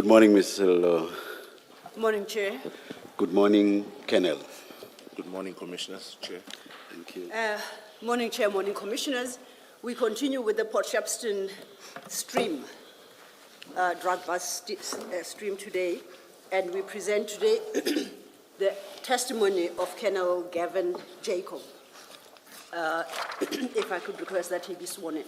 Good morning, Ms. Lo. Morning, Chair. Good morning, Kennel. Good morning, Commissioners. Chair. Thank you. Morning, Chair, morning, Commissioners. We continue with the Port Shepstone stream, drug bus stream today, and we present today the testimony of Colonel Gavin Jacob. If I could request that he be sworn in.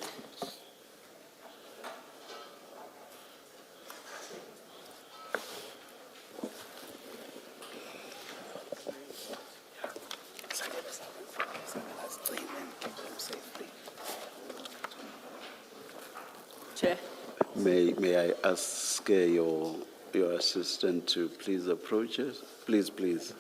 Chair. May I ask your assistant to please approach us? Please.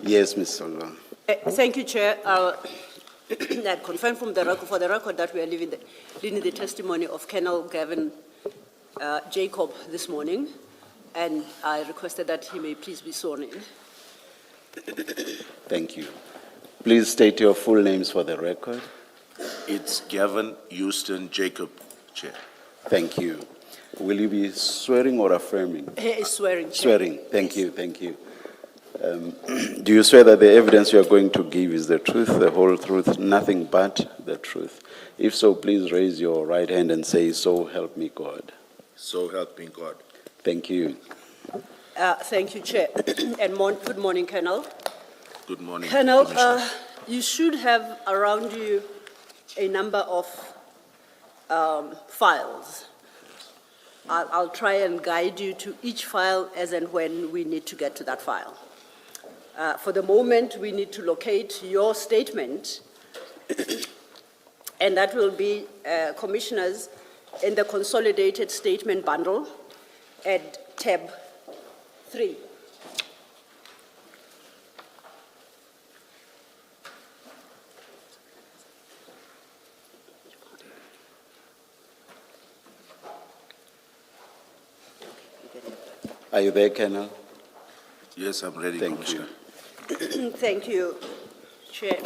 Yes, Ms. Solo. Thank you, Chair. I confirm for the record that we are leading the testimony of Colonel Gavin Jacob this morning, and I requested that he may please be sworn in. Thank you. Please state your full names for the record. It's Gavin Houston Jacob, Chair. Thank you. Will you be swearing or affirming? He is swearing, Chair. Swearing. Thank you. Do you swear that the evidence you are going to give is the truth, the whole truth, nothing but the truth? If so, please raise your right hand and say, "So help me God." So help me God. Thank you. Thank you, Chair. And good morning, Colonel. Good morning, Colonel, Commissioner. you should have around you a number of files. I'll try and guide you to each file as and when we need to get to that file. For the moment, we need to locate your statement, and that will be, Commissioners, in the consolidated statement bundle at tab 3. Are you there, Colonel? Yes, I'm ready, Thank Commissioner. Thank you, Chair.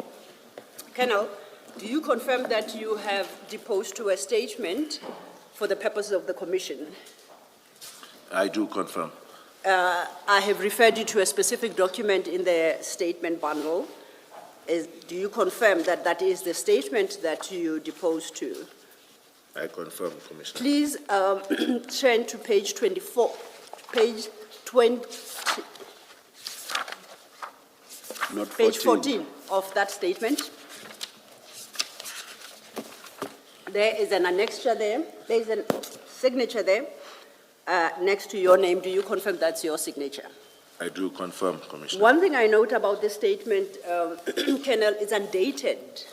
Colonel, do you confirm that you have deposed to a statement for the purposes of the Commission? I do confirm. I have referred you to a specific document in the statement bundle. Do you confirm that that is the statement that you deposed to? I confirm, Commissioner. Please turn to page 24, page 20. Not 14. Page 14 of that statement. There is an annexure there. There is a signature there next to your name. Do you confirm that's your signature? I do confirm, Commissioner. One thing I note about this statement, Colonel, is undated.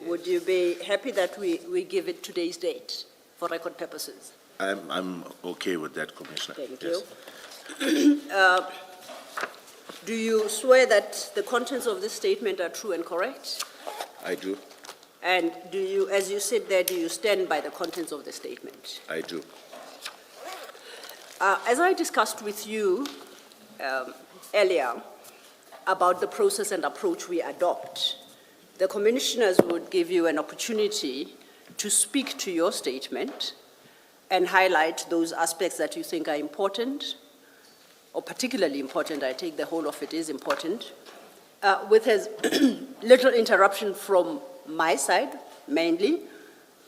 Would you be happy that we give it today's date for record purposes? I'm okay with that, Commissioner. Thank Yes. you. Do you swear that the contents of this statement are true and correct? I do. And do you, as you sit there, do you stand by the contents of the statement? I do. As I discussed with you earlier about the process and approach we adopt, the commissioners would give you an opportunity to speak to your statement and highlight those aspects that you think are important, or particularly important. I take the whole of it is important, with as little interruption from my side, mainly,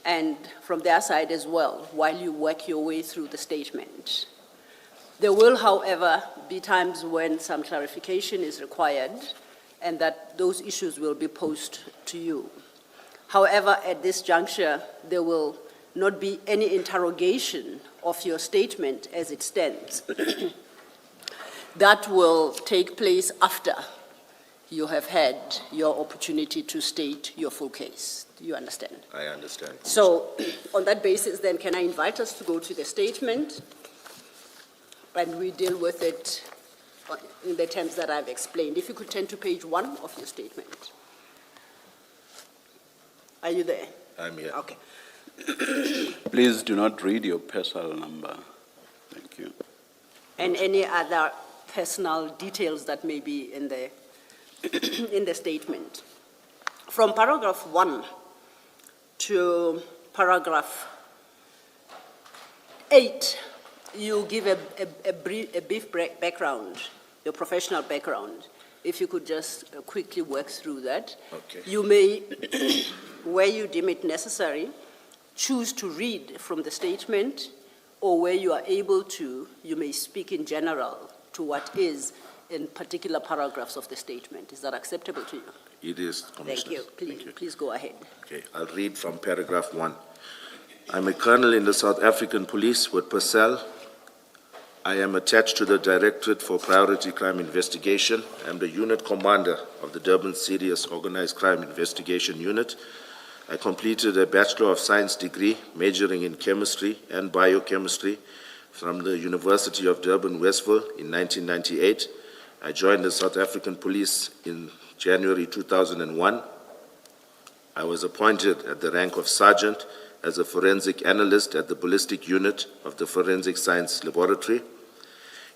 and from their side as well, while you work your way through the statement. There will, however, be times when some clarification is required, and that those issues will be posed to you. However, at this juncture, there will not be any interrogation of your statement as it stands. That will take place after you have had your opportunity to state your full case. Do you understand? I understand. So, on that basis, then, can I invite us to go to the statement, and we deal with it in the terms that I've explained. If you could turn to page 1 of your statement. Are you there? I'm here. Okay. Please do not read your personal number. Thank you. And any other personal details that may be in the, in the statement. From paragraph 1 to paragraph 8, you give a brief background, your professional background. If you could just quickly work through that. Okay. You may, where you deem it necessary, choose to read from the statement, or where you are able to, you may speak in general to what is in particular paragraphs of the statement. Is that acceptable to you? It is, Thank Commissioner. you. Please go ahead. Okay, I'll read from paragraph 1. I'm a colonel in the South African Police with Purcell. I am attached to the Directorate for Priority Crime Investigation. I'm the unit commander of the Durban Serious Organized Crime Investigation Unit. I completed a Bachelor of Science degree majoring in chemistry and biochemistry from the University of Durban, Westville in 1998. I joined the South African Police in January 2001. I was appointed at the rank of sergeant as a forensic analyst at the ballistic unit of the Forensic Science Laboratory.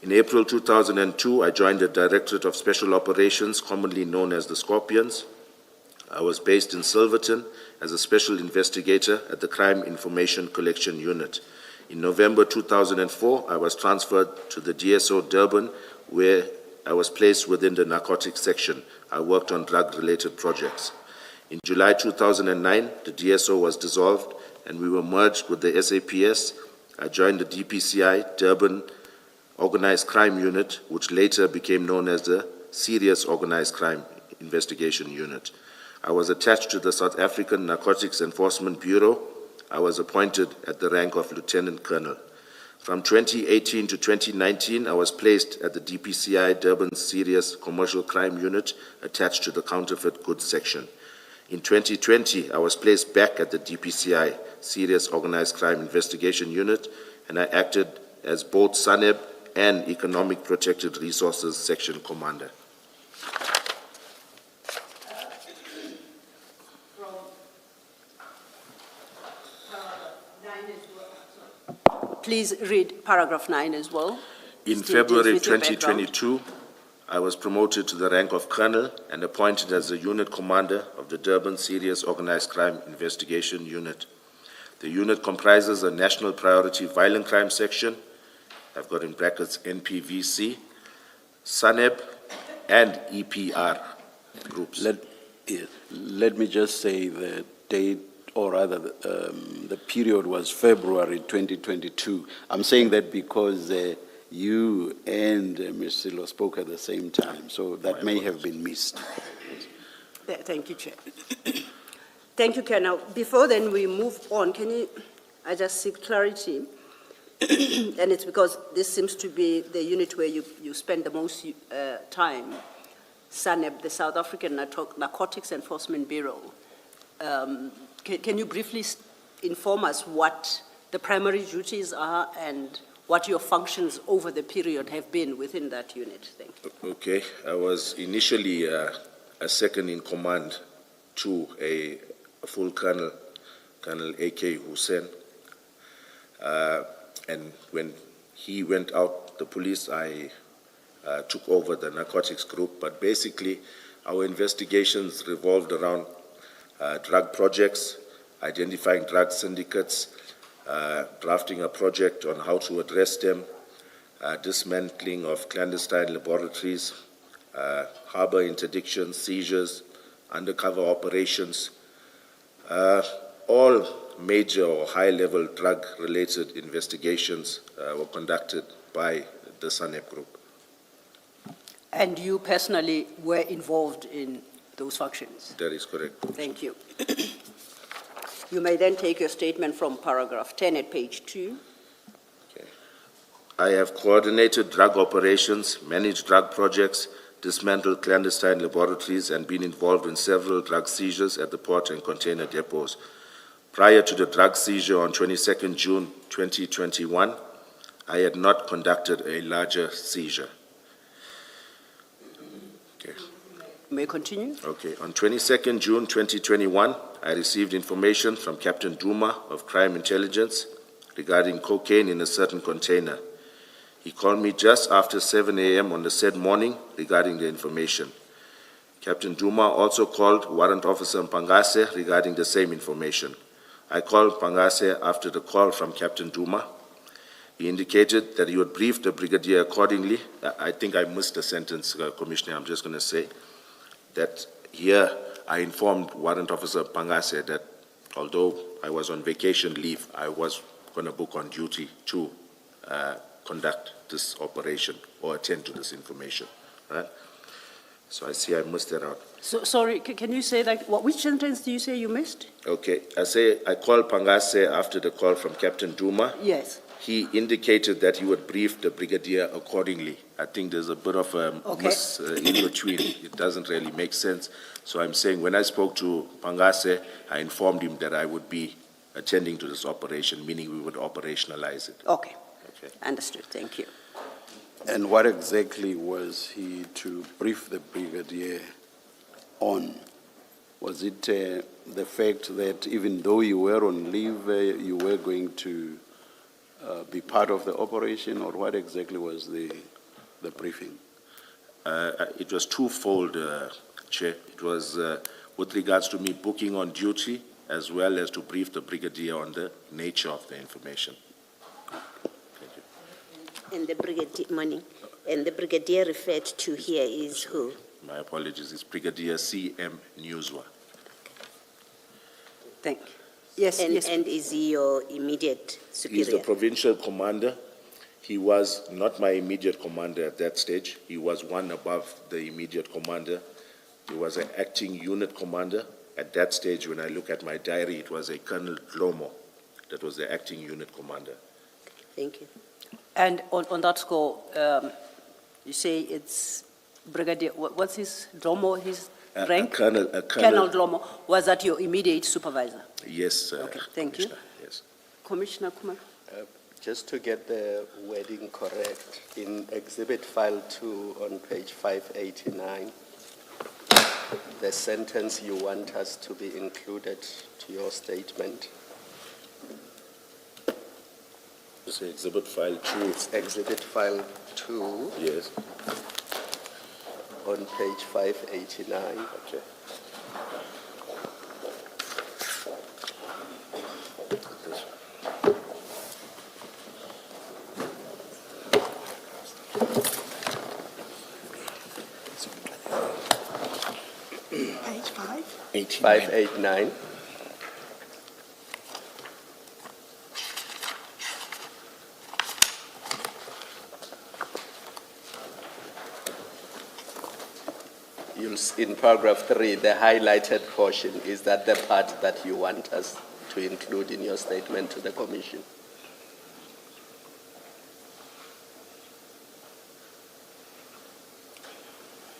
In April 2002, I joined the Directorate of Special Operations, commonly known as the Scorpions. I was based in Silverton as a special investigator at the Crime Information Collection Unit. In November 2004, I was transferred to the DSO Durban, where I was placed within the narcotics section. I worked on drug-related projects. In July 2009, the DSO was dissolved and we were merged with the SAPS. I joined the DPCI Durban Organized Crime Unit, which later became known as the Serious Organized Crime Investigation Unit. I was attached to the South African Narcotics Enforcement Bureau. I was appointed at the rank of Lieutenant Colonel. From 2018 to 2019, I was placed at the DPCI Durban Serious Commercial Crime Unit, attached to the Counterfeit Goods Section. In 2020, I was placed back at the DPCI Serious Organized Crime Investigation Unit, and I acted as both SANEB and Economic Protected Resources Section Commander. Please read paragraph 9 as well. In Still deals February with your background. 2022, I was promoted to the rank of Colonel and appointed as the unit commander of the Durban Serious Organized Crime Investigation Unit. The unit comprises a National Priority Violent Crime Section, I've got in brackets NPVC, SANEB, and EPR groups. Let me just say the date, or rather the period was February 2022. I'm saying that because you and Ms. Silo spoke at the same time, so that may have been missed. Thank you, Chair. Thank you, Colonel. Before then we move on, I just seek clarity, and it's because this seems to be the unit where you spend the most time, SANEB, the South African Narcotics Enforcement Bureau. Can you briefly inform us what the primary duties are and what your functions over the period have been within that unit? Thank you. Okay, I was initially a second in command to a full colonel, Colonel A.K. Hussein. And when he went out the police, I took over the narcotics group. But basically, our investigations revolved around drug projects, identifying drug syndicates, drafting a project on how to address them, dismantling of clandestine laboratories, harbor interdictions, seizures, undercover operations. All major or high-level drug-related investigations were conducted by the SANEB group. And you personally were involved in those functions? That is correct. Thank you. You may then take your statement from paragraph 10 at page 2. Okay. I have coordinated drug operations, managed drug projects, dismantled clandestine laboratories, and been involved in several drug seizures at the port and container depots. Prior to the drug seizure on 22nd June 2021, I had not conducted a larger seizure. may continue. Okay, on 22nd June 2021, I received information from Captain Duma of Crime Intelligence regarding cocaine in a certain container. He called me just after 7 a.m. on the said morning regarding the information. Captain Duma also called Warrant Officer Mpangase regarding the same information. I called Mpangase after the call from Captain Duma. He indicated that he would brief the brigadier accordingly. I think I missed a sentence, Commissioner. I'm just going to say that here I informed Warrant Officer Mpangase that although I was on vacation leave, I was going to book on duty to conduct this operation or attend to this information. Right? So I see I missed that out. So, sorry, can you say that, which sentence do you say you missed? Okay, I called Mpangase after the call from Captain Duma. Yes. He indicated that he would brief the brigadier accordingly. I think there's a bit of a miss in between. It doesn't really make sense. So I'm saying when I spoke to Mpangase, I informed him that I would be attending to this operation, meaning we would operationalize it. Okay. Okay. Understood. Thank you. And what exactly was he to brief the brigadier on? Was it the fact that even though you were on leave, you were going to be part of the operation, or what exactly was the briefing? It was twofold, Chair. It was with regards to me booking on duty, as well as to brief the brigadier on the nature of the information. Thank you. And the brigadier referred to here is who? My apologies. It's Brigadier C.M. Newswa. Thank you. Yes, yes. And is he your immediate superior? He's the provincial commander. He was not my immediate commander at that stage. He was one above the immediate commander. He was an acting unit commander. At that stage, when I look at my diary, it was a Colonel Dlomo that was the acting unit commander. Thank you. And on that score, you say it's Brigadier, what's his Dlomo, his rank? Colonel Dlomo. Was that your immediate supervisor? Yes, Okay, thank you. Yes. Commissioner Kumar? Just to get the wording correct, in Exhibit File 2 on page 589, the sentence you want us to be included to your statement. So Exhibit File 2. It's Exhibit File 2 Yes. on page 589. Okay. Page 5? 89. 589. In paragraph 3, the highlighted portion, is that the part that you want us to include in your statement to the Commission?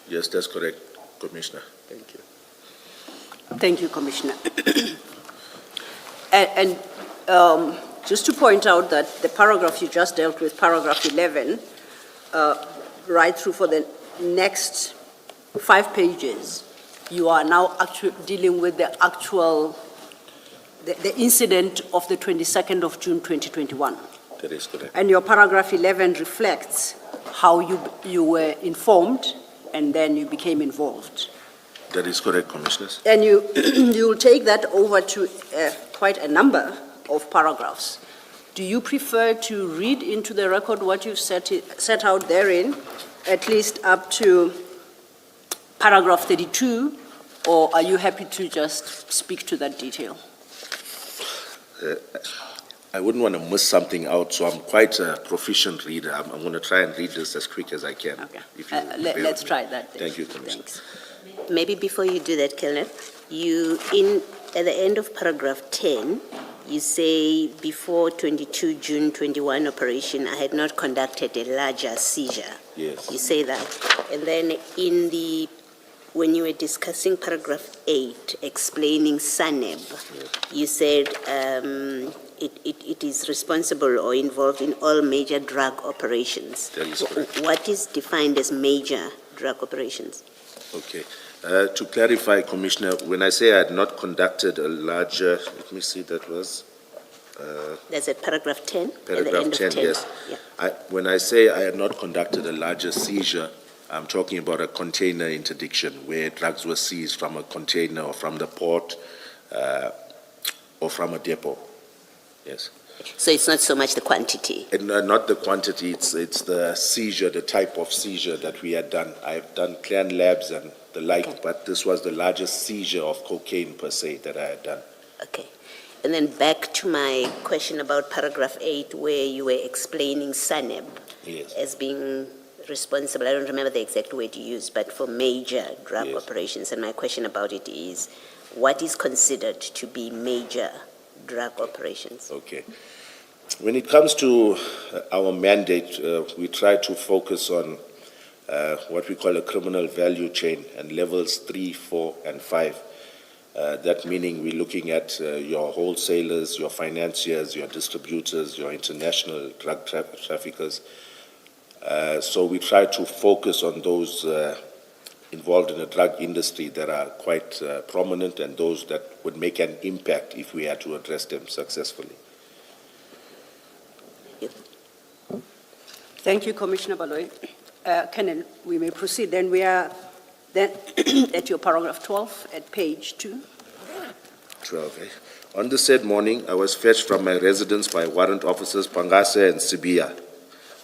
Yes, that's correct, Commissioner. Thank you. Thank you, Commissioner. And just to point out that the paragraph you just dealt with, paragraph 11, right through for the next 5 pages, you are now actually dealing with the actual, the incident of the 22nd of June 2021. That is correct. And your paragraph 11 reflects how you were informed and then you became involved. That is correct, Commissioners. And you'll take that over to quite a number of paragraphs. Do you prefer to read into the record what you've set out therein, at least up to paragraph 32, or are you happy to just speak to that detail? I wouldn't want to miss something out, so I'm quite a proficient reader. I'm going to try and read this as quick as I can. Okay. If you Let's try that then. Thank you, Commissioner. Thanks. Maybe before you do that, Colonel, at the end of paragraph 10, you say, before 22 June 21 operation, I had not conducted a larger seizure. Yes. You say that. And then when you were discussing paragraph 8, explaining SANEB, you said it is responsible or involved in all major drug operations. That is correct. What is defined as major drug operations? Okay. To clarify, Commissioner, when I say I had not conducted a larger, let me see, that was That's at paragraph 10? At the paragraph end of 10, yes. Yeah. When I say I had not conducted a larger seizure, I'm talking about a container interdiction where drugs were seized from a container or from the port or from a depot. Yes. So it's not so much the quantity. And not the quantity, it's the seizure, the type of seizure that we had done. I've done clan labs and the like, Okay. but this was the largest seizure of cocaine per se that I had done. Okay. And then back to my question about paragraph 8, where you were explaining SANEB Yes. as being responsible, I don't remember the exact word you used, but for major drug Yes. operations. And my question about it is, what is considered to be major drug operations? Okay. When it comes to our mandate, we try to focus on what we call a criminal value chain and levels 3, 4, and 5. That meaning we're looking at your wholesalers, your financiers, your distributors, your international drug traffickers. So we try to focus on those involved in the drug industry that are quite prominent and those that would make an impact if we had to address them successfully. Thank you, Commissioner Baloyi. Kenan, we may proceed. Then we are then at your paragraph 12 at page 2. 12. On the said morning, I was fetched from my residence by warrant officers Pangase and Sibia,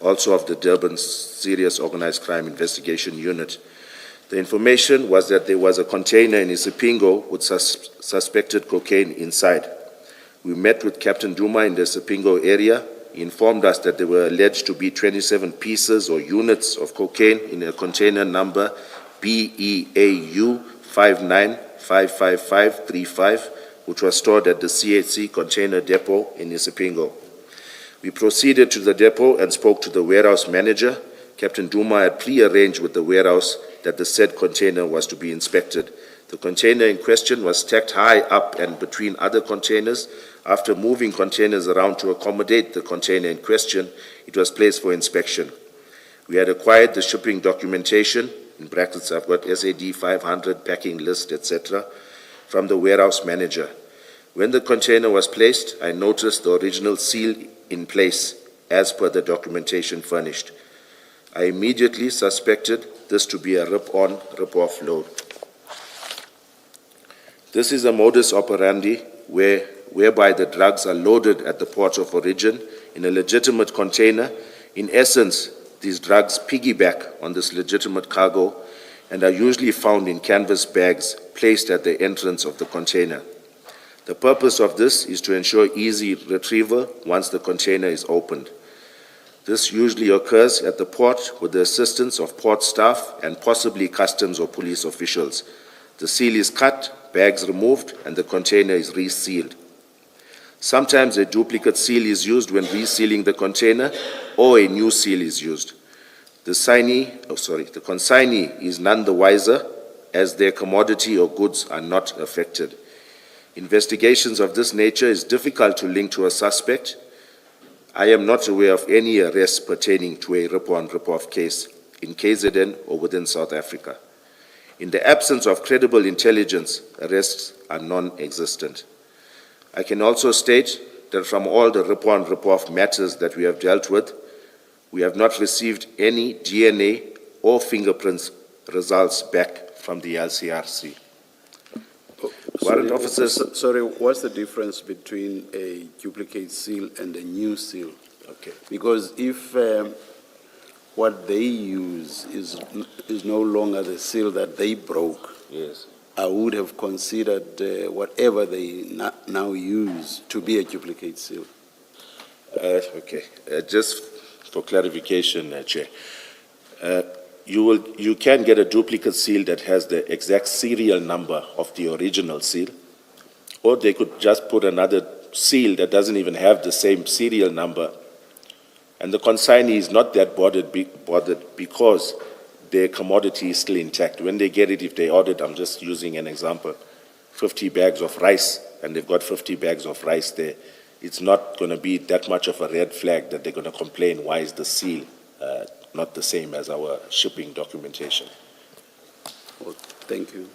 also of the Durban Serious Organized Crime Investigation Unit. The information was that there was a container in Isipingo with suspected cocaine inside. We met with Captain Duma in the Isipingo area. He informed us that there were alleged to be 27 pieces or units of cocaine in a container number BEAU 5955535, which was stored at the CHC container depot in Isipingo. We proceeded to the depot and spoke to the warehouse manager. Captain Duma had pre-arranged with the warehouse that the said container was to be inspected. The container in question was stacked high up and between other containers. After moving containers around to accommodate the container in question, it was placed for inspection. We had acquired the shipping documentation, in brackets I've got SAD 500, packing list, etc., from the warehouse manager. When the container was placed, I noticed the original seal in place as per the documentation furnished. I immediately suspected this to be a rip-on, rip-off load. This is a modus operandi whereby the drugs are loaded at the port of origin in a legitimate container. In essence, these drugs piggyback on this legitimate cargo and are usually found in canvas bags placed at the entrance of the container. The purpose of this is to ensure easy retrieval once the container is opened. This usually occurs at the port with the assistance of port staff and possibly customs or police officials. The seal is cut, bags removed, and the container is resealed. Sometimes a duplicate seal is used when resealing the container, or a new seal is used. The consignee is none the wiser, as their commodity or goods are not affected. Investigations of this nature is difficult to link to a suspect. I am not aware of any arrests pertaining to a rip-on, rip-off case in KZN or within South Africa. In the absence of credible intelligence, arrests are non-existent. I can also state that from all the rip-on, rip-off matters that we have dealt with, we have not received any DNA or fingerprints results back from the LCRC. Warrant officers. Sorry, what's the difference between a duplicate seal and a new seal? Okay. Because if what they use is no longer the seal that they broke, Yes. I would have considered whatever they now use to be a duplicate seal. Okay. Just for clarification, Chair, you can get a duplicate seal that has the exact serial number of the original seal, or they could just put another seal that doesn't even have the same serial number, and the consignee is not that bothered because their commodity is still intact. When they get it, if they ordered, I'm just using an example, 50 bags of rice, and they've got 50 bags of rice there, it's not going to be that much of a red flag that they're going to complain, why is the seal not the same as our shipping documentation? Thank you.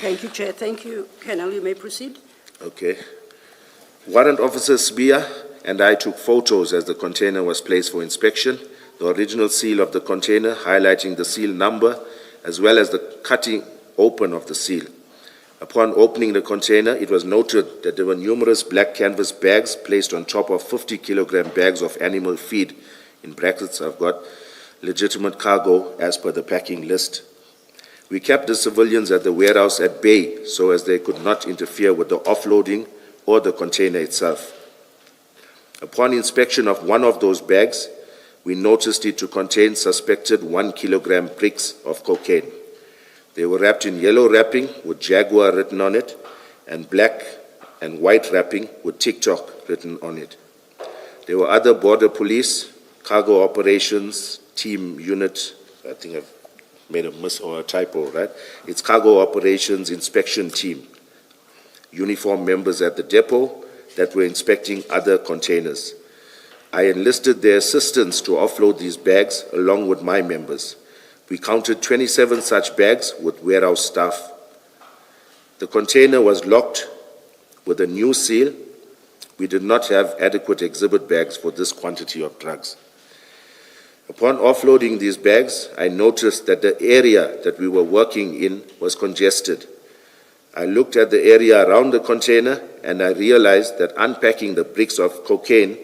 Thank you, Chair. Thank you, Colonel. You may proceed. Okay. Warrant Officer Sbia and I took photos as the container was placed for inspection, the original seal of the container highlighting the seal number, as well as the cutting open of the seal. Upon opening the container, it was noted that there were numerous black canvas bags placed on top of 50-kilogram bags of animal feed. In brackets, I've got legitimate cargo as per the packing list. We kept the civilians at the warehouse at bay so as they could not interfere with the offloading or the container itself. Upon inspection of one of those bags, we noticed it to contain suspected 1-kilogram bricks of cocaine. They were wrapped in yellow wrapping with Jaguar written on it and black and white wrapping with TikTok written on it. There were other border police, cargo operations, team unit, I think I've made a miss or a typo, right? It's cargo operations inspection team, uniformed members at the depot that were inspecting other containers. I enlisted their assistance to offload these bags along with my members. We counted 27 such bags with warehouse staff. The container was locked with a new seal. We did not have adequate exhibit bags for this quantity of drugs. Upon offloading these bags, I noticed that the area that we were working in was congested. I looked at the area around the container and I realized that unpacking the bricks of cocaine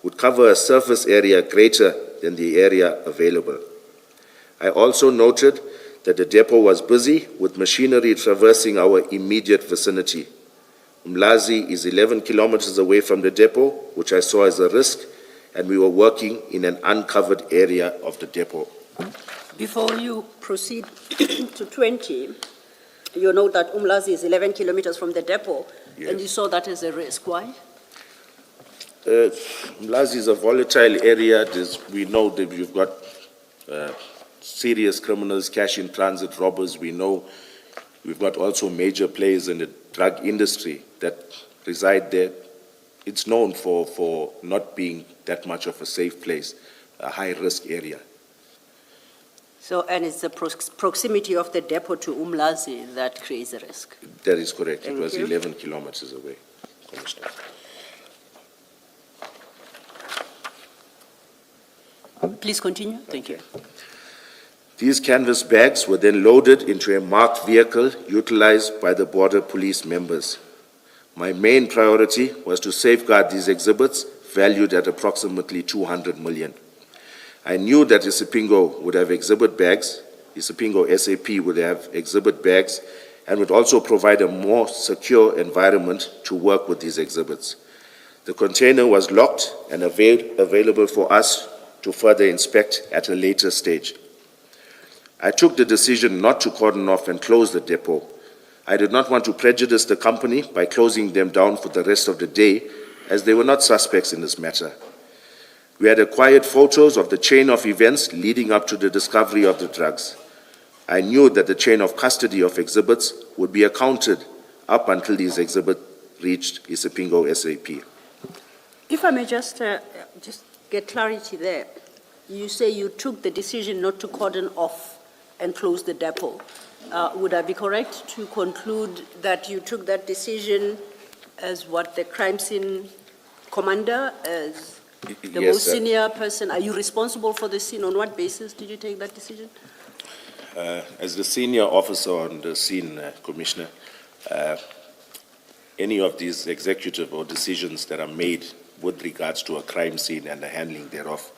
would cover a surface area greater than the area available. I also noted that the depot was busy with machinery traversing our immediate vicinity. Umlazi is 11 kilometers away from the depot, which I saw as a risk, and we were working in an uncovered area of the depot. Before you proceed to 20, you know that Umlazi is 11 kilometers from the depot, Yes. and you saw that as a risk. Why? Umlazi is a volatile area. We know that you've got serious criminals, cash in transit, robbers. We know we've got also major players in the drug industry that reside there. It's known for not being that much of a safe place, a high-risk area. So, and it's the proximity of the depot to Umlazi that creates a risk. That is correct. Thank It was you. 11 kilometers away, Commissioner. Please continue. Thank you. These canvas bags were then loaded into a marked vehicle utilized by the border police members. My main priority was to safeguard these exhibits valued at approximately 200 million. I knew that Isipingo would have exhibit bags, Isipingo SAP would have exhibit bags, and would also provide a more secure environment to work with these exhibits. The container was locked and available for us to further inspect at a later stage. I took the decision not to cordon off and close the depot. I did not want to prejudice the company by closing them down for the rest of the day, as they were not suspects in this matter. We had acquired photos of the chain of events leading up to the discovery of the drugs. I knew that the chain of custody of exhibits would be accounted up until these exhibits reached Isipingo SAP. If I may just get clarity there. You say you took the decision not to cordon off and close the depot. Would I be correct to conclude that you took that decision as what the crime scene commander, as the Yes, most senior person? Are you responsible for the scene? On what basis did you take that decision? As the senior officer on the scene, Commissioner, any of these executive or decisions that are made with regards to a crime scene and the handling thereof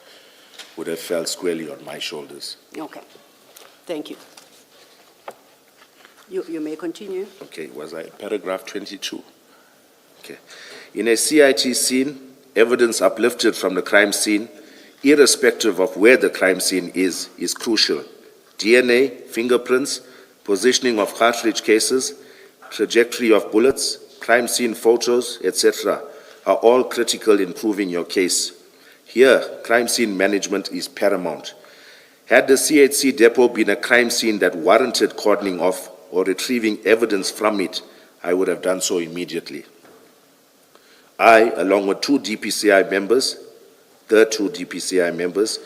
would have fell squarely on my shoulders. Okay. Thank you. You may continue. Okay, was I paragraph 22? Okay. In a CIT scene, evidence uplifted from the crime scene, irrespective of where the crime scene is crucial. DNA, fingerprints, positioning of cartridge cases, trajectory of bullets, crime scene photos, etc., are all critical in proving your case. Here, crime scene management is paramount. Had the CHC depot been a crime scene that warranted cordoning off or retrieving evidence from it, I would have done so immediately. I, along with the two DPCI members,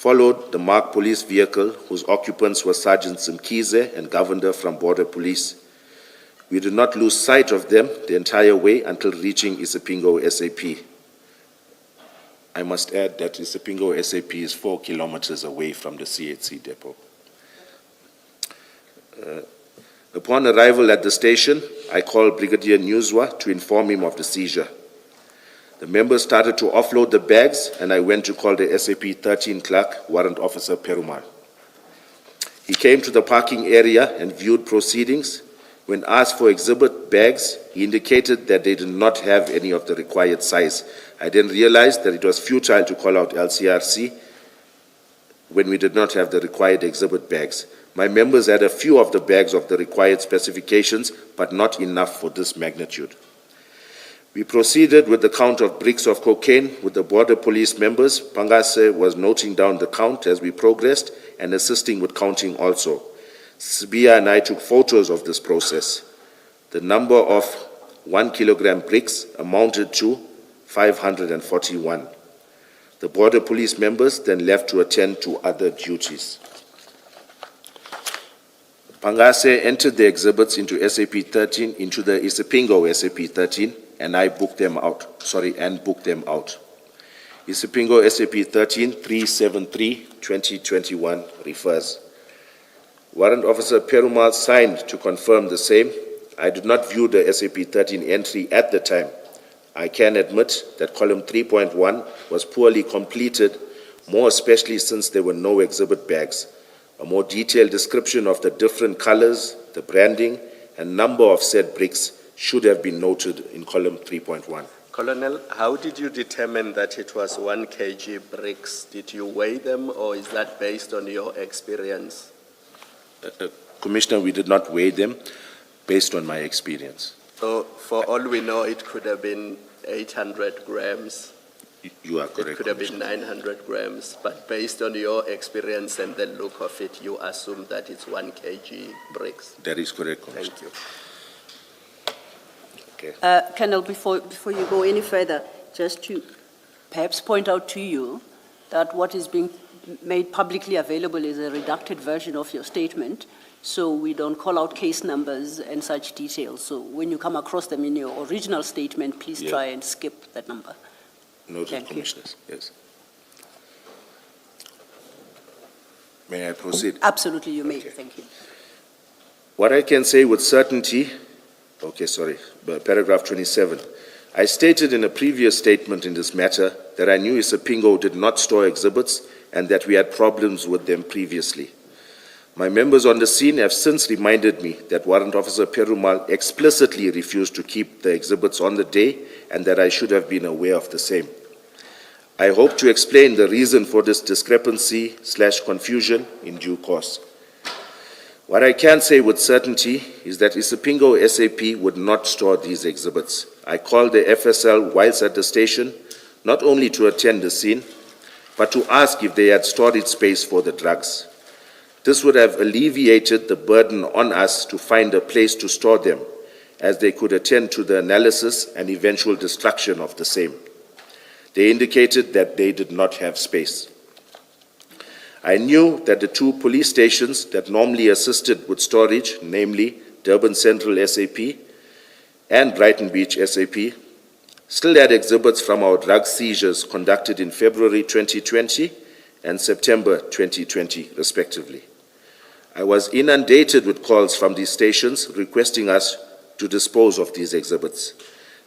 Followed the marked police vehicle, whose occupants were Sergeant Simkize and Governor from Border Police. We did not lose sight of them the entire way until reaching Isipingo SAP. I must add that Isipingo SAP is 4 kilometers away from the CHC depot. Upon arrival at the station, I called Brigadier Newswa to inform him of the seizure. The members started to offload the bags, and I went to call the SAP 13 clerk, Warrant Officer Perumal. He came to the parking area and viewed proceedings. When asked for exhibit bags, he indicated that they did not have any of the required size. I then realized that it was futile to call out LCRC when we did not have the required exhibit bags. My members had a few of the bags of the required specifications, but not enough for this magnitude. We proceeded with the count of bricks of cocaine with the border police members. Pangase was noting down the count as we progressed and assisting with counting also. Sibia and I took photos of this process. The number of 1 kilogram bricks amounted to 541. The border police members then left to attend to other duties. Pangase entered the exhibits into SAP 13, into the Isipingo SAP 13, and I booked them out. Booked them out. Isipingo SAP 13 373/2021 refers. Warrant Officer Perumal signed to confirm the same. I did not view the SAP 13 entry at the time. I can admit that column 3.1 was poorly completed, more especially since there were no exhibit bags. A more detailed description of the different colors, the branding, and number of said bricks should have been noted in column 3.1. Colonel, how did you determine that it was 1 kg bricks? Did you weigh them, or is that based on your experience? Commissioner, we did not weigh them based on my experience. So for all we know, it could have been 800 grams. You are correct. It could have been 900 grams, but based on your experience and the look of it, you assume that it's 1 kg bricks. That is correct, Commissioner. Thank you. Okay. Colonel, before you go any further, just to perhaps point out to you that what is being made publicly available is a redacted version of your statement, so we don't call out case numbers and such details. So when you come across them in your original statement, please try and skip that number. Noted, Thank you. Commissioners. Yes. May I proceed? Absolutely, you may. Okay. Thank you. What I can say with certainty, paragraph 27. I stated in a previous statement in this matter that I knew Isipingo did not store exhibits and that we had problems with them previously. My members on the scene have since reminded me that Warrant Officer Perumal explicitly refused to keep the exhibits on the day and that I should have been aware of the same. I hope to explain the reason for this discrepancy/confusion in due course. What I can say with certainty is that Isipingo SAP would not store these exhibits. I called the FSL whilst at the station, not only to attend the scene, but to ask if they had storage space for the drugs. This would have alleviated the burden on us to find a place to store them, as they could attend to the analysis and eventual destruction of the same. They indicated that they did not have space. I knew that the two police stations that normally assisted with storage, namely Durban Central SAP and Brighton Beach SAP, still had exhibits from our drug seizures conducted in February 2020 and September 2020, respectively. I was inundated with calls from these stations requesting us to dispose of these exhibits.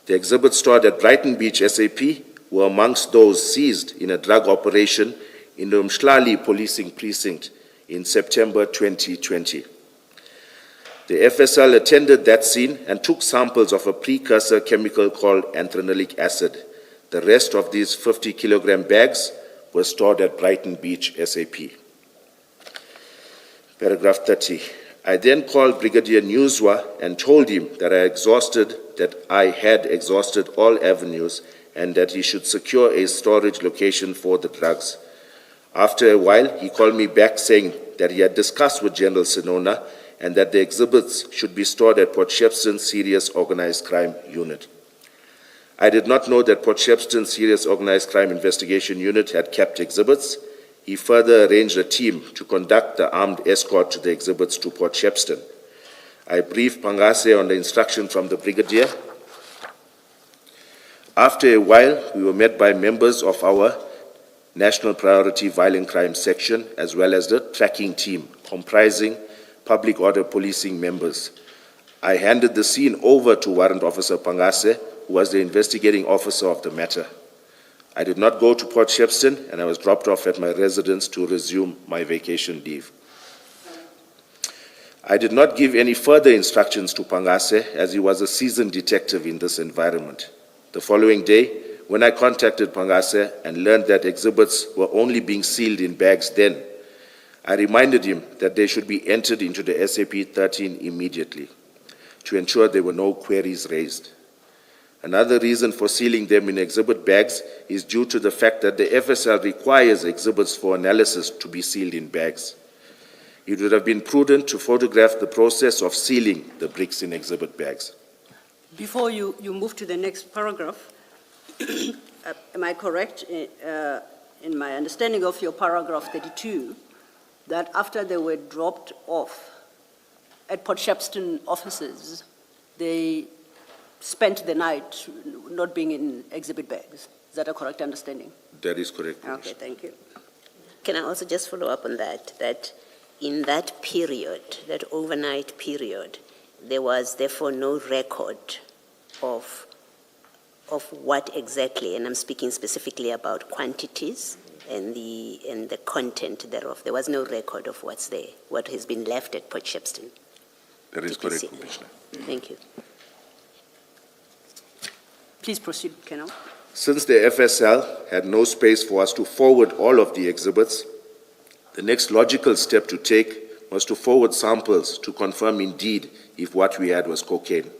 The exhibits stored at Brighton Beach SAP were amongst those seized in a drug operation in the Mshlali policing precinct in September 2020. The FSL attended that scene and took samples of a precursor chemical called anthranilic acid. The rest of these 50-kilogram bags were stored at Brighton Beach SAP. Paragraph 30. I then called Brigadier Newswa and told him that I had exhausted all avenues and that he should secure a storage location for the drugs. After a while, he called me back saying that he had discussed with General Sinona and that the exhibits should be stored at Port Shepstone Serious Organized Crime Unit. I did not know that Port Shepstone Serious Organized Crime Investigation Unit had kept exhibits, He further arranged a team to conduct the armed escort to the exhibits to Port Shepstone. I briefed Pangase on the instruction from the brigadier. After a while, we were met by members of our National Priority Violent Crime Section, as well as the tracking team, comprising public order policing members. I handed the scene over to Warrant Officer Pangase, who was the investigating officer of the matter. I did not go to Port Shepstone, and I was dropped off at my residence to resume my vacation leave. I did not give any further instructions to Pangase, as he was a seasoned detective in this environment. The following day, when I contacted Pangase and learned that exhibits were only being sealed in bags then, I reminded him that they should be entered into the SAP 13 immediately to ensure there were no queries raised. Another reason for sealing them in exhibit bags is due to the fact that the FSL requires exhibits for analysis to be sealed in bags. It would have been prudent to photograph the process of sealing the bricks in exhibit bags. Before you move to the next paragraph, am I correct in my understanding of your paragraph 32, that after they were dropped off at Port Shepstone offices, they spent the night not being in exhibit bags? Is that a correct understanding? That is correct. Okay, thank you. Can I also just follow up on that in that period, that overnight period, there was therefore no record of what exactly, and I'm speaking specifically about quantities and the content thereof. There was no record of what's there, what has been left at Port Shepstone. That is Did you correct, see? Commissioner. Thank you. Please proceed, Colonel. Since the FSL had no space for us to forward all of the exhibits, the next logical step to take was to forward samples to confirm indeed if what we had was cocaine.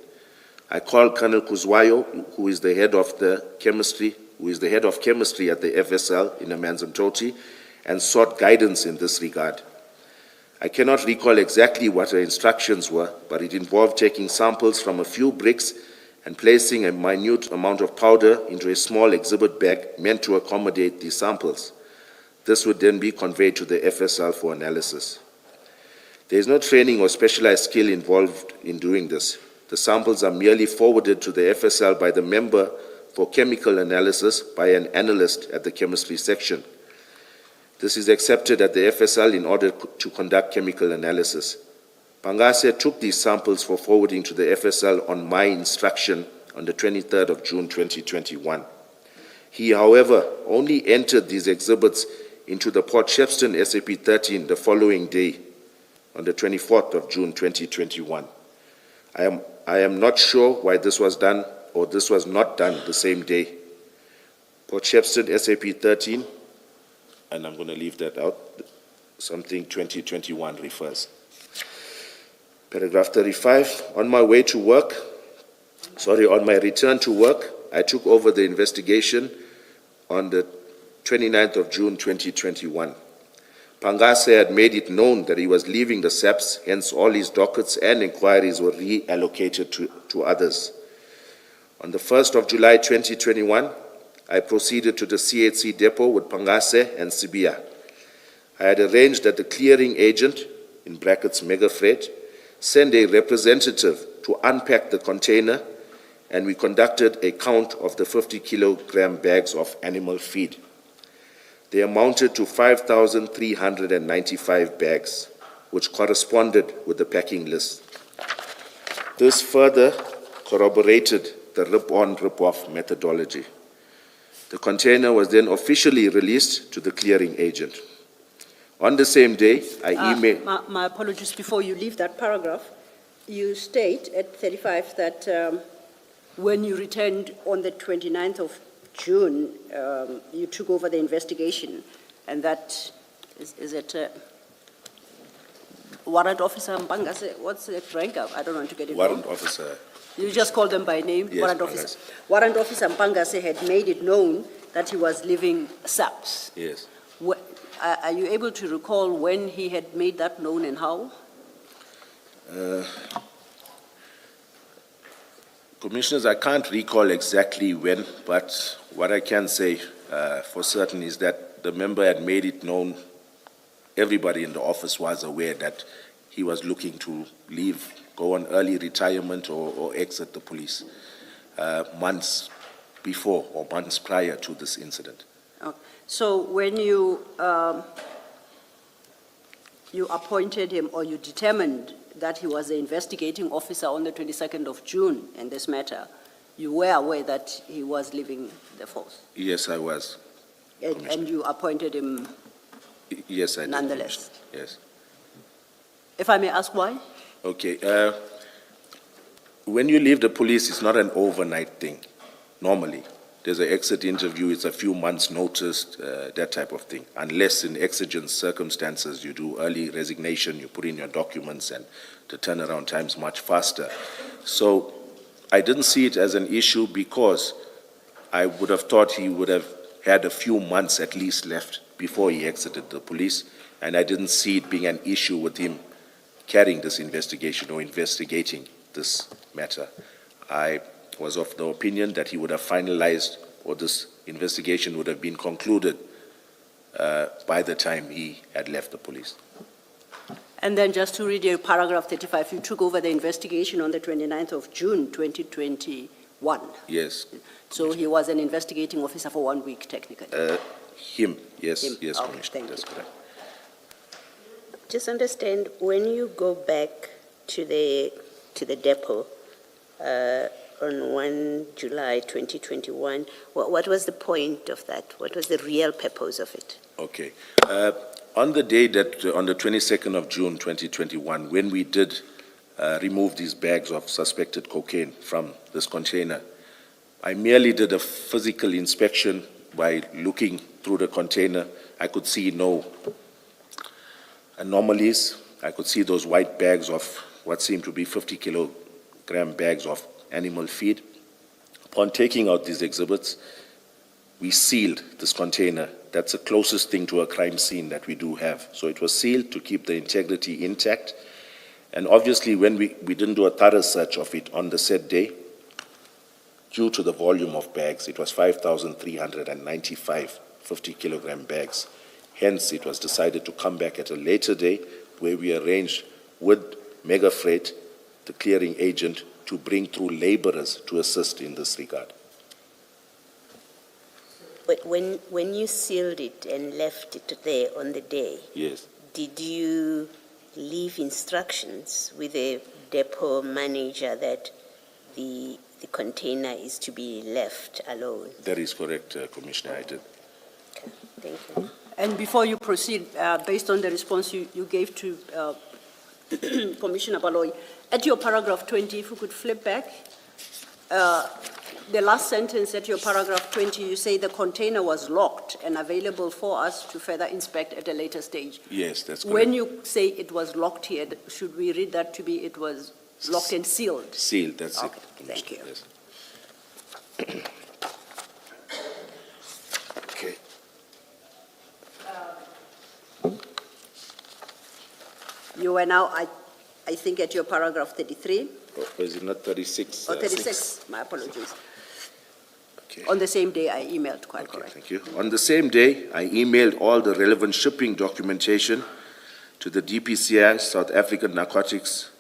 I called Colonel Kuzwayo, who is the head of chemistry at the FSL in Amanzimtoti, and sought guidance in this regard. I cannot recall exactly what her instructions were, but it involved taking samples from a few bricks and placing a minute amount of powder into a small exhibit bag meant to accommodate these samples. This would then be conveyed to the FSL for analysis. There is no training or specialized skill involved in doing this. The samples are merely forwarded to the FSL by the member for chemical analysis by an analyst at the chemistry section. This is accepted at the FSL in order to conduct chemical analysis. Pangase took these samples for forwarding to the FSL on my instruction on the 23rd of June 2021. He, however, only entered these exhibits into the Port Shepstone SAP 13 the following day, on the 24th of June 2021. I am not sure why this was done or this was not done the same day. Port Shepstone SAP 13, and I'm going to leave that out, something 2021 refers. Paragraph 35, on my return to work, I took over the investigation on the 29th of June 2021. Pangase had made it known that he was leaving the SAPS, hence all his dockets and inquiries were reallocated to others. On the 1st of July 2021, I proceeded to the CHC depot with Pangase and Sibia. I had arranged that the clearing agent, in brackets Mega Freight, send a representative to unpack the container, and we conducted a count of the 50-kilogram bags of animal feed. They amounted to 5,395 bags, which corresponded with the packing list. This further corroborated the rip-on, rip-off methodology. The container was then officially released to the clearing agent. On the same day, I emailed... My apologies, before you leave that paragraph, you state at 35 that when you returned on the 29th of June, you took over the investigation, and that, is it Warrant Officer Mpangase? What's the rank up? I don't want to get it wrong. Warrant Officer. You just call them by name? Yes, Warrant Mpangase. Officer. Warrant Officer Mpangase had made it known that he was leaving SAPS. Yes. Are you able to recall when he had made that known and how? Commissioners, I can't recall exactly when, but what I can say for certain is that the member had made it known, everybody in the office was aware that he was looking to leave, go on early retirement or exit the police months before or months prior to this incident. So when you appointed him or you determined that he was the investigating officer on the 22nd of June in this matter, you were aware that he was leaving the force? Yes, I was. And you appointed him Yes, I did. nonetheless? Yes. If I may ask why? Okay. When you leave the police, it's not an overnight thing, normally. There's an exit interview, it's a few months' notice, that type of thing. Unless in exigent circumstances, you do early resignation, you put in your documents, and the turnaround time's much faster. So I didn't see it as an issue because I would have thought he would have had a few months at least left before he exited the police, and I didn't see it being an issue with him carrying this investigation or investigating this matter. I was of the opinion that he would have finalized, or this investigation would have been concluded by the time he had left the police. And then just to read you paragraph 35, you took over the investigation on the 29th of June, 2021. Yes. So he was an investigating officer for 1 week, technically. Him, yes, Him. yes, Okay, Commissioner, thank that's you. correct. Just understand, when you go back to the depot on 1 July 2021, what was the point of that? What was the real purpose of it? Okay. On the day that, on the 22nd of June 2021, when we did remove these bags of suspected cocaine from this container, I merely did a physical inspection by looking through the container. I could see no anomalies. I could see those white bags of what seemed to be 50-kilogram bags of animal feed. Upon taking out these exhibits, we sealed this container. That's the closest thing to a crime scene that we do have. So it was sealed to keep the integrity intact. And obviously, when we didn't do a thorough search of it on the said day, due to the volume of bags, it was 5,395 50-kilogram bags. Hence, it was decided to come back at a later day where we arranged with Mega Freight, the clearing agent, to bring through laborers to assist in this regard. But when you sealed it and left it there on the day, Yes. did you leave instructions with the depot manager that the container is to be left alone? That is correct, Commissioner, I did. Okay, thank you. And before you proceed, based on the response you gave to Commissioner Baloyi, at your paragraph 20, if you could flip back, the last sentence at your paragraph 20, you say the container was locked and available for us to further inspect at a later stage. Yes, that's correct. When you say it was locked here, should we read that to be it was locked and sealed? Sealed, that's Okay, it. thank you. Yes. Okay. You are now, I think, at your paragraph 33 Or is it not 36? or 36, my apologies. Okay. On the same day I emailed, quite Okay, correct. thank you. On the same day, I emailed all the relevant shipping documentation to the DPCI, South African Narcotics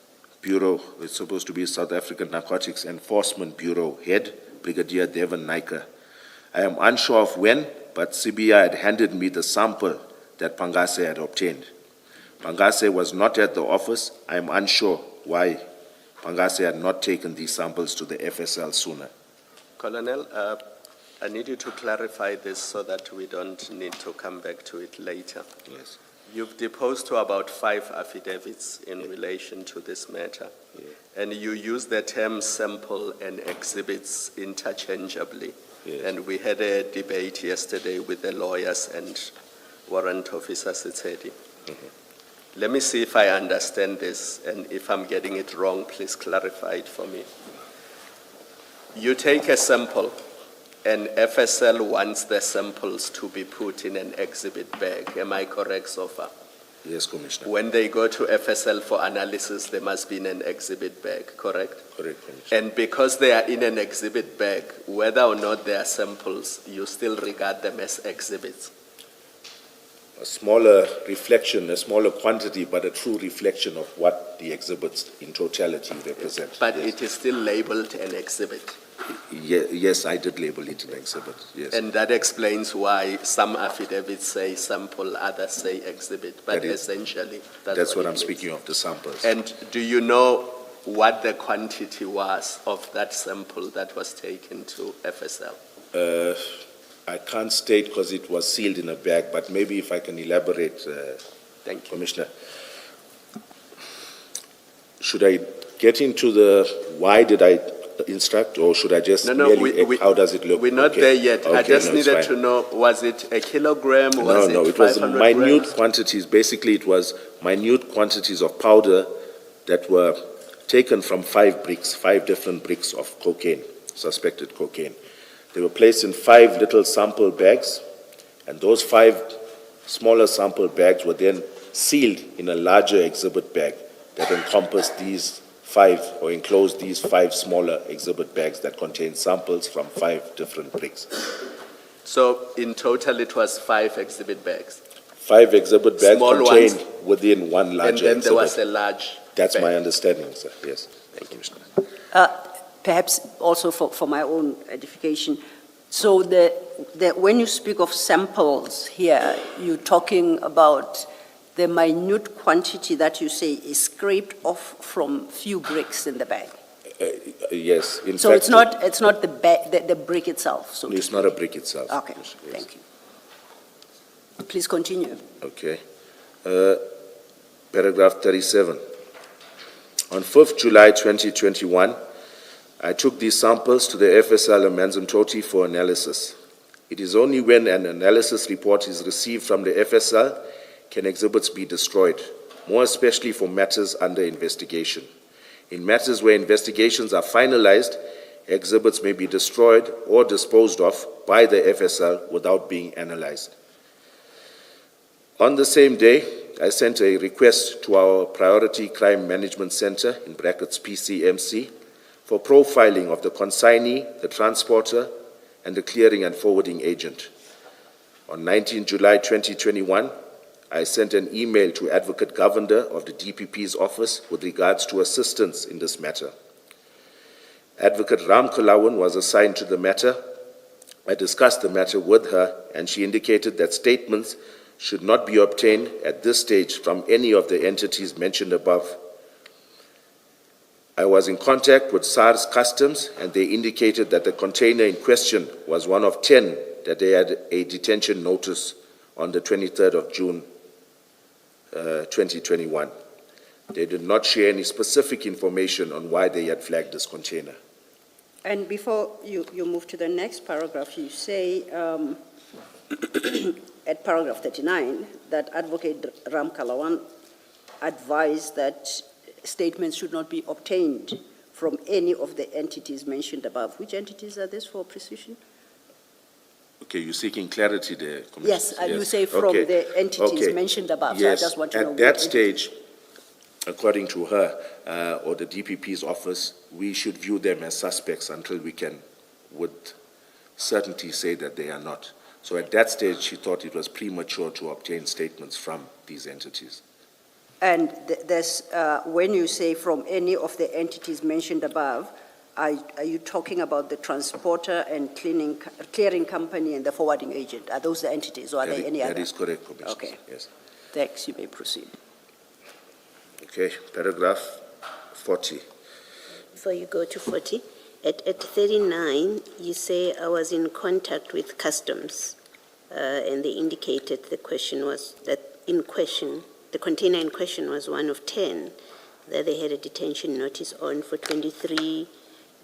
Bureau. It's supposed to be South African Narcotics Enforcement Bureau head, Brigadier Devon Naika. I am unsure of when, but CBI had handed me the sample that Pangase had obtained. Pangase was not at the office. I am unsure why Pangase had not taken these samples to the FSL sooner. Colonel, I need you to clarify this so that we don't need to come back to it later. Yes. You've deposed to about 5 affidavits in relation to this matter, and you use the term sample and exhibits interchangeably. Yes. And we had a debate yesterday with the lawyers and warrant officer Setsedi. Let me see if I understand this, and if I'm getting it wrong, please clarify it for me. You take a sample, and FSL wants the samples to be put in an exhibit bag. Am I correct so far? Yes, Commissioner. When they go to FSL for analysis, they must be in an exhibit bag, correct? Correct, Commissioner. And because they are in an exhibit bag, whether or not they are samples, you still regard them as exhibits. a smaller reflection, a smaller quantity, but a true reflection of what the exhibits in totality represent. But Yes. it is still labeled an exhibit. Yes, I did label it an exhibit, yes. And that explains why some affidavits say sample, others say exhibit. But That is- essentially, That's what it I'm means. speaking of, the samples. And do you know what the quantity was of that sample that was taken to FSL? I can't state because it was sealed in a bag, but maybe if I can elaborate, Thank you. Commissioner. Should I get into the why did I instruct, or should I just No, merely, how does it look? We're not Okay. there yet. I Okay, just no, it's needed fine. to know, was it a kilogram? Was No, it it was 500 minute grams? quantities. Basically, it was minute quantities of powder that were taken from 5 different bricks of cocaine, suspected cocaine. They were placed in 5 little sample bags, and those 5 smaller sample bags were then sealed in a larger exhibit bag that encompassed these 5 or enclosed these 5 smaller exhibit bags that contained samples from 5 different bricks. So in total, it was 5 exhibit bags. 5 exhibit bags Small contained ones. within one And larger then there was exhibit. a large That's my bag. understanding, sir, yes. Thank you, Commissioner. Perhaps also for my own edification. So when you speak of samples here, you're talking about the minute quantity that you say is scraped off from few bricks in the bag. Yes, in fact. So it's not the bag, the brick itself, so to It's not a brick itself. Okay, Yes. thank you. Please continue. Okay. Paragraph 37. On 5th July 2021, I took these samples to the FSL Amanzimtoti for analysis. It is only when an analysis report is received from the FSL can exhibits be destroyed, more especially for matters under investigation. In matters where investigations are finalized, exhibits may be destroyed or disposed of by the FSL without being analyzed. On the same day, I sent a request to our Priority Crime Management Center, in brackets PCMC, for profiling of the consignee, the transporter, and the clearing and forwarding agent. On 19 July 2021, I sent an email to Advocate Governor of the DPP's office with regards to assistance in this matter. Advocate Ram Kalawan was assigned to the matter. I discussed the matter with her, and she indicated that statements should not be obtained at this stage from any of the entities mentioned above. I was in contact with SARS Customs, and they indicated that the container in question was one of 10 that they had a detention notice on the 23rd of June 2021. They did not share any specific information on why they had flagged this container. And before you move to the next paragraph, you say at paragraph 39 that Advocate Ram Kalawan advised that statements should not be obtained from any of the entities mentioned above. Which entities are this for precision? Okay, you're seeking clarity there, Commissioner? Yes, you say from Okay. the entities Okay. mentioned above. So I Yes, just want to know at that which stage, according to her or the DPP's office, we should view them as suspects until we can, with certainty, say that they are not. So at that stage, she thought it was premature to obtain statements from these entities. And when you say from any of the entities mentioned above, are you talking about the transporter and clearing company and the forwarding agent? Are those the entities, or are there any other? That is correct, Commissioner. Okay. Yes. Thanks, you may proceed. Okay, paragraph 40. Before you go to 40, at 39, you say I was in contact with customs, and they indicated the question was that in question, the container in question was one of 10 that they had a detention notice on for 23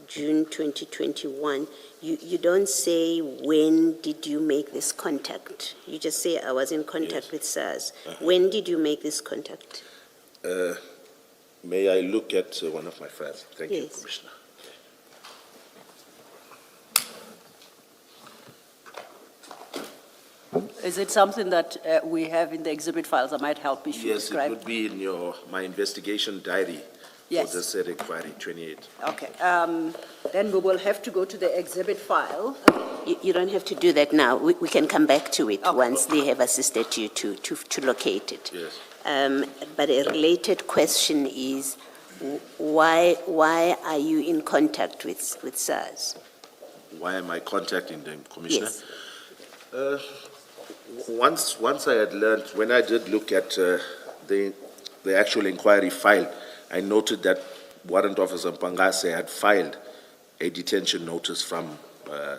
June 2021. You don't say when did you make this contact. You just say I was in contact Yes. with SARS. When did you make this contact? May I look at one of my files? Thank you, Yes. Commissioner. Is it something that we have in the exhibit files that might help if you Yes, it describe? would be in my investigation diary Yes. for this said inquiry, 28. Okay, then we will have to go to the exhibit file. You don't have to do that now. We can come back to it Okay. once they have assisted you to locate it. Yes. But a related question is, why are you in contact with SARS? Why am I contacting them, Commissioner? Yes. Once I had learned, when I did look at the actual inquiry file, I noted that Warrant Officer Mpangase had filed a detention notice from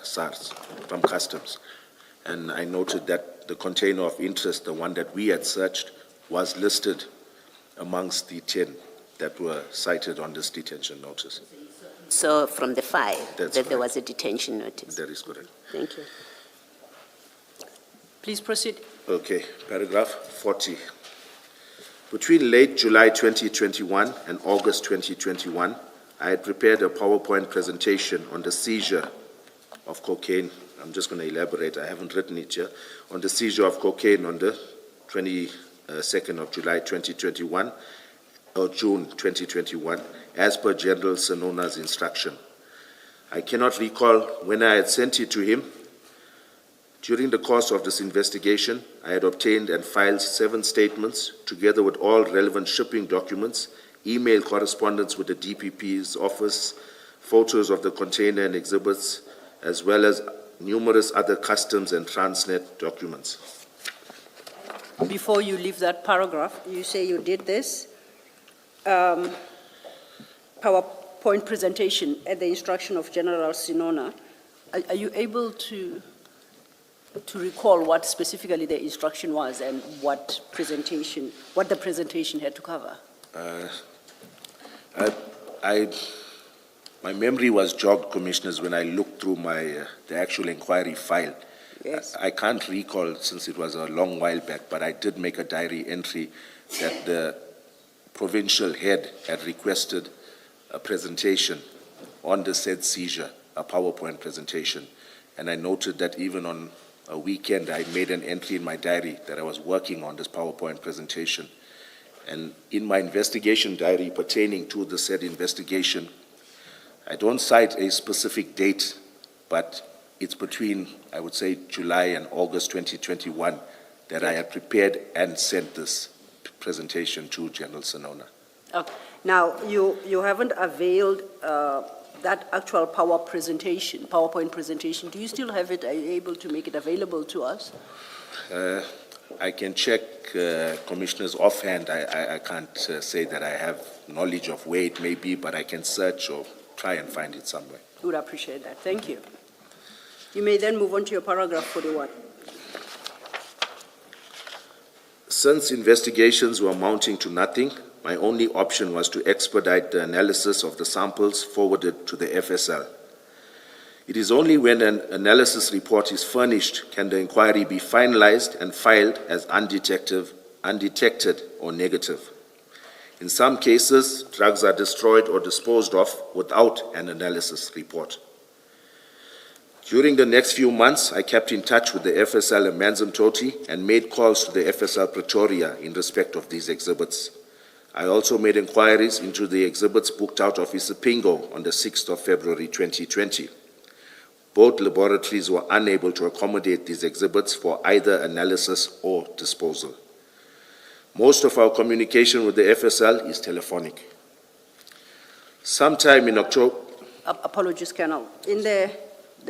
SARS, from Customs. And I noted that the container of interest, the one that we had searched, was listed amongst the 10 that were cited on this detention notice. So from the file, That's that there correct. was a detention notice? That is correct. Thank you. Please proceed. Okay, paragraph 40. Between late July 2021 and August 2021, I had prepared a PowerPoint presentation on the seizure of cocaine. I'm just going to elaborate, I haven't written it here. On the seizure of cocaine on the 22nd of July 2021, or June 2021, as per General Sanona's instruction. I cannot recall when I had sent it to him. During the course of this investigation, I had obtained and filed 7 statements, together with all relevant shipping documents, email correspondence with the DPP's office, photos of the container and exhibits, as well as numerous other customs and Transnet documents. Before you leave that paragraph, you say you did this PowerPoint presentation at the instruction of General Sinona. Are you able to recall what specifically the instruction was and what the presentation had to cover? My memory was jogged, Commissioners, when I looked through the actual inquiry file. Yes. I can't recall, since it was a long while back, but I did make a diary entry that the provincial head had requested a presentation on the said seizure, a PowerPoint presentation. And I noted that even on a weekend, I made an entry in my diary that I was working on this PowerPoint presentation. And in my investigation diary pertaining to the said investigation, I don't cite a specific date, but it's between, I would say, July and August 2021 that I had prepared and sent this presentation to General Sanona. Okay. Now, you haven't availed that actual PowerPoint presentation. Do you still have it? Are you able to make it available to us? I can check, Commissioners, offhand. I can't say that I have knowledge of where it may be, but I can search or try and find it somewhere. Would appreciate that. Thank you. You may then move on to your paragraph 41. Since investigations were amounting to nothing, my only option was to expedite the analysis of the samples forwarded to the FSL. It is only when an analysis report is furnished can the inquiry be finalized and filed as undetected or negative. In some cases, drugs are destroyed or disposed of without an analysis report. During the next few months, I kept in touch with the FSL in Manzimtoti and made calls to the FSL Pretoria in respect of these exhibits. I also made inquiries into the exhibits booked out of Isipingo on the 6th of February 2020. Both laboratories were unable to accommodate these exhibits for either analysis or disposal. Most of our communication with the FSL is telephonic. Sometime in October... Apologies, Colonel. In the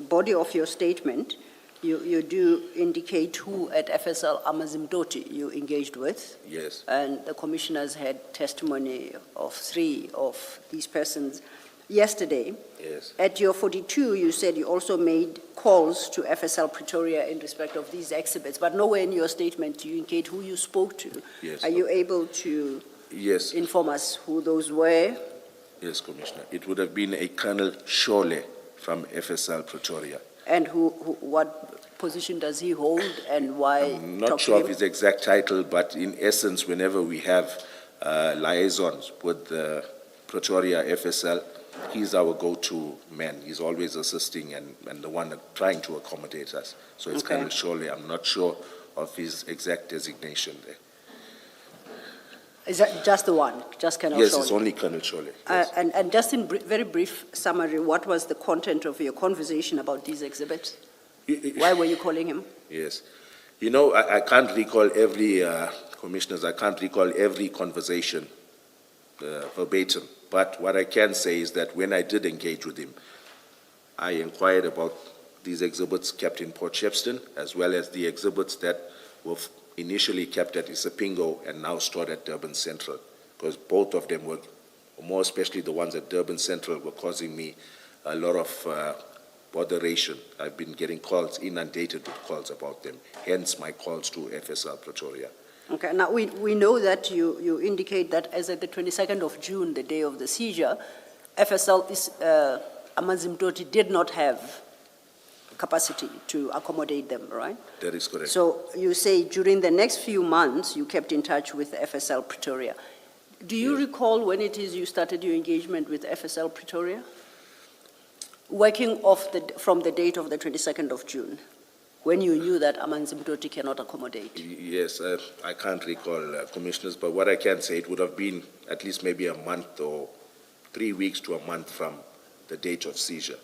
body of your statement, you do indicate who at FSL Amazimdoti you engaged with. Yes. And the commissioners had testimony of 3 of these persons yesterday. Yes. At your 42, you said you also made calls to FSL Pretoria in respect of these exhibits, but nowhere in your statement do you indicate who you spoke to. Yes. Are you able to Yes. inform us who those were? Yes, Commissioner. It would have been a Colonel Shole from FSL Pretoria. And what position does he hold and why? I'm not talk to sure of him? his exact title, but in essence, whenever we have liaisons with the Pretoria FSL, he's our go-to man. He's always assisting and the one trying to accommodate us. So it's Okay. Colonel Shole. I'm not sure of his exact designation there. Is that just the one, just Colonel Yes, Shole? it's only Colonel Shole. Yes. And just in very brief summary, what was the content of your conversation about these exhibits? Why were you calling him? Yes. You know, I can't recall every, commissioners, I can't recall every conversation verbatim. But what I can say is that when I did engage with him, I inquired about these exhibits kept in Port Shepstone, as well as the exhibits that were initially kept at Isipingo and now stored at Durban Central, because both of them were, more especially the ones at Durban Central, were causing me a lot of botheration. I've been getting calls, inundated with calls about them, hence my calls to FSL Pretoria. Okay, now we know that you indicate that as at the 22nd of June, the day of the seizure, FSL Amazimtoti did not have capacity to accommodate them, right? That is correct. So you say during the next few months, you kept in touch with FSL Pretoria. Do you recall when it is you started your engagement with FSL Pretoria? Working from the date of the 22nd of June, when you knew that Amanzimtoti cannot accommodate? Yes, I can't recall, commissioners, but what I can say, it would have been at least maybe a month or 3 weeks to a month from the date of seizure.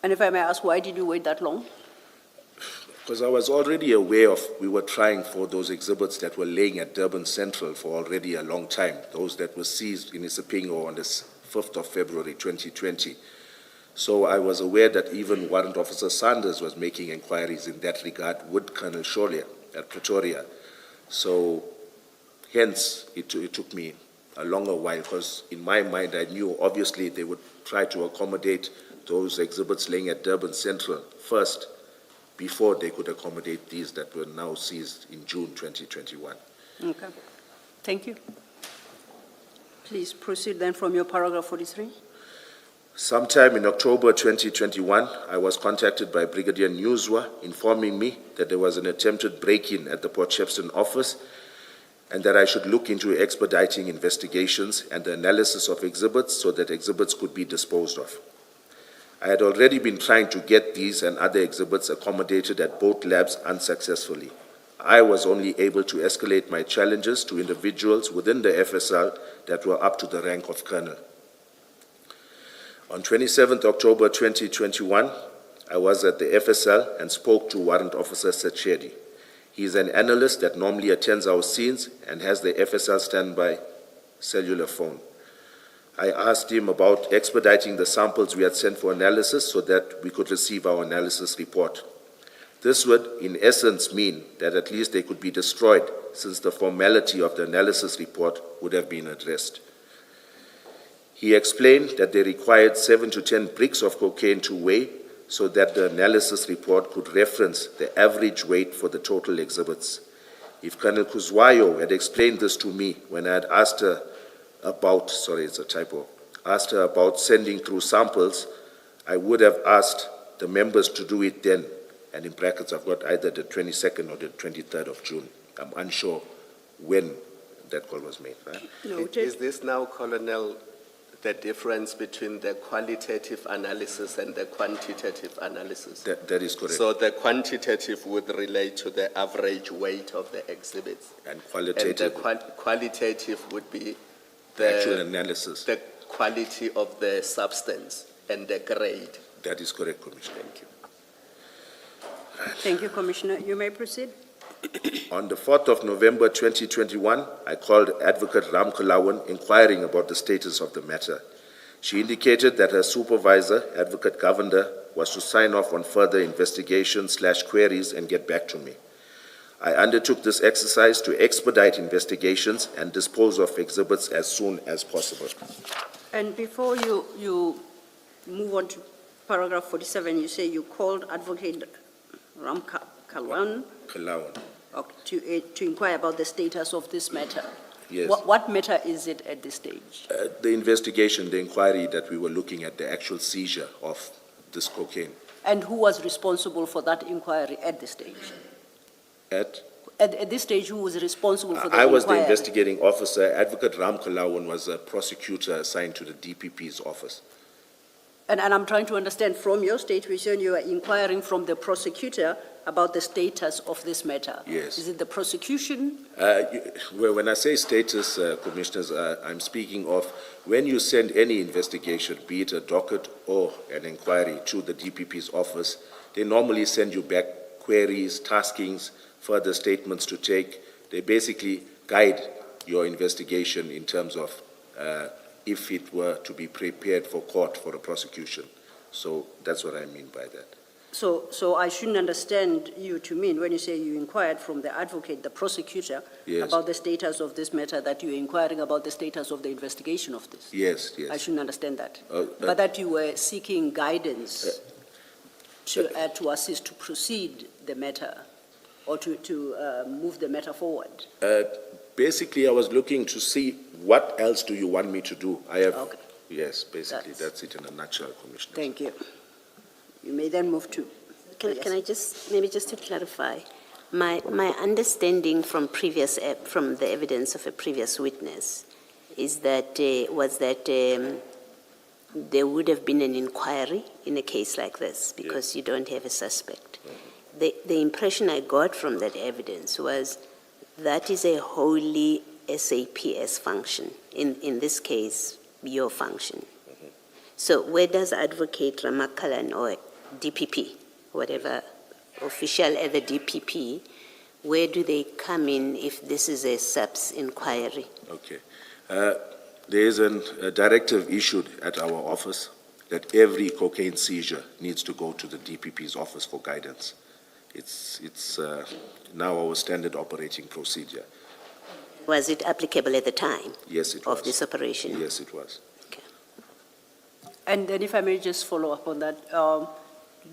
And if I may ask, why did you wait that long? Because I was already aware of, we were trying for those exhibits that were laying at Durban Central for already a long time, those that were seized in Isipingo on the 5th of February 2020. So I was aware that even Warrant Officer Sanders was making inquiries in that regard with Colonel Sholia at Pretoria. So hence it took me a longer while, because in my mind I knew obviously they would try to accommodate those exhibits laying at Durban Central first before they could accommodate these that were now seized in June 2021. Okay, thank you. Please proceed then from your paragraph 43. Sometime in October 2021, I was contacted by Brigadier Newswa informing me that there was an attempted break-in at the Port Shepstone office and that I should look into expediting investigations and the analysis of exhibits so that exhibits could be disposed of. I had already been trying to get these and other exhibits accommodated at both labs unsuccessfully. I was only able to escalate my challenges to individuals within the FSL that were up to the rank of colonel. On 27th October 2021, I was at the FSL and spoke to Warrant Officer Sachedi. He is an analyst that normally attends our scenes and has the FSL standby cellular phone. I asked him about expediting the samples we had sent for analysis so that we could receive our analysis report. This would, in essence, mean that at least they could be destroyed, since the formality of the analysis report would have been addressed. He explained that they required 7 to 10 bricks of cocaine to weigh so that the analysis report could reference the average weight for the total exhibits. If Colonel Kuzwayo had explained this to me when I had asked her about, asked her about sending through samples, I would have asked the members to do it then. And in brackets, I've got either the 22nd or the 23rd of June. I'm unsure when that call was made. Right? Noted. Is this now, Colonel, the difference between the qualitative analysis and the quantitative analysis? That is correct. So the quantitative would relate to the average weight of the exhibits. And qualitative, And the qualitative would be actual the, analysis. the quality of the substance and the grade. That is correct, Commissioner. Thank you. Thank you, Commissioner. You may proceed. On the 4th of November 2021, I called Advocate Ram Kalawan inquiring about the status of the matter. She indicated that her supervisor, Advocate Govender, was to sign off on further investigations/queries and get back to me. I undertook this exercise to expedite investigations and dispose of exhibits as soon as possible. And before you move on to paragraph 47, you say you called Advocate Ram Kalawan to inquire about the status of this matter. Yes. What matter is it at this stage? The investigation, the inquiry that we were looking at, the actual seizure of this cocaine. And who was responsible for that inquiry at this stage? At this stage, who was responsible for the inquiry? I was the investigating officer. Advocate Ram Kalawan was a prosecutor assigned to the DPP's office. And I'm trying to understand from your statement, you are inquiring from the prosecutor about the status of this matter. Yes. Is it the prosecution? Well, when I say status, Commissioners, I'm speaking of when you send any investigation, be it a docket or an inquiry to the DPP's office, they normally send you back queries, taskings, further statements to take. They basically guide your investigation in terms of if it were to be prepared for court for a prosecution. So that's what I mean by that. So I shouldn't understand you to mean when you say you inquired from the advocate, the prosecutor, Yes. about the status of this matter, that you're inquiring about the status of the investigation of this. Yes, I yes. shouldn't understand that. Uh, But that you were seeking guidance to assist to proceed the matter or to move the matter forward. Basically, I was looking to see what else do you want me to do. I have, Okay. yes, basically, That's- that's it in a nutshell, Commissioner. Thank you. You may then move to. Can I just, maybe just to clarify, my understanding from from the evidence of a previous witness is that, there would have been an inquiry in a case like this because you don't have a suspect. The impression I got from that evidence was that is a wholly SAPS function, in this case, your function. So where does Advocate Ramakalan or DPP, whatever official at the DPP, where do they come in if this is a SAPS inquiry? Okay. There is a directive issued at our office that every cocaine seizure needs to go to the DPP's office for guidance. It's now our standard operating procedure. Was it applicable at the time Yes, it was. of this operation? Yes, it was. Okay. And then if I may just follow up on that,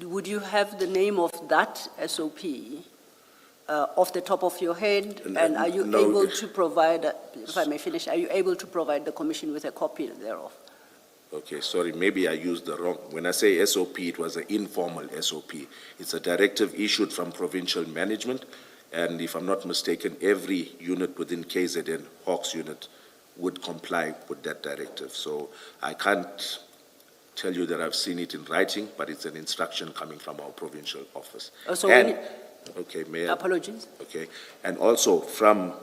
would you have the name of that SOP off the top of your head? And are you No. able to provide, if I may finish, are you able to provide the commission with a copy thereof? Okay, sorry, maybe I used the wrong. When I say SOP, it was an informal SOP. It's a directive issued from provincial management, and if I'm not mistaken, every unit within KZN, Hawks unit, would comply with that directive. So I can't tell you that I've seen it in writing, but it's an instruction coming from our provincial office. So And, okay, Mayor. Apologies. Okay, and also from,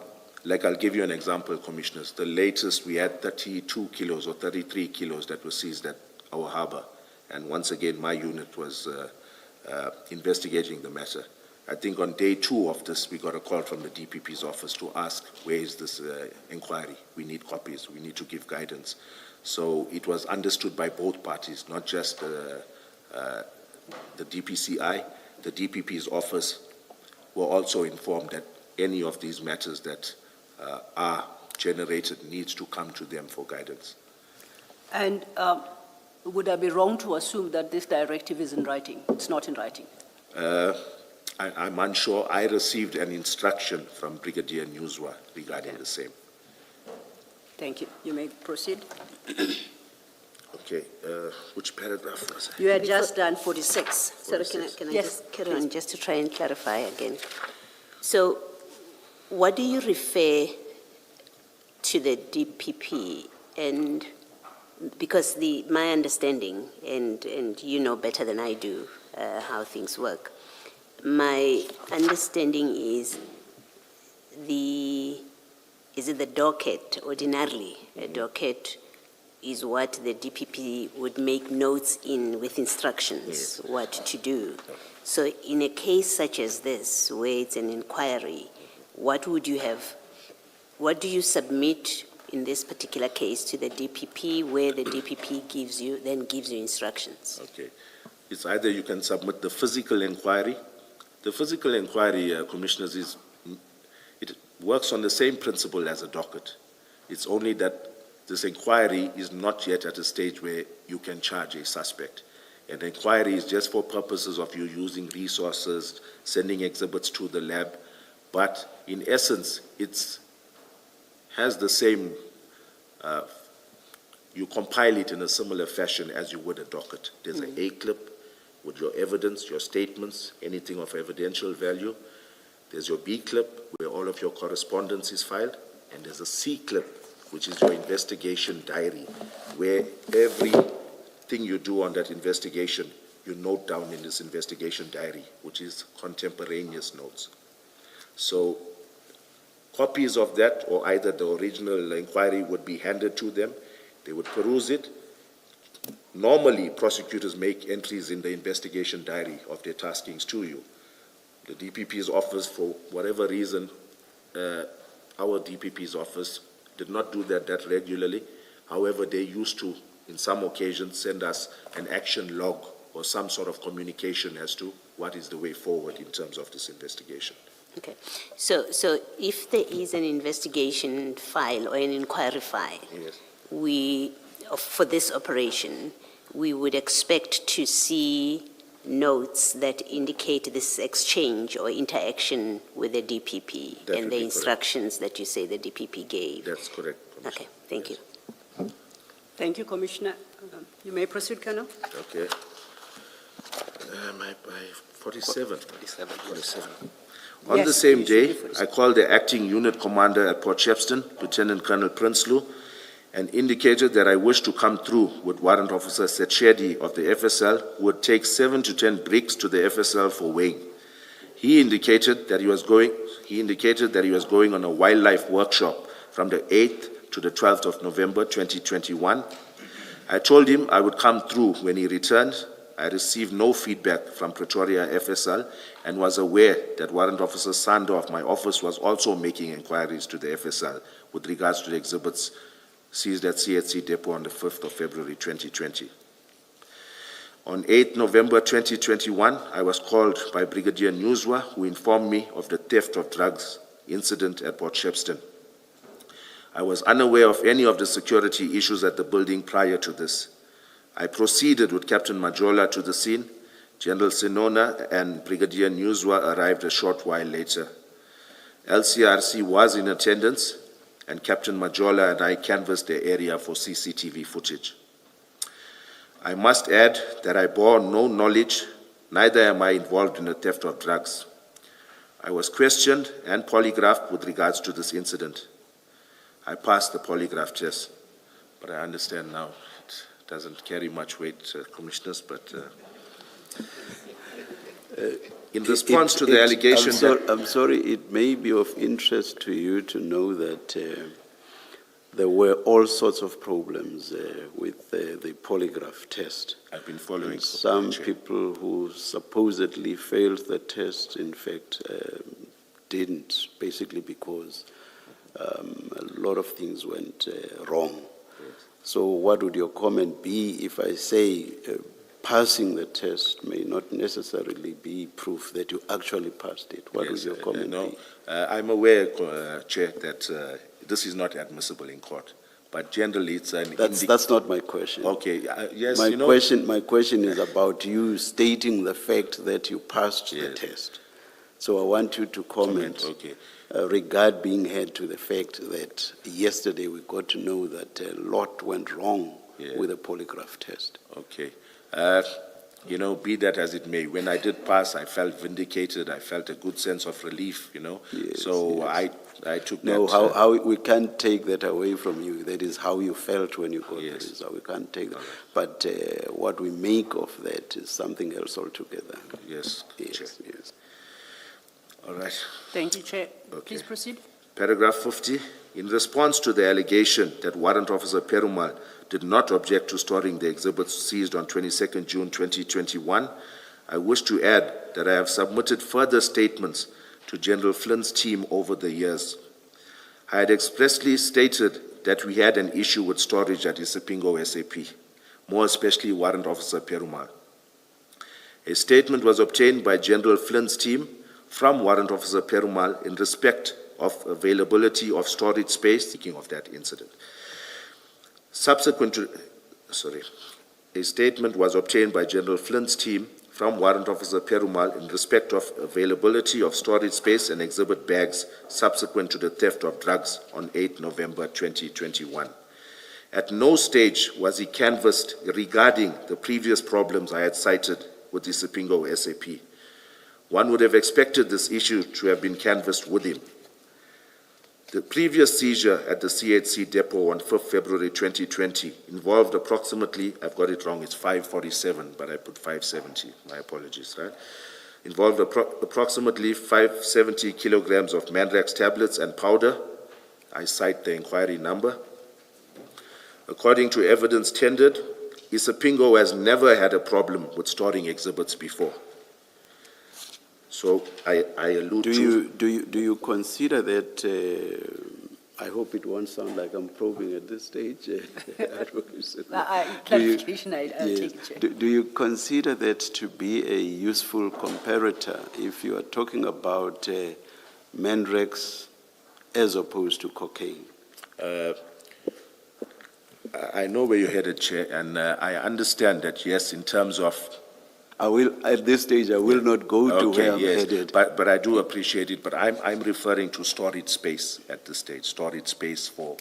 like I'll give you an example, Commissioners, the latest, we had 32 kilos or 33 kilos that were seized at our harbor. And once again, my unit was investigating the matter. I think on day 2 of this, we got a call from the DPP's office to ask, where is this inquiry? We need copies, we need to give guidance. So it was understood by both parties, not just the DPCI, the DPP's office were also informed that any of these matters that are generated needs to come to them for guidance. And would I be wrong to assume that this directive is in writing? It's not in writing. I'm unsure. I received an instruction from Brigadier Newswa regarding the same. Thank you. You may proceed. Okay, which paragraph was it? You had just done 46. Sorry, can I Yes, just carry on just to try and clarify again? So what do you refer to the DPP? And because my understanding, and you know better than I do how things work, my understanding is it the docket ordinarily? A docket is what the DPP would make notes in with instructions, what to do. So in a case such as this, where it's an inquiry, what would you have, what do you submit in this particular case to the DPP, where the DPP gives you instructions? Okay. It's either you can submit the physical inquiry. The physical inquiry, Commissioners, it works on the same principle as a docket. It's only that this inquiry is not yet at a stage where you can charge a suspect. An inquiry is just for purposes of you using resources, sending exhibits to the lab, but in essence, it has the same, you compile it in a similar fashion as you would a docket. There's an A clip with your evidence, your statements, anything of evidential value. There's your B clip where all of your correspondence is filed, and there's a C clip, which is your investigation diary, where every thing you do on that investigation, you note down in this investigation diary, which is contemporaneous notes. So copies of that, or either the original inquiry, would be handed to them. They would peruse it. Normally, prosecutors make entries in the investigation diary of their taskings to you. The DPP's office, for whatever reason, our DPP's office did not do that regularly. However, they used to, in some occasions, send us an action log or some sort of communication as to what is the way forward in terms of this investigation. Okay. So if there is an investigation file or an inquiry file, Yes. For this operation, we would expect to see notes that indicate this exchange or interaction with the DPP That and would the be instructions that you say the DPP gave. That's correct, Commissioner. Okay, thank you. Thank you, Commissioner. You may proceed, Colonel. Okay. By 47. 47. 47. On Yes, the same you should be day, 47. I called the acting unit commander at Port Shepstone, Lieutenant Colonel Prinsloo, and indicated that I wish to come through with Warrant Officer Setshedi of the FSL, who would take 7 to 10 bricks to the FSL for weighing. He indicated that he was going on a wildlife workshop from the 8th to the 12th of November 2021. I told him I would come through when he returned. I received no feedback from Pretoria FSL and was aware that Warrant Officer Sando of my office was also making inquiries to the FSL with regards to the exhibits seized at CHC Depot on the 5th of February 2020. On 8 November 2021, I was called by Brigadier Newswa, who informed me of the theft of drugs incident at Port Shepstone. I was unaware of any of the security issues at the building prior to this. I proceeded with Captain Majola to the scene. General Senona and Brigadier Newswa arrived a short while later. LCRC was in attendance, and Captain Majola and I canvassed the area for CCTV footage. I must add that I bore no knowledge, neither am I involved in the theft of drugs. I was questioned and polygraphed with regards to this incident. I passed the polygraph test, but I understand now it doesn't carry much weight, Commissioners, but in response to the allegation I'm sorry, it may be of interest to you to know that there were all sorts of problems with the polygraph test. I've been following. And some people who supposedly failed the test, in fact, didn't, basically because a lot of things went wrong. So what would your comment be if I say passing the test may not necessarily be proof that you actually passed it? What would your comment be? I'm aware, Chair, that this is not admissible in court, but generally it's an... That's not my question. Okay, yes, My question is about you stating the fact that you passed the test. So I want you to comment. Okay. Regard being had to the fact that yesterday we got to know that a lot went wrong with the polygraph test. Okay. Be that as it may, when I did pass, I felt vindicated. I felt a good sense of relief, Yes, So yes. I took No, that. how we can't take that away from you. That is how you felt when you got the result. We can't take that. But what we make of that is something else altogether. Yes, Chair. Yes. All right. Thank you, Chair. Okay. Please proceed. Paragraph 50. In response to the allegation that Warrant Officer Perumal did not object to storing the exhibits seized on 22nd June 2021, I wish to add that I have submitted further statements to General Flynn's team over the years. I had expressly stated that we had an issue with storage at Isipingo SAP, more especially Warrant Officer Perumal. A statement was obtained by General Flynn's team from Warrant Officer Perumal in respect of availability of storage space, speaking of that incident. A statement was obtained by General Flynn's team from Warrant Officer Perumal in respect of availability of storage space and exhibit bags subsequent to the theft of drugs on 8 November 2021. At no stage was he canvassed regarding the previous problems I had cited with the Isipingo SAP. One would have expected this issue to have been canvassed with him. The previous seizure at the CHC depot on 5th February 2020 involved approximately, I've got it wrong, it's 547, but I put 570, my apologies, right? Involved approximately 570 kilograms of Mandrax tablets and powder. I cite the inquiry number. According to evidence tendered, Isipingo has never had a problem with storing exhibits before. So I allude to... Do you consider that, I hope it won't sound like I'm probing at this stage. Clarification, I'll Yes. take it, Chair. Do you consider that to be a useful comparator if you are talking about Mandrax as opposed to cocaine? I know where you're headed, Chair, and I understand that, yes, in terms of... At this stage, I will not go to where I'm headed. But I do appreciate it, but I'm referring to storage space at this stage, storage space for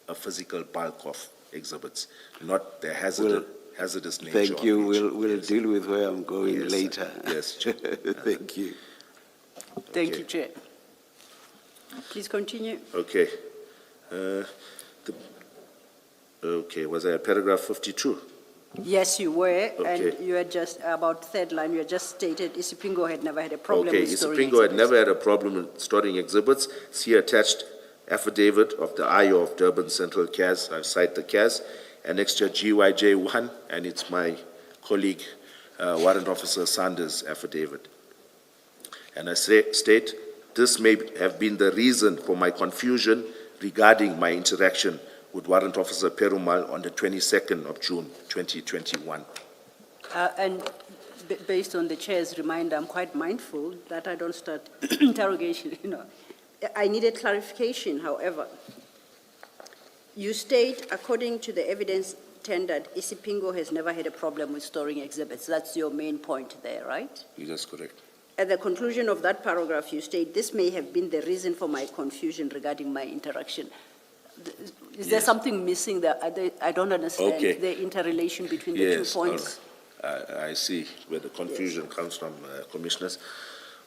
a physical bulk of exhibits, not the hazardous nature of Thank you. each. We'll Yes. deal with where I'm going Yes, later. yes, Chair. Thank you. Thank Okay. you, Chair. Please continue. Okay. Okay, was I at paragraph 52? Yes, you were, Okay. and you had just, about third line, you had just stated Isipingo had never had a problem Okay, with storing Isipingo had exhibits. never had a problem with storing exhibits. See attached affidavit of the IO of Durban Central CAS, I cite the CAS, annexure GYJ1, and it's my colleague, Warrant Officer Sanders' affidavit. And I state, this may have been the reason for my confusion regarding my interaction with Warrant Officer Perumal on the 22nd of June, 2021. And based on the Chair's reminder, I'm quite mindful that I don't start interrogation, I needed clarification, however. You state, according to the evidence tendered, Isipingo has never had a problem with storing exhibits. That's your main point there, right? That's correct. At the conclusion of that paragraph, you state, this may have been the reason for my confusion regarding my interaction. Is there Yes. something missing there? I don't understand Okay. the interrelation between the two Yes, all points. right. I see where the confusion comes from, Commissioners.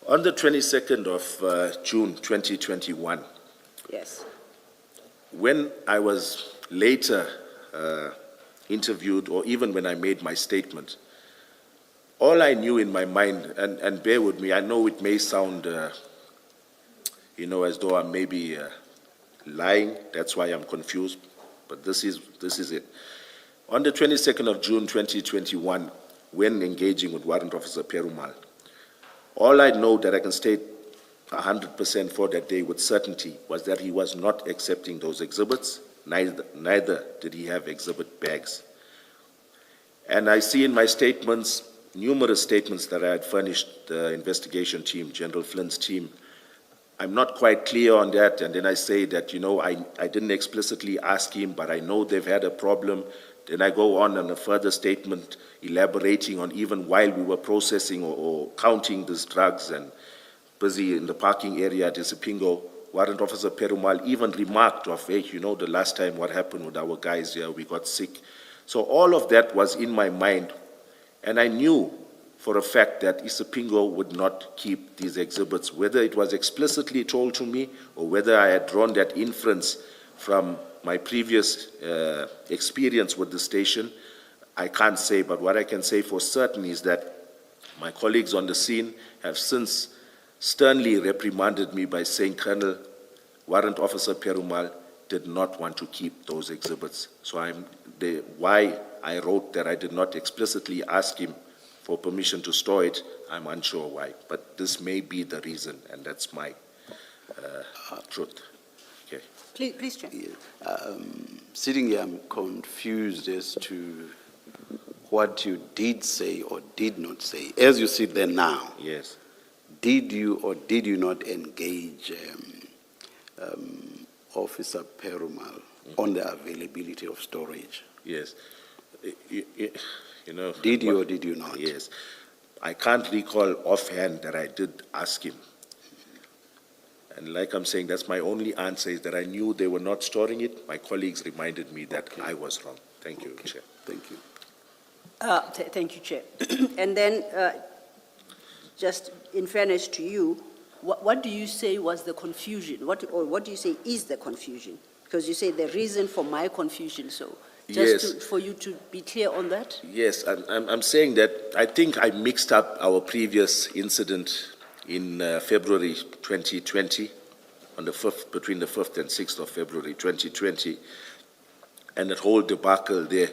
On the 22nd of June 2021, Yes. when I was later interviewed, or even when I made my statement, all I knew in my mind, and bear with me, I know it may sound, as though I'm maybe lying, that's why I'm confused, but this is it. On the 22nd of June 2021, when engaging with Warrant Officer Perumal, all I know that I can state 100% for that day with certainty was that he was not accepting those exhibits, neither did he have exhibit bags. And I see in my statements, numerous statements that I had furnished the investigation team, General Flynn's team. I'm not quite clear on that, and then I say that, I didn't explicitly ask him, but I know they've had a problem. Then I go on a further statement elaborating on even while we were processing or counting these drugs and busy in the parking area at Isipingo, Warrant Officer Perumal even remarked of, hey, the last time what happened with our guys here, we got sick. So all of that was in my mind, and I knew for a fact that Isipingo would not keep these exhibits, whether it was explicitly told to me or whether I had drawn that inference from my previous experience with the station, I can't say, but what I can say for certain is that my colleagues on the scene have since sternly reprimanded me by saying, Colonel, Warrant Officer Perumal did not want to keep those exhibits. So why I wrote that I did not explicitly ask him for permission to store it, I'm unsure why. But this may be the reason, and that's my truth. Okay. Please, Chair. Sitting here, I'm confused as to what you did say or did not say. As you sit there now, Yes. did you or did you not engage Officer Perumal on the availability of storage? Yes. Did you or did you not? Yes. I can't recall offhand that I did ask him. And like I'm saying, that's my only answer, is that I knew they were not storing it. My colleagues reminded me that I was wrong. Thank you, Chair. Thank you. Thank you, Chair. And then, just in fairness to you, What do you say was the confusion? What do you say is the confusion? Because you say the reason for my confusion, so for you to be clear on that? Yes, I'm saying that I think I mixed up our previous incident in February 2020, on the 5th, between the 5th and 6th of February 2020, and that whole debacle there.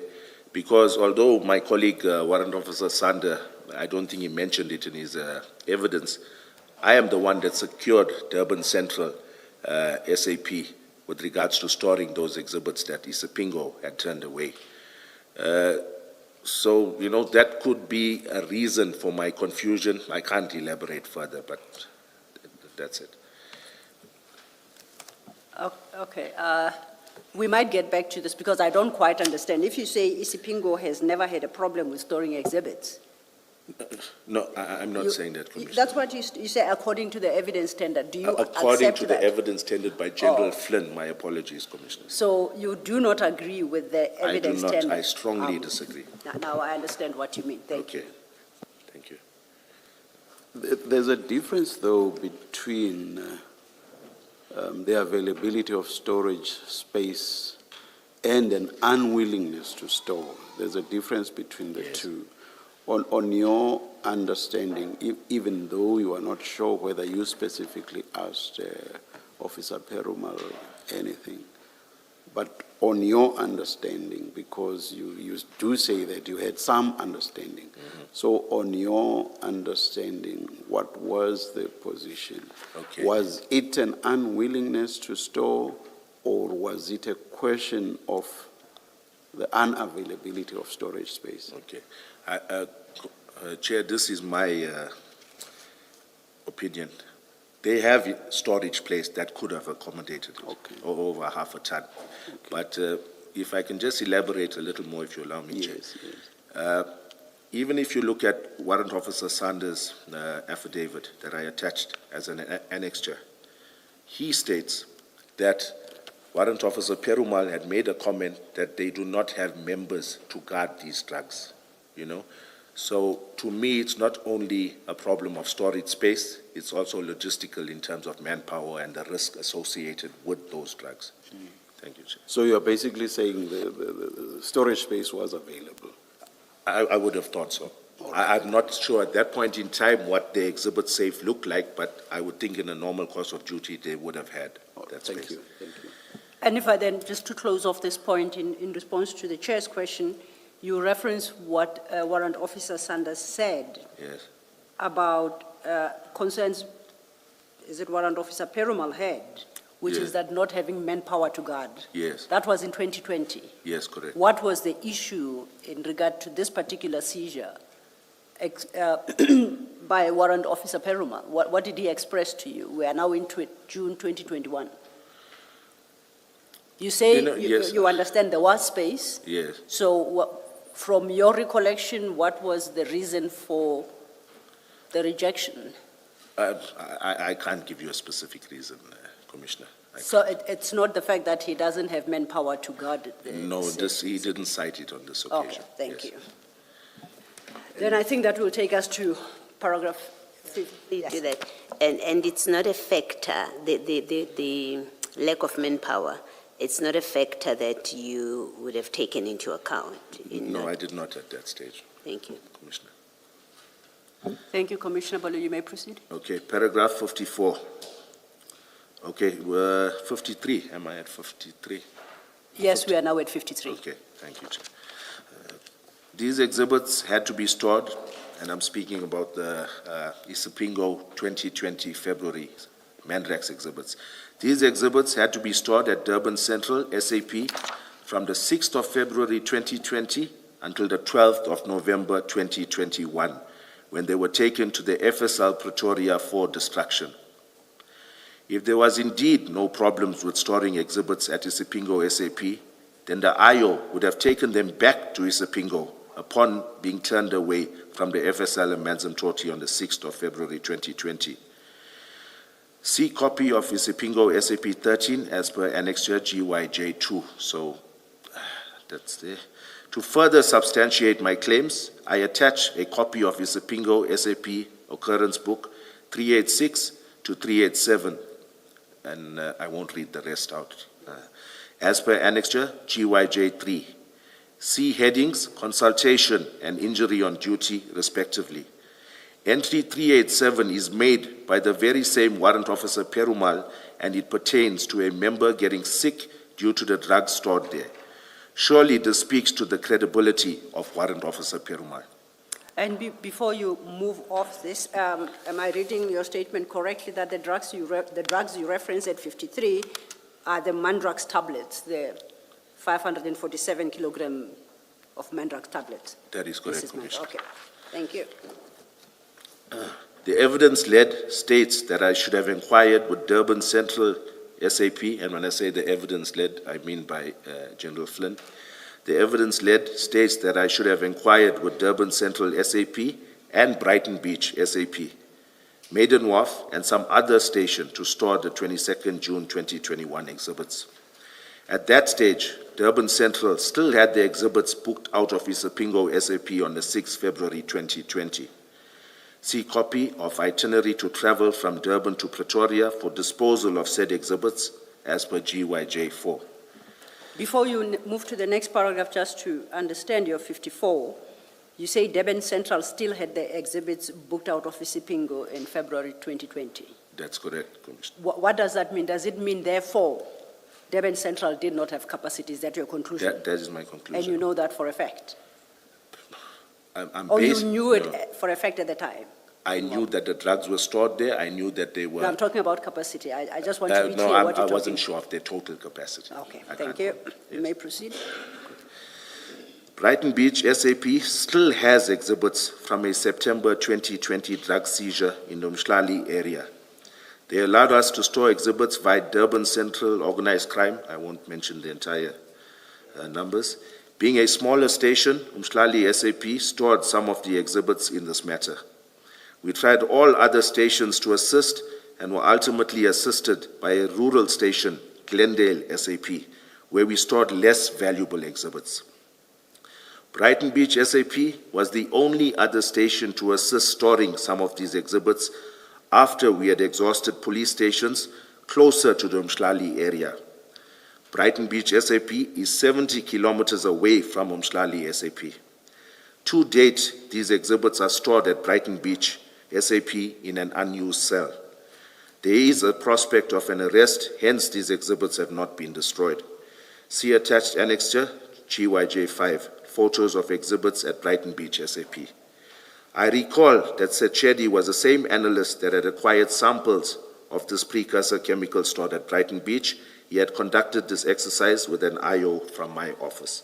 Because although my colleague, Warrant Officer Sander, I don't think he mentioned it in his evidence, I am the one that secured Durban Central SAP with regards to storing those exhibits that Isipingo had turned away. So, you know, that could be a reason for my confusion. I can't elaborate further, but that's it. Okay. We might get back to this because I don't quite understand. If you say Isipingo has never had a problem with storing exhibits. No, I'm not saying that, Commissioner. That's what you say according to the evidence standard. Do you According accept to that? the evidence tendered by General Flynn, my apologies, Commissioner. So you do not agree with the evidence I do not. standard? I strongly disagree. Now I understand what you mean. Thank you. Okay. Thank you. There's a difference, though, between the availability of storage space and an unwillingness to store. There's a difference between the two. On your understanding, even though you are not sure whether you specifically asked Officer Perumal anything, but on your understanding, because you do say that you had some understanding, so on your understanding, what was the position? Okay. Was it an unwillingness to store, or was it a question of the unavailability of storage space? Okay. Chair, this is my opinion. They have a storage place that could have accommodated it, over half a ton. Okay. But if I can just elaborate a little more, if you allow me, Chair. Yes. Even if you look at Warrant Officer Sanders' affidavit that I attached as an annexure, he states that Warrant Officer Perumal had made a comment that they do not have members to guard these drugs, you know. So to me, it's not only a problem of storage space, it's also logistical in terms of manpower and the risk associated with those drugs. Thank you, Chair. So you're basically saying the storage space was available? I would have thought so. I'm not sure at that point in time what the exhibit safe looked like, but I would think in a normal course of duty they would have had that space. Thank you. And if I then, just to close off this point, in response to the chair's question, you reference what Warrant Officer Sanders said Yes. about concerns, is it Warrant Officer Perumal had, which Yes. is that not having manpower to guard. Yes. That was in 2020. Yes, correct. What was the issue in regard to this particular seizure by Warrant Officer Perumal? What did he express to you? We are now into June 2021. You say Yes. you understand there was space. Yes. So from your recollection, what was the reason for the rejection? I can't give you a specific reason, Commissioner. So it's not the fact that he doesn't have manpower to guard the No, safe. he didn't cite it on this Okay, occasion. thank Yes. you. Then I think that will take us to paragraph 50. Please do that. And it's not a factor, the lack of manpower, it's not a factor that you would have taken into account? No, I did not at that stage, Thank you. Commissioner. Thank you, Commissioner Balu. You may proceed. Okay, paragraph 54. Okay, 53, am I at 53? Yes, we are now at 53. Okay, thank you, Chair. These exhibits had to be stored, and I'm speaking about the Isipingo 2020 February Mandrax exhibits. These exhibits had to be stored at Durban Central, SAP, from the 6th of February 2020 until the 12th of November 2021, when they were taken to the FSL Pretoria for destruction. If there was indeed no problems with storing exhibits at Isipingo SAP, then the IO would have taken them back to Isipingo upon being turned away from the FSL in Manzimtoti on the 6th of February 2020. See copy of Isipingo SAP 13 as per Annexure GYJ2. So that's there. To further substantiate my claims, I attach a copy of Isipingo SAP Occurrence Book 386 to 387, and I won't read the rest out. As per annexure GYJ3, see headings, consultation and injury on duty, respectively. Entry 387 is made by the very same Warrant Officer Perumal, and it pertains to a member getting sick due to the drugs stored there. Surely this speaks to the credibility of Warrant Officer Perumal. And before you move off this, am I reading your statement correctly that the drugs you reference at 53 are the Mandrax tablets, the 547 kilogram of Mandrax tablets? That is correct, Commissioner. Okay, thank you. The evidence led states that I should have inquired with Durban Central SAP, and when I say the evidence led, I mean by General Flynn. The evidence led states that I should have inquired with Durban Central SAP and Brighton Beach SAP, Maiden Wharf, and some other station to store the 22nd June 2021 exhibits. At that stage, Durban Central still had the exhibits booked out of Isipingo SAP on the 6th February 2020. See copy of itinerary to travel from Durban to Pretoria for disposal of said exhibits as per GYJ4. Before you move to the next paragraph, just to understand your 54, you say Durban Central still had the exhibits booked out of Isipingo in February 2020. That's correct, Commissioner. What does that mean? Does it mean, therefore, Durban Central did not have capacity? Is that your conclusion? That is my conclusion. And you know that for a fact? Or you knew it for a fact at the time? I knew that the drugs were stored there. I knew that they were... No, I'm talking about capacity. I just want to be clear no, what you're I wasn't talking. sure of their total capacity. Okay, I thank can't you. comment. You Yes. may proceed. Brighton Beach SAP still has exhibits from a September 2020 drug seizure in the Umhlali area. They allowed us to store exhibits via Durban Central Organized Crime. I won't mention the entire numbers. Being a smaller station, Umhlali SAP stored some of the exhibits in this matter. We tried all other stations to assist and were ultimately assisted by a rural station, Glendale SAP, where we stored less valuable exhibits. Brighton Beach SAP was the only other station to assist storing some of these exhibits after we had exhausted police stations closer to the Umhlali area. Brighton Beach SAP is 70 kilometers away from Umhlali SAP. To date, these exhibits are stored at Brighton Beach SAP in an unused cell. There is a prospect of an arrest, hence these exhibits have not been destroyed. See attached annexure, GYJ5, photos of exhibits at Brighton Beach SAP. I recall that Sechedi was the same analyst that had acquired samples of this precursor chemical stored at Brighton Beach. He had conducted this exercise with an IO from my office.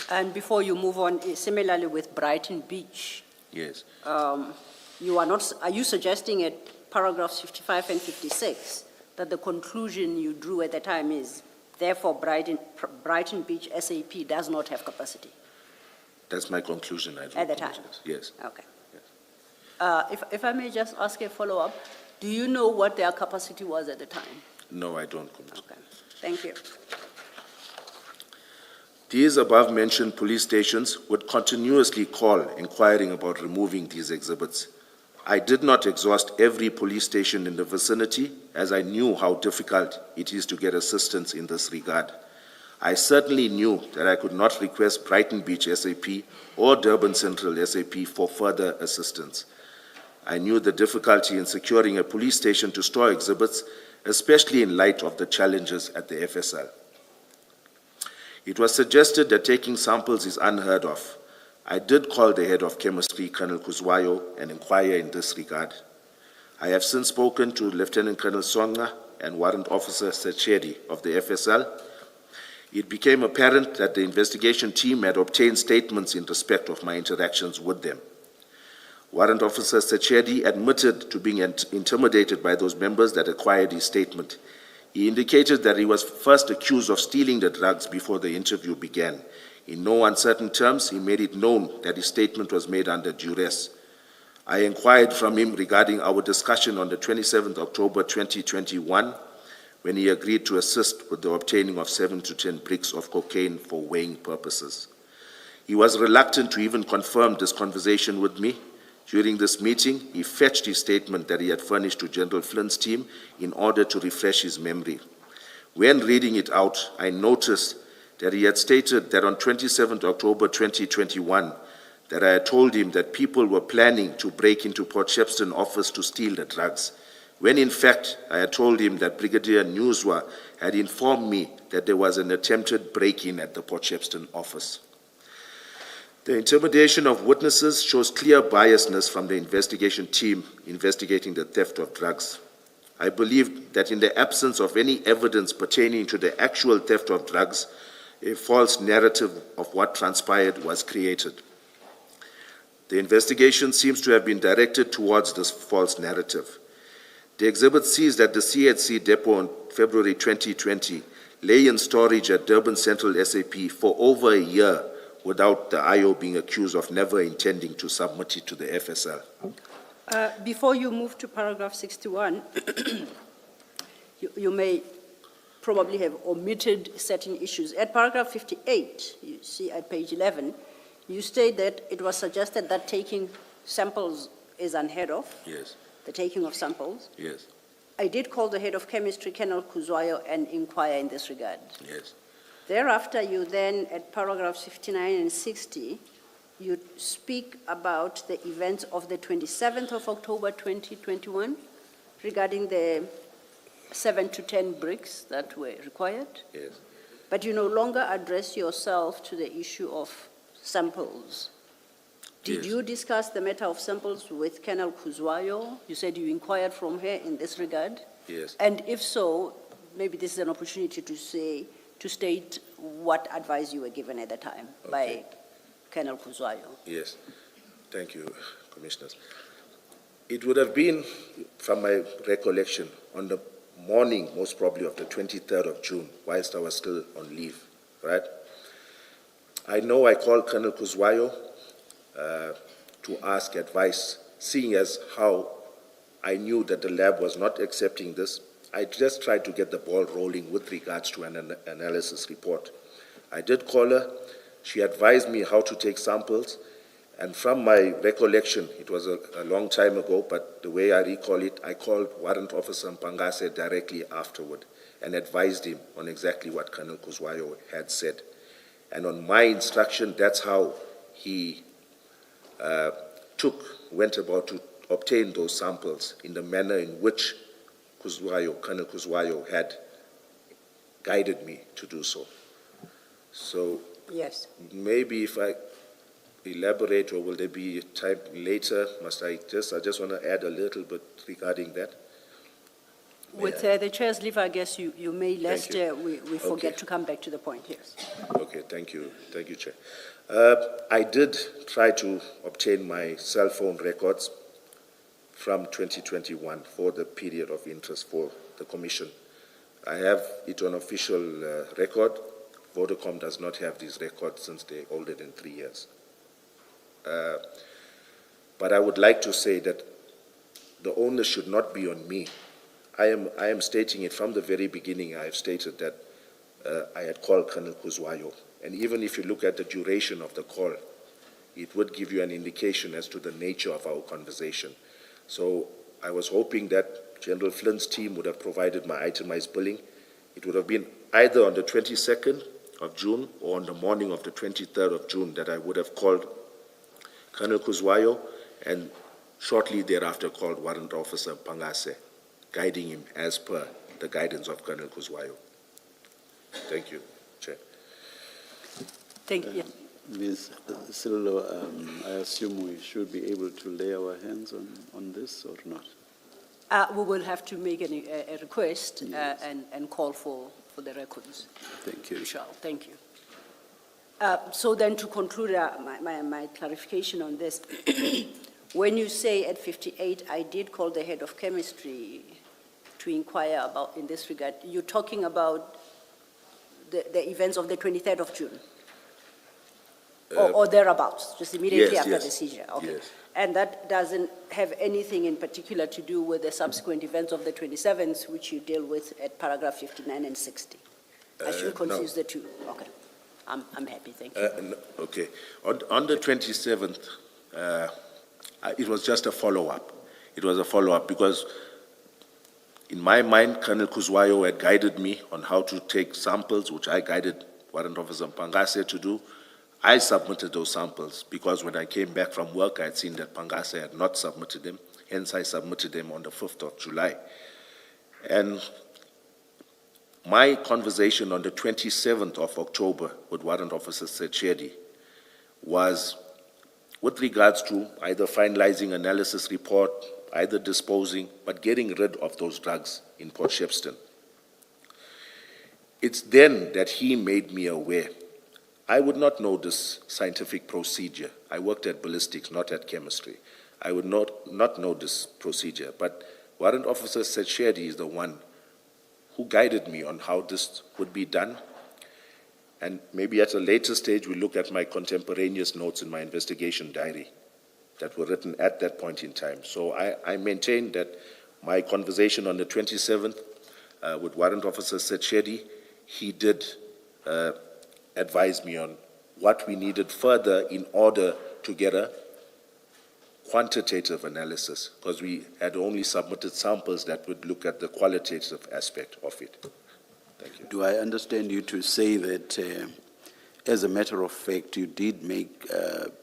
And before you move on, similarly with Brighton Beach, Yes. are you suggesting at paragraphs 55 and 56 that the conclusion you drew at the time is, therefore, Brighton Beach SAP does not have capacity? That's my conclusion. At the time? Yes. Okay. If I may just ask a follow-up, do you know what their capacity was at the time? No, I don't, Commissioner. Okay, thank you. These above-mentioned police stations would continuously call inquiring about removing these exhibits. I did not exhaust every police station in the vicinity, as I knew how difficult it is to get assistance in this regard. I certainly knew that I could not request Brighton Beach SAP or Durban Central SAP for further assistance. I knew the difficulty in securing a police station to store exhibits, especially in light of the challenges at the FSL. It was suggested that taking samples is unheard of. I did call the head of chemistry, Colonel Kuzwayo, and inquire in this regard. I have since spoken to Lieutenant Colonel Songa and Warrant Officer Sechedi of the FSL. It became apparent that the investigation team had obtained statements in respect of my interactions with them. Warrant Officer Sechedi admitted to being intimidated by those members that acquired his statement. He indicated that he was first accused of stealing the drugs before the interview began. In no uncertain terms, he made it known that his statement was made under duress. I inquired from him regarding our discussion on the 27th October 2021, when he agreed to assist with the obtaining of 7 to 10 bricks of cocaine for weighing purposes. He was reluctant to even confirm this conversation with me, During this meeting, he fetched his statement that he had furnished to General Flynn's team in order to refresh his memory. When reading it out, I noticed that he had stated that on 27th October 2021, that I had told him that people were planning to break into Port Shepstone office to steal the drugs, when in fact I had told him that Brigadier Newswa had informed me that there was an attempted break-in at the Port Shepstone office. The intimidation of witnesses shows clear biasness from the investigation team investigating the theft of drugs. I believe that in the absence of any evidence pertaining to the actual theft of drugs, a false narrative of what transpired was created. The investigation seems to have been directed towards this false narrative. The exhibit sees that the CHC depot on February 2020 lay in storage at Durban Central SAP for over a year without the IO being accused of never intending to submit it to the FSL. Before you move to paragraph 61, you may probably have omitted certain issues. At paragraph 58, you see at page 11, you state that it was suggested that taking samples is unheard of, Yes, the taking of samples. yes, I did call the head of chemistry, Colonel Kuzwayo, and inquire in this regard. yes. Thereafter, you then, at paragraphs 59 and 60, you speak about the events of the 27th of October 2021 regarding the 7 to 10 bricks that were required. Yes. But you no longer address yourself to the issue of samples. Did Yes. you discuss the matter of samples with Colonel Kuzwayo? You said you inquired from her in this regard. Yes. And if so, maybe this is an opportunity to state what advice you were given at the time by Colonel Kuzwayo. Yes, thank you, Commissioners. It would have been, from my recollection, on the morning, most probably, of the 23rd of June, whilst I was still on leave, right? I know I called Colonel Kuzwayo to ask advice, seeing as how I knew that the lab was not accepting this. I just tried to get the ball rolling with regards to an analysis report. I did call her. She advised me how to take samples, and from my recollection, it was a long time ago, but the way I recall it, I called Warrant Officer Mpangase directly afterward and advised him on exactly what Colonel Kuzwayo had said. And on my instruction, that's how he went about to obtain those samples in the manner in which Colonel Kuzwayo had guided me to do so. So Yes. maybe if I elaborate, or will there be time later? I just want to add a little bit regarding that. With the chair's leave, I guess you may, lest you. we forget Okay. to come back to the point, yes. Okay, thank you, Chair. I did try to obtain my cell phone records from 2021 for the period of interest for the Commission. I have it on official record. Vodacom does not have these records since they're older than 3 years. But I would like to say that the onus should not be on me. I am stating it from the very beginning. I have stated that I had called Colonel Kuzwayo. And even if you look at the duration of the call, it would give you an indication as to the nature of our conversation. So I was hoping that General Flynn's team would have provided my itemized billing. It would have been either on the 22nd of June or on the morning of the 23rd of June that I would have called Colonel Kuzwayo, and shortly thereafter called Warrant Officer Pangase, guiding him as per the guidance of Colonel Kuzwayo. Thank you, Chair. Thank you. Ms. Sillo, I assume we should be able to lay our hands on this or not? We will have to make a request Yes. and call for the records. Thank you. We shall. Thank you. So then to conclude my clarification on this, when you say at 58, I did call the head of chemistry to inquire about in this regard, you're talking about the events of the 23rd of June? Or thereabouts, just immediately yes, after yes, the seizure? Okay. yes. And that doesn't have anything in particular to do with the subsequent events of the 27th, which you deal with at paragraph 59 and 60? I shouldn't no. confuse the two. Okay. I'm happy, thank you. No, okay. On the 27th, It was just a follow-up. It was a follow-up because in my mind, Colonel Kuzwayo had guided me on how to take samples, which I guided Warrant Officer Pangase to do. I submitted those samples because when I came back from work, I had seen that Pangase had not submitted them. Hence, I submitted them on the 5th of July. And my conversation on the 27th of October with Warrant Officer Sechedi was with regards to either finalizing analysis report, either disposing, but getting rid of those drugs in Port Shepstone. It's then that he made me aware. I would not know this scientific procedure. I worked at ballistics, not at chemistry. I would not know this procedure, but Warrant Officer Sechedi is the one who guided me on how this would be done. And maybe at a later stage, we look at my contemporaneous notes in my investigation diary that were written at that point in time. So I maintain that my conversation on the 27th with Warrant Officer Sechedi, he did advise me on what we needed further in order to get a quantitative analysis, because we had only submitted samples that would look at the qualitative aspect of it. Thank you. Do I understand you to say that, as a matter of fact, you did make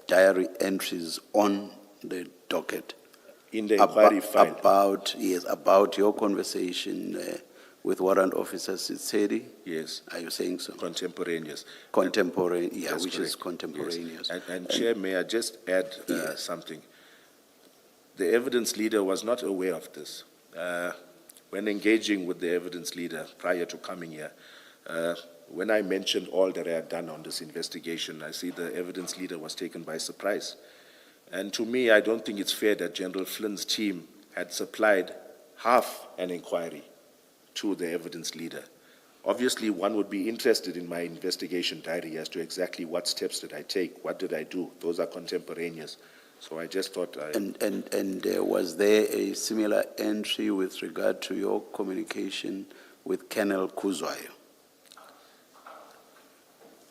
diary entries on the docket? In the inquiry file. About your conversation with Warrant Officer Sitsedi? Yes. Are you saying so? Contemporaneous. Contemporaneous, yeah, That's which is correct. contemporaneous. Yes. And Chair, may I just add something? The evidence leader was not aware of this. When engaging with the evidence leader prior to coming here, when I mentioned all that I had done on this investigation, I see the evidence leader was taken by surprise. And to me, I don't think it's fair that General Flynn's team had supplied half an inquiry to the evidence leader. Obviously, one would be interested in my investigation diary as to exactly what steps did I take, what did I do. Those are contemporaneous. So I just thought I... And was there a similar entry with regard to your communication with Colonel Kuzwayo?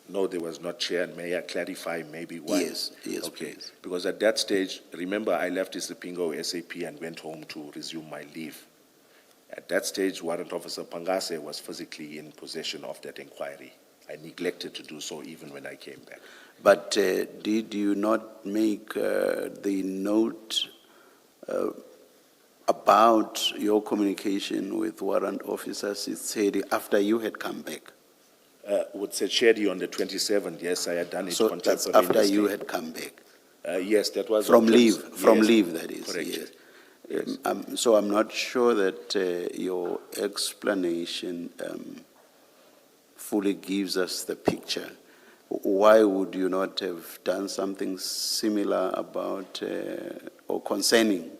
No, there was not, Chair, and may I clarify maybe why? Yes, Okay, please. because at that stage, remember I left Isipingo SAP and went home to resume my leave. At that stage, Warrant Officer Pangase was physically in possession of that inquiry. I neglected to do so even when I came back. But did you not make the note about your communication with Warrant Officer Sitsedi after you had come back? With Sechedi on the 27th, yes, I had done it So that's contemporaneously. after you had come back? Yes, that was... From on leave, yes, from leave, that is. correct. Yes. Yes. So I'm not sure that your explanation fully gives us the picture. Why would you not have done something similar about or concerning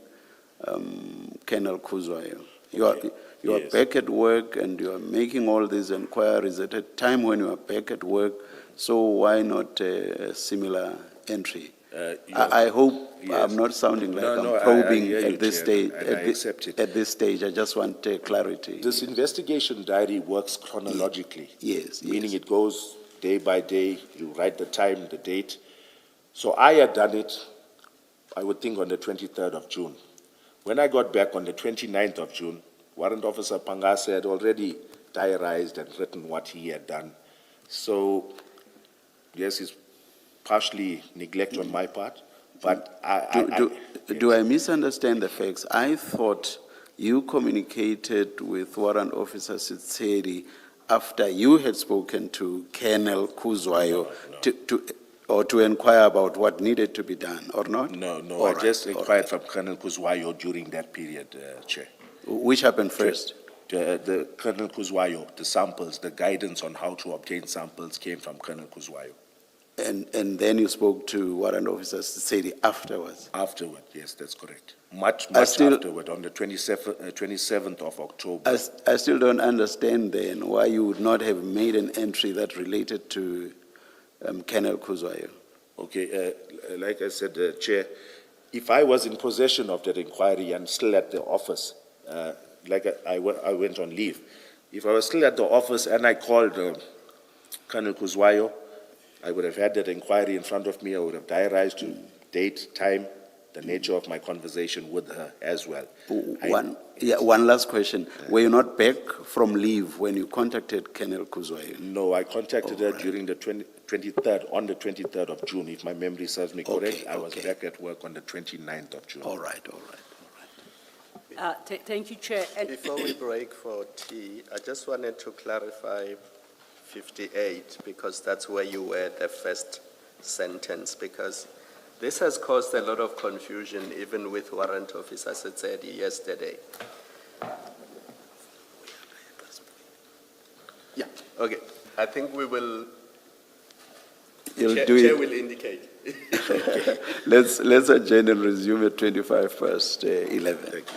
Colonel Kuzwayo? You are Yes. back at work and you are making all these inquiries at a time when you are back at work, so why not a similar entry? I hope Yes. I'm not sounding like No, I'm probing I hear you, at this Chair, stage. and I accept it. At this stage, I just want clarity. This investigation diary works chronologically. Yes, Meaning yes. it goes day by day, you write the time, the date. So I had done it, I would think, on the 23rd of June. When I got back on the 29th of June, Warrant Officer Pangase had already diarized and written what he had done. So, yes, it's partially neglect on my part, but Do I misunderstand the facts? I thought you communicated with Warrant Officer Sitsedi after you had spoken to Colonel Kuzwayo to inquire about what needed to be done, or not? No, All I right, just all inquired right. from Colonel Kuzwayo during that period, Chair. Which happened first? The Colonel Kuzwayo, the samples, the guidance on how to obtain samples came from Colonel Kuzwayo. And then you spoke to Warrant Officer Sitsedi afterwards? Afterward, yes, that's correct. Much still- afterward, on the 27th of October. I still don't understand then why you would not have made an entry that related to Colonel Kuzwayo. Okay, like I said, Chair, if I was in possession of that inquiry and still at the office, like I went on leave, if I was still at the office and I called Colonel Kuzwayo, I would have had that inquiry in front of me, I would have diarized to date, time, the nature of my conversation with her as well. One last question. Were you not back from leave when you contacted Colonel Kuzwayo? No, I contacted her All right. during the 23rd, on the 23rd of June, if my memory serves me correct. Okay, I was okay. back at work on the 29th of June. All right, all right. Thank you, Chair. And Before we break for tea, I just wanted to clarify 58, because that's where you were the first sentence, because this has caused a lot of confusion, even with warrant officers, as I said yesterday. Yeah, okay. I think we will, You'll Chair do Chair it. will indicate. Let's adjourn and resume at 25 past 11. Thank you.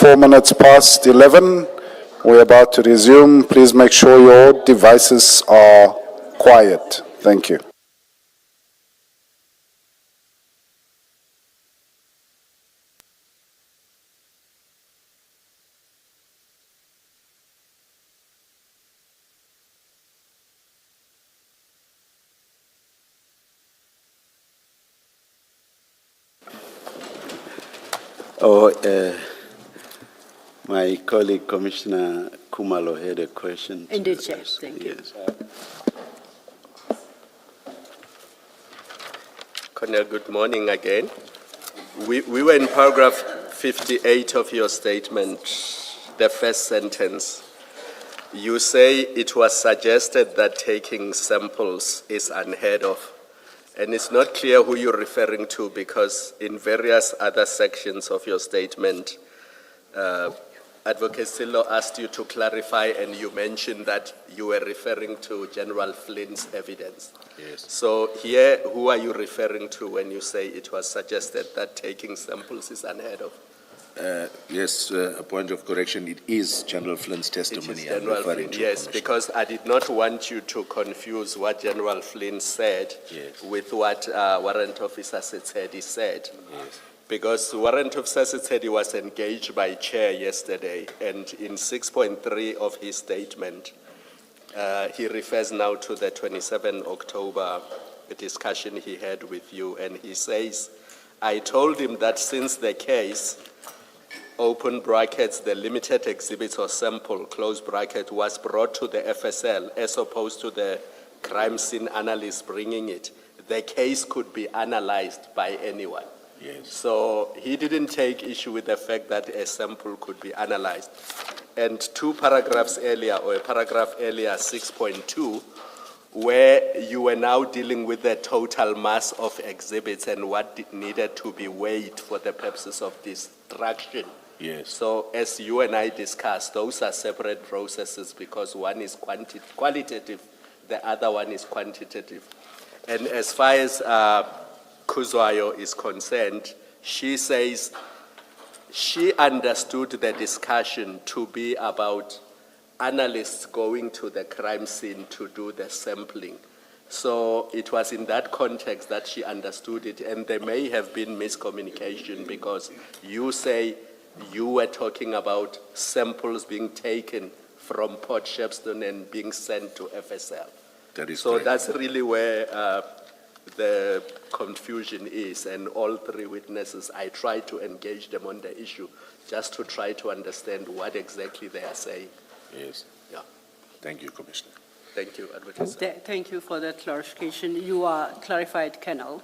4 minutes past 11. We're about to resume. Please make sure your devices are quiet. Thank you. My colleague Commissioner Kumalo had a question. to Indeed, Chair. ask. Thank you. Yes. Colonel, good morning again. We were in paragraph 58 of your statement, the first sentence. You say it was suggested that taking samples is unheard of. And it's not clear who you're referring to because in various other sections of your statement, Advocate Sillo asked you to clarify and you mentioned that you were referring to General Flynn's evidence. Yes. So here, who are you referring to when you say it was suggested that taking samples is unheard of? Yes, a point of correction. It is General Flynn's testimony. It is I'm General referring Flynn, to, yes, Commissioner. because I did not want you to confuse what General Flynn said Yes. with what Warrant Officer Setsedi said. Yes. Because Warrant Officer Setsedi was engaged by Chair yesterday, and in 6.3 of his statement, he refers now to the 27 October discussion he had with you, and he says, I told him that since the case, open brackets, the limited exhibits or sample, close bracket, was brought to the FSL as opposed to the crime scene analyst bringing it, the case could be analyzed by anyone. Yes. So he didn't take issue with the fact that a sample could be analyzed. And two paragraphs earlier, or a paragraph earlier, 6.2, where you were now dealing with the total mass of exhibits and what needed to be weighed for the purposes of destruction. Yes. So as you and I discussed, those are separate processes because one is qualitative, the other one is quantitative. And as far as Kuzwayo is concerned, she says she understood the discussion to be about analysts going to the crime scene to do the sampling. So it was in that context that she understood it, and there may have been miscommunication because you say you were talking about samples being taken from Port Shepstone and being sent to FSL. That is So correct. that's really where the confusion is, and all three witnesses, I tried to engage them on the issue just to try to understand what exactly they are saying. Yes. Yeah. Thank you, Commissioner. Thank you, Advocate. Thank you for that clarification. You are clarified, Colonel.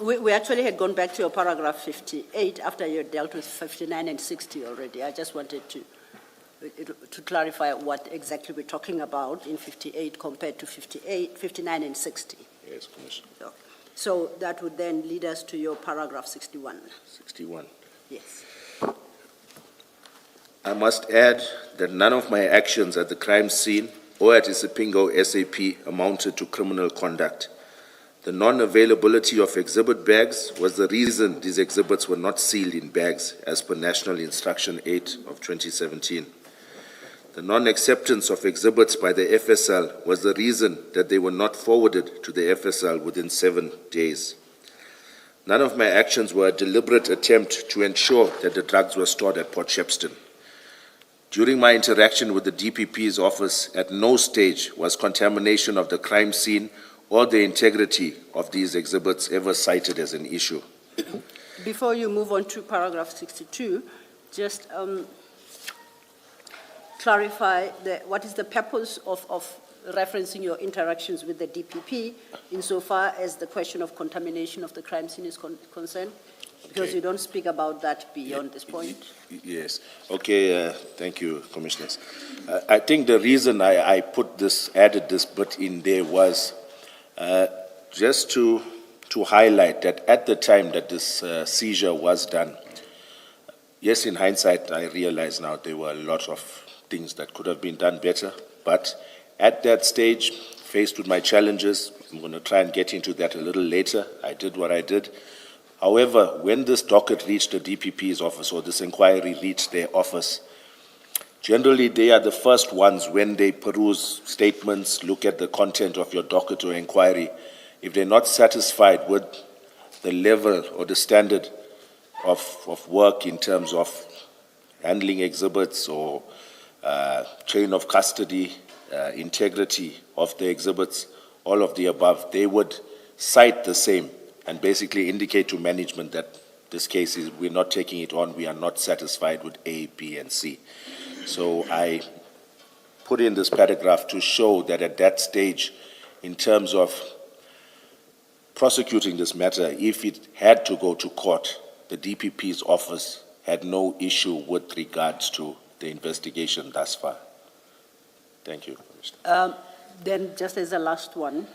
We actually had gone back to your paragraph 58 after you had dealt with 59 and 60 already. I just wanted to clarify what exactly we're talking about in 58 compared to 59 and 60. Yes, Commissioner. So that would then lead us to your paragraph 61. 61. Yes. I must add that none of my actions at the crime scene or at Isipingo SAP amounted to criminal conduct. The non-availability of exhibit bags was the reason these exhibits were not sealed in bags as per National Instruction 8 of 2017. The non-acceptance of exhibits by the FSL was the reason that they were not forwarded to the FSL within 7 days. None of my actions were a deliberate attempt to ensure that the drugs were stored at Port Shepstone. During my interaction with the DPP's office, at no stage was contamination of the crime scene or the integrity of these exhibits ever cited as an issue. Before you move on to paragraph 62, just clarify what is the purpose of referencing your interactions with the DPP insofar as the question of contamination of the crime scene is concerned? Because Okay. you don't speak about that beyond this point. Yes. Okay, thank you, Commissioners. I think the reason I added this bit in there was just to highlight that at the time that this seizure was done, yes, in hindsight, I realize now there were a lot of things that could have been done better, but at that stage, faced with my challenges, I'm going to try and get into that a little later. I did what I did. However, when this docket reached the DPP's office or this inquiry reached their office, generally they are the first ones when they peruse statements, look at the content of your docket or inquiry. If they're not satisfied with the level or the standard of work in terms of handling exhibits or chain of custody, integrity of the exhibits, all of the above, they would cite the same and basically indicate to management that this case is, we're not taking it on, we are not satisfied with A, B, and C. So I put in this paragraph to show that at that stage, in terms of prosecuting this matter, if it had to go to court, the DPP's office had no issue with regards to the investigation thus far. Thank you, Commissioner. Then, just as a last one,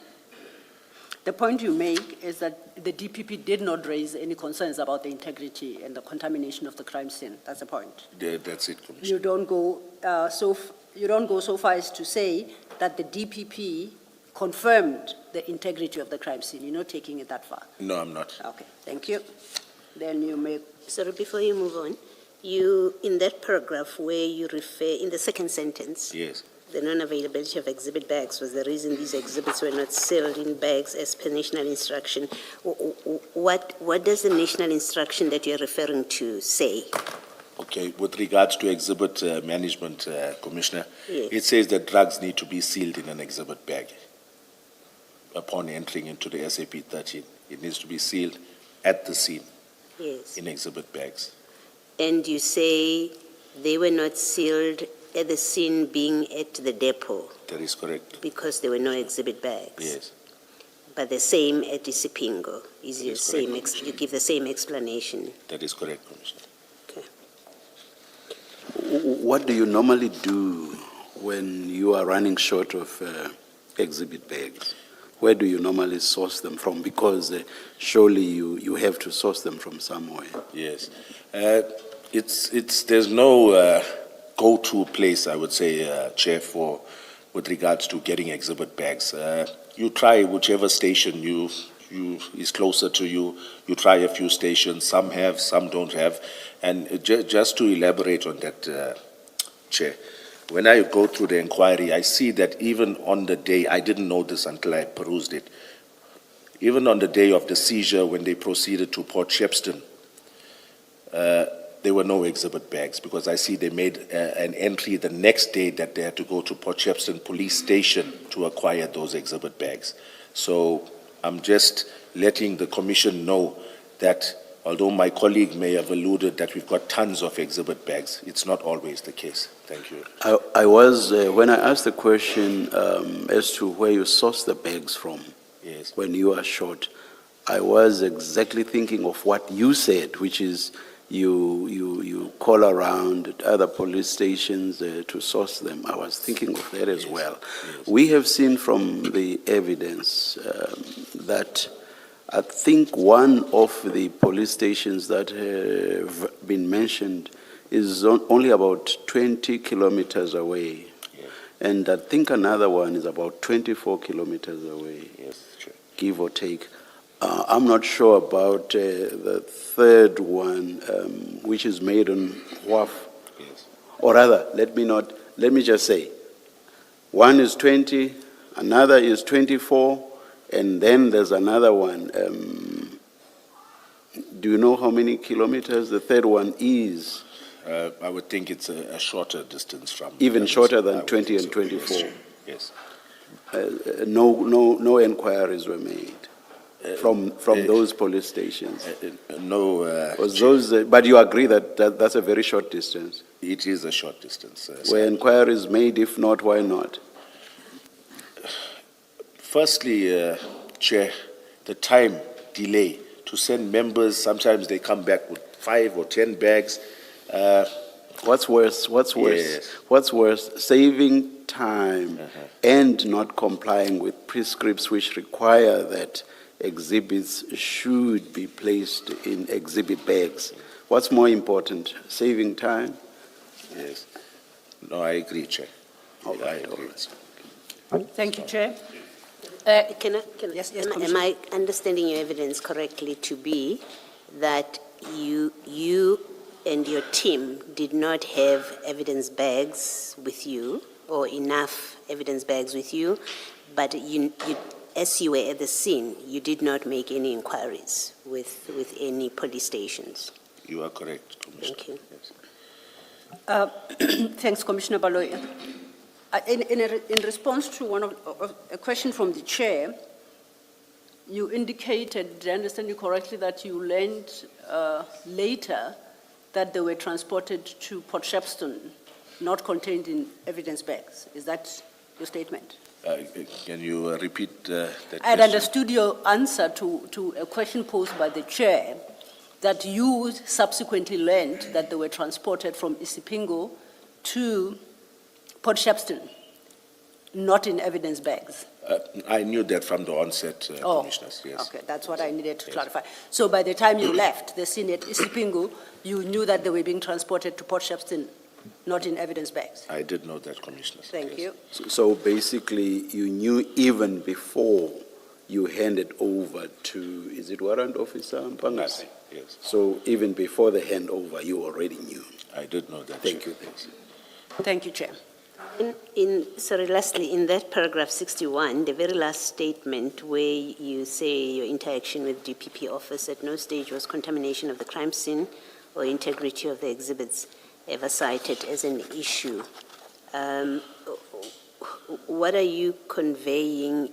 the point you make is that the DPP did not raise any concerns about the integrity and the contamination of the crime scene. That's the point. That's it, Commissioner. You don't go so far as to say that the DPP confirmed the integrity of the crime scene. You're not taking it that far. No, I'm not. Okay, thank you. Then you may. Sorry, before you move on, you, in that paragraph where you refer, in the second sentence, Yes. the non-availability of exhibit bags was the reason these exhibits were not sealed in bags as per national instruction. What does the national instruction that you're referring to say? Okay, with regards to exhibit management, Commissioner, Yes. it says that drugs need to be sealed in an exhibit bag upon entering into the SAP 13. It needs to be sealed at the scene Yes. in exhibit bags. And you say they were not sealed at the scene being at the depot That is correct. because there were no exhibit bags? Yes, But the same at Isipingo, is your Yes, same, correct. you give the same explanation? that is correct, Commissioner. What do you normally do when you are running short of exhibit bags? Where do you normally source them from? Because surely you have to source them from somewhere. Yes. There's no go-to place, I would say, Chair, with regards to getting exhibit bags. You try whichever station is closer to you. You try a few stations. Some have, some don't have. And just to elaborate on that, Chair, when I go through the inquiry, I see that even on the day, I didn't know this until I perused it, even on the day of the seizure, when they proceeded to Port Shepstone, there were no exhibit bags because I see they made an entry the next day that they had to go to Port Shepstone Police Station to acquire those exhibit bags. So I'm just letting the Commission know that although my colleague may have alluded that we've got tons of exhibit bags, it's not always the case. Thank you. I was, when I asked the question as to where you source the bags from, Yes. when you are short, I was exactly thinking of what you said, which is you call around at other police stations to source them. I was thinking of that as well. Yes. We have seen from the evidence that I think one of the police stations that have been mentioned is only about 20 kilometers away. Yes. And I think another one is about 24 kilometers away, Yes, Chair. give or take. I'm not sure about the third one, which is made on WAF. Yes. Or rather, let me just say, one is 20, another is 24, and then there's another one. Do you know how many kilometers the third one is? I would think it's a shorter distance from. Even shorter than I would 20 think and so. 24. Yes. No inquiries were made from those police stations. No. Was those, but you agree that that's a very short distance? It is a short distance. Were inquiries made? If not, why not? Firstly, Chair, the time delay to send members, sometimes they come back with 5 or 10 bags. What's worse? Yes. What's worse? Saving time and not complying with prescripts which require that exhibits should be placed in exhibit bags. What's more important, saving time? Yes. No, I agree, Chair. All I right, agree. all right. Thank you, Chair. Yes, Yes, am I understanding your evidence correctly to be that you and your team did not have evidence bags with you, or enough evidence bags with you, but as you were at the scene, you did not make any inquiries with any police stations. You are correct, Commissioner. Thank you. Yes. Thanks, Commissioner Baloyi. In response to a question from the chair, you indicated, did I understand you correctly, that you learned later that they were transported to Port Shepstone, not contained in evidence bags. Is that your statement? Can you repeat that I had question? understood your answer to a question posed by the chair, that you subsequently learned that they were transported from Isipingo to Port Shepstone, not in evidence bags. I knew that from the onset, Commissioners, yes. Okay, that's what I needed to clarify. So by the time you left the scene at Isipingo, you knew that they were being transported to Port Shepstone, not in evidence bags? I did know that, Commissioners. Thank yes. you. So basically, you knew even before you handed over to, is it Warrant Officer Mpangase? Yes, So even before the handover, you already knew. I did know that. Thank you, thanks. Thank you, Chair. Lastly, in that paragraph 61, the very last statement where you say your interaction with DPP office at no stage was contamination of the crime scene or integrity of the exhibits ever cited as an issue. What are you conveying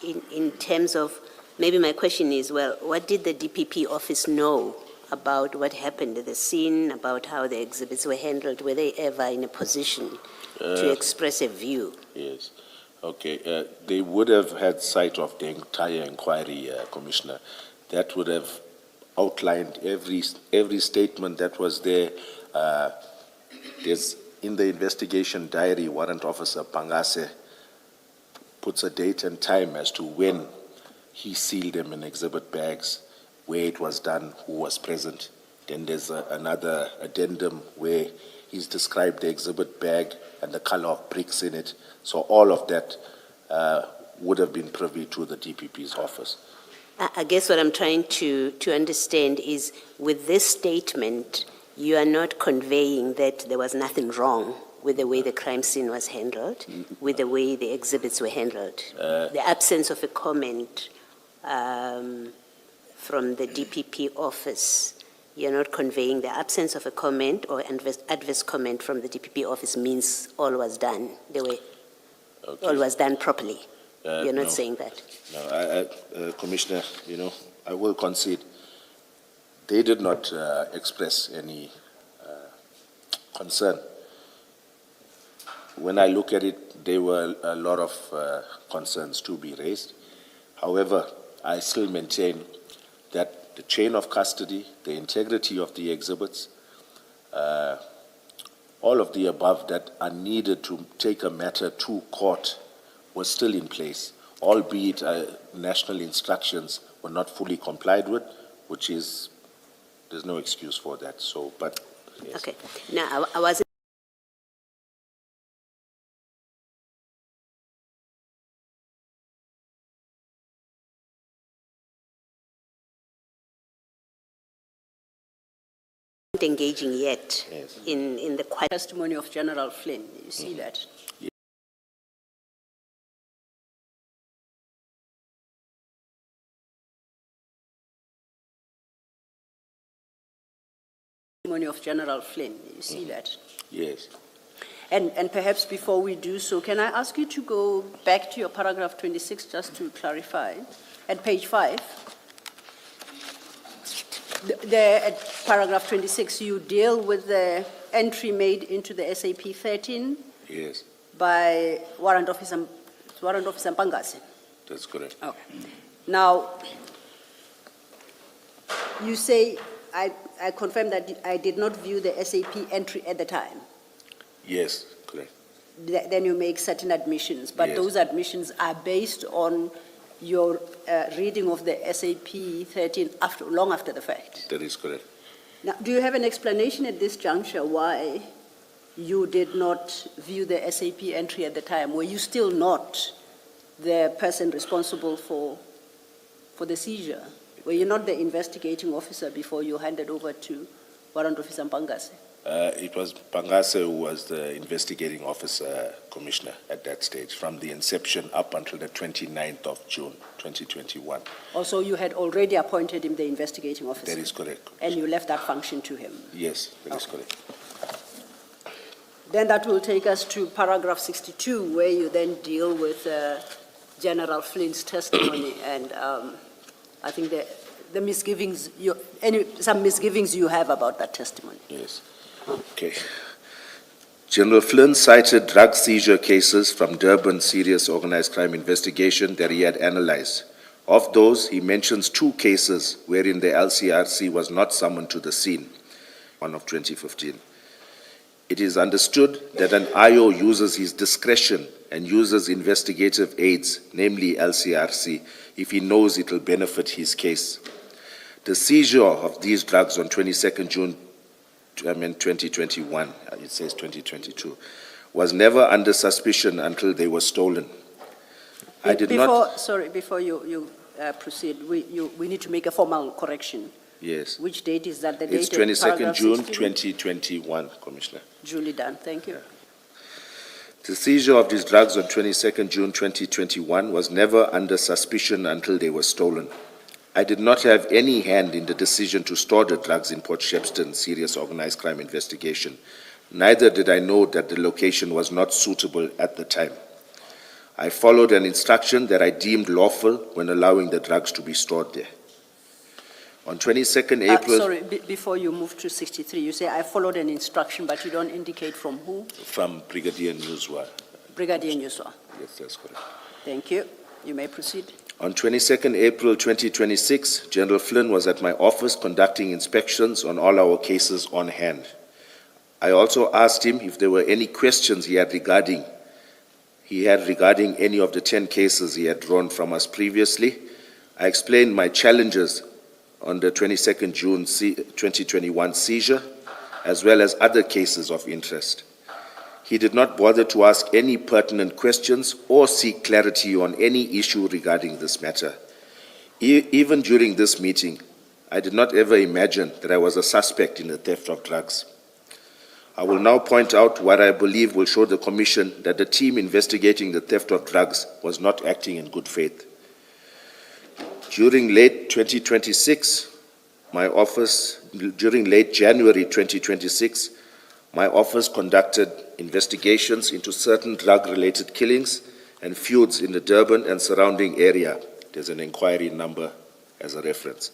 in terms of, maybe my question is, well, what did the DPP office know about what happened at the scene, about how the exhibits were handled? Were they ever in a position to express a view? Yes. Okay. They would have had sight of the entire inquiry, Commissioner. That would have outlined every statement that was there. There's in the investigation diary, Warrant Officer Pangase puts a date and time as to when he sealed them in exhibit bags, where it was done, who was present. Then there's another addendum where he's described the exhibit bag and the color of bricks in it. So all of that would have been privy to the DPP's office. I guess what I'm trying to understand is, with this statement, you are not conveying that there was nothing wrong with the way the crime scene was handled, with the way the exhibits were handled. The absence of a comment from the DPP office, you're not conveying the absence of a comment or adverse comment from the DPP office means all was done the way, all was done properly. You're not saying that. No, Commissioner, I will concede. They did not express any concern. When I look at it, there were a lot of concerns to be raised. However, I still maintain that the chain of custody, the integrity of the exhibits, all of the above that are needed to take a matter to court was still in place, albeit national instructions were not fully complied with, which is, there's no excuse for that. So, but yes. Okay. Now, I wasn't engaging yet in the Testimony of General Flynn, you see that? Testimony of General Flynn, you see that? Yes. And perhaps before we do so, can I ask you to go back to your paragraph 26 just to clarify? At page 5, there at paragraph 26, you deal with the entry made into the SAP 13 Yes, by Warrant Officer Mpangase. that's correct. Okay. Now, you say, I confirm that I did not view the SAP entry at the time. Yes, correct. Then you make certain admissions, but Yes. those admissions are based on your reading of the SAP 13 long after the fact. That is correct. Now, do you have an explanation at this juncture why you did not view the SAP entry at the time? Were you still not the person responsible for the seizure? Were you not the investigating officer before you handed over to Warrant Officer Mpangase? It was Pangase who was the investigating officer, Commissioner, at that stage, from the inception up until the 29th of June, 2021. Also, you had already appointed him the investigating officer? That is correct. And you left that function to him? Yes, that is correct. Then that will take us to paragraph 62, where you then deal with General Flynn's testimony, and I think the misgivings, some misgivings you have about that testimony. Yes. Okay. General Flynn cited drug seizure cases from Durban Serious Organized Crime Investigation that he had analyzed. Of those, he mentions 2 cases wherein the LCRC was not summoned to the scene, one of 2015. It is understood that an IO uses his discretion and uses investigative aids, namely LCRC, if he knows it will benefit his case. The seizure of these drugs on 22nd June 2021, it says 2022, was never under suspicion until they were stolen. Before you proceed, we need to make a formal correction. Yes. Which date is that? The It's date of 22nd paragraph June 62? 2021, Commissioner. Duly done, thank you. The seizure of these drugs on 22nd June 2021 was never under suspicion until they were stolen. I did not have any hand in the decision to store the drugs in Port Shepstone Serious Organized Crime Investigation. Neither did I know that the location was not suitable at the time. I followed an instruction that I deemed lawful when allowing the drugs to be stored there. On 22nd April... Before you move to 63, you say I followed an instruction, but you don't indicate from who? From Brigadier Newswa. Brigadier Newswa. Yes, that's correct. Thank you. You may proceed. On 22nd April 2026, General Flynn was at my office conducting inspections on all our cases on hand. I also asked him if there were any questions he had regarding any of the 10 cases he had drawn from us previously. I explained my challenges on the 22nd June 2021 seizure, as well as other cases of interest. He did not bother to ask any pertinent questions or seek clarity on any issue regarding this matter. Even during this meeting, I did not ever imagine that I was a suspect in the theft of drugs. I will now point out what I believe will show the Commission that the team investigating the theft of drugs was not acting in good faith. During late January 2026, my office conducted investigations into certain drug-related killings and feuds in the Durban and surrounding area. There's an inquiry number as a reference.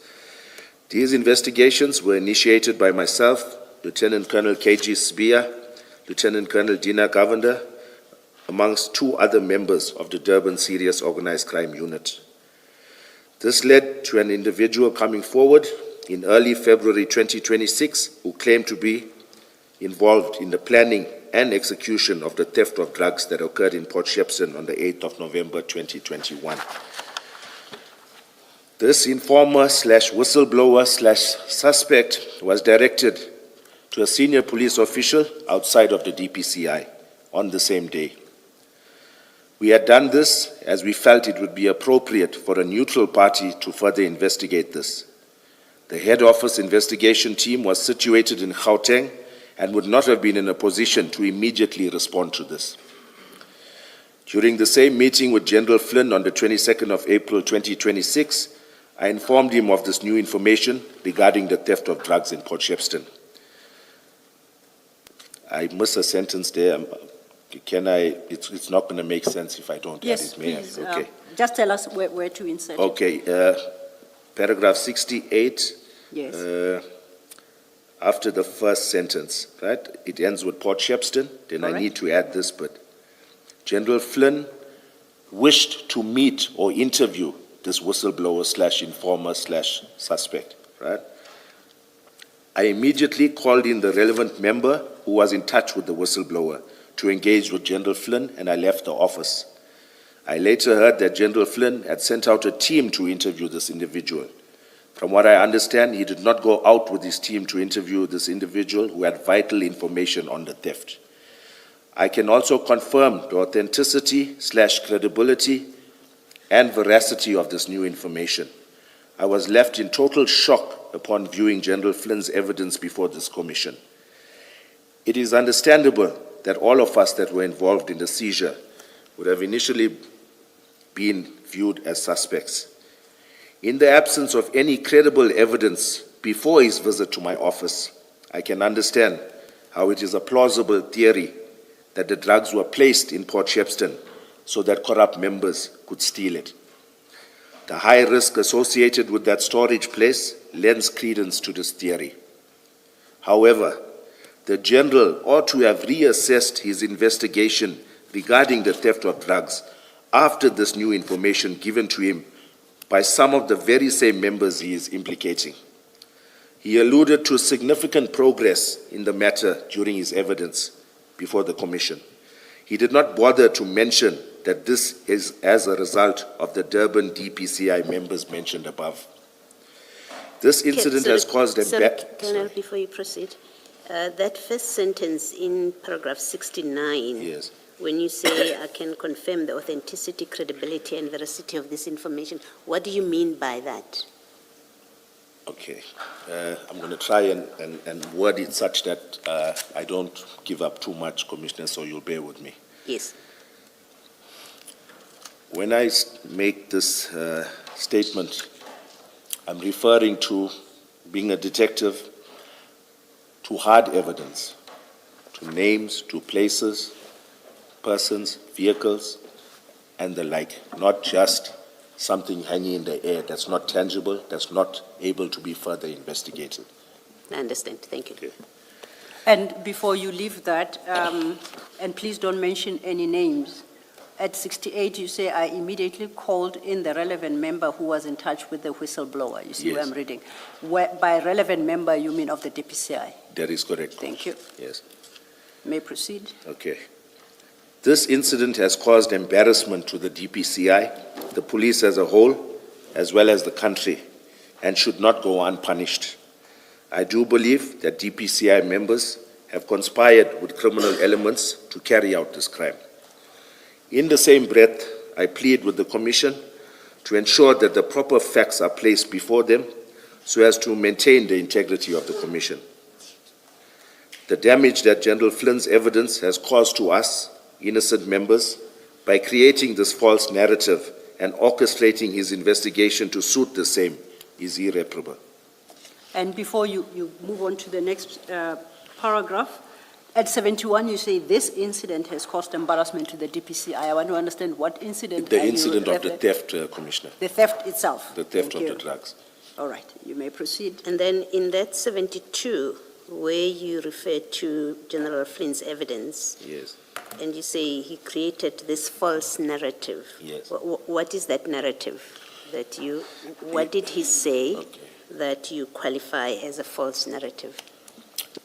These investigations were initiated by myself, Lieutenant Colonel K.G. Sbia, Lieutenant Colonel Dina Govender, amongst 2 other members of the Durban Serious Organized Crime Unit. This led to an individual coming forward in early February 2026 who claimed to be involved in the planning and execution of the theft of drugs that occurred in Port Shepstone on the 8th of November 2021. This informer/whistleblower/suspect was directed to a senior police official outside of the DPCI on the same day. We had done this as we felt it would be appropriate for a neutral party to further investigate this. The head office investigation team was situated in Gauteng and would not have been in a position to immediately respond to this. During the same meeting with General Flynn on the 22nd of April 2026, I informed him of this new information regarding the theft of drugs in Port Shepstone. I missed a sentence there. It's not going to make sense if I don't Yes, add it, may I? please. Okay. Just tell us where to insert it. Okay, paragraph 68. Yes. After the first sentence, right? It ends with Port Shepstone. Then I need to add this bit. General Flynn wished to meet or interview this whistleblower/informer/suspect, right? I immediately called in the relevant member who was in touch with the whistleblower to engage with General Flynn, and I left the office. I later heard that General Flynn had sent out a team to interview this individual. From what I understand, he did not go out with his team to interview this individual who had vital information on the theft. I can also confirm the authenticity/credibility and veracity of this new information. I was left in total shock upon viewing General Flynn's evidence before this commission. It is understandable that all of us that were involved in the seizure would have initially been viewed as suspects. In the absence of any credible evidence before his visit to my office, I can understand how it is a plausible theory that the drugs were placed in Port Shepstone so that corrupt members could steal it. The high risk associated with that storage place lends credence to this theory. However, the General ought to have reassessed his investigation regarding the theft of drugs after this new information given to him by some of the very same members he is implicating. He alluded to significant progress in the matter during his evidence before the Commission. He did not bother to mention that this is as a result of the Durban DPCI members mentioned above. This incident has caused a Colonel, before you proceed, that first sentence in paragraph 69, Yes. when you say, I can confirm the authenticity, credibility, and veracity of this information, what do you mean by that? Okay. I'm going to try and word it such that I don't give up too much, Commissioner, so you'll bear with me. Yes. When I make this statement, I'm referring to being a detective, to hard evidence, to names, to places, persons, vehicles, and the like, not just something hanging in the air that's not tangible, that's not able to be further investigated. I understand. Thank you. Okay. And before you leave that, and please don't mention any names, at 68 you say, I immediately called in the relevant member who was in touch with the whistleblower. You see what Yes. I'm reading? By relevant member, you mean of the DPCI? That is correct. Thank you. Yes. May proceed. Okay. This incident has caused embarrassment to the DPCI, the police as a whole, as well as the country, and should not go unpunished. I do believe that DPCI members have conspired with criminal elements to carry out this crime. In the same breath, I plead with the Commission to ensure that the proper facts are placed before them so as to maintain the integrity of the Commission. The damage that General Flynn's evidence has caused to us, innocent members, by creating this false narrative and orchestrating his investigation to suit the same is irreparable. And before you move on to the next paragraph, at 71 you say this incident has caused embarrassment to the DPCI. I want to understand what incident The are you incident of the referring- theft, Commissioner, The theft itself. the theft Thank of you. the drugs. All right, you may proceed. And then in that 72, where you refer to General Flynn's evidence, Yes, and you say he created this false narrative. yes. What is that narrative that you, what did he say Okay. that you qualify as a false narrative?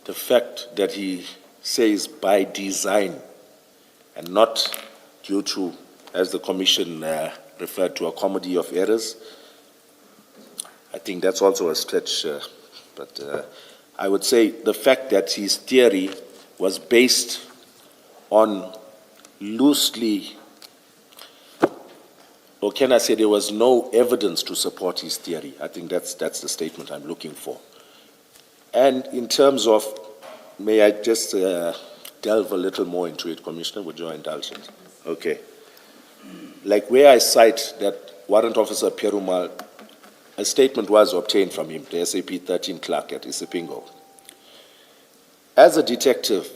The fact that he says by design and not due to, as the Commission referred to, a comedy of errors, I think that's also a stretch, but I would say the fact that his theory was based on loosely, or can I say there was no evidence to support his theory. I think that's the statement I'm looking for. And in terms of, may I just delve a little more into it, Commissioner, with your indulgence? Okay. Like where I cite that Warrant Officer Perumal, a statement was obtained from him, the SAP 13 clerk at Isipingo. As a detective,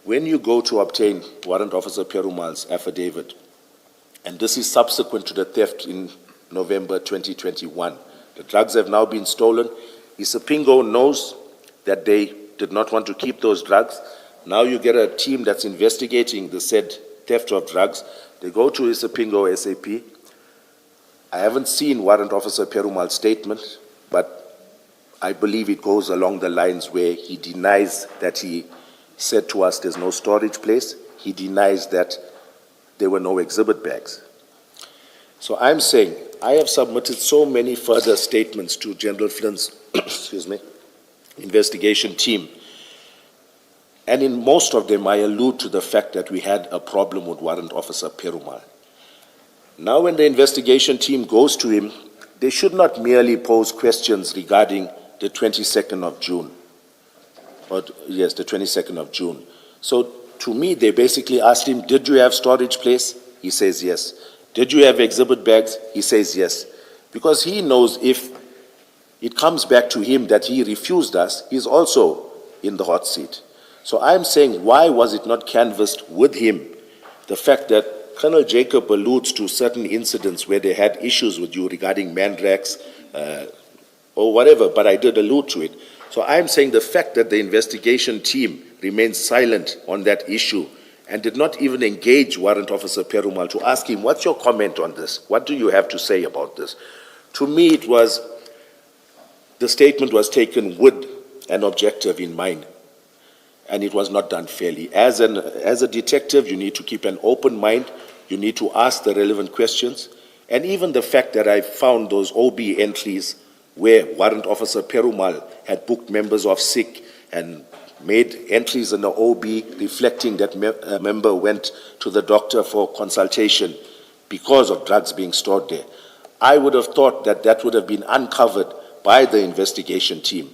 when you go to obtain Warrant Officer Perumal's affidavit, and this is subsequent to the theft in November 2021, the drugs have now been stolen. Isipingo knows that they did not want to keep those drugs. Now you get a team that's investigating the said theft of drugs. They go to Isipingo SAP. I haven't seen Warrant Officer Perumal's statement, but I believe it goes along the lines where he denies that he said to us there's no storage place. He denies that there were no exhibit bags. So I'm saying I have submitted so many further statements to General Flynn's investigation team. And in most of them, I allude to the fact that we had a problem with Warrant Officer Perumal. Now when the investigation team goes to him, they should not merely pose questions regarding the 22nd of June. Yes, the 22nd of June. So to me, they basically asked him, did you have storage place? He says yes. Did you have exhibit bags? He says yes. Because he knows if it comes back to him that he refused us, he's also in the hot seat. So I'm saying, why was it not canvassed with him? The fact that Colonel Jacob alludes to certain incidents where they had issues with you regarding Mandrax or whatever, but I did allude to it. So I'm saying the fact that the investigation team remained silent on that issue and did not even engage Warrant Officer Perumal to ask him, what's your comment on this? What do you have to say about this? To me, it was, the statement was taken with an objective in mind, and it was not done fairly. As a detective, you need to keep an open mind, you need to ask the relevant questions, and even the fact that I found those OB entries where Warrant Officer Perumal had booked members of SIC and made entries in the OB reflecting that a member went to the doctor for consultation because of drugs being stored there. I would have thought that that would have been uncovered by the investigation team.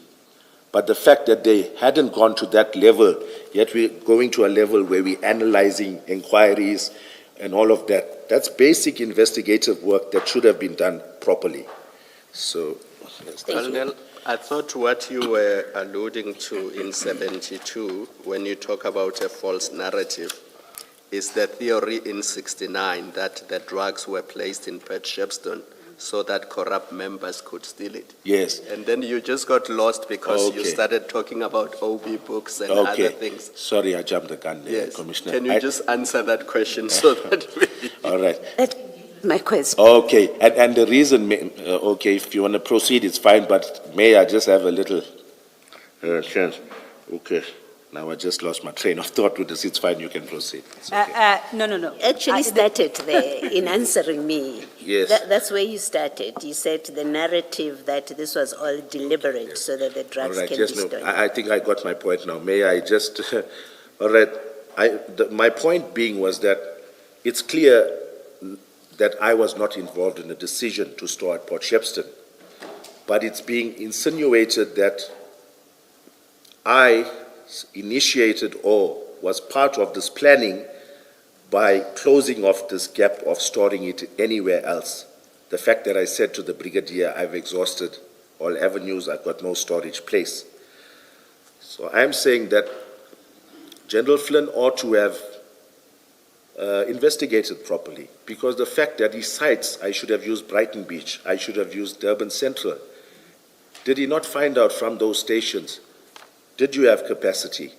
But the fact that they hadn't gone to that level, yet we're going to a level where we're analyzing inquiries and all of that, that's basic investigative work that should have been done properly. So, yes, Colonel, I thought what you were alluding to in 72, when you talk about a false narrative, is the theory in 69 that the drugs were placed in Pet Shepstone so that corrupt members could steal it. yes. And then you just got lost because you Okay. started talking about OB books and other things. Sorry, I jumped the gun there, Yes. Commissioner. Can you just answer that question so that we... All right. My question. Okay, and the reason, okay, if you want to proceed, it's fine, but may I just have a little chance? Okay, now I just lost my train of thought with this. It's fine, you can proceed. It's okay. No. Actually started there in answering me. Yes. That's where you started. You said the narrative that this was all deliberate so that the All drugs right, can yes, be no, stolen. I think I got my point now. May I just, all right, my point being was that it's clear that I was not involved in the decision to store at Port Shepstone, but it's being insinuated that I initiated or was part of this planning by closing off this gap of storing it anywhere else. The fact that I said to the brigadier, I've exhausted all avenues, I've got no storage place. So I'm saying that General Flynn ought to have investigated properly, because the fact that he cites, I should have used Brighton Beach, I should have used Durban Central. Did he not find out from those stations, did you have capacity?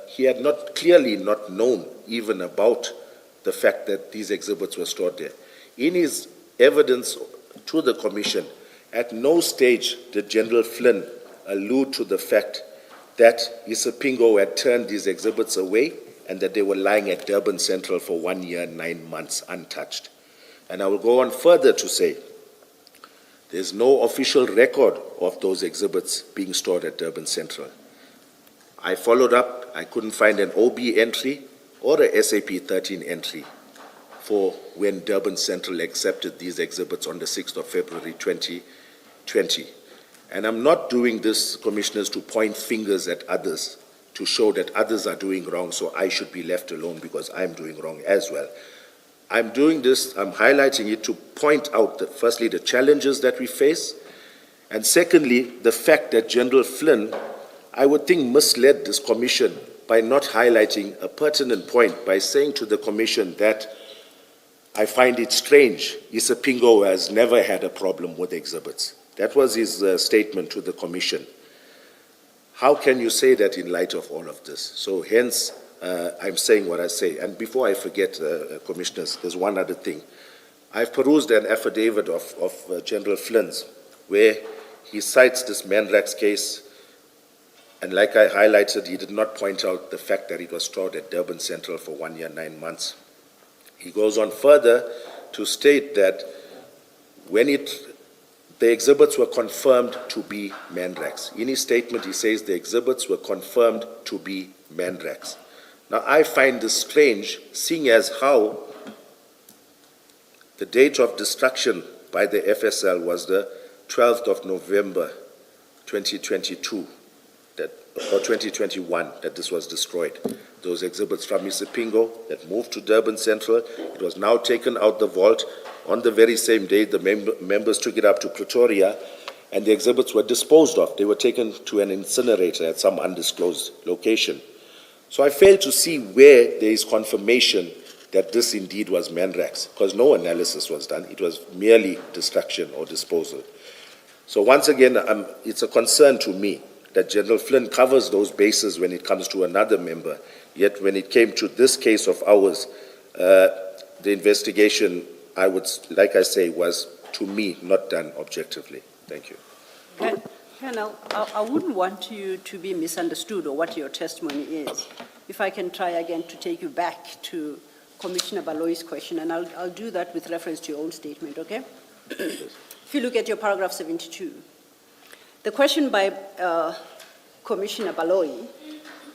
He had clearly not known even about the fact that these exhibits were stored there. In his evidence to the Commission, at no stage did General Flynn allude to the fact that Isipingo had turned these exhibits away and that they were lying at Durban Central for 1 year, 9 months, untouched. And I will go on further to say, there's no official record of those exhibits being stored at Durban Central. I followed up, I couldn't find an OB entry or a SAP 13 entry for when Durban Central accepted these exhibits on the 6th of February 2020. And I'm not doing this, Commissioners, to point fingers at others, to show that others are doing wrong, so I should be left alone because I'm doing wrong as well. I'm doing this, I'm highlighting it to point out, firstly, the challenges that we face, and secondly, the fact that General Flynn, I would think, misled this Commission by not highlighting a pertinent point by saying to the Commission that I find it strange, Isipingo has never had a problem with exhibits. That was his statement to the Commission. How can you say that in light of all of this? So hence, I'm saying what I say. And before I forget, Commissioners, there's one other thing. I've perused an affidavit of General Flynn's where he cites this Mandrax case, and like I highlighted, he did not point out the fact that it was stored at Durban Central for 1 year, 9 months. He goes on further to state that when the exhibits were confirmed to be Mandrax. In his statement, he says the exhibits were confirmed to be Mandrax. Now, I find this strange, seeing as how the date of destruction by the FSL was the 12th of November 2022, or 2021, that this was destroyed. Those exhibits from Isipingo that moved to Durban Central, it was now taken out the vault. On the very same day, the members took it up to Pretoria, and the exhibits were disposed of. They were taken to an incinerator at some undisclosed location. So I fail to see where there is confirmation that this indeed was Mandrax, because no analysis was done. It was merely destruction or disposal. So once again, it's a concern to me that General Flynn covers those bases when it comes to another member, yet when it came to this case of ours, the investigation, I would, like I say, was, to me, not done objectively. Thank you. Colonel, I wouldn't want you to be misunderstood or what your testimony is. If I can try again to take you back to Commissioner Baloi's question, and I'll do that with reference to your own statement, okay? If you look at your paragraph 72, the question by Commissioner Baloi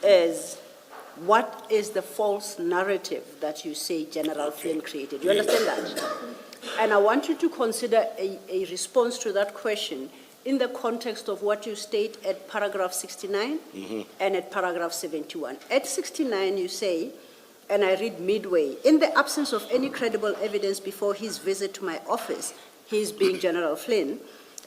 is, what is the false narrative that you say General Flynn created? You understand that? And I want you to consider a response to that question in the context of what you state at paragraph 69 and at paragraph 71. At 69, you say, and I read midway, in the absence of any credible evidence before his visit to my office, his being General Flynn,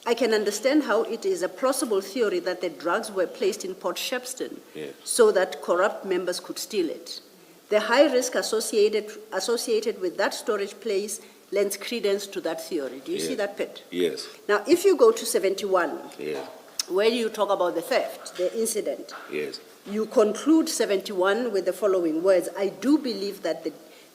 I can understand how it is a plausible theory that the drugs were placed in Port Shepstone so that corrupt members could steal it. The high risk associated with that storage place lends credence to that theory. Do you see that, Pitt? Yes. Now, if you go to 71, Yeah. where you talk about the theft, the incident, Yes. you conclude 71 with the following words: I do believe that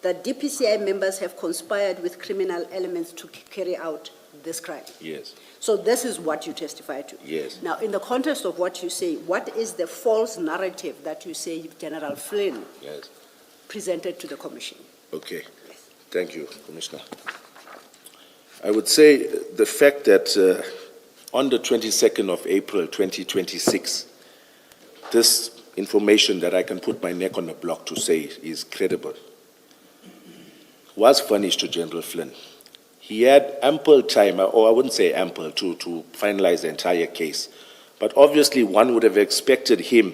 that DPCI members have conspired with criminal elements to carry out this crime. Yes. So this is what you testify to. Yes. Now, in the context of what you say, what is the false narrative that you say General Flynn Yes. presented to the commission? Okay. Thank you, Commissioner. I would say the fact that on the 22nd of April 2026, this information that I can put my neck on the block to say is credible was furnished to General Flynn. He had ample time, or I wouldn't say ample, to finalize the entire case. But obviously one would have expected him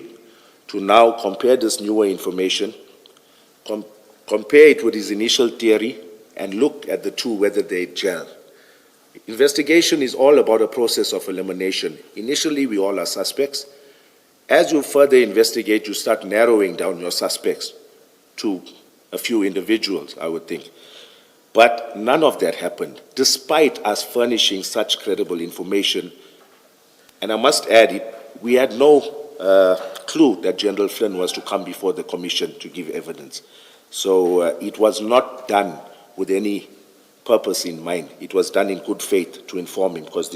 to now compare this newer information, compare it with his initial theory, and look at the two, whether they gel. Investigation is all about a process of elimination. Initially, we all are suspects. As you further investigate, you start narrowing down your suspects to a few individuals, I would think. But none of that happened, despite us furnishing such credible information. And I must add, we had no clue that General Flynn was to come before the commission to give evidence. So it was not done with any purpose in mind. It was done in good faith to inform him, because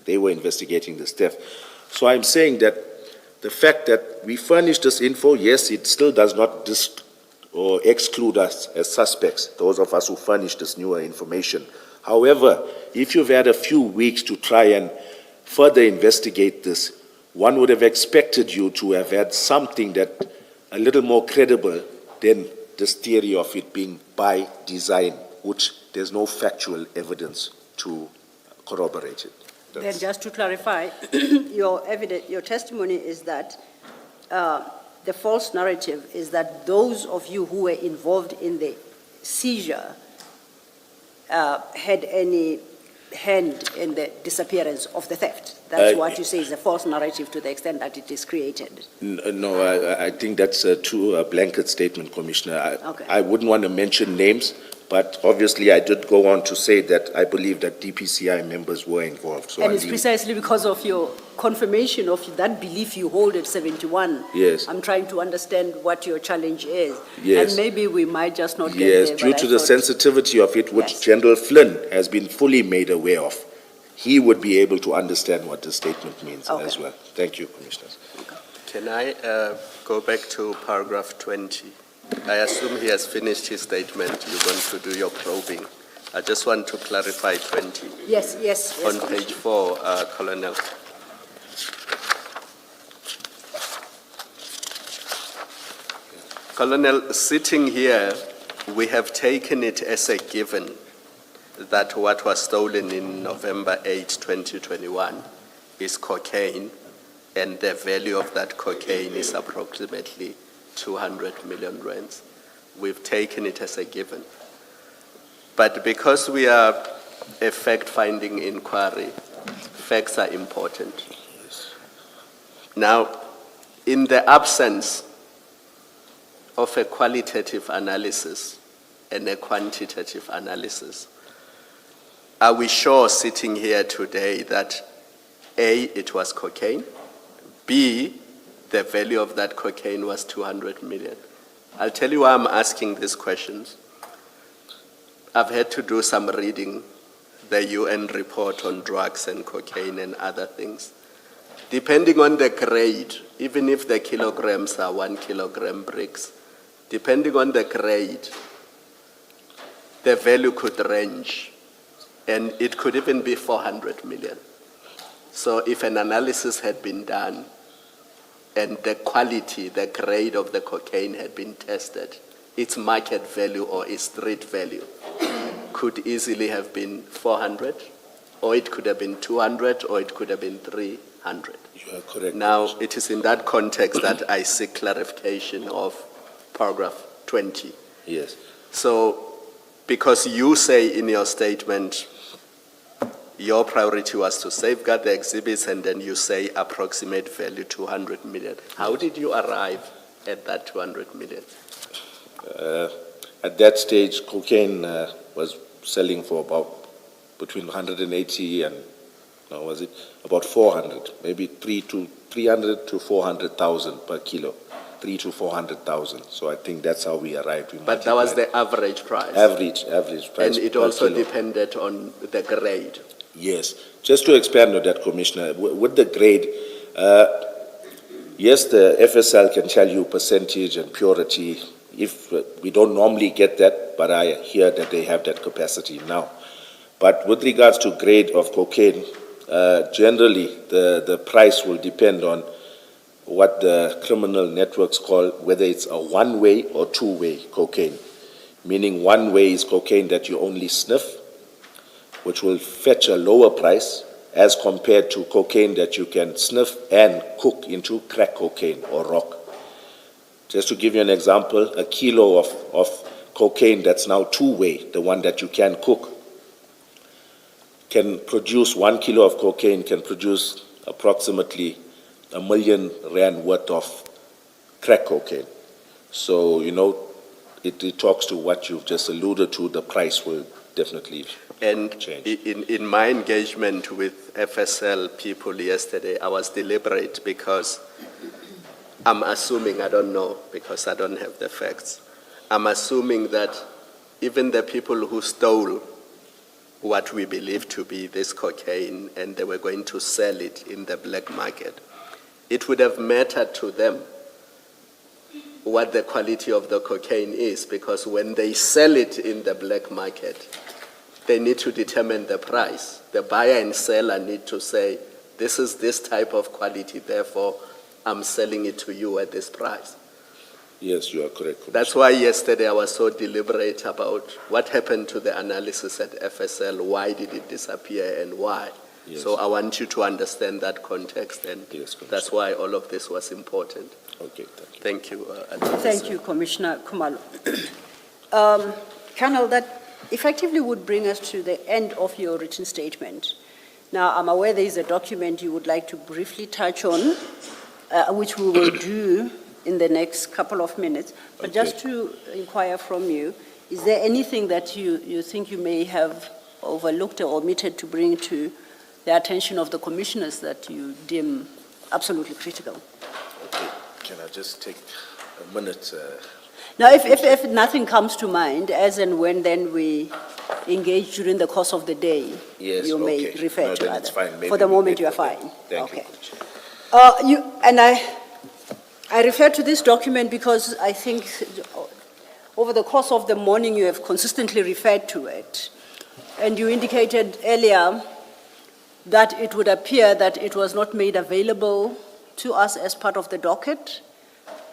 they were investigating this theft. So I'm saying that the fact that we furnished this info, yes, it still does not or exclude us as suspects, those of us who furnished this newer information. However, if you've had a few weeks to try and further investigate this, one would have expected you to have had something that a little more credible than this theory of it being by design, which there's no factual evidence to corroborate it. Then just to clarify, your testimony is that the false narrative is that those of you who were involved in the seizure had any hand in the disappearance of the theft. That's what you say is a false narrative to the extent that it is created. No, I think that's a true blanket statement, Commissioner. Okay. I wouldn't want to mention names, but obviously I did go on to say that I believe that DPCI members were involved. So And it's precisely because of your confirmation of that belief you hold at 71. Yes. I'm trying to understand what your challenge is. Yes. And maybe we might just not get Yes, there. due but to I the thought- sensitivity of it, which Yes. General Flynn has been fully made aware of, he would be able to understand what the statement means Okay. as well. Thank you, Commissioners. Can I go back to paragraph 20? I assume he has finished his statement. You're going to do your probing. I just want to clarify 20. Yes. On page 4, Colonel. Colonel, sitting here, we have taken it as a given that what was stolen in November 8, 2021 is cocaine, and the value of that cocaine is approximately 200 million rands. We've taken it as a given. But because we are a fact-finding inquiry, facts are important. Now, in the absence of a qualitative analysis and a quantitative analysis, are we sure sitting here today that A, it was cocaine, B, the value of that cocaine was 200 million? I'll tell you why I'm asking these questions. I've had to do some reading, the UN report on drugs and cocaine and other things. Depending on the grade, even if the kilograms are 1 kilogram bricks, depending on the grade, the value could range, and it could even be 400 million. So if an analysis had been done and the quality, the grade of the cocaine had been tested, its market value or its street value could easily have been 400, or it could have been 200, or it could have been 300. You are correct. Now, it is in that context that I seek clarification of paragraph 20. Yes. So, because you say in your statement, your priority was to safeguard the exhibits, and then you say approximate value 200 million. How did you arrive at that 200 million? At that stage, cocaine was selling for about between 180 and, no, was it about 400, maybe 300 to 400,000 per kilo, 3 to 400,000. So I think that's how we arrived. But that was the average price. Average price. And it per also kilo. depended on the grade. Yes. Just to expand on that, Commissioner, with the grade, yes, the FSL can tell you percentage and purity. If we don't normally get that, but I hear that they have that capacity now. But with regards to grade of cocaine, generally the price will depend on what the criminal networks call, whether it's a one-way or two-way cocaine. Meaning one-way is cocaine that you only sniff, which will fetch a lower price as compared to cocaine that you can sniff and cook into crack cocaine or rock. Just to give you an example, a kilo of cocaine that's now two-way, the one that you can cook, can produce 1 kilo of cocaine, can produce approximately R1 million worth of crack cocaine. So, you know, it talks to what you've just alluded to, the price will definitely And change. in my engagement with FSL people yesterday, I was deliberate because I'm assuming, I don't know, because I don't have the facts. I'm assuming that even the people who stole what we believe to be this cocaine and they were going to sell it in the black market, it would have mattered to them what the quality of the cocaine is, because when they sell it in the black market, they need to determine the price. The buyer and seller need to say, this is this type of quality, therefore I'm selling it to you at this price. Yes, you are correct. That's why yesterday I was so deliberate about what happened to the analysis at FSL, why did it disappear and why. Yes. So I want you to understand that context, and Yes, that's why all of this was important. Okay, thank you. Thank you. Thank you, Commissioner Khumalo. Colonel, that effectively would bring us to the end of your written statement. Now, I'm aware there is a document you would like to briefly touch on, which we will do in the next couple of minutes. But Okay. just to inquire from you, is there anything that you think you may have overlooked or omitted to bring to the attention of the commissioners that you deem absolutely critical? Okay, can I just take a minute? Now, if nothing comes to mind, as and when then we engage during the course of the day, Yes, you may okay. refer No, to then it's other. fine. Maybe For the we moment, wait you are for that. fine. Thank Okay. you. I refer to this document because I think over the course of the morning, you have consistently referred to it. And you indicated earlier that it would appear that it was not made available to us as part of the docket,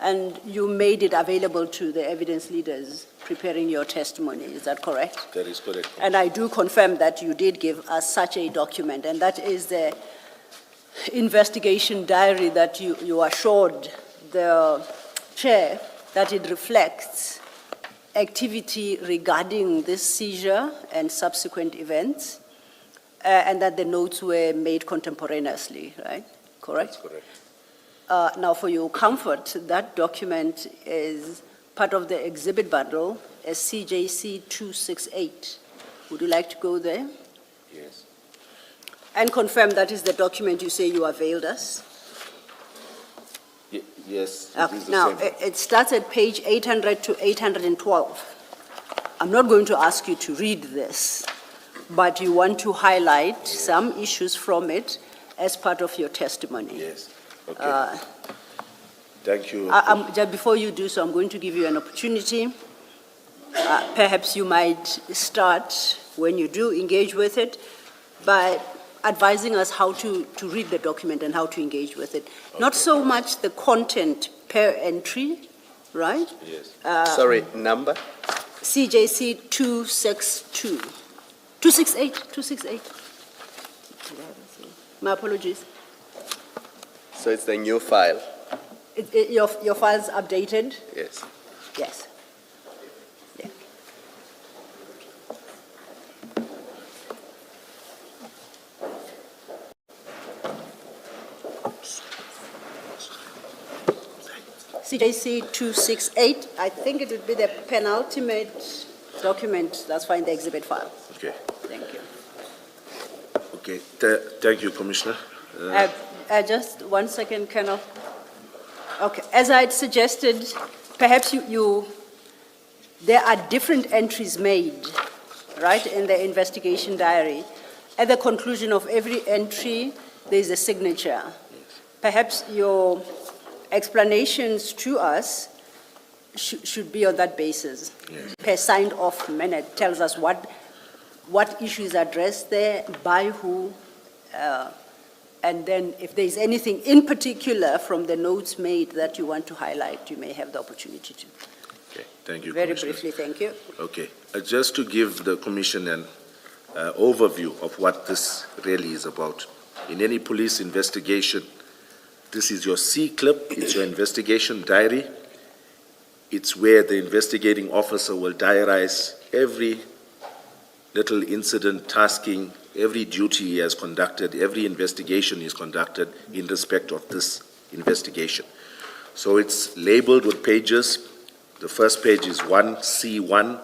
and you made it available to the evidence leaders preparing your testimony. Is that correct? That is correct. And I do confirm that you did give us such a document, and that is the investigation diary that you assured the chair that it reflects activity regarding this seizure and subsequent events, and that the notes were made contemporaneously, right? Correct? That's correct. Now, for your comfort, that document is part of the exhibit bundle as CJC 268. Would you like to go there? Yes. And confirm that is the document you say you availed us? Yes. It Okay, is the now, same. it starts at page 800 to 812. I'm not going to ask you to read this, but you want to highlight some issues from it as part of your testimony. Yes. Okay. Thank you. Just before you do so, I'm going to give you an opportunity. Perhaps you might start, when you do engage with it, by advising us how to read the document and how to engage with it. Not so much the content per entry, right? Yes. Sorry, number? CJC 262. 268, 268. My apologies. So it's the new file? Your file's updated? Yes. Yes. Yeah. CJC 268, I think it would be the penultimate document that's fine, the exhibit file. Okay. Thank you. Okay. Thank you, Commissioner. Just 1 second, Colonel. Okay, as I had suggested, perhaps there are different entries made, right, in the investigation diary. At the conclusion of every entry, there's a signature. Perhaps your explanations to us should be on that basis. Yes. Per signed off minute tells us what issues addressed there, by who, and then if there's anything in particular from the notes made that you want to highlight, you may have the opportunity to. Okay. Thank you, Very Commissioner. briefly, thank you. Okay. Just to give the Commission an overview of what this really is about. In any police investigation, this is your C-clip, it's your investigation diary. It's where the investigating officer will diarize every little incident, tasking, every duty he has conducted, every investigation he's conducted in respect of this investigation. So it's labeled with pages. The first page is 1C1,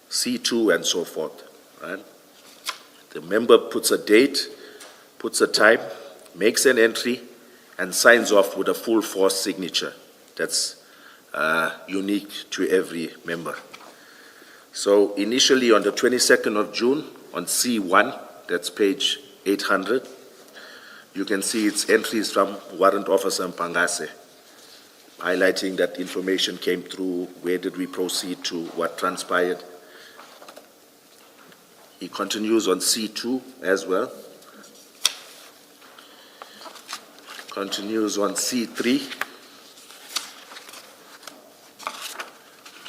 C2, and so forth, right? The member puts a date, puts a time, makes an entry, and signs off with a full force signature. That's unique to every member. So initially on the 22nd of June, on C1, that's page 800, you can see its entries from Warrant Officer Mpangase, highlighting that information came through, where did we proceed to, what transpired. He continues on C2 as well. Continues on C3.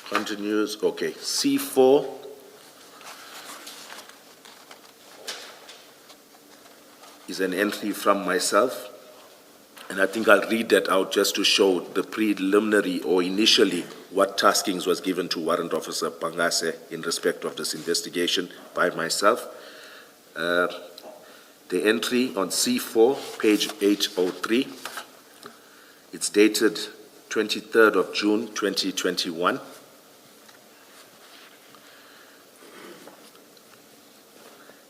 Continues, okay, C4. Is an entry from myself, and I think I'll read that out just to show the preliminary or initially what taskings was given to Warrant Officer Pangase in respect of this investigation by myself. The entry on C4, page 803, it's dated 23rd of June, 2021.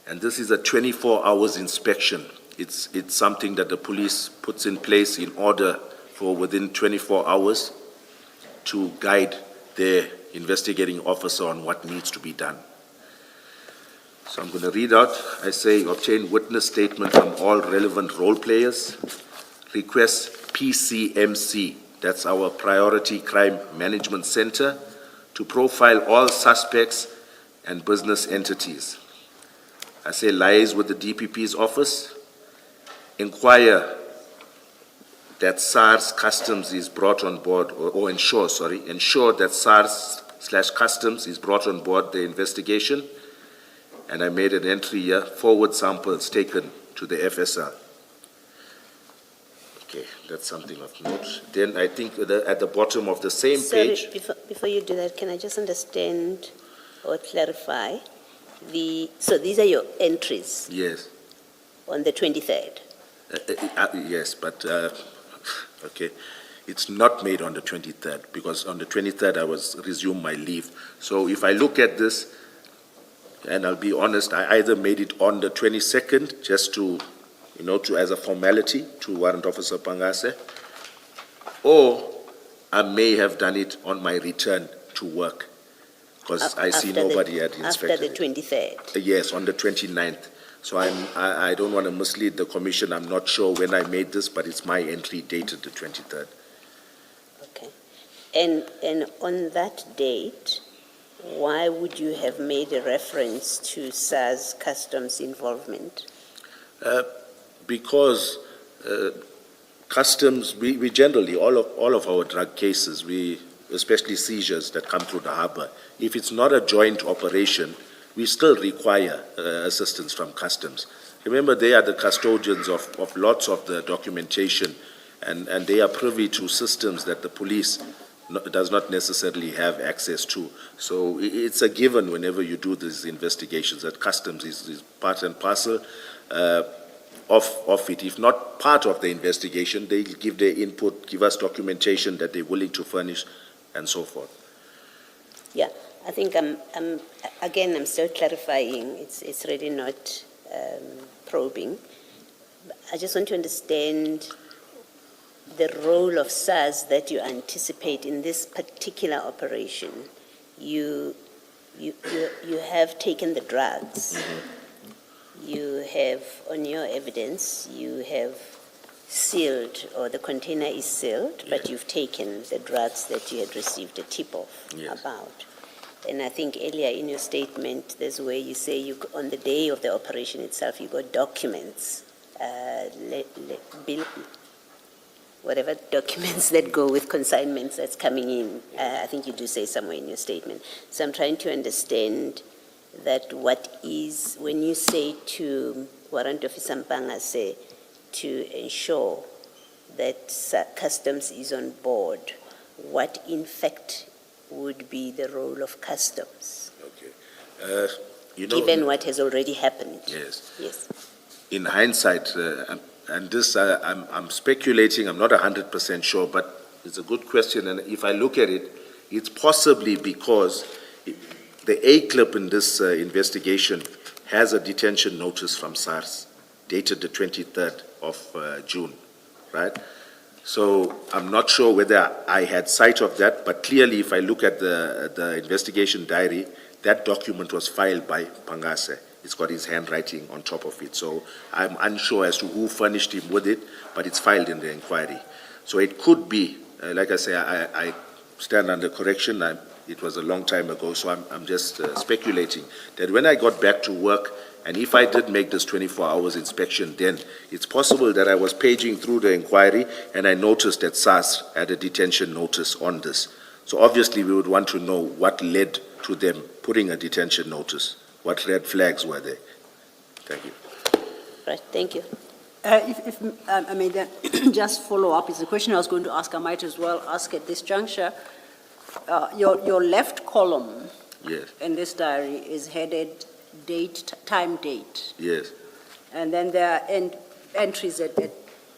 And this is a 24 hours inspection. It's something that the police puts in place in order for within 24 hours to guide their investigating officer on what needs to be done. So I'm going to read out. I say, obtain witness statement from all relevant role players. Request PCMC, that's our Priority Crime Management Center, to profile all suspects and business entities. I say liaise with the DPP's office, inquire that SARS Customs is brought on board, or ensure that SARS/Customs is brought on board the investigation. And I made an entry here, forward samples taken to the FSR. Okay, that's something of note. Then I think at the bottom of the same Sorry, page. before you do that, can I just understand or clarify so these are your entries Yes, on the 23rd? yes, but, okay. It's not made on the 23rd, because on the 23rd I was resumed my leave. So if I look at this, and I'll be honest, I either made it on the 22nd, just to, as a formality to Warrant Officer Pangase, or I may have done it on my return to work, because I see nobody had inspected After the 23rd? Yes, on the 29th. So I don't want to mislead the commission. I'm not sure when I made this, but it's my entry dated the 23rd. Okay. And on that date, why would you have made a reference to SARS Customs involvement? Because customs, we generally, all of our drug cases, especially seizures that come through the harbor, if it's not a joint operation, we still require assistance from customs. Remember, they are the custodians of lots of the documentation, and they are privy to systems that the police does not necessarily have access to. So it's a given whenever you do these investigations that customs is part and parcel of it. If not part of the investigation, they give their input, give us documentation that they're willing to furnish, and so forth. Yeah, I think I'm still clarifying. It's really not probing. I just want to understand the role of SARS that you anticipate in this particular operation. You have taken the drugs. You have, on your evidence, you have sealed, or the container is sealed, but you've taken the drugs that you had received a tip-off about. And I think earlier in your statement, there's where you say on the day of the operation itself, you got documents, whatever documents that go with consignments that's coming in. I think you do say somewhere in your statement. So I'm trying to understand that when you say to Warrant Officer Mpangase to ensure that customs is on board, what in fact would be the role of customs? Okay. Given what has already happened. Yes. Yes. In hindsight, and this I'm speculating, I'm not 100% sure, but it's a good question. And if I look at it, it's possibly because the A-clip in this investigation has a detention notice from SARS dated the 23rd of June, right? So I'm not sure whether I had sight of that, but clearly if I look at the investigation diary, that document was filed by Pangase. It's got his handwriting on top of it. So I'm unsure as to who furnished him with it, but it's filed in the inquiry. So it could be, like I say, I stand under correction. It was a long time ago, so I'm just speculating that when I got back to work, and if I did make this 24 hours inspection, then it's possible that I was paging through the inquiry and I noticed that SARS had a detention notice on this. So obviously we would want to know what led to them putting a detention notice. What red flags were there? Thank you. Right, thank you. If I may then just follow up, it's a question I was going to ask. I might as well ask at this juncture. Your left column Yes. in this diary is headed time date. Yes. And then there are entries at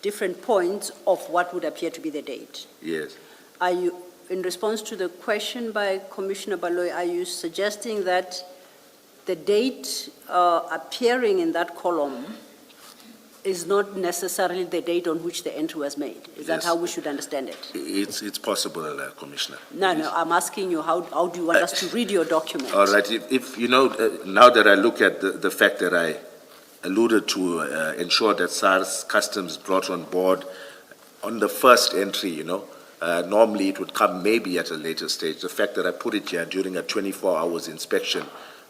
different points of what would appear to be the date. Yes. Are you, in response to the question by Commissioner Baloyi, are you suggesting that the date appearing in that column is not necessarily the date on which the entry was made? Is that Yes. how we should understand it? It's possible, Commissioner. No, I'm asking you, how do you want us to read your document? All right. If you know, now that I look at the fact that I alluded to ensure that SARS Customs brought on board on the first entry, normally it would come maybe at a later stage. The fact that I put it here during a 24 hours inspection,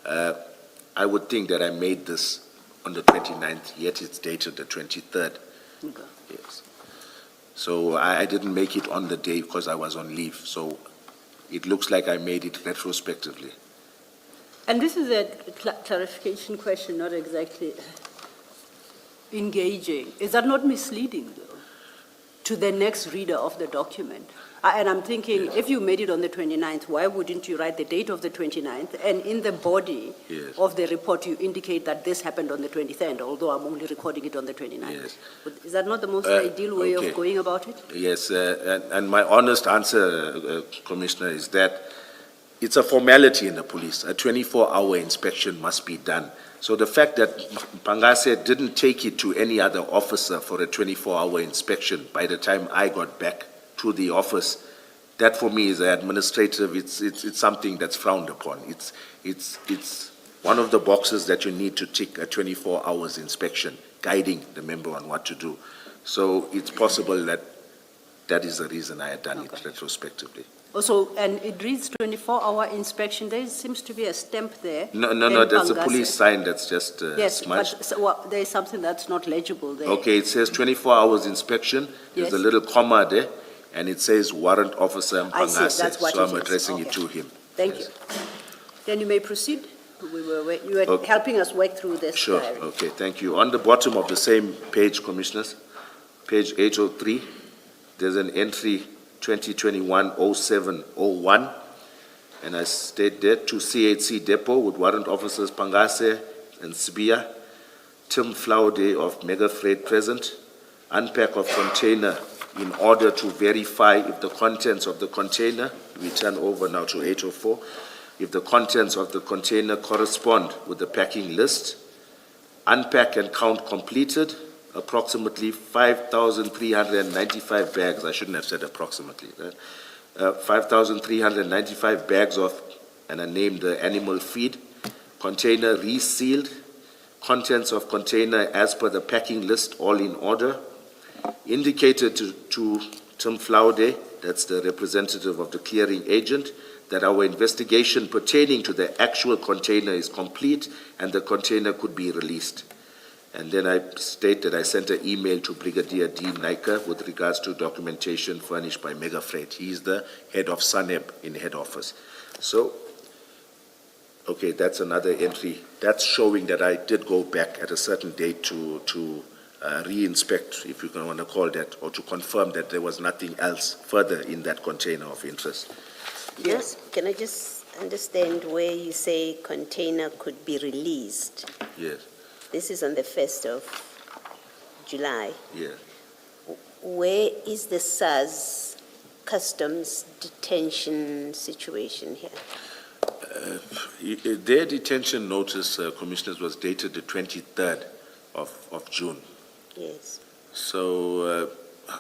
I would think that I made this on the 29th, yet it's dated the 23rd. Okay. Yes. So I didn't make it on the day because I was on leave. So it looks like I made it retrospectively. And this is a clarification question, not exactly engaging. Is that not misleading, though, to the next reader of the document? And I'm thinking, if you made it on the 29th, why wouldn't you write the date of the 29th? And in the body Yes. of the report, you indicate that this happened on the 23rd, although I'm only recording it on the 29th. Yes. Is that not the most ideal way okay. of going about it? Yes, and my honest answer, Commissioner, is that it's a formality in the police. A 24-hour inspection must be done. So the fact that Pangase didn't take it to any other officer for a 24-hour inspection by the time I got back to the office, that for me is administrative. It's something that's frowned upon. It's one of the boxes that you need to tick, a 24 hours inspection, guiding the member on what to do. So it's possible that that is the reason I had done it retrospectively. Also, and it reads 24-hour inspection. There seems to be a stamp there. No, in there's a Pangase. police sign that's just Yes, smudged. but so, there is something that's not legible there. Okay, it says 24 hours inspection. There's a Yes. little comma there, and it says warrant officer I see, Pangase. that's what So it I'm is. addressing it Okay. to him. Thank Yes. you. Then you may proceed. You were Okay. helping us work through this. Sure, diary. okay, thank you. On the bottom of the same page, Commissioners, page 803, there's an entry 2021-0701, and I state there, to CHC Depot with warrant officers Pangase and Sibia, Tim Flaude of Mega Freight present, unpack of container in order to verify if the contents of the container, we turn over now to 804, if the contents of the container correspond with the packing list, unpack and count completed, approximately 5,395 bags, I shouldn't have said approximately, 5,395 bags of, and I named the animal feed, container resealed, contents of container as per the packing list, all in order, indicated to Tim Flaude, that's the representative of the clearing agent, that our investigation pertaining to the actual container is complete and the container could be released. And then I state that I sent an email to Brigadier D. Naika with regards to documentation furnished by Mega Freight. He is the head of SANEB in head office. So, okay, that's another entry. That's showing that I did go back at a certain date to re-inspect, if you want to call that, or to confirm that there was nothing else further in that container of interest. Yes. Can I just understand where you say container could be released? Yes, This is on the 1st of July. yes. Where is the SARS customs detention situation here? Their detention notice, Commissioners, was dated the 23rd of June. Yes. So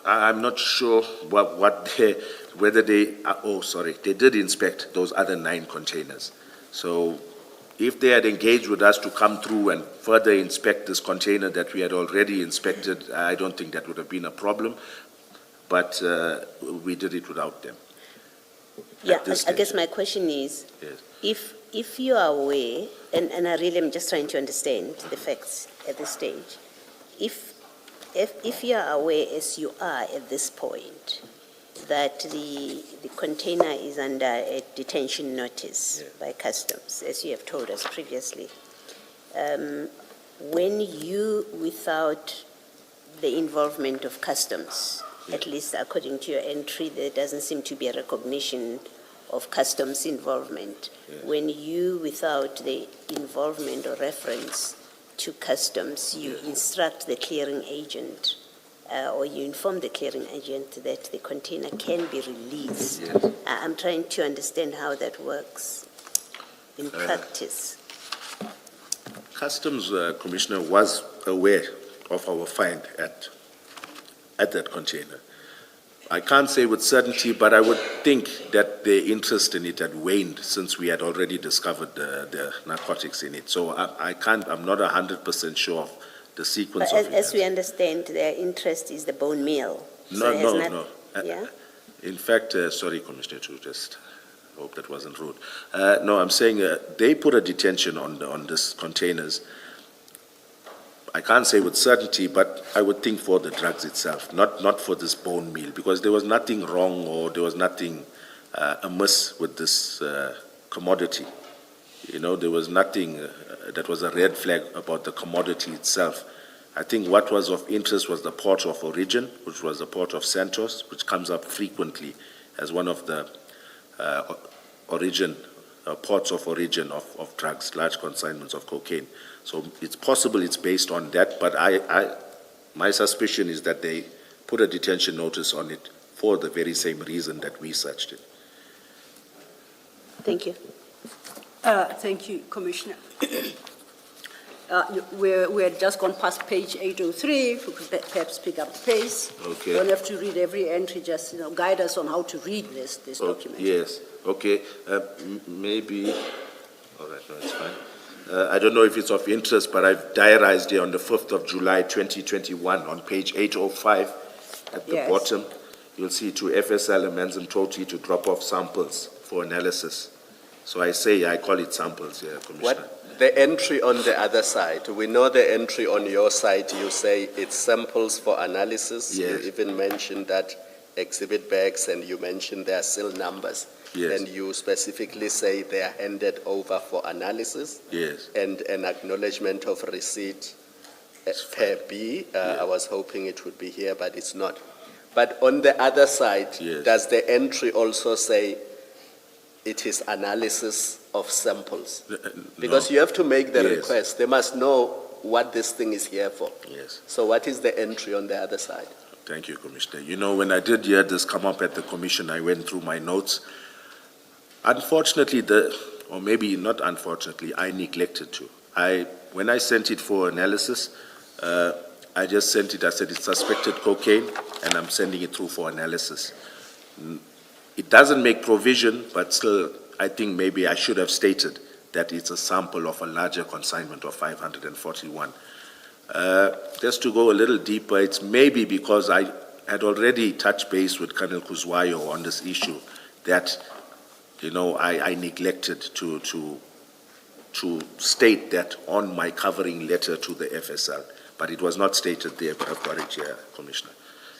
I'm not sure whether they did inspect those other 9 containers. So if they had engaged with us to come through and further inspect this container that we had already inspected, I don't think that would have been a problem, but we did it without them. Yeah, this I guess stage. my question is, Yes. if you are aware, and I really am just trying to understand the facts at this stage, if you are aware, as you are at this point, that the container is under a detention notice by customs, as you have told us previously, when you, without the involvement of customs, at least according to your entry, there doesn't seem to be a recognition of customs involvement. When you, without the involvement or reference to customs, you instruct the clearing agent or you inform the clearing agent that the container can be released. Yes. I'm trying to understand how that works in practice. Customs Commissioner was aware of our find at that container. I can't say with certainty, but I would think that their interest in it had waned since we had already discovered the narcotics in it. So I'm not 100% sure of the sequence But of as we events. understand, their interest is the bone meal. No, it has no, not- no. Yeah? In fact, sorry, Commissioner, to just hope that wasn't rude. No, I'm saying they put a detention on this containers. I can't say with certainty, but I would think for the drugs itself, not for this bone meal, because there was nothing wrong or there was nothing amiss with this commodity. You know, there was nothing that was a red flag about the commodity itself. I think what was of interest was the port of origin, which was the port of Santos, which comes up frequently as one of the ports of origin of drugs, large consignments of cocaine. So it's possible it's based on that, but my suspicion is that they put a detention notice on it for the very same reason that we searched it. Thank you. Thank you, Commissioner. We're just gone past page 803, if we could perhaps pick up the pace. Okay. Don't have to read every entry, just guide us on how to read this document. Yes, okay. Maybe, all right, no, it's fine. I don't know if it's of interest, but I've diarized here on the 5th of July, 2021, on page 805, at the Yes. bottom, you'll see to FSL and Manzimtoti to drop off samples for analysis. So I call it samples here, Commissioner. What, the entry on the other side, we know the entry on your side, you say it's samples for analysis. Yes. You even mentioned that exhibit bags and you mentioned their seal numbers. Yes. And you specifically say they are handed over for analysis. Yes. And an acknowledgement of receipt per B. I was hoping it would be here, but it's not. But on the other side, Yes. does the entry also say it is analysis of samples? Because you have to make the Yes. request. They must know what this thing is here for. Yes. So what is the entry on the other side? Thank you, Commissioner. You know, when I did hear this come up at the commission, I went through my notes. Unfortunately, or maybe not unfortunately, I neglected to. When I sent it for analysis, I just sent it, I said it's suspected cocaine, and I'm sending it through for analysis. It doesn't make provision, but still, I think maybe I should have stated that it's a sample of a larger consignment of 541. Just to go a little deeper, it's maybe because I had already touched base with Colonel Kuzwayo on this issue that, you know, I neglected to state that on my covering letter to the FSL, but it was not stated there, but I've got it here, Commissioner.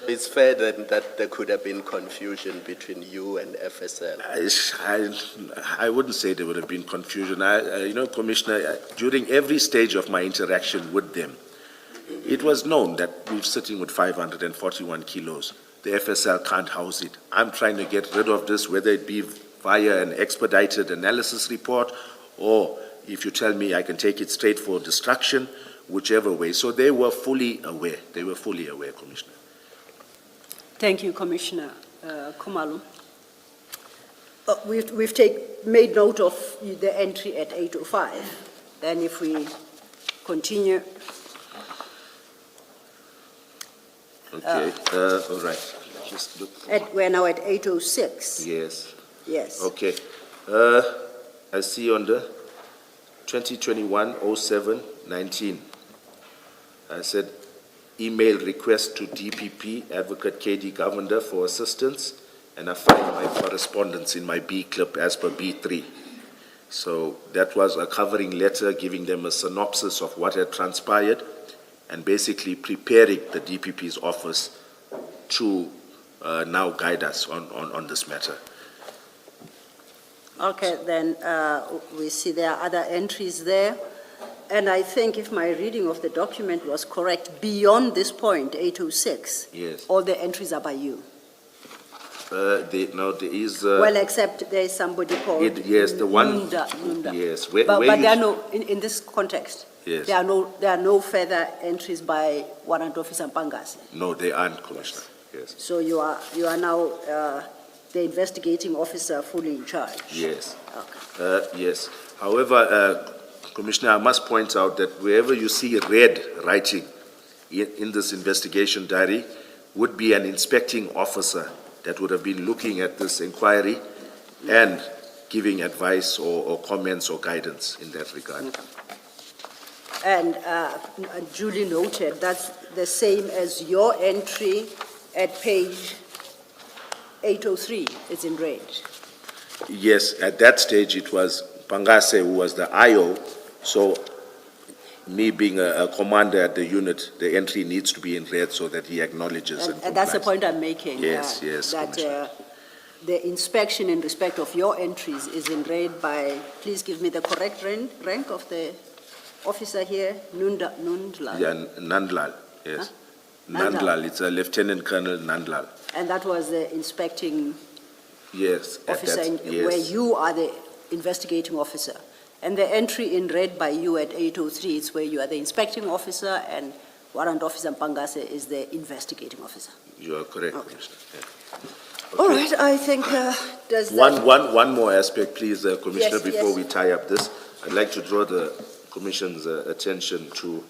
It's fair then that there could have been confusion between you and FSL. I wouldn't say there would have been confusion. You know, Commissioner, during every stage of my interaction with them, it was known that we're sitting with 541 kilos. The FSL can't house it. I'm trying to get rid of this, whether it be via an expedited analysis report, or if you tell me I can take it straight for destruction, whichever way. So they were fully aware. They were fully aware, Commissioner. Thank you, Commissioner Khumalo. We've made note of the entry at 805. Then if we continue. Okay, all right. Just look. We're now at 806. Yes. Yes. Okay. I see on the 2021-07-19, I said, email request to DPP, Advocate KD Governor for assistance, and I find my correspondence in my B clip as per B3. So that was a covering letter giving them a synopsis of what had transpired and basically preparing the DPP's office to now guide us on this matter. Okay, then we see there are other entries there. And I think if my reading of the document was correct, beyond this point, 806, Yes. all the entries are by you. No, there is. Well, except there is somebody called Yes, the one. Nunda. Yes, But where there you- are no, in this context, Yes. there are no further entries by Warrant Officer Mpangase. No, they aren't, Commissioner. Yes. So you are now the investigating officer fully in charge. Yes. Okay. Yes. However, Commissioner, I must point out that wherever you see red writing in this investigation diary would be an inspecting officer that would have been looking at this inquiry and giving advice or comments or guidance in that regard. And duly noted, that's the same as your entry at page 803, it's in red. Yes, at that stage it was Pangase who was the IO, so me being a commander at the unit, the entry needs to be in red so that he acknowledges and And that's the complies. point I'm making. Yes, yes, That Commissioner. the inspection in respect of your entries is in red by, please give me the correct rank of the officer here, Nundla. Yeah, Nandlal, yes. Nandlal. Nandlal, it's a Lieutenant Colonel Nandlal. And that was the inspecting Yes. officer, that's- where yes. you are the investigating officer. And the entry in red by you at 803 is where you are the inspecting officer and Warrant Officer Mpangase is the investigating officer. You are correct, Okay. Commissioner. Yeah. All Okay. right, I think, does that... One more aspect, please, Commissioner, Yes, before yes. we tie up this. I'd like to draw the Commission's attention to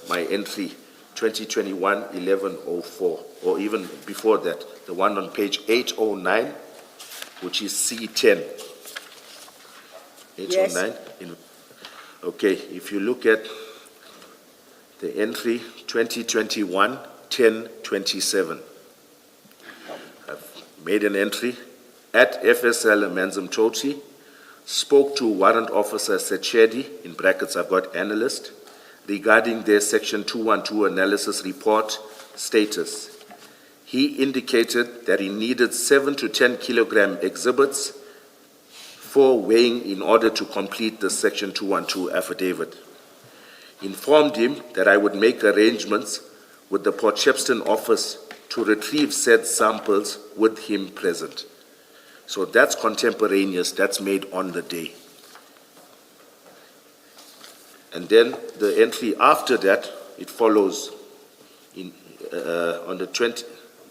my entry 2021-1104, or even before that, the one on page 809, which is C10. 809. Okay, if you look at the entry 2021-1027, I've made an entry at FSL Manzam Toti, spoke to Warrant Officer Sechedi, in brackets I've got analyst, regarding their Section 212 analysis report status. He indicated that he needed 7 to 10 kilogram exhibits for weighing in order to complete the Section 212 affidavit. Informed him that I would make arrangements with the Port Shepstone office to retrieve said samples with him present. So that's contemporaneous, that's made on the day. And then the entry after that, it follows in, on the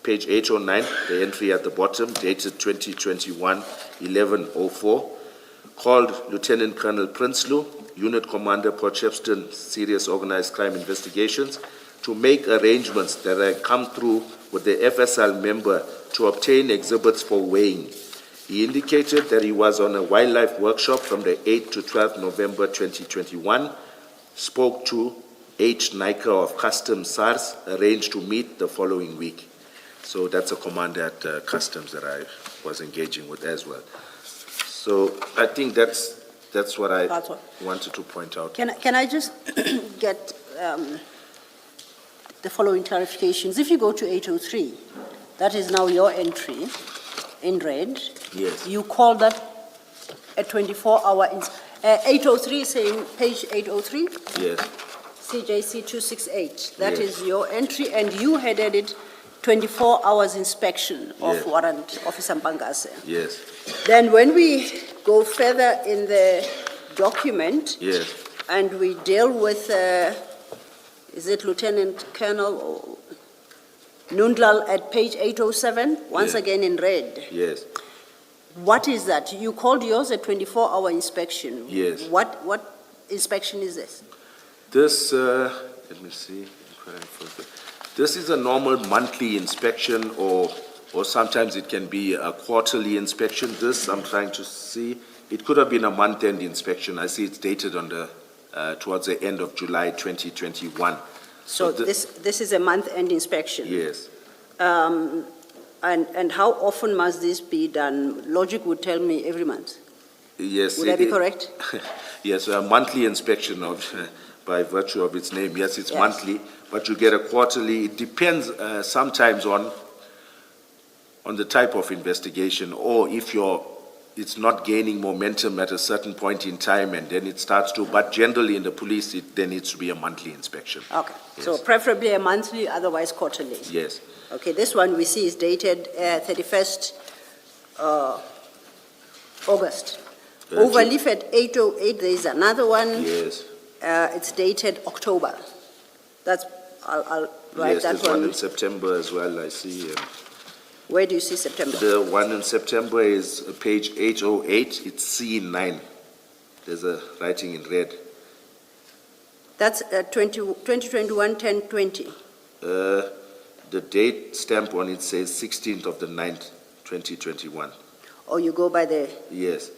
page 809, the entry at the bottom, dated 2021-1104, called Lieutenant Colonel Prinsloo, Unit Commander, Port Shepstone Serious Organized Crime Investigations, to make arrangements that I come through with the FSL member to obtain exhibits for weighing. He indicated that he was on a wildlife workshop from the 8th to 12th November 2021, spoke to H. Naika of Customs SARS, arranged to meet the following week. So that's a commander at Customs that I was engaging with as well. So I think that's what I That's what- wanted to point out. Can I just get the following clarifications? If you go to 803, that is now your entry in red. Yes. You call that a 24-hour, 803 is saying page 803, Yes, CJC 268. That Yes. is your entry, and you headed it 24 hours inspection of Yes. Warrant Officer Mpangase. yes, Then when we go further in the document, yes, and we deal with, is it Lieutenant Colonel or Nundlal at page 807, once Yeah. again in red. yes. What is that? You called yours a 24-hour inspection. Yes. What inspection is this? This, let me see. This is a normal monthly inspection, or sometimes it can be a quarterly inspection. This, I'm trying to see, it could have been a month-end inspection. I see it's dated on the, towards the end of July 2021. So thi- this is a month-end inspection? Yes, And how often must this be done? Logic would tell me every month. yes. Would I be correct? Yes, a monthly inspection of, by virtue of its name. Yes, it's Yes. monthly, but you get a quarterly. It depends sometimes on the type of investigation, or if it's not gaining momentum at a certain point in time, and then it starts to. But generally, in the police, there needs to be a monthly inspection. Okay, so Yes. preferably a monthly, otherwise quarterly. Yes, Okay, this one we see is dated 31st August. Overleaf at 808, there is another one. yes, It's dated October. That's, I'll write yes. that There's one one. in September as well. I see. Where do you see September? The one in September is page 808. It's C9. There's a writing in red. That's 2021-10-20. The date stamp on it says 16th of the 9th, 2021. Or you go by the, Yes.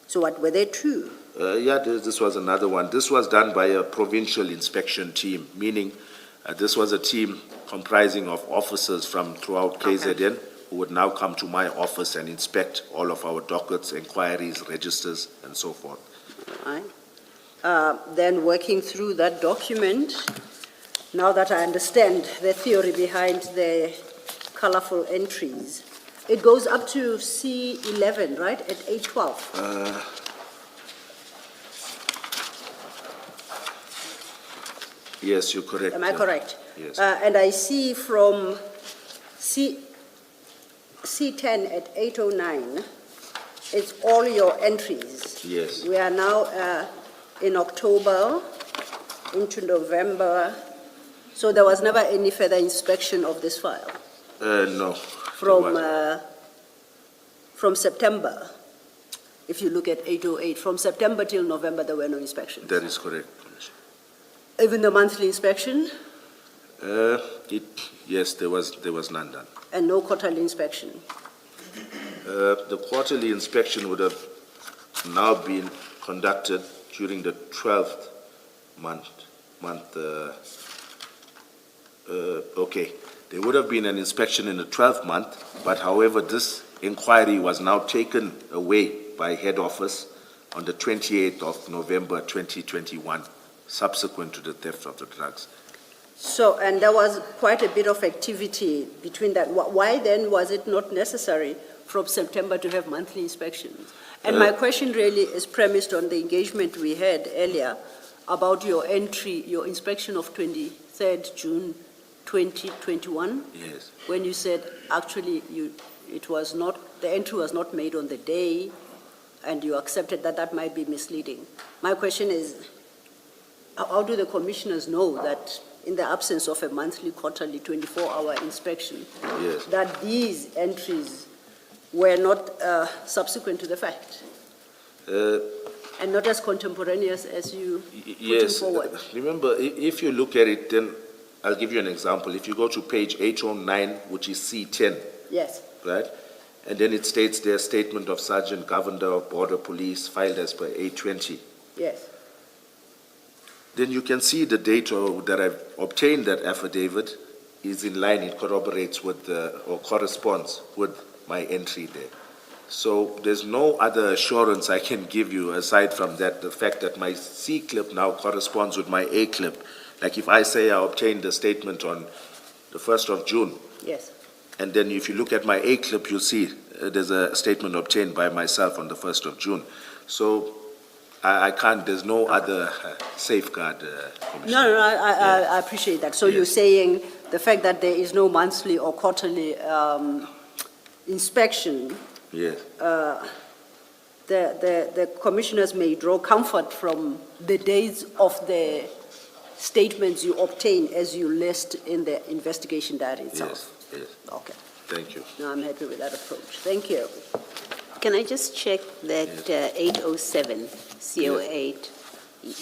so what, were there two? Yeah, this was another one. This was done by a provincial inspection team, meaning this was a team comprising of officers from throughout KZN who would now come to my office and inspect all of our dockets, inquiries, registers, and so forth. All right. Then working through that document, now that I understand the theory behind the colorful entries, it goes up to C11, right, at A12? Yes, you're correct. Am I correct? Yes. And I see from C10 at 809, it's all your entries. Yes. We are now in October into November, so there was never any further inspection of this file No. from September. If you look at 808, from September till November, there were no inspections. That is correct, Commissioner. Even the monthly inspection Yes, there was none done. and no quarterly inspection. The quarterly inspection would have now been conducted during the 12th month. Okay, there would have been an inspection in the 12th month, but however, this inquiry was now taken away by head office on the 28th of November 2021, subsequent to the theft of the drugs. So, and there was quite a bit of activity between that. Why then was it not necessary from September to have monthly inspections? And my question really is premised on the engagement we had earlier about your entry, your inspection of 23rd June 2021, Yes. when you said actually the entry was not made on the day, and you accepted that that might be misleading. My question is, how do the commissioners know that in the absence of a monthly, quarterly, 24-hour inspection, Yes. that these entries were not subsequent to the fact and not as contemporaneous as you putting Yes. forward? Remember, if you look at it, then I'll give you an example. If you go to page 809, which is C10, Yes, right? And then it states there, statement of Sergeant Governor of Border Police filed as per 820. yes. Then you can see the date that I've obtained that affidavit is in line, it corroborates with or corresponds with my entry there. So there's no other assurance I can give you aside from that, the fact that my C clip now corresponds with my A clip. Like if I say I obtained a statement on the 1st of June, Yes. and then if you look at my A clip, you'll see there's a statement obtained by myself on the 1st of June. So I can't, there's no other safeguard, Commissioner. No, I appreciate that. So you're Yes. saying the fact that there is no monthly or quarterly inspection, Yes, the commissioners may draw comfort from the dates of the statements you obtain as you list in the investigation diary itself? yes, yes. Okay. Thank you. No, I'm happy with that approach. Thank you. Can I just check that 807, CO8,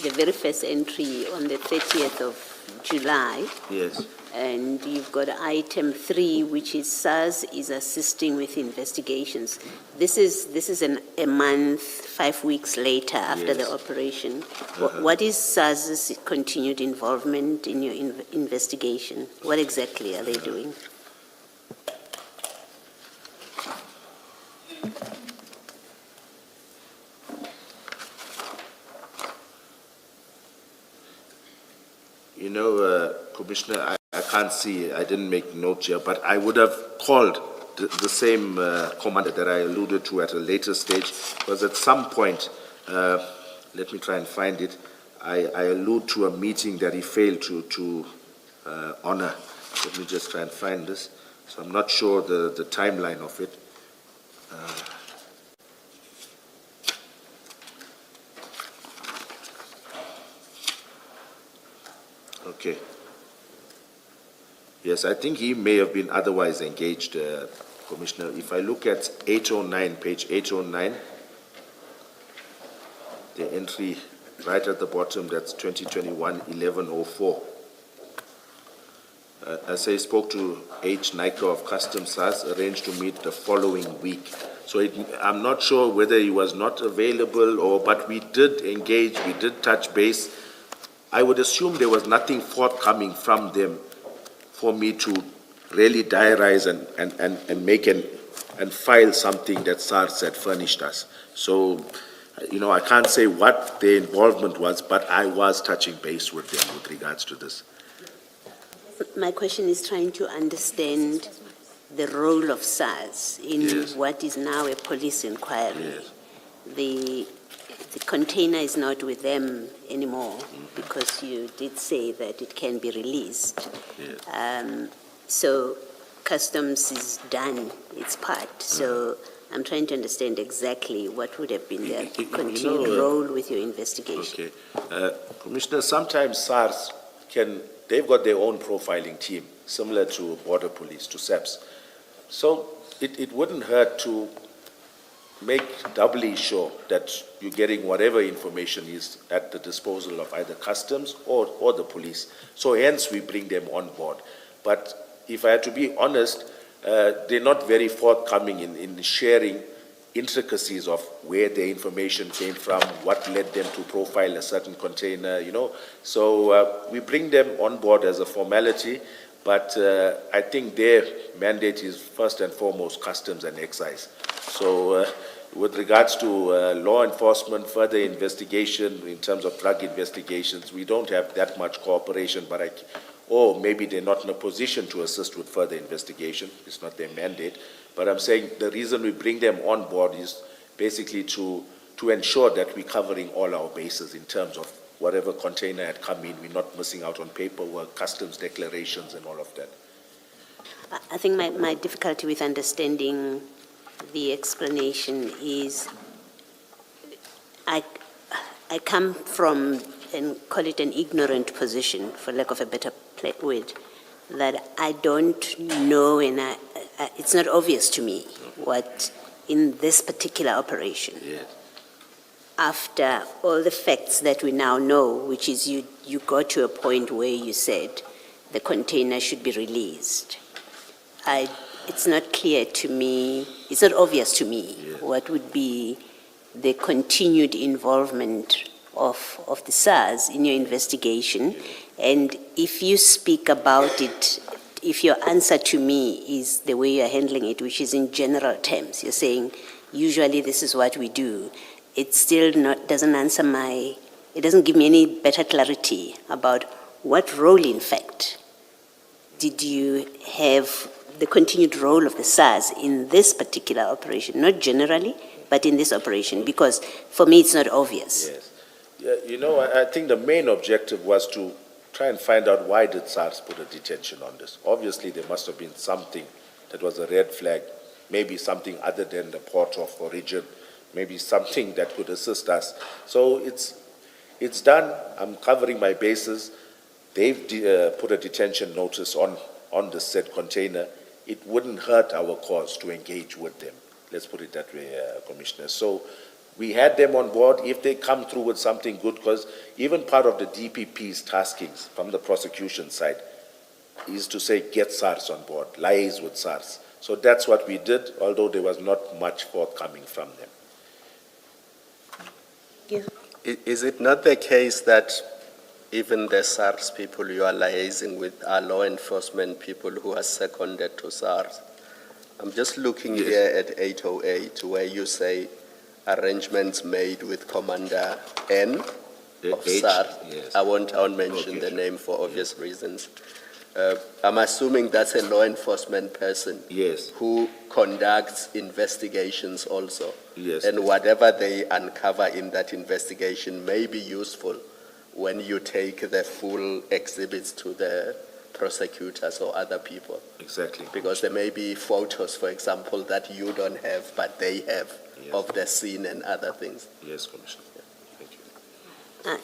the very first entry on the 30th of July, Yes, and you've got item 3, which is SARS is assisting with investigations. This is a month, 5 weeks later after the Yes. operation. What is SARS's continued involvement in your investigation? What exactly are they doing? you know, Commissioner, I can't see, I didn't make note here, but I would have called the same commander that I alluded to at a later stage, because at some point, let me try and find it, I allude to a meeting that he failed to honor. Let me just try and find this. So I'm not sure the timeline of it. Okay. Yes, I think he may have been otherwise engaged, Commissioner. If I look at 809, page 809, the entry right at the bottom, that's 2021-1104. I say spoke to H. Nika of Customs SARS, arranged to meet the following week. So I'm not sure whether he was not available but we did engage, we did touch base. I would assume there was nothing forthcoming from them for me to really diarize and make and file something that SARS had furnished us. So I can't say what their involvement was, but I was touching base with them with regards to this. My question is trying to understand the role of SARS in Yes. what is now a police inquiry. Yes. The container is not with them anymore because you did say that it can be released. Yes. So customs is done its part. So I'm trying to understand exactly what would have been their continued role with your investigation. Okay. Commissioner, sometimes SARS they've got their own profiling team, similar to Border Police, to SEPS. So it wouldn't hurt to make doubly sure that you're getting whatever information is at the disposal of either customs or the police. So hence we bring them on board. But if I had to be honest, they're not very forthcoming in sharing intricacies of where the information came from, what led them to profile a certain container, So we bring them on board as a formality, but I think their mandate is first and foremost customs and excise. So with regards to law enforcement, further investigation in terms of drug investigations, we don't have that much cooperation, but or maybe they're not in a position to assist with further investigation. It's not their mandate. But I'm saying the reason we bring them on board is basically to ensure that we're covering all our bases in terms of whatever container had come in. We're not missing out on paperwork, customs declarations, and all of that. I think my difficulty with understanding the explanation is I come from, and call it an ignorant position, for lack of a better word, that I don't know, and it's not obvious to me what in this particular operation, Yes. after all the facts that we now know, which is you got to a point where you said the container should be released. It's not clear to me, it's not obvious to me what would be the continued involvement of the SARS in your investigation. And if you speak about it, if your answer to me is the way you're handling it, which is in general terms, you're saying, usually this is what we do, it still doesn't answer it doesn't give me any better clarity about what role, in fact, did you have the continued role of the SARS in this particular operation, not generally, but in this operation, because for me it's not obvious. Yes. Yeah, I think the main objective was to try and find out why did SARS put a detention on this. Obviously, there must have been something that was a red flag, maybe something other than the port of origin, maybe something that could assist us. So it's done. I'm covering my bases. They've put a detention notice on the said container. It wouldn't hurt our cause to engage with them. Let's put it that way, Commissioner. So we had them on board. If they come through with something good, because even part of the DPP's taskings from the prosecution side is to say, get SARS on board, liaise with SARS. So that's what we did, although there was not much forthcoming from them. Yeah. Is it not the case that even the SARS people you are liaising with are law enforcement people who are seconded to SARS? I'm just looking here at 808, where you say arrangements made with Commander N of SARS. Yes. I won't mention the name for obvious reasons. I'm assuming that's a law enforcement person who conducts investigations also. Yes. And whatever they uncover in that investigation may be useful when you take the full exhibits to the prosecutors or other people. Exactly. Because there may be photos, for example, that you don't have, but they have of the scene and other things. Yes, Commissioner. Thank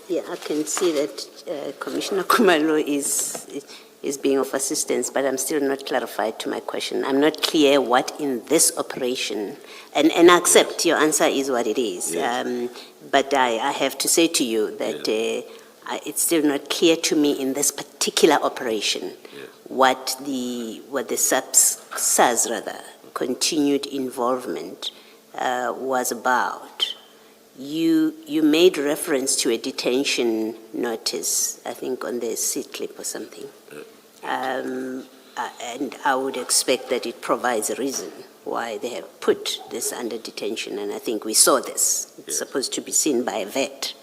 you. I can see that Commissioner Kumalo is being of assistance, but I'm still not clarified to my question. I'm not clear what in this operation, and I accept your answer is what it is. Yes. But I have to say to you that it's still not clear to me in this particular operation what the SARS continued involvement was about. You made reference to a detention notice, I think on the seat clip or something. And I would expect that it provides a reason why they have put this under detention, and I think we saw this It's supposed to be seen by a vet.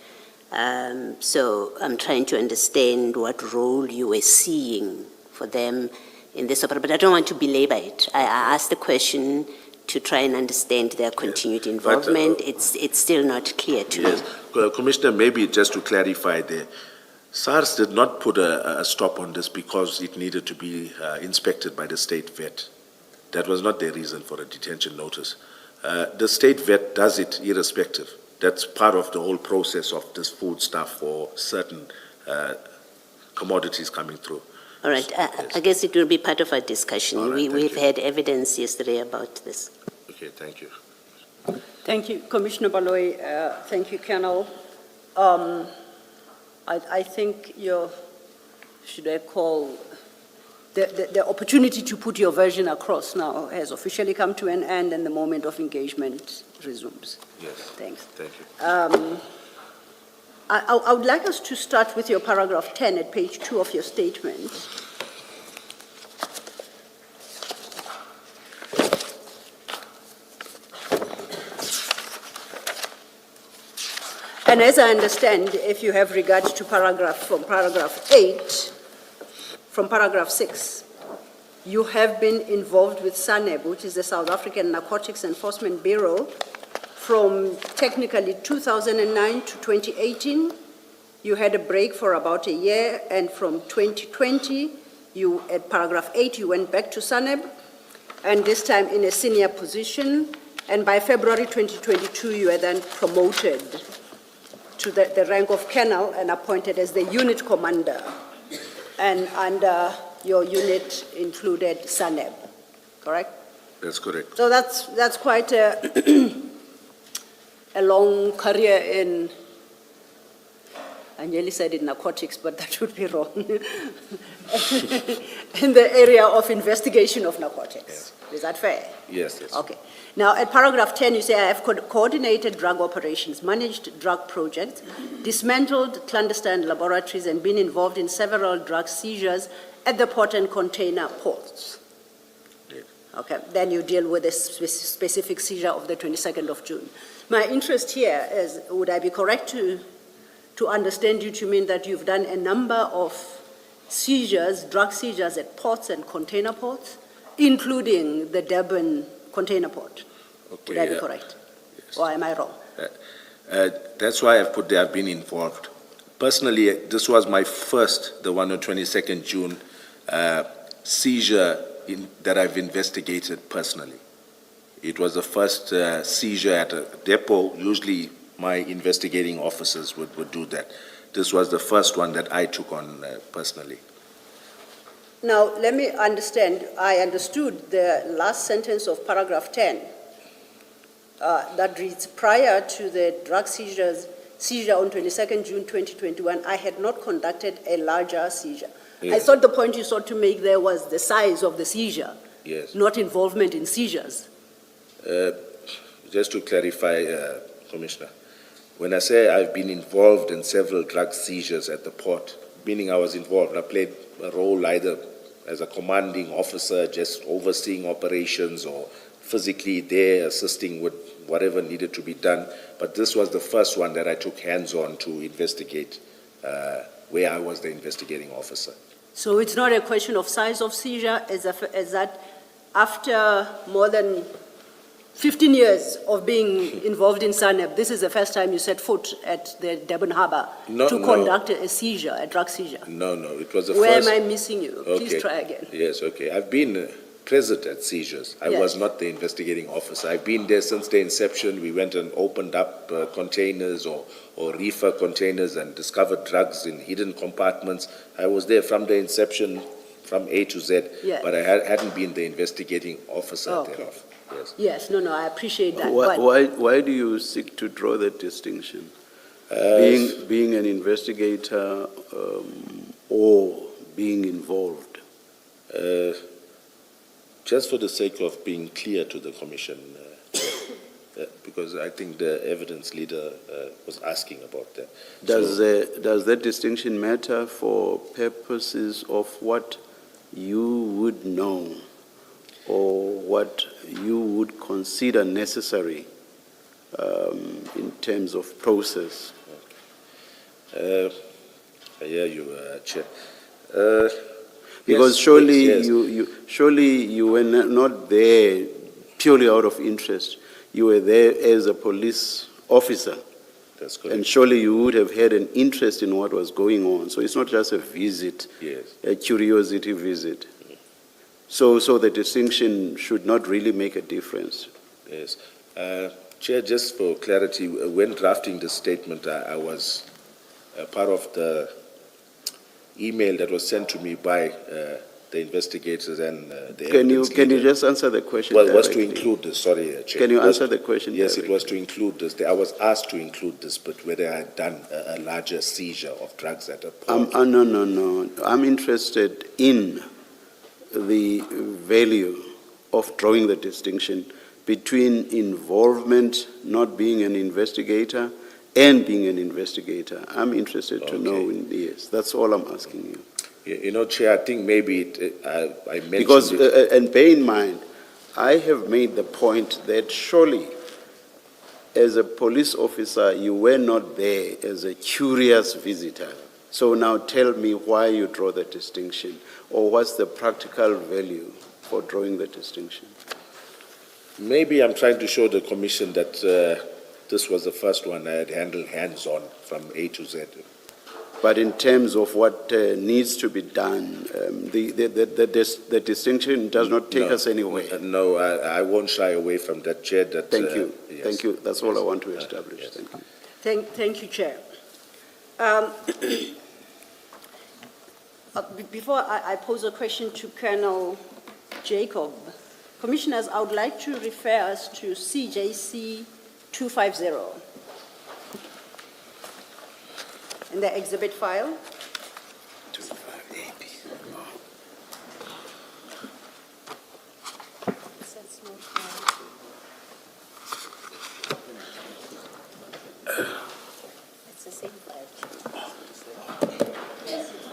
So I'm trying to understand what role you were seeing for them in this operation, but I don't want to belabor it. I asked the question to try and understand their continued involvement. It's still not clear to me. Yes. Commissioner, maybe just to clarify there, SARS did not put a stop on this because it needed to be inspected by the state vet. That was not their reason for a detention notice. The state vet does it irrespective. That's part of the whole process of this food stuff for certain commodities coming through. All right, I guess it will be part of our discussion. All right, thank We've you. had evidence yesterday about this. Okay, thank you. Thank you, Commissioner Baloyi. Thank you, Colonel. I think should I call, the opportunity to put your version across now has officially come to an end and the moment of engagement resumes. Yes. Thanks. Thank you. I would like us to start with your paragraph 10 at page 2 of your statement. And as I understand, if you have regard to from paragraph 8, from paragraph 6, you have been involved with SANEB, which is the South African Narcotics Enforcement Bureau, from technically 2009 to 2018. You had a break for about a year, and from 2020, at paragraph 8, you went back to SANEB, and this time in a senior position, and by February 2022, you were then promoted to the rank of colonel and appointed as the unit commander. And under your unit included SANEB, correct? That's correct. So that's quite a long career in, I nearly said in narcotics, but that would be wrong, in the area of investigation of narcotics. Is that fair? Yes, yes. Okay. Now, at paragraph 10, you say, I have coordinated drug operations, managed drug projects, dismantled clandestine laboratories, and been involved in several drug seizures at the port and container ports. Yes. Okay, then you deal with a specific seizure of the 22nd of June. My interest here is, would I be correct to understand you to mean that you've done a number of seizures, drug seizures at ports and container ports, including the Durban container port? Okay, Would I be correct? yes. Or am I wrong? That's why I've put there, I've been involved. Personally, this was my first, the one on 22nd June, seizure that I've investigated personally. It was the first seizure at a depot. Usually my investigating officers would do that. This was the first one that I took on personally. Now, let me understand. I understood the last sentence of paragraph 10 that reads, prior to the drug seizure on 22nd June 2021, I had not conducted a larger seizure. Yes. I thought the point you sought to make there was the size of the seizure, Yes. not involvement in seizures. Just to clarify, Commissioner, when I say I've been involved in several drug seizures at the port, meaning I was involved, I played a role either as a commanding officer, just overseeing operations, or physically there assisting with whatever needed to be done. But this was the first one that I took hands-on to investigate, where I was the investigating officer. So it's not a question of size of seizure, as that after more than 15 years of being involved in SANEB, this is the first time you set foot at the Durban Harbour to conduct a seizure, a drug seizure. No, it was the Where first. am I missing you? Okay. Please try again. Yes, okay. I've been present at seizures. I was not the investigating officer. I've been there since the inception. We went and opened up containers or reefer containers and discovered drugs in hidden compartments. I was there from the inception, from A to Z, but I hadn't been the investigating officer thereof. Yes. Yes, no, I appreciate that. Why do you seek to draw that distinction? Being an investigator or being involved? Just for the sake of being clear to the Commission, because I think the evidence leader was asking about that. Does that distinction matter for purposes of what you would know or what you would consider necessary in terms of process. I hear you, Chair. Because Yes, surely yes. you were not there purely out of interest. You were there as a police officer. That's And correct. surely you would have had an interest in what was going on. So it's not just a visit, Yes. a curiosity visit. So the distinction should not really make a difference. Yes. Chair, just for clarity, when drafting the statement, I was part of the email that was sent to me by the investigators and the Can you evidence leader. just answer the question Well, it was to directly? include this, sorry, Chair. Can you Was- answer the question Yes, it directly? was to include this. I was asked to include this, but whether I had done a larger seizure of drugs at a point. No. I'm interested in the value of drawing the distinction between involvement, not being an investigator, and being an investigator. I'm interested to know, yes, that's all I'm asking you. You know, Chair, I think maybe I mentioned Because, it. and bear in mind, I have made the point that surely, as a police officer, you were not there as a curious visitor. So now tell me why you draw the distinction, or what's the practical value for drawing the distinction? Maybe I'm trying to show the Commission that this was the first one I had handled hands-on from A to Z. But in terms of what needs to be done, the distinction does not take us anywhere. No, I won't shy away from that, Chair. That, Thank you. yes. Thank you. That's all I want to establish. Yes. Thank you. Thank you, Chair. Before I pose a question to Colonel Jacob, Commissioners, I would like to refer us to CJC 250 in the exhibit file. It's the same file.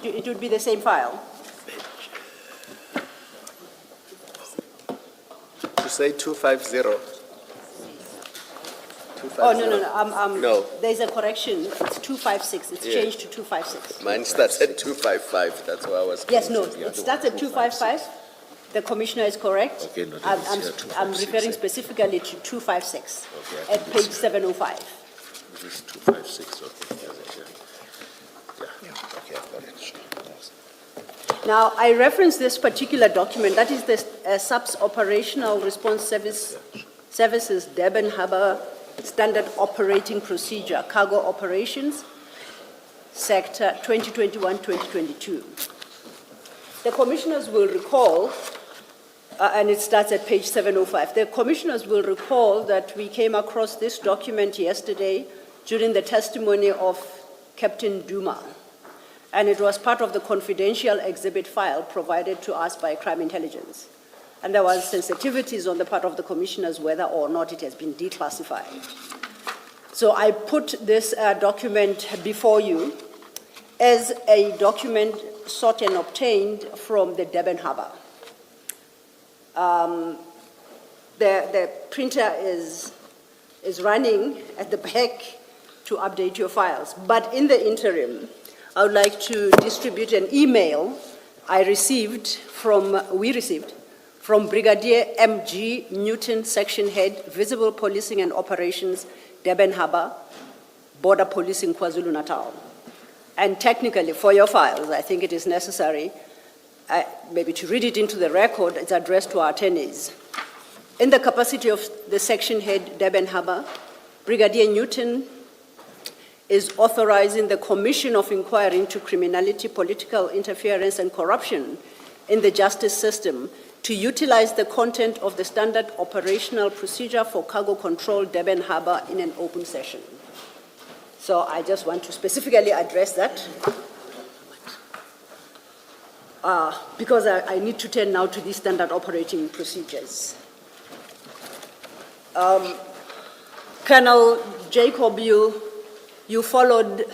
It would be the same file. You say 250? Oh, no. No. There's a correction. It's 256. It's Yeah. changed to 256. Mine starts at 255, that's why I was. Yes, no, it starts at 255. The Commissioner is correct. Okay, no, I'm then it's here, I'm 256, referring eh? specifically to 256 Okay, I at think page it's- 705. This is 256, okay. Yeah, okay, I've got it. Sure. Yes. Now, I reference this particular document, that is the SAPS Operational Response Services Durban Harbour Standard Operating Procedure, Cargo Operations, Sector 2021-2022. The Commissioners will recall, and it starts at page 705, the Commissioners will recall that we came across this document yesterday during the testimony of Captain Duma, and it was part of the confidential exhibit file provided to us by Crime Intelligence. And there was sensitivities on the part of the Commissioners whether or not it has been declassified. So I put this document before you as a document sought and obtained from the Durban Harbour. The printer is running at the back to update your files. But in the interim, I would like to distribute an email we received from Brigadier M.G. Newton, Section Head, Visible Policing and Operations, Durban Harbour, Border Policing, KwaZulu-Natal. And technically, for your files, I think it is necessary maybe to read it into the record. It's addressed to our attorneys. In the capacity of the Section Head, Durban Harbour, Brigadier Newton is authorizing the Commission of Inquiry into Criminality, Political Interference and Corruption in the justice system to utilize the content of the Standard Operational Procedure for Cargo Control, Durban Harbour, in an open session. So I just want to specifically address that because I need to turn now to the standard operating procedures. Colonel Jacob, you followed.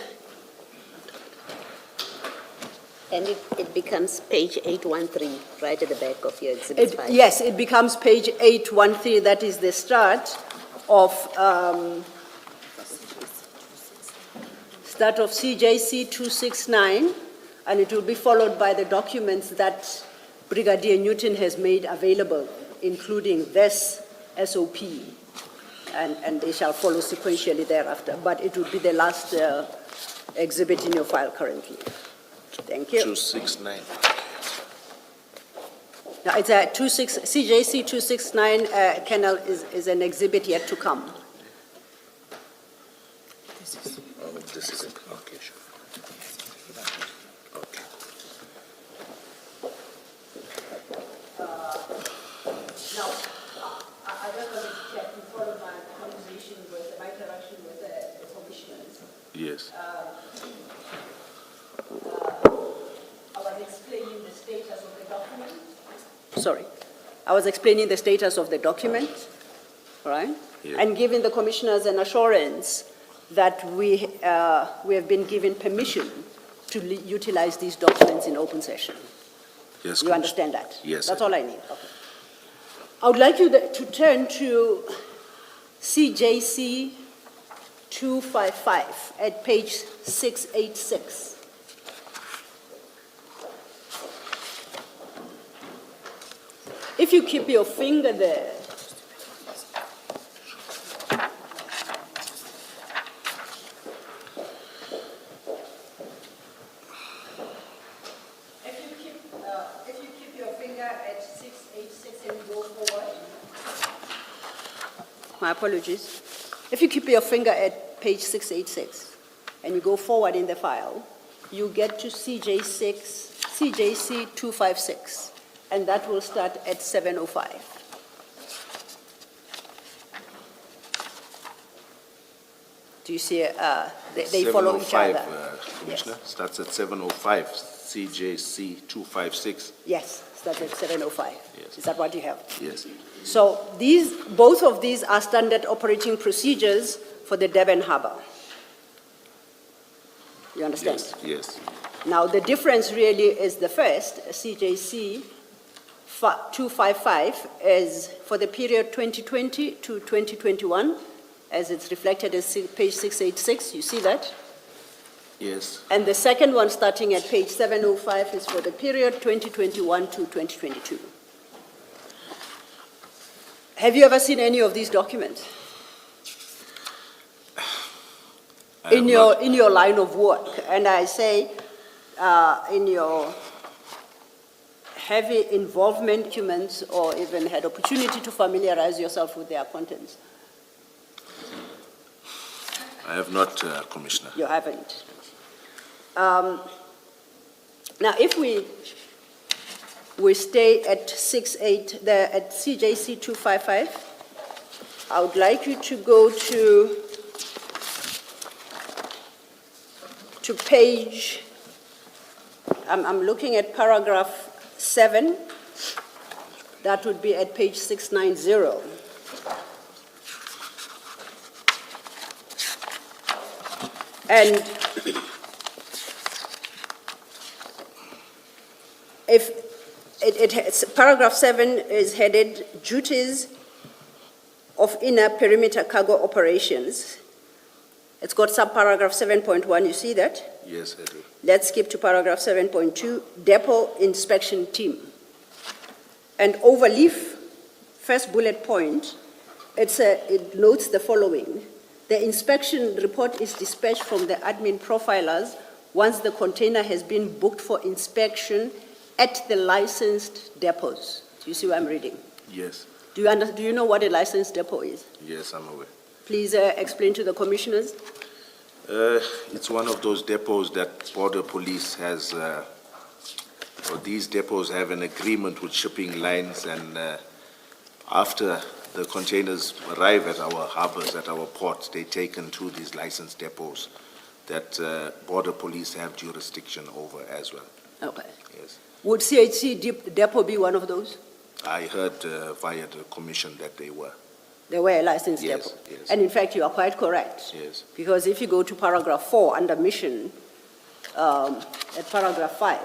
And it becomes page 813, right at the back of your exhibit file. Yes, it becomes page 813, that is the start of CJC 269, and it will be followed by the documents that Brigadier Newton has made available, including this SOP, and they shall follow sequentially thereafter. But it will be the last exhibit in your file currently. Thank you. 269. Now, it's a CJC 269 kennel is an exhibit yet to come. Oh, this is it. Okay, sure. Okay. Now, I just wanted to check, you followed my conversation with, my interaction with the commissioners. Yes. I was explaining the status of the document. Sorry. I was explaining the status of the document, all right? Yeah. And giving the commissioners an assurance that we have been given permission to utilize these documents in open session. Yes, You understand that? Yes, That's I all I need. Okay. I would like you to turn to CJC 255 at page 686. If you keep your finger there, if you keep your finger at 686 and go forward. My apologies. If you keep your finger at page 686 and you go forward in the file, you get to CJC 256, and that will start at 705. Do you see, they follow each 705, other? Commissioner, starts at 705, CJC 256. Yes, starts at 705. Yes. Is that what you have? Yes. So both of these are standard operating procedures for the Durban Harbour. You understand? Yes, yes. Now, the difference really is the first, CJC 255, is for the period 2020 to 2021, as it's reflected as page 686. You see that? Yes. And the second one, starting at page 705, is for the period 2021 to 2022. Have you ever seen any of these documents? In your line of work? And I say, in your heavy involvement documents, or even had opportunity to familiarize yourself with their contents? I have not, Commissioner. You haven't. Now, if we stay at at CJC 255, I would like you to go to page, I'm looking at paragraph 7. That would be at page 690. And if paragraph 7 is headed duties of inner perimeter cargo operations. It's got subparagraph 7.1, you see that? Yes, I do. Let's skip to paragraph 7.2, depot inspection team. And overleaf, first bullet point, it notes the following. The inspection report is dispatched from the admin profilers once the container has been booked for inspection at the licensed depots. Do you see what I'm reading? Yes. Do you know what a licensed depot is? Yes, I'm aware. Please explain to the commissioners. It's one of those depots that Border Police has, or these depots have an agreement with shipping lines, and after the containers arrive at our harbors, at our ports, they're taken to these licensed depots that Border Police have jurisdiction over as well. Okay. Yes. Would CHC depot be one of those? I heard via the commission that they were. They were a licensed Yes, depot. yes. And in fact, you are quite correct. Yes. Because if you go to paragraph 4 under mission, at paragraph 5,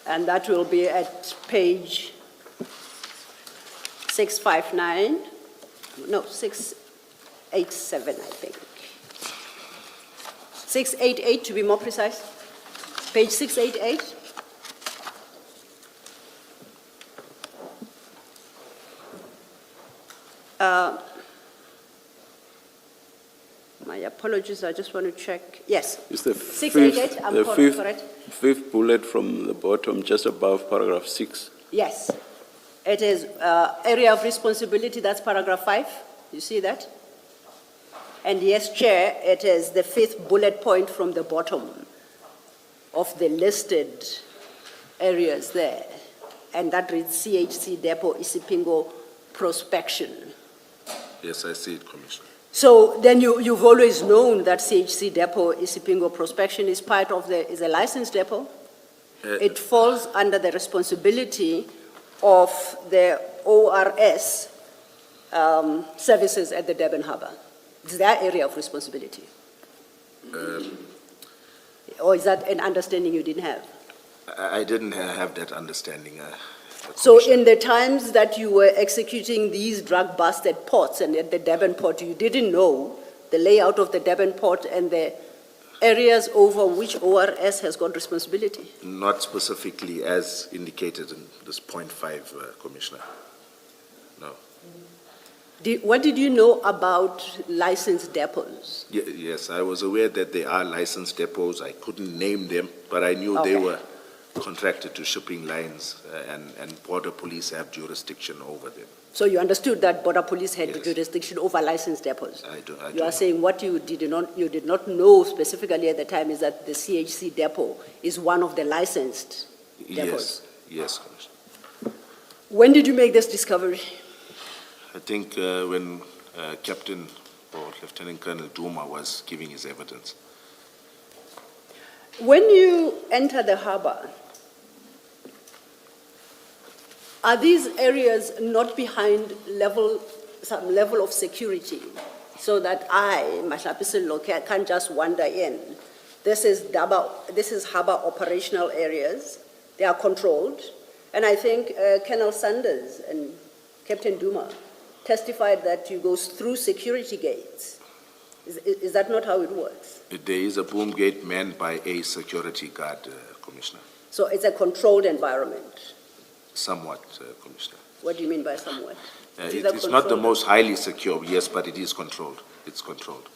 and that will be at page 659, no, 687, I think. 688 to be more precise. Page 688. My apologies, I just want to check. Yes, It's the 688, I'm the correct. fifth bullet from the bottom, just above paragraph 6. Yes. It is area of responsibility, that's paragraph 5. You see that? And yes, Chair, it is the 5th bullet point from the bottom of the listed areas there. And that reads CHC Depot Isipingo Prospection. Yes, I see it, Commissioner. So then you've always known that CHC Depot Isipingo Prospection is part of is a licensed depot? It falls under the responsibility of the ORS services at the Durban Harbour. It's their area of responsibility. Or is that an understanding you didn't have? I didn't have that understanding. So Commissioner. in the times that you were executing these drug busts at ports and at the Durban port, you didn't know the layout of the Durban port and the areas over which ORS has got responsibility? Not specifically as indicated in this point 5, Commissioner. No. What did you know about licensed depots? Yes, I was aware that there are licensed depots. I couldn't name them, but I knew they Okay. were contracted to shipping lines, and border police have jurisdiction over them. So you understood that border police had Yes. jurisdiction over licensed depots? I do You are know. saying what you did not know specifically at the time is that the CHC depot is one of the licensed depots? Yes, Commissioner. When did you make this discovery? I think when Captain or Lieutenant Colonel Duma was giving his evidence. When you enter the harbor, are these areas not behind some level of security so that I, Mashapisilo, can't just wander in? This is harbor operational areas. They are controlled. And I think Colonel Sanders and Captain Duma testified that you go through security gates. Is that not how it works? There is a boom gate manned by a security guard, Commissioner. So it's a controlled environment. Somewhat, Commissioner. What do you mean by somewhat? It's not the most highly secure, yes, but it is controlled. It's controlled.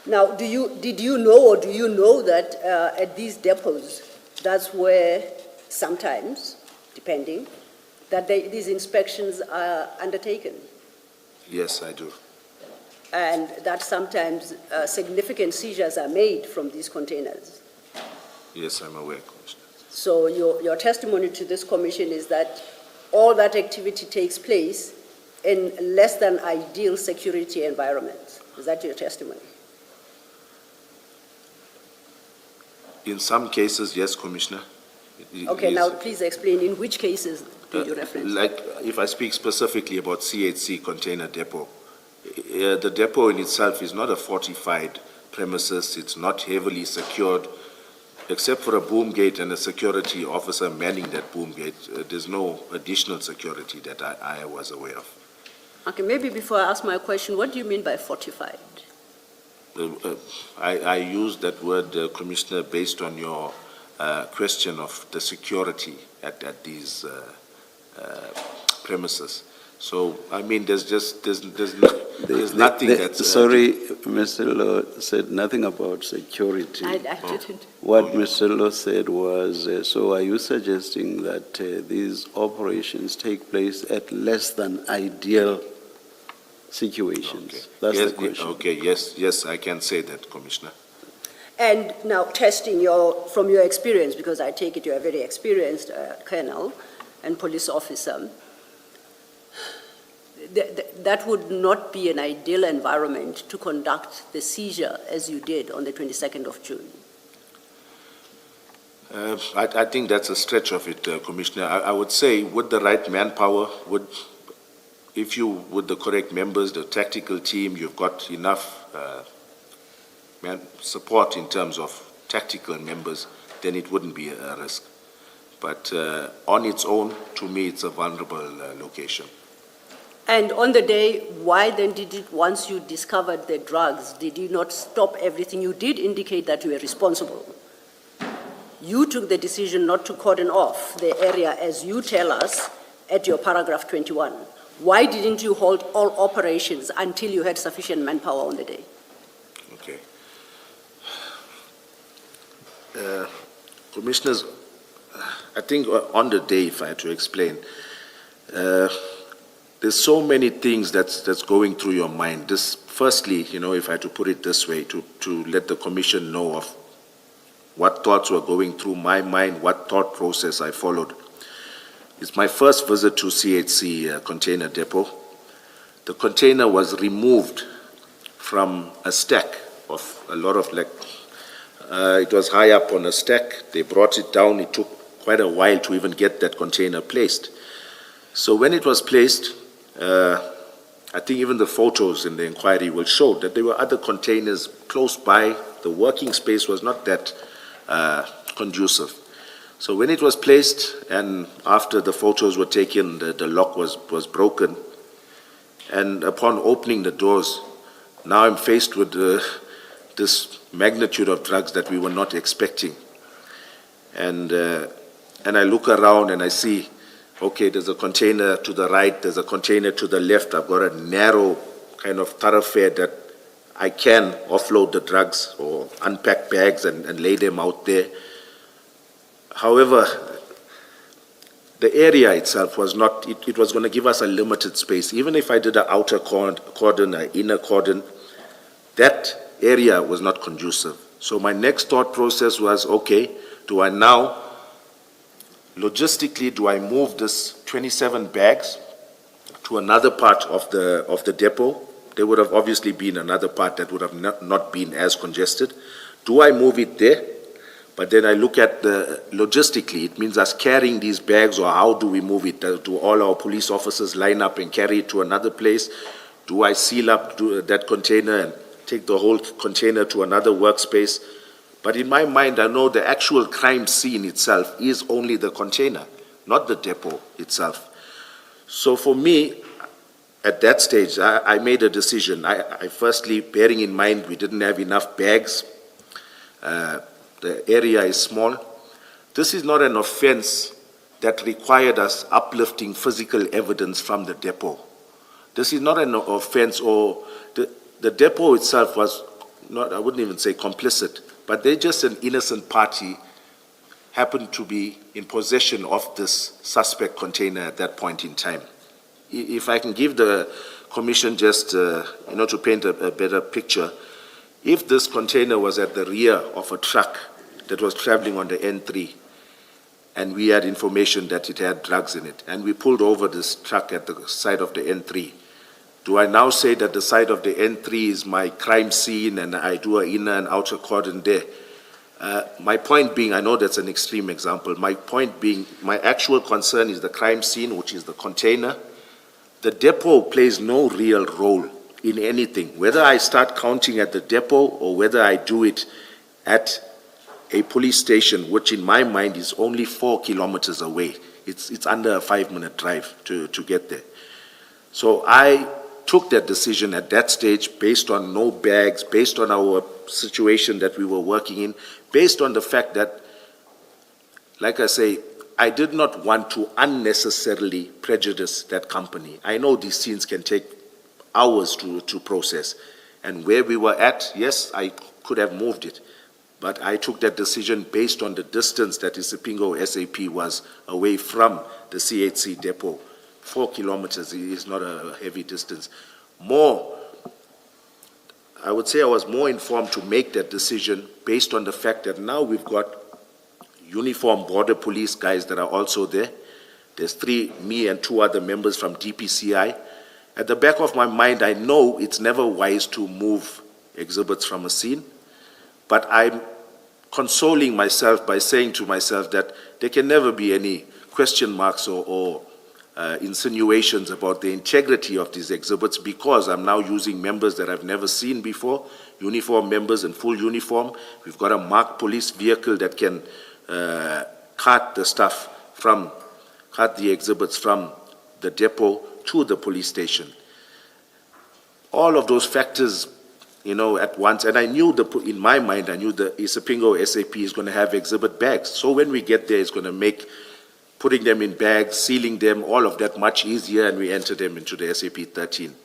Now, did you know or do you know that at these depots, that's where sometimes, depending, that these inspections are undertaken? Yes, I do. And that sometimes significant seizures are made from these containers? Yes, I'm aware, Commissioner. So your testimony to this commission is that all that activity takes place in less than ideal security environments. Is that your testimony? In some cases, yes, Commissioner. Okay, now please explain in which cases did you reference? Like, if I speak specifically about CHC container depot, the depot in itself is not a fortified premises. It's not heavily secured. Except for a boom gate and a security officer manning that boom gate, there's no additional security that I was aware of. Okay, maybe before I ask my question, what do you mean by fortified? I use that word, Commissioner, based on your question of the security at these premises. So, I mean, there's nothing that's... Sorry, Mr. Law said nothing about security. I didn't. What Mr. Law said was, so are you suggesting that these operations take place at less than ideal situations? Okay. That's Yes, the question. Okay, yes, I can say that, Commissioner. And now testing from your experience, because I take it you're a very experienced colonel and police officer, that would not be an ideal environment to conduct the seizure as you did on the 22nd of June. I think that's a stretch of it, Commissioner. I would say with the right manpower, with the correct members, the tactical team, you've got enough support in terms of tactical members, then it wouldn't be a risk. But on its own, to me, it's a vulnerable location. And on the day, why then did it, once you discovered the drugs, did you not stop everything? You did indicate that you were responsible. You took the decision not to cordon off the area, as you tell us, at your paragraph 21. Why didn't you hold all operations until you had sufficient manpower on the day? Okay. Commissioners, I think on the day, if I had to explain, there's so many things that's going through your mind. This, firstly, if I had to put it this way, to let the commission know of what thoughts were going through my mind, what thought process I followed. It's my first visit to CHC container depot. The container was removed from a stack of a lot of it was high up on a stack. They brought it down. It took quite a while to even get that container placed. So when it was placed, I think even the photos in the inquiry will show that there were other containers close by. The working space was not that conducive. So when it was placed, and after the photos were taken, the lock was broken. And upon opening the doors, now I'm faced with this magnitude of drugs that we were not expecting. And I look around and I see, okay, there's a container to the right, there's a container to the left. I've got a narrow kind of thoroughfare that I can offload the drugs or unpack bags and lay them out there. However, the area itself was not, it was going to give us a limited space. Even if I did an outer cordon, an inner cordon, that area was not conducive. So my next thought process was, okay, do I now, logistically, do I move this 27 bags to another part of the depot? There would have obviously been another part that would have not been as congested. Do I move it there? But then I look at logistically, it means us carrying these bags, or how do we move it? Do all our police officers line up and carry it to another place? Do I seal up that container and take the whole container to another workspace? But in my mind, I know the actual crime scene itself is only the container, not the depot itself. So for me, at that stage, I made a decision. I firstly, bearing in mind we didn't have enough bags, the area is small. This is not an offense that required us uplifting physical evidence from the depot. This is not an offense, or the depot itself was not, I wouldn't even say complicit, but they're just an innocent party happened to be in possession of this suspect container at that point in time. If I can give the commission just, to paint a better picture, if this container was at the rear of a truck that was traveling on the N3, and we had information that it had drugs in it, and we pulled over this truck at the side of the N3, do I now say that the side of the N3 is my crime scene and I do an inner and outer cordon there? My point being, I know that's an extreme example, my point being, my actual concern is the crime scene, which is the container. The depot plays no real role in anything, whether I start counting at the depot or whether I do it at a police station, which in my mind is only 4 kilometers away. It's under a 5-minute drive to get there. So I took that decision at that stage based on no bags, based on our situation that we were working in, based on the fact that, like I say, I did not want to unnecessarily prejudice that company. I know these scenes can take hours to process. And where we were at, yes, I could have moved it. But I took that decision based on the distance that Isipingo SAP was away from the CHC depot. 4 kilometers is not a heavy distance. I would say I was more informed to make that decision based on the fact that now we've got uniformed border police guys that are also there. There's 3, me and 2 other members from DPCI. At the back of my mind, I know it's never wise to move exhibits from a scene, but I'm consoling myself by saying to myself that there can never be any question marks or insinuations about the integrity of these exhibits, because I'm now using members that I've never seen before, uniform members in full uniform. We've got a marked police vehicle that can cart the exhibits from the depot to the police station. All of those factors, at once, and I knew in my mind, I knew the Isipingo SAP is going to have exhibit bags. So when we get there, it's going to make putting them in bags, sealing them, all of that much easier, and we enter them into the SAP 13.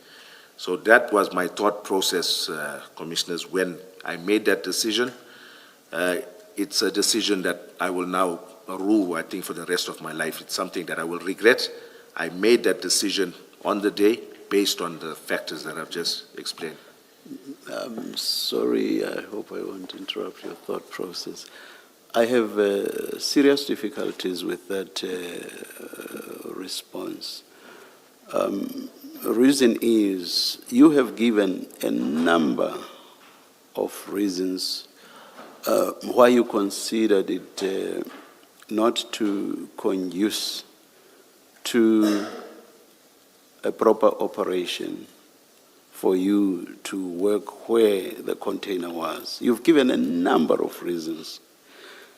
So that was my thought process, Commissioners, when I made that decision. It's a decision that I will now rue, I think, for the rest of my life. It's something that I will regret. I made that decision on the day based on the factors that I've just explained. I'm sorry, I hope I won't interrupt your thought process. I have serious difficulties with that response. Reason is, you have given a number of reasons why you considered it not to conduce to a proper operation for you to work where the container was. You've given a number of reasons.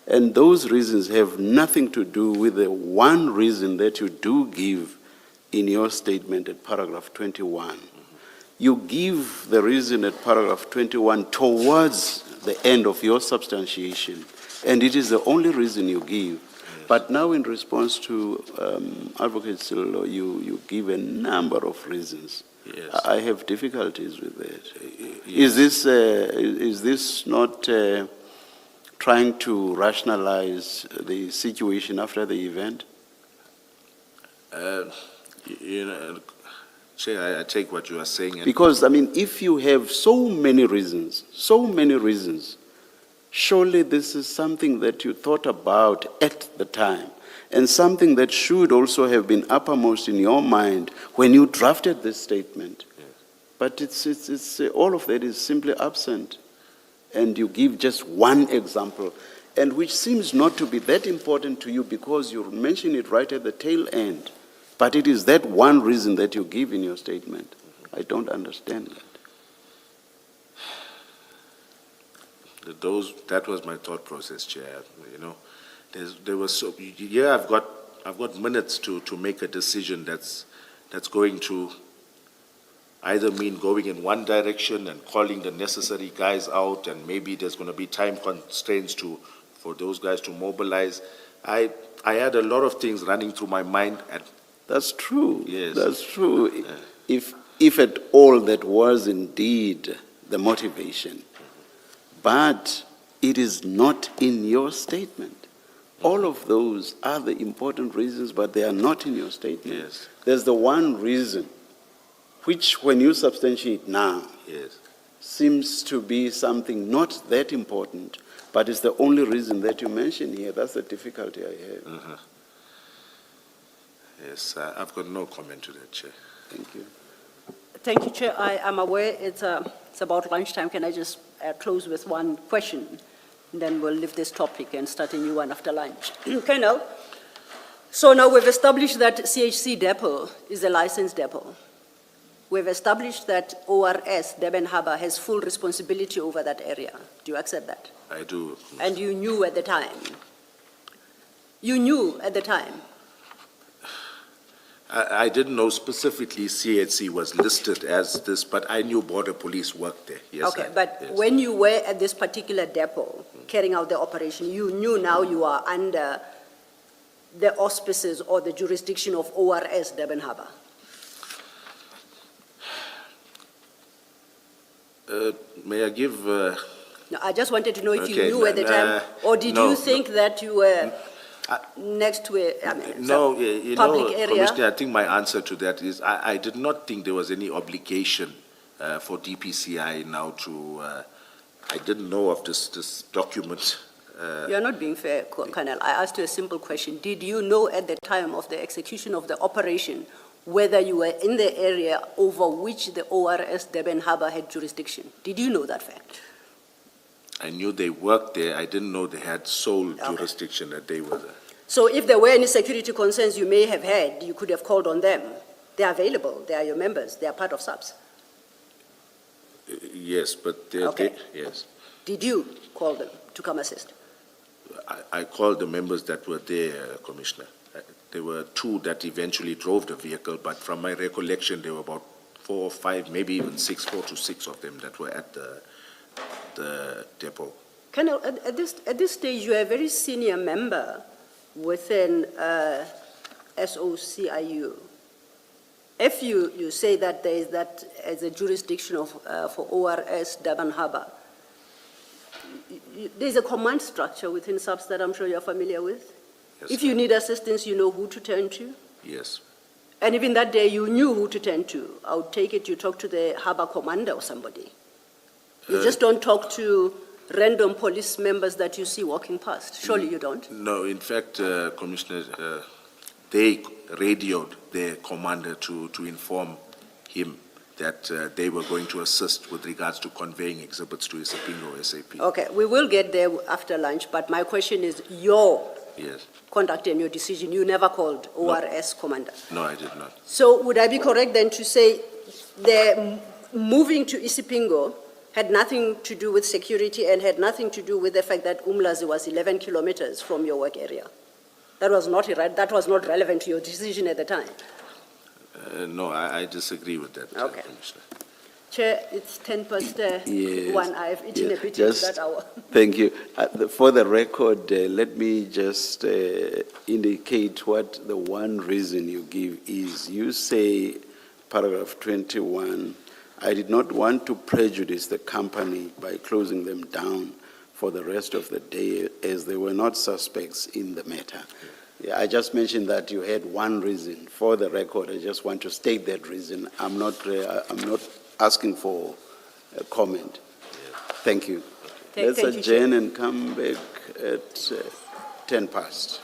And those reasons have nothing to do with the one reason that you do give in your statement at paragraph 21. You give the reason at paragraph 21 towards the end of your substantiation, and it is the only reason you give. But now in response to Advocate Sillo, you give a number of reasons. Yes. I have difficulties with that. Yes. Is this not trying to rationalize the situation after the event? Chair, I take what you are saying. And Because, I mean, if you have so many reasons, surely this is something that you thought about at the time, and something that should also have been uppermost in your mind when you drafted this statement. Yes. But it's all of that is simply absent. And you give just one example, and which seems not to be that important to you because you mention it right at the tail end. But it is that one reason that you give in your statement. I don't understand that. That was my thought process, Chair. There was I've got minutes to make a decision that's going to either mean going in one direction and calling the necessary guys out, and maybe there's going to be time constraints for those guys to mobilize. I had a lot of things running through my mind. That's true. Yes. That's true. Yeah. If at all that was indeed the motivation, but it is not in your statement. All of those are the important reasons, but they are not in your statement. Yes. There's the one reason, which when you substantiate now, Yes. seems to be something not that important, but it's the only reason that you mention here. That's the difficulty I have. Uh-huh. Yes, I've got no comment to that, Chair. Thank you. Thank you, Chair. I am aware it's about lunchtime. Can I just close with one question? And then we'll leave this topic and start a new one after lunch. Colonel, so now we've established that CHC depot is a licensed depot. We've established that ORS, Durban Harbour, has full responsibility over that area. Do you accept that? I do. And you knew at the time? You knew at the time? I didn't know specifically CHC was listed as this, but I knew Border Police worked there. Yes. Okay, but yes. when you were at this particular depot carrying out the operation, you knew now you are under the auspices or the jurisdiction of ORS Durban Harbour? May I give... No, I just wanted to know if you Okay, knew at the time, or did no, you think that you were next to a No, public area? Commissioner, I think my answer to that is I did not think there was any obligation for DPCI now to... I didn't know of this document. You're not being fair, Colonel. I asked you a simple question. Did you know at the time of the execution of the operation whether you were in the area over which the ORS Durban Harbour had jurisdiction? Did you know that fact? I knew they worked there. I didn't know they had sole jurisdiction, that they were there. So if there were any security concerns you may have had, you could have called on them. They are available. They are your members. They are part of SAPS. Yes, but Okay. yes. Did you call them to come assist? I called the members that were there, Commissioner. There were two that eventually drove the vehicle, but from my recollection, there were about 4 or 5, maybe even 6, 4 to 6 of them that were at the depot. Colonel, at this stage, you are a very senior member within SOCIU. If you say that there is that as a jurisdiction of, for ORS Durban Harbour, there's a command structure within SAPS that I'm sure you're familiar with. Yes, If you need assistance, you know who to turn to. Yes. And even that day, you knew who to turn to. I would take it you talk to the harbour commander or somebody. You just don't talk to random police members that you see walking past. Surely you don't. No, in fact, Commissioner, they radioed their commander to inform him that they were going to assist with regards to conveying exhibits to Isipingo SAP. Okay, we will get there after lunch, but my question is your Yes. conduct and your decision. You never called ORS commander. No, I did not. So would I be correct then to say the moving to Isipingo had nothing to do with security and had nothing to do with the fact that Umlazi was 11 kilometers from your work area? That was not relevant to your decision at the time. No, I disagree with that, Okay. Commissioner. Chair, it's 10 past Yes. 1. I have eaten Yes, a bit just- into that hour. Thank you. For the record, let me just indicate what the one reason you give is. You say, paragraph 21, I did not want to prejudice the company by closing them down for the rest of the day as they were not suspects in the matter. Yeah, I just mentioned that you had one reason. For the record, I just want to state that reason. I'm not asking for a comment. Thank you. Let's Thank you, Chair. adjourn and come back at 10 past.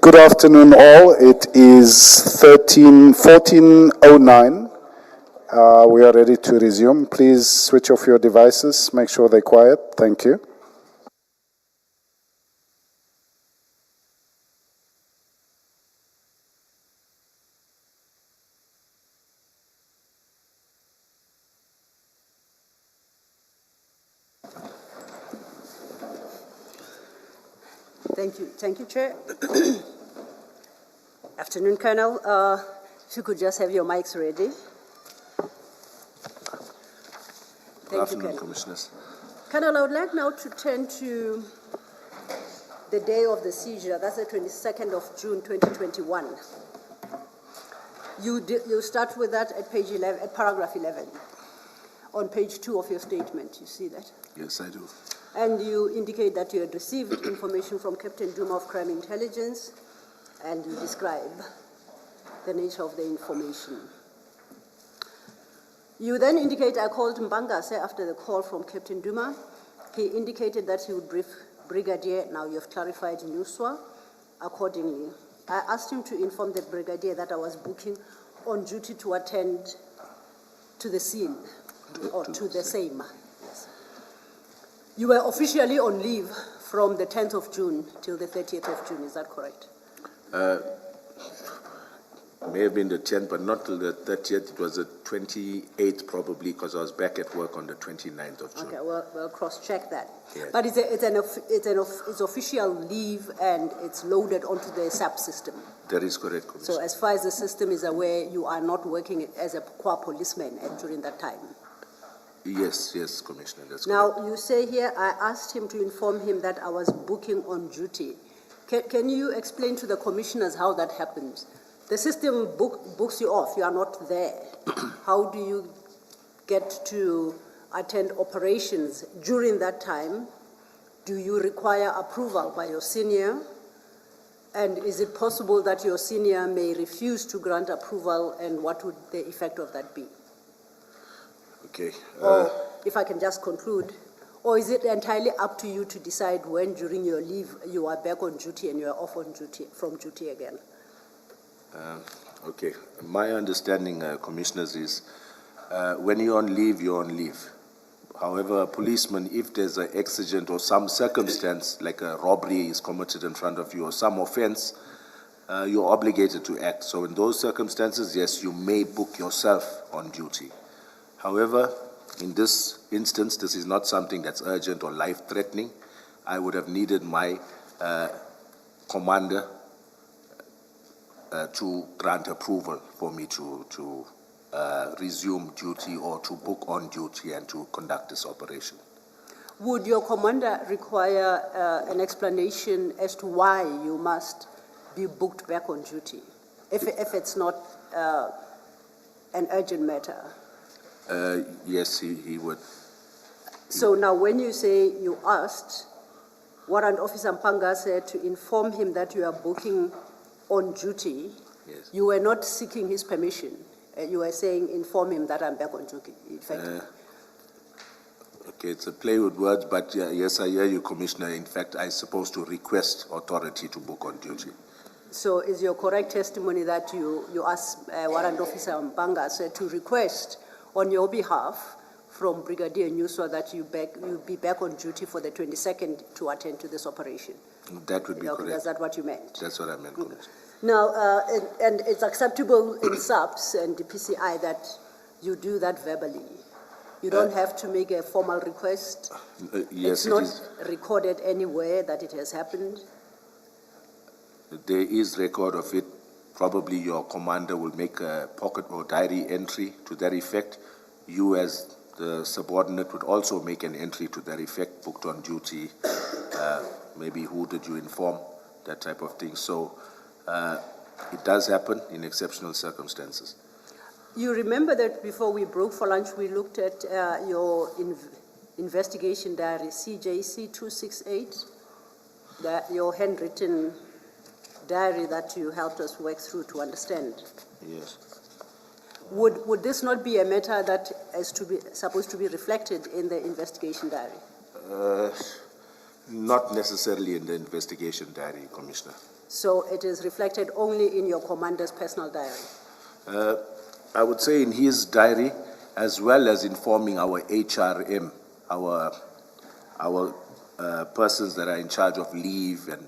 Good afternoon, all. It is 14:09. We are ready to resume. Please switch off your devices. Make sure they're quiet. Thank you. Thank you, Chair. Afternoon, Colonel. If you could just have your mics ready. Good afternoon, Colonel. Commissioners. Colonel, I would like now to turn to the day of the seizure. That's the 22nd of June, 2021. You start with that at page 11, at paragraph 11, on page 2 of your statement. You see that? Yes, I do. And you indicate that you had received information from Captain Duma of Crime Intelligence, and you describe the nature of the information. You then indicate, I called Mbangase after the call from Captain Duma. He indicated that he would brief Brigadier, now you have clarified Nuswa, accordingly. I asked him to inform the Brigadier that I was booking on duty to attend to the scene, or to the same. Yes. You were officially on leave from the 10th of June till the 30th of June, is that correct? May have been the 10th, but not till the 30th. It was the 28th probably, because I was back at work on the 29th of June. Okay, we'll cross-check that. Yes. But it's official leave and it's loaded onto the SAP system. That is correct, Commissioner. So as far as the system is aware, you are not working as a qua policeman during that time. Yes, Commissioner, that's correct. Now, you say here, I asked him to inform him that I was booking on duty. Can you explain to the commissioners how that happens? The system books you off, you are not there. How do you get to attend operations during that time? Do you require approval by your senior? And is it possible that your senior may refuse to grant approval, and what would the effect of that be? Okay. Or, if I can just conclude, or is it entirely up to you to decide when during your leave you are back on duty and you are off on duty, from duty again? Okay. My understanding, Commissioners, is when you're on leave, you're on leave. However, a policeman, if there's an accident or some circumstance, like a robbery is committed in front of you or some offense, you're obligated to act. So in those circumstances, yes, you may book yourself on duty. However, in this instance, this is not something that's urgent or life-threatening. I would have needed my commander to grant approval for me to resume duty or to book on duty and to conduct this operation. Would your commander require an explanation as to why you must be booked back on duty, if it's not an urgent matter? Yes, he would. So now when you say you asked Warrant Officer Mpanga said to inform him that you are booking on duty, yes, you were not seeking his permission. You were saying inform him that I'm back on duty, effectively. Okay, it's a play with words, but yes, I hear you, Commissioner. In fact, I'm supposed to request authority to book on duty. So is your correct testimony that you asked Warrant Officer Mpanga said to request on your behalf from Brigadier Nuswa that you be back on duty for the 22nd to attend to this operation? That would be Okay, correct. is that what you meant? That's what I meant, Commissioner. Now, and it's acceptable in SAPS and the PCI that you do that verbally. You don't have to make a formal request. Yes, it's not recorded anywhere that it has happened. There is record of it. Probably your commander will make a pocket or diary entry to that effect. You as the subordinate would also make an entry to that effect, booked on duty. Maybe who did you inform, that type of thing. So it does happen in exceptional circumstances. You remember that before we broke for lunch, we looked at your investigation diary, CJC 268, your handwritten diary that you helped us work through to understand. Yes. Would this not be a matter that is supposed to be reflected in the investigation diary? Not necessarily in the investigation diary, Commissioner. So it is reflected only in your commander's personal diary? I would say in his diary, as well as informing our HRM, our persons that are in charge of leave and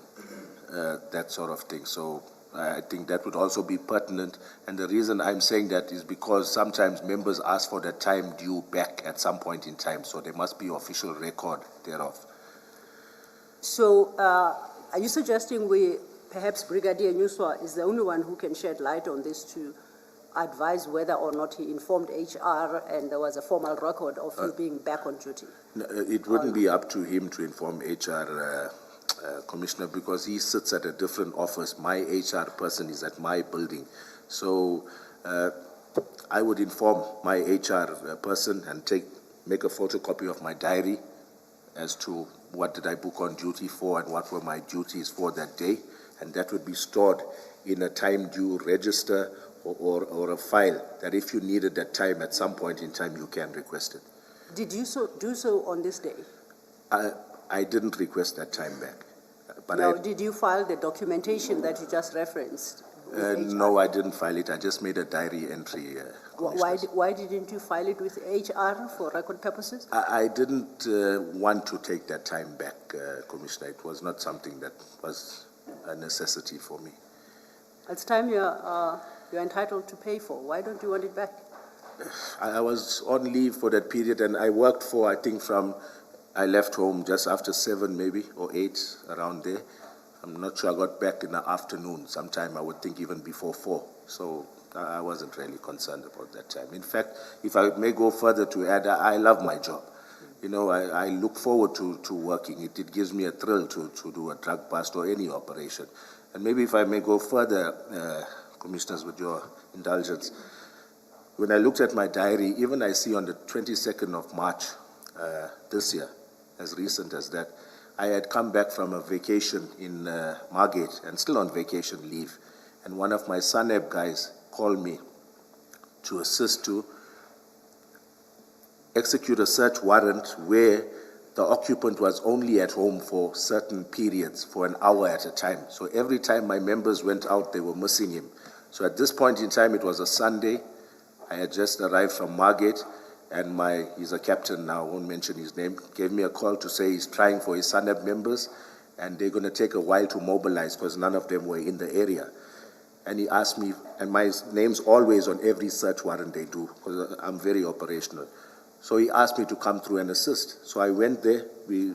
that sort of thing. So I think that would also be pertinent. And the reason I'm saying that is because sometimes members ask for the time due back at some point in time. So there must be official record thereof. So are you suggesting perhaps Brigadier Nyuswa is the only one who can shed light on this to advise whether or not he informed HR and there was a formal record of you being back on duty? No, it wouldn't be up to him to inform HR, Commissioner, because he sits at a different office. My HR person is at my building. So I would inform my HR person and make a photocopy of my diary as to what did I book on duty for and what were my duties for that day. And that would be stored in a time due register or a file that if you needed that time at some point in time, you can request it. Did you do so on this day? I didn't request that time back. But Now, did you file the documentation that you just referenced? with HR? No, I didn't file it. I just made a diary entry. Why didn't you file it with HR for record purposes? I didn't want to take that time back, Commissioner. It was not something that was a necessity for me. It's time you're entitled to pay for. Why don't you want it back? I was on leave for that period, and I worked for, I think, I left home just after 7 maybe, or 8, around there. I'm not sure I got back in the afternoon. Sometime I would think even before 4. So I wasn't really concerned about that time. In fact, if I may go further to add, I love my job. You know, I look forward to working. It gives me a thrill to do a drug bust or any operation. And maybe if I may go further, Commissioners, with your indulgence, when I looked at my diary, even I see on the 22nd of March this year, as recent as that, I had come back from a vacation in Margate and still on vacation leave. And one of my SANEB guys called me to assist to execute a search warrant where the occupant was only at home for certain periods, for an hour at a time. So every time my members went out, they were missing him. So at this point in time, it was a Sunday. I had just arrived from Margate, and he's a captain now, I won't mention his name, gave me a call to say he's trying for his SANEB members, and they're going to take a while to mobilize because none of them were in the area. And he asked me, and my name's always on every search warrant they do, because I'm very operational. So he asked me to come through and assist. So I went there, we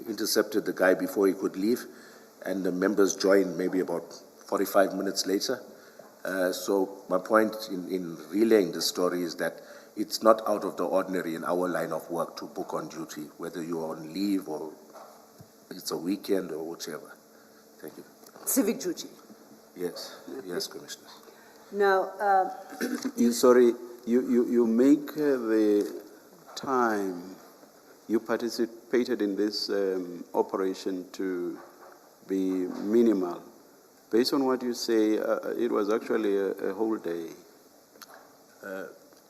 intercepted the guy before he could leave, and the members joined maybe about 45 minutes later. So my point in relaying the story is that it's not out of the ordinary in our line of work to book on duty, whether you're on leave or it's a weekend or whichever. Thank you. Civic duty. Yes, yes, Commissioner. Now, You make the time you participated in this operation to be minimal. Based on what you say, it was actually a whole day.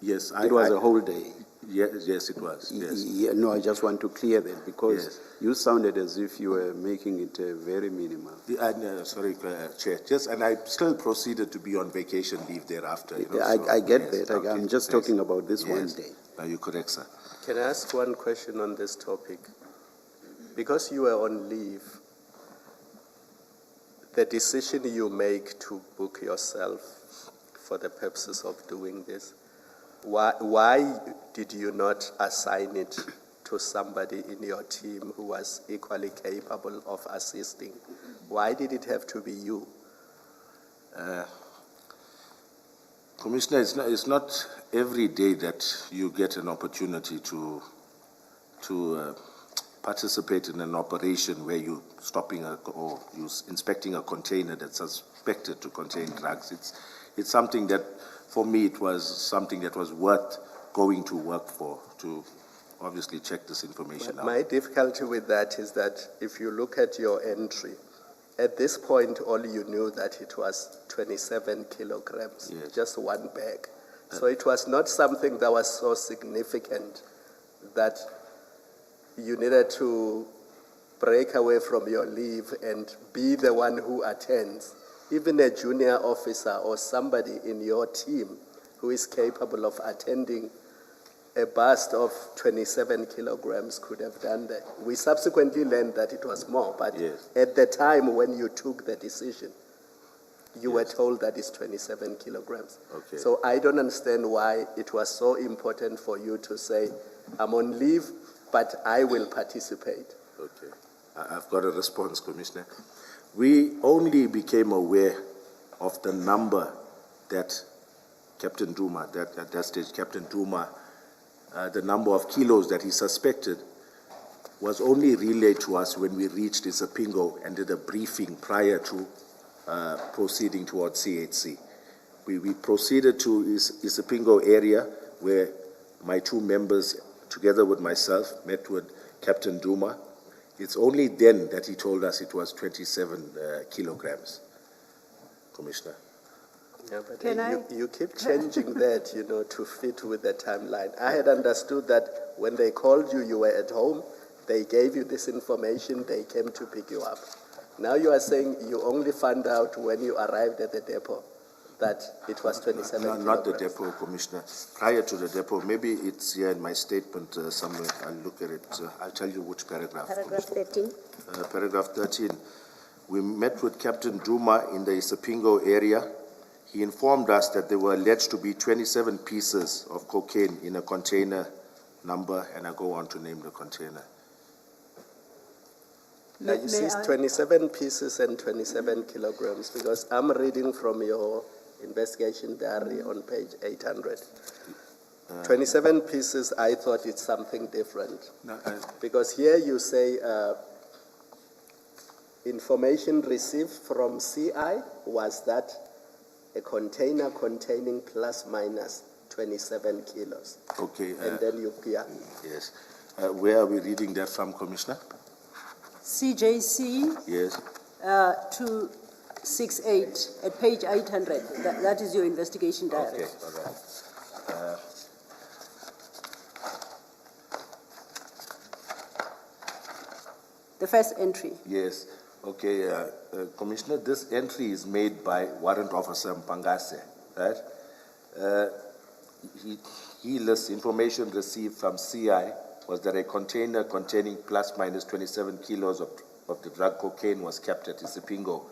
Yes, It was a whole day. Yes, it was. Yes. Yeah, no, I just want to clear that because Yes. you sounded as if you were making it very minimal. Sorry, Chair. And I still proceeded to be on vacation leave thereafter. You know, I get yes, that. okay, I'm just thanks. talking about this Yes. one day. No, you're correct, sir. Can I ask one question on this topic? Because you were on leave, the decision you make to book yourself for the purposes of doing this, why did you not assign it to somebody in your team who was equally capable of assisting? Why did it have to be you? Commissioner, it's not every day that you get an opportunity to participate in an operation where you're stopping or you're inspecting a container that's suspected to contain drugs. It's something that, for me, it was something that was worth going to work for, to obviously check this information out. My difficulty with that is that if you look at your entry, at this point, all you knew that it was 27 kilograms, Yes. just one bag. So it was not something that was so significant that you needed to break away from your leave and be the one who attends, even a junior officer or somebody in your team who is capable of attending a bust of 27 kilograms could have done that. We subsequently learned that it was more, but Yes. at the time when you took the decision, you were told that it's 27 kilograms. Okay. So I don't understand why it was so important for you to say, I'm on leave, but I will participate. Okay. I've got a response, Commissioner. We only became aware of the number that Captain Duma, at that stage, Captain Duma, the number of kilos that he suspected was only relayed to us when we reached Isipingo and did a briefing prior to proceeding towards CHC. We proceeded to Isipingo area where my two members, together with myself, met with Captain Duma. It's only then that he told us it was 27 kilograms, Commissioner. Yeah, but Can I- you keep changing that, to fit with the timeline. I had understood that when they called you, you were at home, they gave you this information, they came to pick you up. Now you are saying you only found out when you arrived at the depot that it was 27 kilograms. Not the depot, Commissioner. Prior to the depot, maybe it's here in my statement somewhere. I'll look at it. I'll tell you which paragraph. Paragraph 13. Paragraph 13. We met with Captain Duma in the Isipingo area. He informed us that there were alleged to be 27 pieces of cocaine in a container number, and I go on to name the container. Now you see, it's 27 pieces and 27 kilograms, because I'm reading from your investigation diary on page 800. 27 pieces, I thought it's something different. No, Because here you say, information received from CI was that a container containing plus minus 27 kilos. okay, And then you, yeah. yes. Where are we reading that from, Commissioner? CJC Yes. 268 at page 800. That is your investigation diary. Okay, all right. The first entry. Yes. Okay, Commissioner, this entry is made by Warrant Officer Mpangase, right? He lists information received from CI was that a container containing plus minus 27 kilos of the drug cocaine was kept at Isipingo.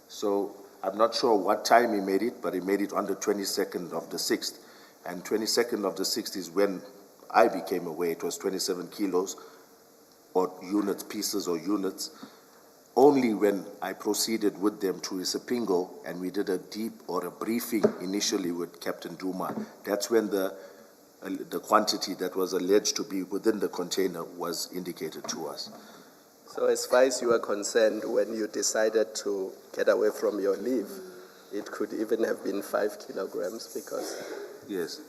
So I'm not sure what time he made it, but he made it on the 22nd of the 6th. And 22nd of the 6th is when I became aware it was 27 kilos or units, pieces or units, only when I proceeded with them to Isipingo and we did a briefing initially with Captain Duma. That's when the quantity that was alleged to be within the container was indicated to us. So as far as you are concerned, when you decided to get away from your leave, it could even have been 5 kilograms, because Yes,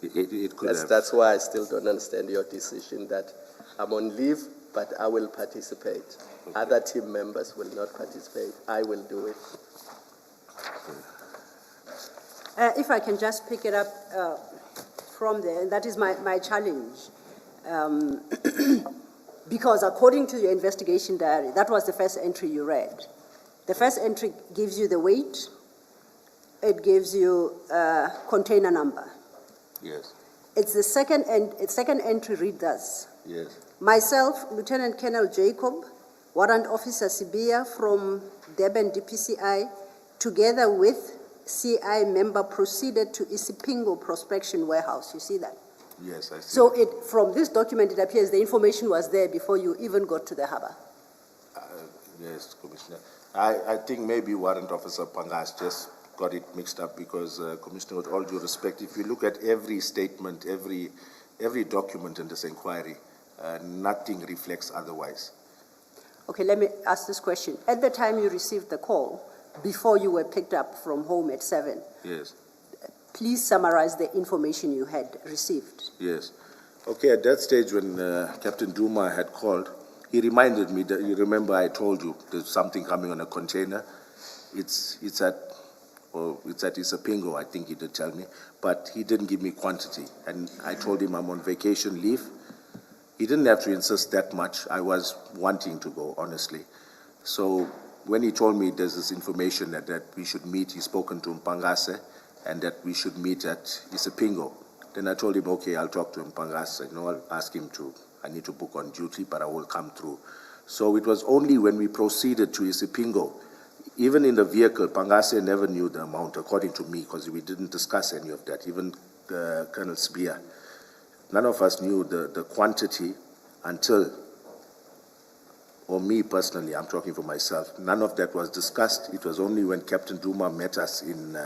it could have. that's why I still don't understand your decision that I'm on leave, but I will participate. Okay. Other team members will not participate. I will do it. If I can just pick it up from there, and that is my challenge. Because according to your investigation diary, that was the first entry you read. The first entry gives you the weight, it gives you container number. Yes, It's the second entry read thus. yes, Myself, Lieutenant Colonel Jacob, Warrant Officer Sibia from Durban DPCI, together with CI member, proceeded to Isipingo Prospection Warehouse. You see that? yes, I see. So from this document, it appears the information was there before you even got to the harbor. Yes, Commissioner. I think maybe Warrant Officer Pangas just got it mixed up because, Commissioner, with all due respect, if you look at every statement, every document in this inquiry, nothing reflects otherwise. Okay, let me ask this question. At the time you received the call, before you were picked up from home at 7, Yes, please summarize the information you had received. yes. Okay, at that stage when Captain Duma had called, he reminded me that, you remember I told you there's something coming on a container. It's at Isipingo, I think he did tell me, but he didn't give me quantity. And I told him I'm on vacation leave. he didn't have to insist that much. I was wanting to go, honestly. So when he told me there's this information that we should meet, he's spoken to Mpangase, and that we should meet at Isipingo. Then I told him, okay, I'll talk to Mpangase. I'll ask him I need to book on duty, but I will come through. So it was only when we proceeded to Isipingo, even in the vehicle, Pangase never knew the amount, according to me, because we didn't discuss any of that, even Colonel Spear. None of us knew the quantity until, or me personally, I'm talking for myself, none of that was discussed. It was only when Captain Duma met us in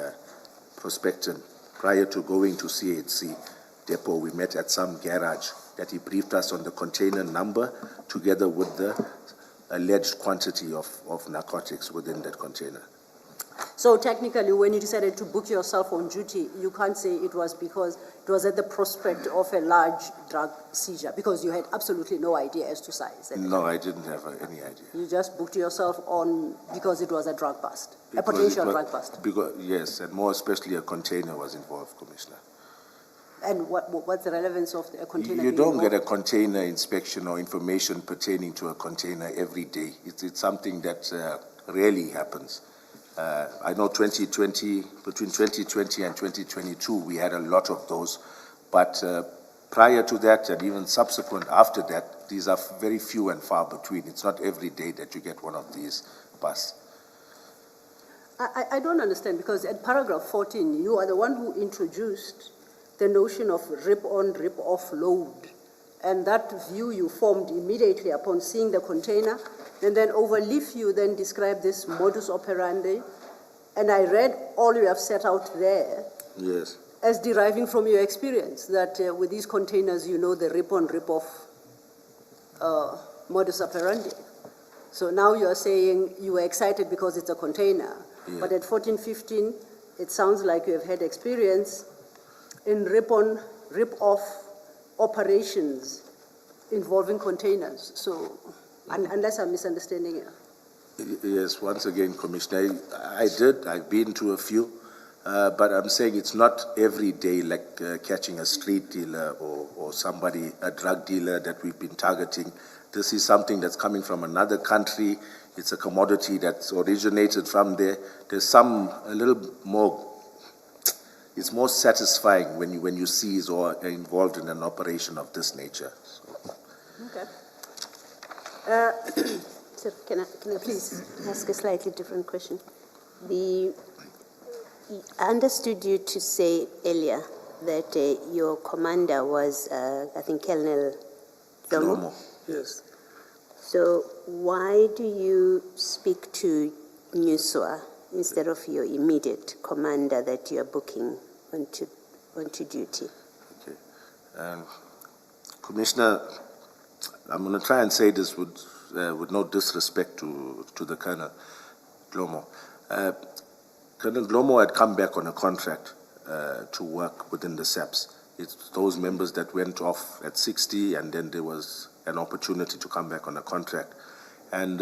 Prospecton, prior to going to CHC depot, we met at some garage, that he briefed us on the container number together with the alleged quantity of narcotics within that container. So technically, when you decided to book yourself on duty, you can't say it was because it was at the prospect of a large drug seizure, because you had absolutely no idea as to size. No, I didn't have any idea. You just booked yourself on because it was a drug bust, a potential drug bust. Because, yes, and more especially a container was involved, Commissioner. And what's the relevance of a container? You don't get a container inspection or information pertaining to a container every day. It's something that rarely happens. I know between 2020 and 2022, we had a lot of those. But prior to that and even subsequent after that, these are very few and far between. It's not every day that you get one of these busts. I don't understand, because at paragraph 14, you are the one who introduced the notion of rip-on, rip-off load. And that view you formed immediately upon seeing the container, and then overleaf you then describe this modus operandi. And I read all you have set out there. Yes. As deriving from your experience, that with these containers, you know the rip-on, rip-off modus operandi. So now you are saying you were excited because it's a container. Yeah. But at 14, 15, it sounds like you have had experience in rip-on, rip-off operations involving containers. So, unless I'm misunderstanding you. Yes, once again, Commissioner, I've been to a few, but I'm saying it's not every day like catching a street dealer or somebody, a drug dealer that we've been targeting. This is something that's coming from another country. It's a commodity that's originated from there. There's a little more. It's more satisfying when you seize or are involved in an operation of this nature. So. Okay. Sir, can I please ask a slightly different question? I understood you to say earlier that your commander was, I think, Colonel Domo. Yes. So why do you speak to Nuswa instead of your immediate commander that you are booking onto duty? Okay. Commissioner, I'm going to try and say this with no disrespect to the Colonel Glomo. Colonel Glomo had come back on a contract to work within the SAPS. It's those members that went off at 60, and then there was an opportunity to come back on a contract. And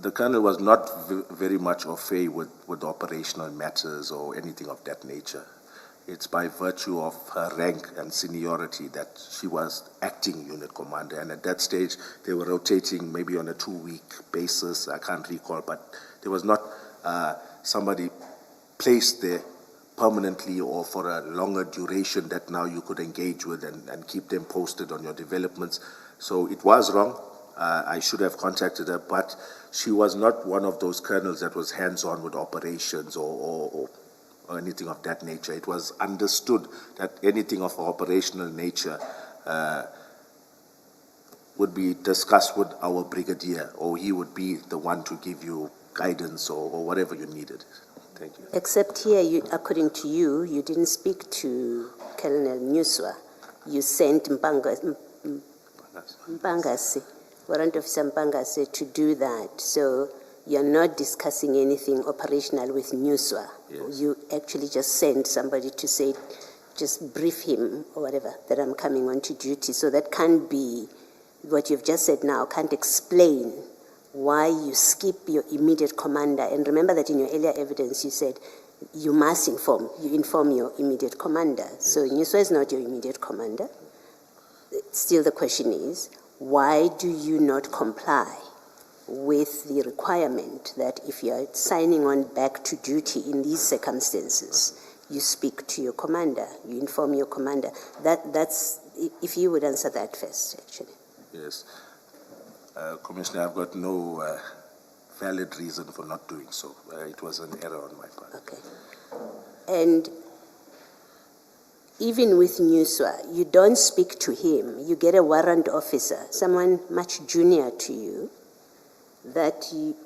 the Colonel was not very much au fait with operational matters or anything of that nature. It's by virtue of her rank and seniority that she was acting unit commander. And at that stage, they were rotating maybe on a 2-week basis. I can't recall, but there was not somebody placed there permanently or for a longer duration that now you could engage with and keep them posted on your developments. So it was wrong. I should have contacted her, but she was not one of those colonels that was hands-on with operations or anything of that nature. It was understood that anything of operational nature would be discussed with our brigadier, or he would be the one to give you guidance or whatever you needed. Thank you. Except here, according to you, you didn't speak to Colonel Nuswa. You sent Mpangase, Warrant Officer Mpangase, to do that. So you're not discussing anything operational with Nuswa. Yes. You actually just sent somebody to say, just brief him or whatever, that I'm coming on to duty. So that can't be, what you've just said now can't explain why you skip your immediate commander. And remember that in your earlier evidence you said you must inform your immediate commander. Yes. So Nuswa is not your immediate commander. still the question is, why do you not comply with the requirement that if you are signing on back to duty in these circumstances, you speak to your commander, you inform your commander? That's, if you would answer that first, actually. Yes. Commissioner, I've got no valid reason for not doing so. It was an error on my part. Okay. And even with Nuswa, you don't speak to him. You get a warrant officer, someone much junior to you, that you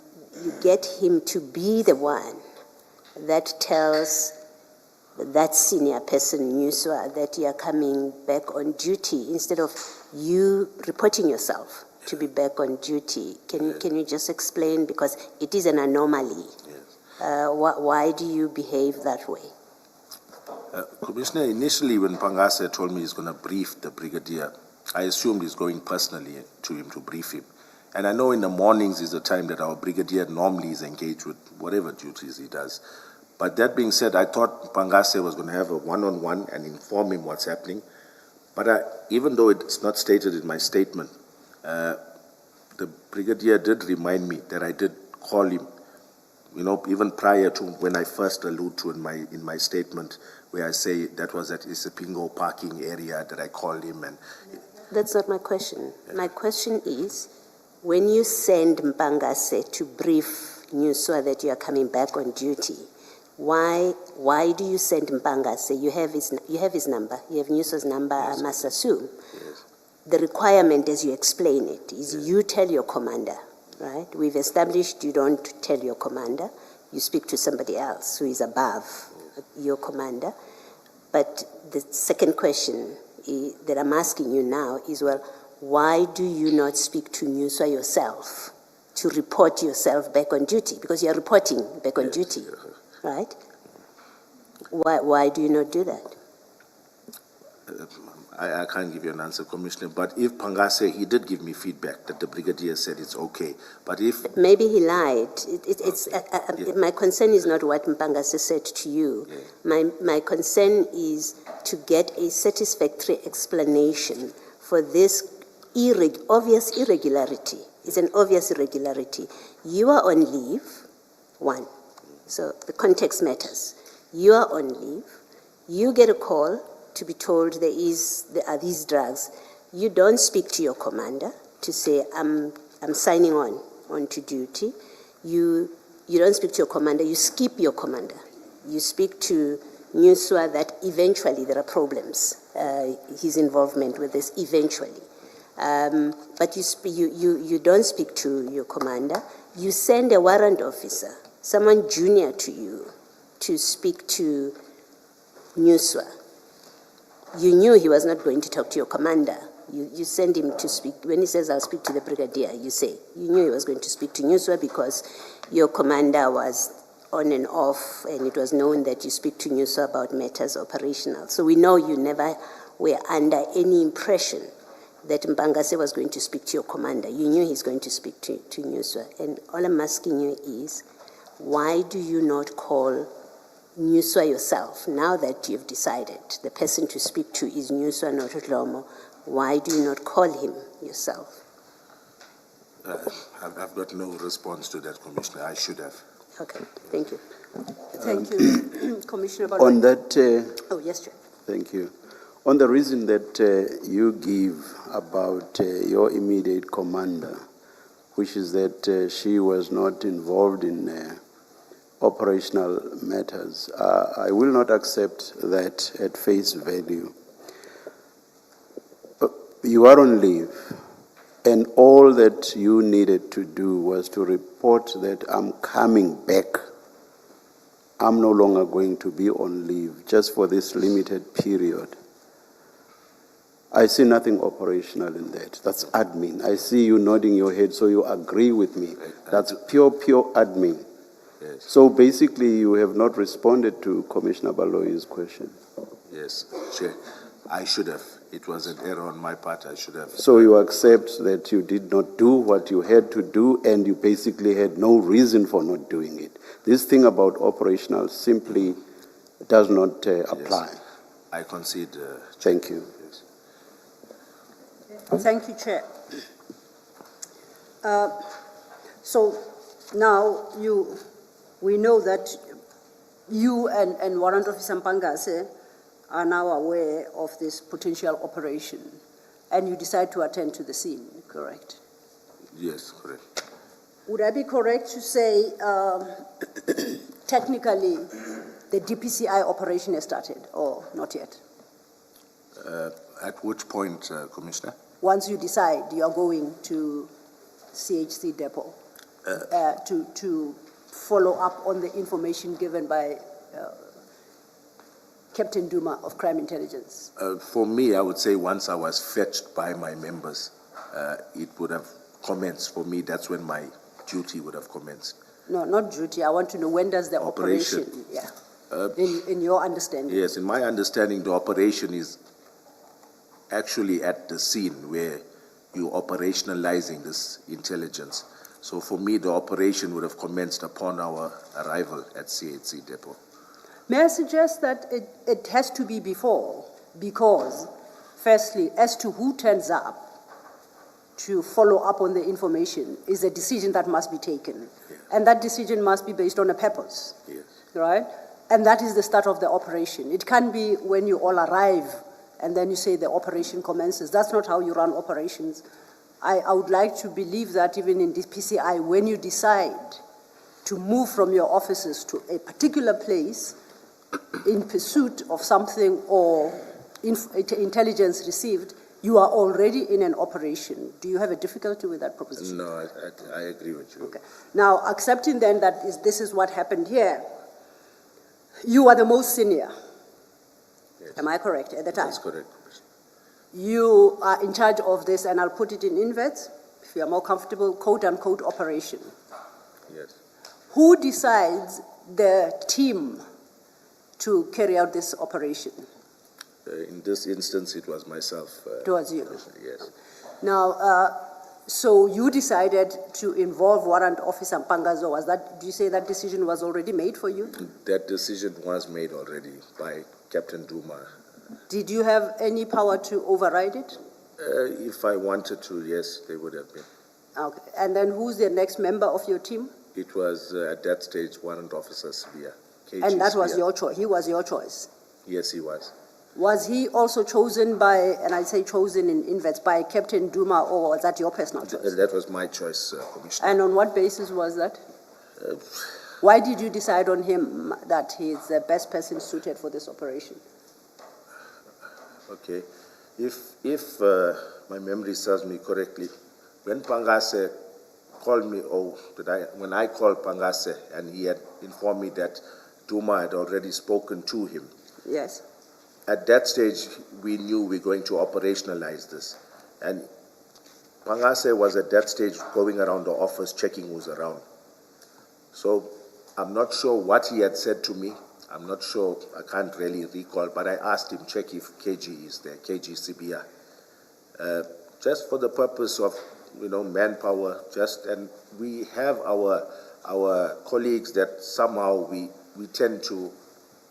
get him to be the one that tells that senior person, Nuswa, that you are coming back on duty instead of you reporting yourself to be back on duty. Can you just explain, because it is an anomaly? Yes. Why do you behave that way? Commissioner, initially when Pangase told me he's going to brief the brigadier, I assumed he's going personally to him to brief him. And I know in the mornings is the time that our brigadier normally is engaged with whatever duties he does. But that being said, I thought Pangase was going to have a one-on-one and inform him what's happening. But even though it's not stated in my statement, the brigadier did remind me that I did call him, you know, even prior to when I first allude to in my statement, where I say that was at Isipingo parking area that I called him. And That's not my question. My question is, when you send Mpangase to brief Nuswa that you are coming back on duty, why do you send Mpangase? You have his number. You have Nuswa's number, I must assume. yes. The requirement, as you explain it, is you tell your commander, right? We've established you don't tell your commander. You speak to somebody else who is above your commander. But the second question that I'm asking you now is, well, why do you not speak to Nuswa yourself to report yourself back on duty? Because you're reporting back on duty, right? Why do you not do that? I can't give you an answer, Commissioner, but if Pangase, he did give me feedback that the brigadier said it's okay. But if... Maybe he lied. My concern is not what Mpangase said to you. Yeah. My concern is to get a satisfactory explanation for this obvious irregularity. It's an obvious irregularity. You are on leave, one. So the context matters. You are on leave. You get a call to be told there are these drugs. You don't speak to your commander to say, I'm signing on to duty. You don't speak to your commander. You skip your commander. You speak to Nuswa that eventually there are problems, his involvement with this eventually. But you don't speak to your commander. You send a warrant officer, someone junior to you, to speak to Nuswa. You knew he was not going to talk to your commander. You send him to speak. When he says, I'll speak to the brigadier, you say, you knew he was going to speak to Nuswa because your commander was on and off, and it was known that you speak to Nuswa about matters operational. So we know you never were under any impression that Mpangase was going to speak to your commander. You knew he's going to speak to Nuswa. And all I'm asking you is, why do you not call Nuswa yourself? Now that you've decided the person to speak to is Nuswa, not Lomo, why do you not call him yourself? I've got no response to that, Commissioner. I should have. Okay, thank you. Thank you, Commissioner. On that, Oh, yes, Chair. thank you. On the reason that you give about your immediate commander, which is that she was not involved in operational matters, I will not accept that at face value. You are on leave, and all that you needed to do was to report that I'm coming back. I'm no longer going to be on leave, just for this limited period. I see nothing operational in that. That's admin. I see you nodding your head, so you agree with me. That's pure admin. Yes. So basically, you have not responded to Commissioner Baloyi's question. Yes, Chair. I should have. It was an error on my part. I should have. So you accept that you did not do what you had to do, and you basically had no reason for not doing it. This thing about operational simply does not apply. Yes. I concede. Thank you. Yes. Thank you, Chair. So now we know that you and Warrant Officer Mpangase are now aware of this potential operation, and you decide to attend to the scene, correct? Yes, correct. Would I be correct to say, technically, the DPCI operation has started, or not yet? At which point, Commissioner? Once you decide you are going to CHC depot, to follow up on the information given by Captain Duma of Crime Intelligence? For me, I would say once I was fetched by my members, it would have commenced. For me, that's when my duty would have commenced. No, not duty. I want to know, when does the operation, in your understanding? Yes, in my understanding, the operation is actually at the scene where you're operationalizing this intelligence. So for me, the operation would have commenced upon our arrival at CHC depot. May I suggest that it has to be before, because, firstly, as to who turns up to follow up on the information is a decision that must be taken. Yeah. And that decision must be based on a purpose. Yes. Right? And that is the start of the operation. It can't be when you all arrive and then you say the operation commences. That's not how you run operations. I would like to believe that even in the PCI, when you decide to move from your offices to a particular place in pursuit of something or intelligence received, you are already in an operation. Do you have a difficulty with that proposition? No, I agree with you. Okay. Now, accepting then that this is what happened here, you are the most senior. Yes. Am I correct at the time? That's correct. You are in charge of this, and I'll put it in inverts, if you are more comfortable, quote-unquote operation. Yes. Who decides the team to carry out this operation? In this instance, it was myself. It was you. Yes. Now, so you decided to involve Warrant Officer Mpangazo. Do you say that decision was already made for you? That decision was made already by Captain Duma. Did you have any power to override it? If I wanted to, yes, they would have been. Okay. And then who's the next member of your team? It was, at that stage, Warrant Officer Sibia. And that was your choice. He was your choice. Yes, he was. Was he also chosen by, and I say chosen in inverts, by Captain Duma, or was that your personal choice? That was my choice, Commissioner. And on what basis was that? Why did you decide on him that he is the best person suited for this operation? Okay. If my memory serves me correctly, when Pangase called me, when I called Pangase and he had informed me that Duma had already spoken to him, Yes. at that stage, we knew we were going to operationalize this. And Pangase was at that stage going around the office, checking who's around. So I'm not sure what he had said to me. I'm not sure, I can't really recall, but I asked him, check if KG is there, KG Sibia. Just for the purpose of, manpower, and we have our colleagues that somehow we tend to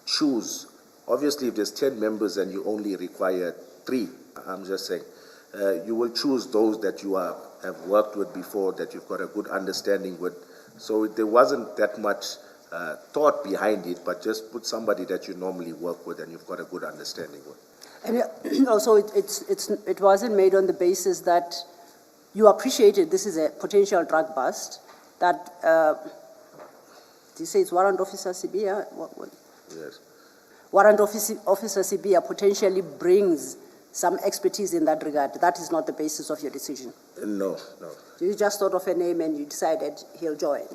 choose. Obviously, if there's 10 members and you only require 3, I'm just saying, you will choose those that you have worked with before, that you've got a good understanding with. So there wasn't that much thought behind it, but just put somebody that you normally work with and you've got a good understanding with. And also, it wasn't made on the basis that you appreciated this is a potential drug bust, that, do you say it's Warrant Officer Sibia? What? Yes. Warrant Officer Sibia potentially brings some expertise in that regard. That is not the basis of your decision. No. You just thought of a name and you decided he'll join.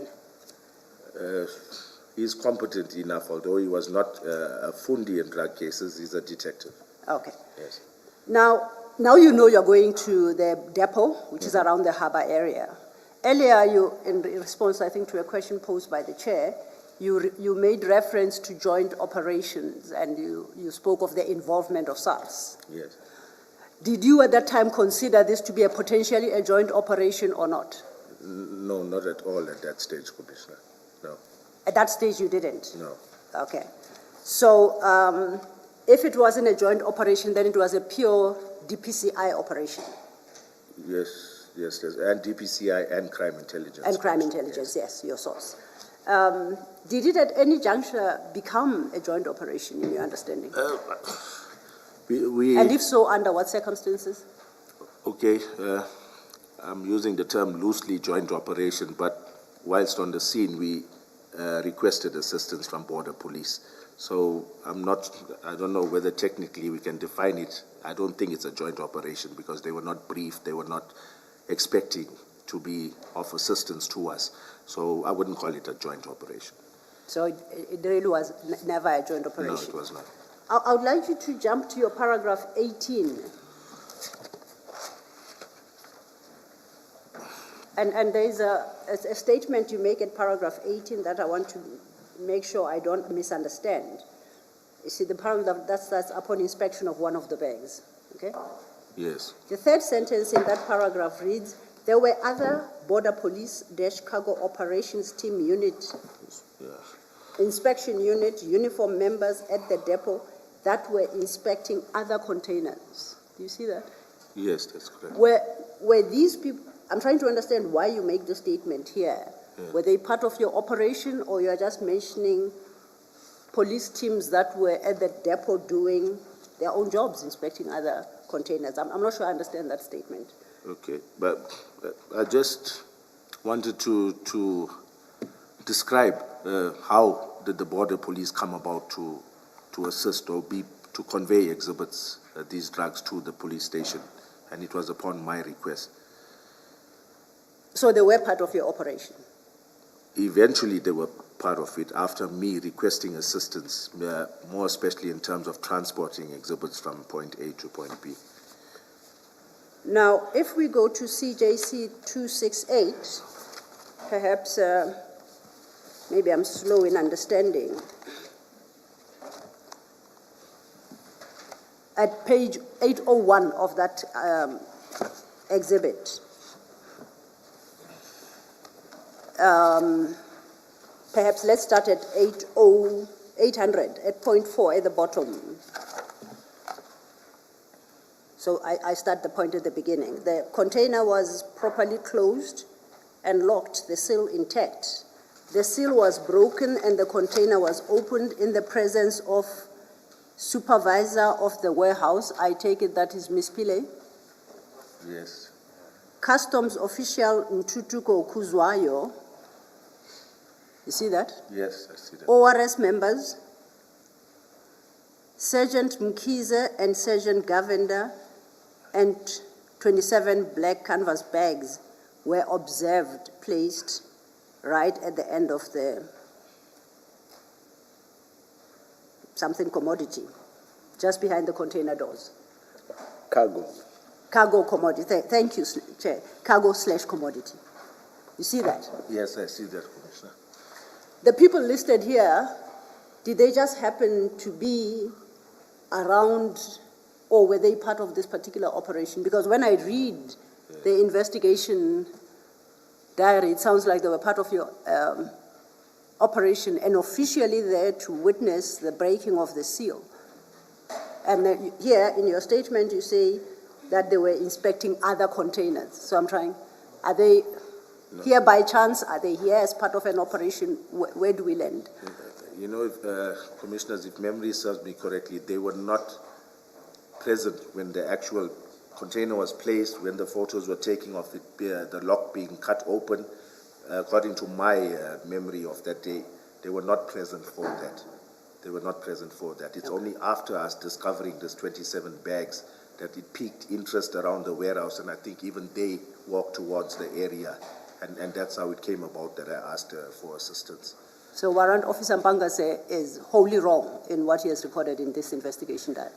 He's competent enough, although he was not a fundi in drug cases, he's a detective. Okay. Yes. Now you know you're going to the depot, which is around the harbour area. Earlier, in response, I think, to a question posed by the chair, you made reference to joint operations, and you spoke of the involvement of SARS. Yes. Did you at that time consider this to be potentially a joint operation or not? No, not at all at that stage, Commissioner. No. At that stage you didn't? No. Okay. So if it wasn't a joint operation, then it was a pure DPCI operation? Yes, yes, yes, and DPCI and crime intelligence. And crime intelligence, yes, your source. Did it at any juncture become a joint operation in your understanding? We And if so, under what circumstances? okay, I'm using the term loosely joint operation, but whilst on the scene, we requested assistance from border police. So I don't know whether technically we can define it. I don't think it's a joint operation because they were not briefed, they were not expecting to be of assistance to us. So I wouldn't call it a joint operation. So it really was never a joint operation? No, it was not. I would like you to jump to your paragraph 18. And there is a statement you make at paragraph 18 that I want to make sure I don't misunderstand. You see, the paragraph that starts upon inspection of one of the bags, okay? Yes. The third sentence in that paragraph reads, there were other border police cargo operations team unit, inspection unit, uniform members at the depot that were inspecting other containers. Do you see that? Yes, that's correct. Were these people, I'm trying to understand why you make the statement here. Yeah. Were they part of your operation, or you are just mentioning police teams that were at the depot doing their own jobs, inspecting other containers? I'm not sure I understand that statement. Okay, but I just wanted to describe how did the border police come about to assist or to convey exhibits, these drugs to the police station, and it was upon my request. So they were part of your operation? Eventually they were part of it after me requesting assistance, more especially in terms of transporting exhibits from point A to point B. Now, if we go to CJC 268, perhaps maybe I'm slow in understanding. At page 801 of that exhibit, perhaps let's start at 800, at point 4 at the bottom. So I start the point at the beginning. The container was properly closed and locked, the seal intact. The seal was broken and the container was opened in the presence of supervisor of the warehouse. I take it that is Ms. Pile? Yes. Customs official Ntutuko Kuzwayo. You see that? Yes, I see that. ORS members, Sergeant Mkize and Sergeant Govender, and 27 black canvas bags were observed placed right at the end of the something commodity, just behind the container doors. Cargo. Cargo commodity. Thank you, Chair. Cargo/commodity. You see that? Yes, I see that, Commissioner. The people listed here, did they just happen to be around, or were they part of this particular operation? Because when I read the investigation diary, it sounds like they were part of your operation and officially there to witness the breaking of the seal. And here in your statement you say that they were inspecting other containers. So I'm trying, are they here by chance? Are they here as part of an operation? Where do we land? You know, Commissioners, if memory serves me correctly, they were not present when the actual container was placed, when the photos were taken of it, the lock being cut open. According to my memory of that day, they were not present for that. They were not present for that. It's only after us discovering this 27 bags that it piqued interest around the warehouse, and I think even they walked towards the area, and that's how it came about that I asked for assistance. So Warrant Officer Mpangase is wholly wrong in what he has recorded in this investigation diary.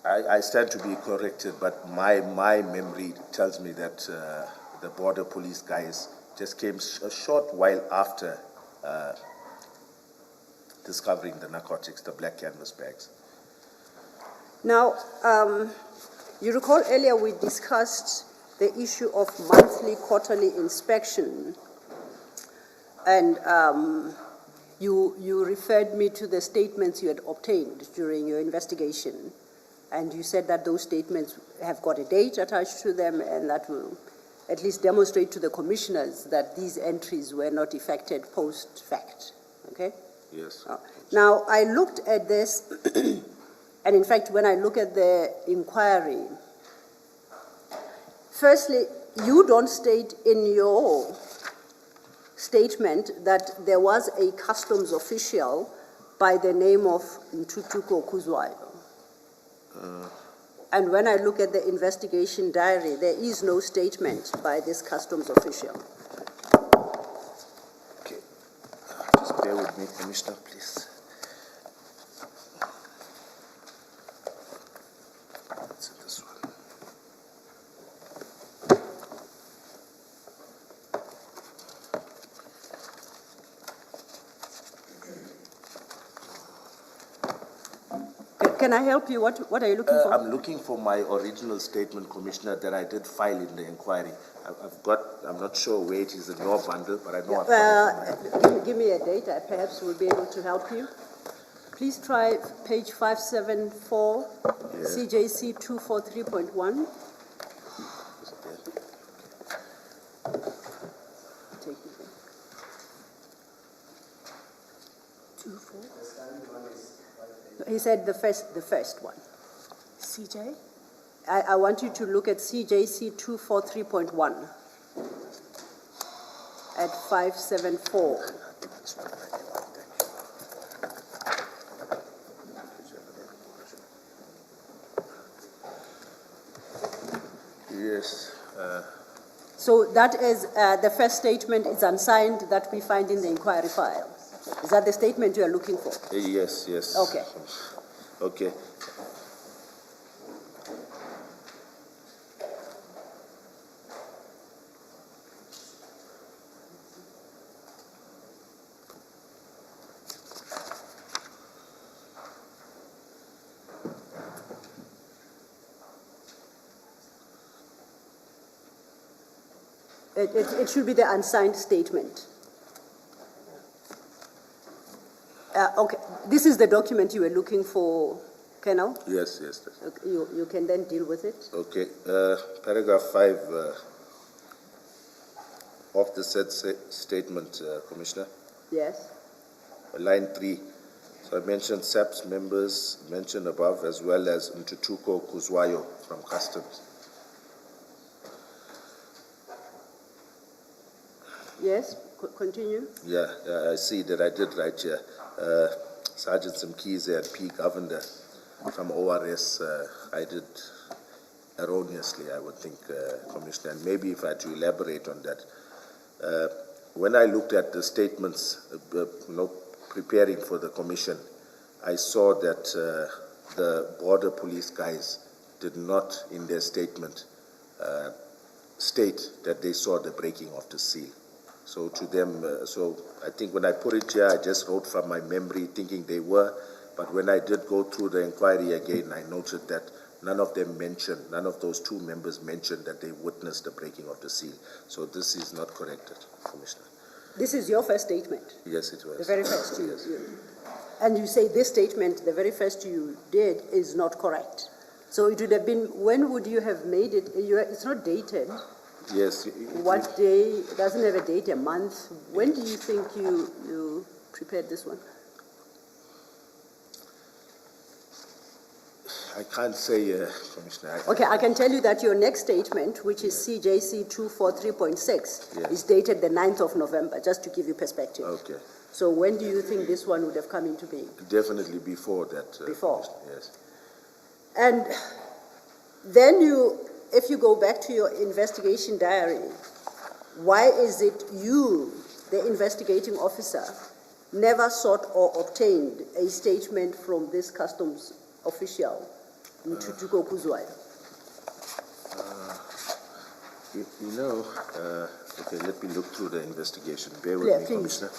I stand to be corrected, but my memory tells me that the border police guys just came a short while after discovering the narcotics, the black canvas bags. Now, you recall earlier we discussed the issue of monthly, quarterly inspection, and You referred me to the statements you had obtained during your investigation, and you said that those statements have got a date attached to them, and that will at least demonstrate to the commissioners that these entries were not effected post-fact, okay? Yes. Now, I looked at this, and in fact, when I look at the inquiry, firstly, you don't state in your statement that there was a customs official by the name of Ntutuko Kuzwayo. And when I look at the investigation diary, there is no statement by this customs official. Okay. Just bear with me, Commissioner, please. It's in this one. Can I help you? What are you looking for? I'm looking for my original statement, Commissioner, that I did file in the inquiry. I'm not sure where it is in your bundle, but I know I've got it. Give me a date, perhaps we'll be able to help you. Please try page 574, CJC 243.1. Take it there. 24. He said the first one. CJ? I want you to look at CJC 243.1 at 574. Yes. So that is, the first statement is unsigned that we find in the inquiry file. Is that the statement you are looking for? Yes. Okay. Okay. It should be the unsigned statement. Okay, this is the document you were looking for, Colonel? Yes. Okay, you can then deal with it. Okay. Paragraph 5 of the said statement, Commissioner. Yes. Line 3. So I mentioned SAPS members mentioned above, as well as Ntutuko Kuzwayo from Customs. Yes, continue. Yeah, I see that I did write here. Sergeant Simkize and P. Governor from ORS, I did erroneously, I would think, Commissioner, and maybe if I had to elaborate on that. When I looked at the statements, preparing for the commission, I saw that the border police guys did not, in their statement, state that they saw the breaking of the seal. So to them, so I think when I put it here, I just wrote from my memory thinking they were, but when I did go through the inquiry again, I noted that none of those two members mentioned that they witnessed the breaking of the seal. So this is not corrected, Commissioner. This is your first statement? Yes, it was. The very first you, Yes. and you say this statement, the very first you did, is not correct. So it would have been, when would you have made it? It's not dated. Yes. What day? It doesn't have a date, a month. When do you think you prepared this one? I can't say, Commissioner. Okay, I can tell you that your next statement, which is CJC 243.6, is dated the 9th of November, just to give you perspective. Okay. So when do you think this one would have come into being? Definitely before that. Before? Yes. And then if you go back to your investigation diary, why is it you, the investigating officer, never sought or obtained a statement from this customs official, Ntutuko Kuzwayo? Okay, let me look through the investigation. Bear with me, Please. Commissioner.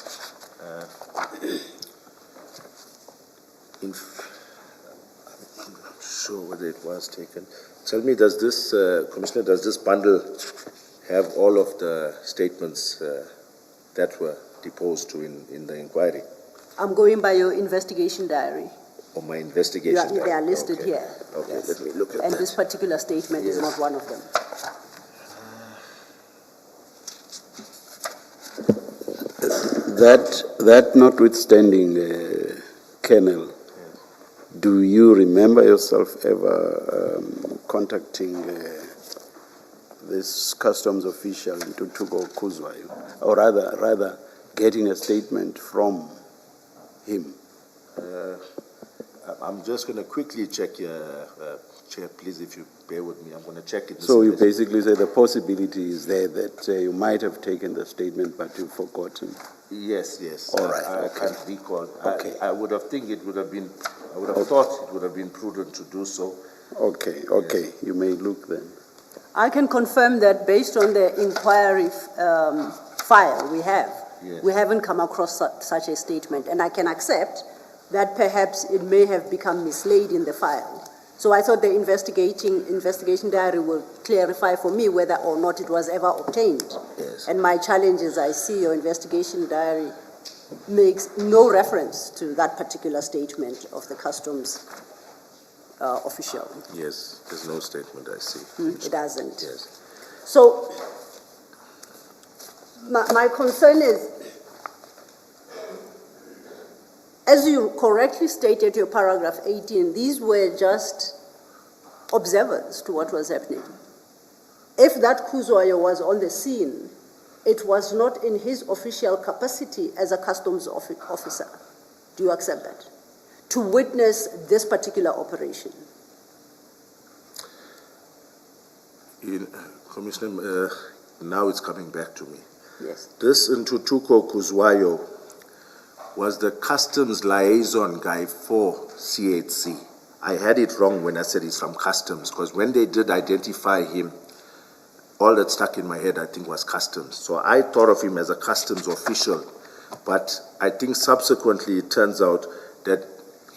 I'm not sure whether it was taken. Tell me, does this, Commissioner, does this bundle have all of the statements that were deposed to in the inquiry? I'm going by your investigation diary. On my investigation. They are listed Okay. here. Okay, Yes. let me look at And that. this particular statement is Yes. not one of them. That notwithstanding, Colonel, do you remember yourself ever contacting this customs official in Tutuko Kuzwayo, or rather getting a statement from him? I'm just going to quickly check your, Chair, please, if you bear with me. I'm going to check it. So you basically say the possibility is there that you might have taken the statement, but you've forgotten. Yes, yes. All right, I okay. can't recall. Okay. I would have thought it would have been prudent to do so. Okay, you may look then. I can confirm that based on the inquiry file we have, Yes. we haven't come across such a statement, and I can accept that perhaps it may have become mislaid in the file. So I thought the investigation diary will clarify for me whether or not it was ever obtained. Yes. And my challenge is I see your investigation diary makes no reference to that particular statement of the customs official. Yes, there's no statement I see. It doesn't. Yes. So my concern is, as you correctly stated your paragraph 18, these were just observers to what was happening. If that Kuzwayo was on the scene, it was not in his official capacity as a customs officer. Do you accept that? To witness this particular operation. Commissioner, now it's coming back to me. Yes. This Ntutuko Kuzwayo was the customs liaison guy for CHC. I had it wrong when I said he's from customs, because when they did identify him, all that stuck in my head, I think, was customs. So I thought of him as a customs official, but I think subsequently it turns out that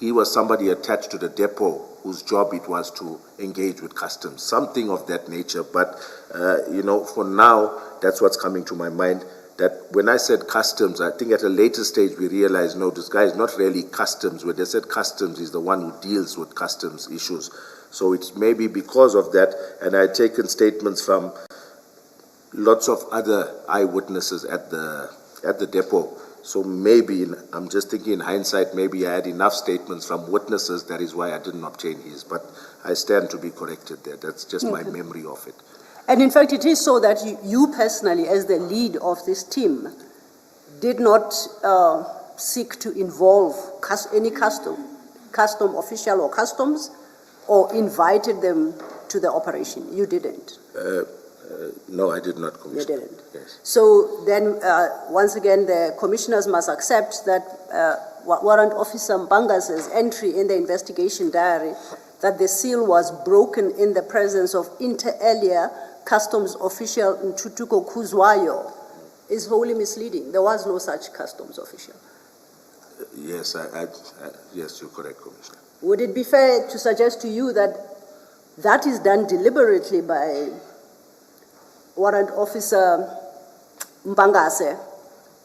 he was somebody attached to the depot whose job it was to engage with customs, something of that nature. But, for now, that's what's coming to my mind, that when I said customs, I think at a later stage we realized, no, this guy is not really customs. When they said customs, he's the one who deals with customs issues. So it's maybe because of that, and I had taken statements from lots of other eyewitnesses at the depot. So maybe, I'm just thinking in hindsight, maybe I had enough statements from witnesses, that is why I didn't obtain his. But I stand to be corrected there. That's just my memory of it. And in fact, it is so that you personally, as the lead of this team, did not seek to involve any custom official or customs, or invited them to the operation. You didn't. No, I did not, Commissioner. You didn't. Yes. So then, once again, the commissioners must accept that Warrant Officer Mbanga's entry in the investigation diary that the seal was broken in the presence of inter alia customs official Ntutuko Kuzwayo is wholly misleading. There was no such customs official. Yes, yes, you're correct, Commissioner. Would it be fair to suggest to you that that is done deliberately by Warrant Officer Mbangase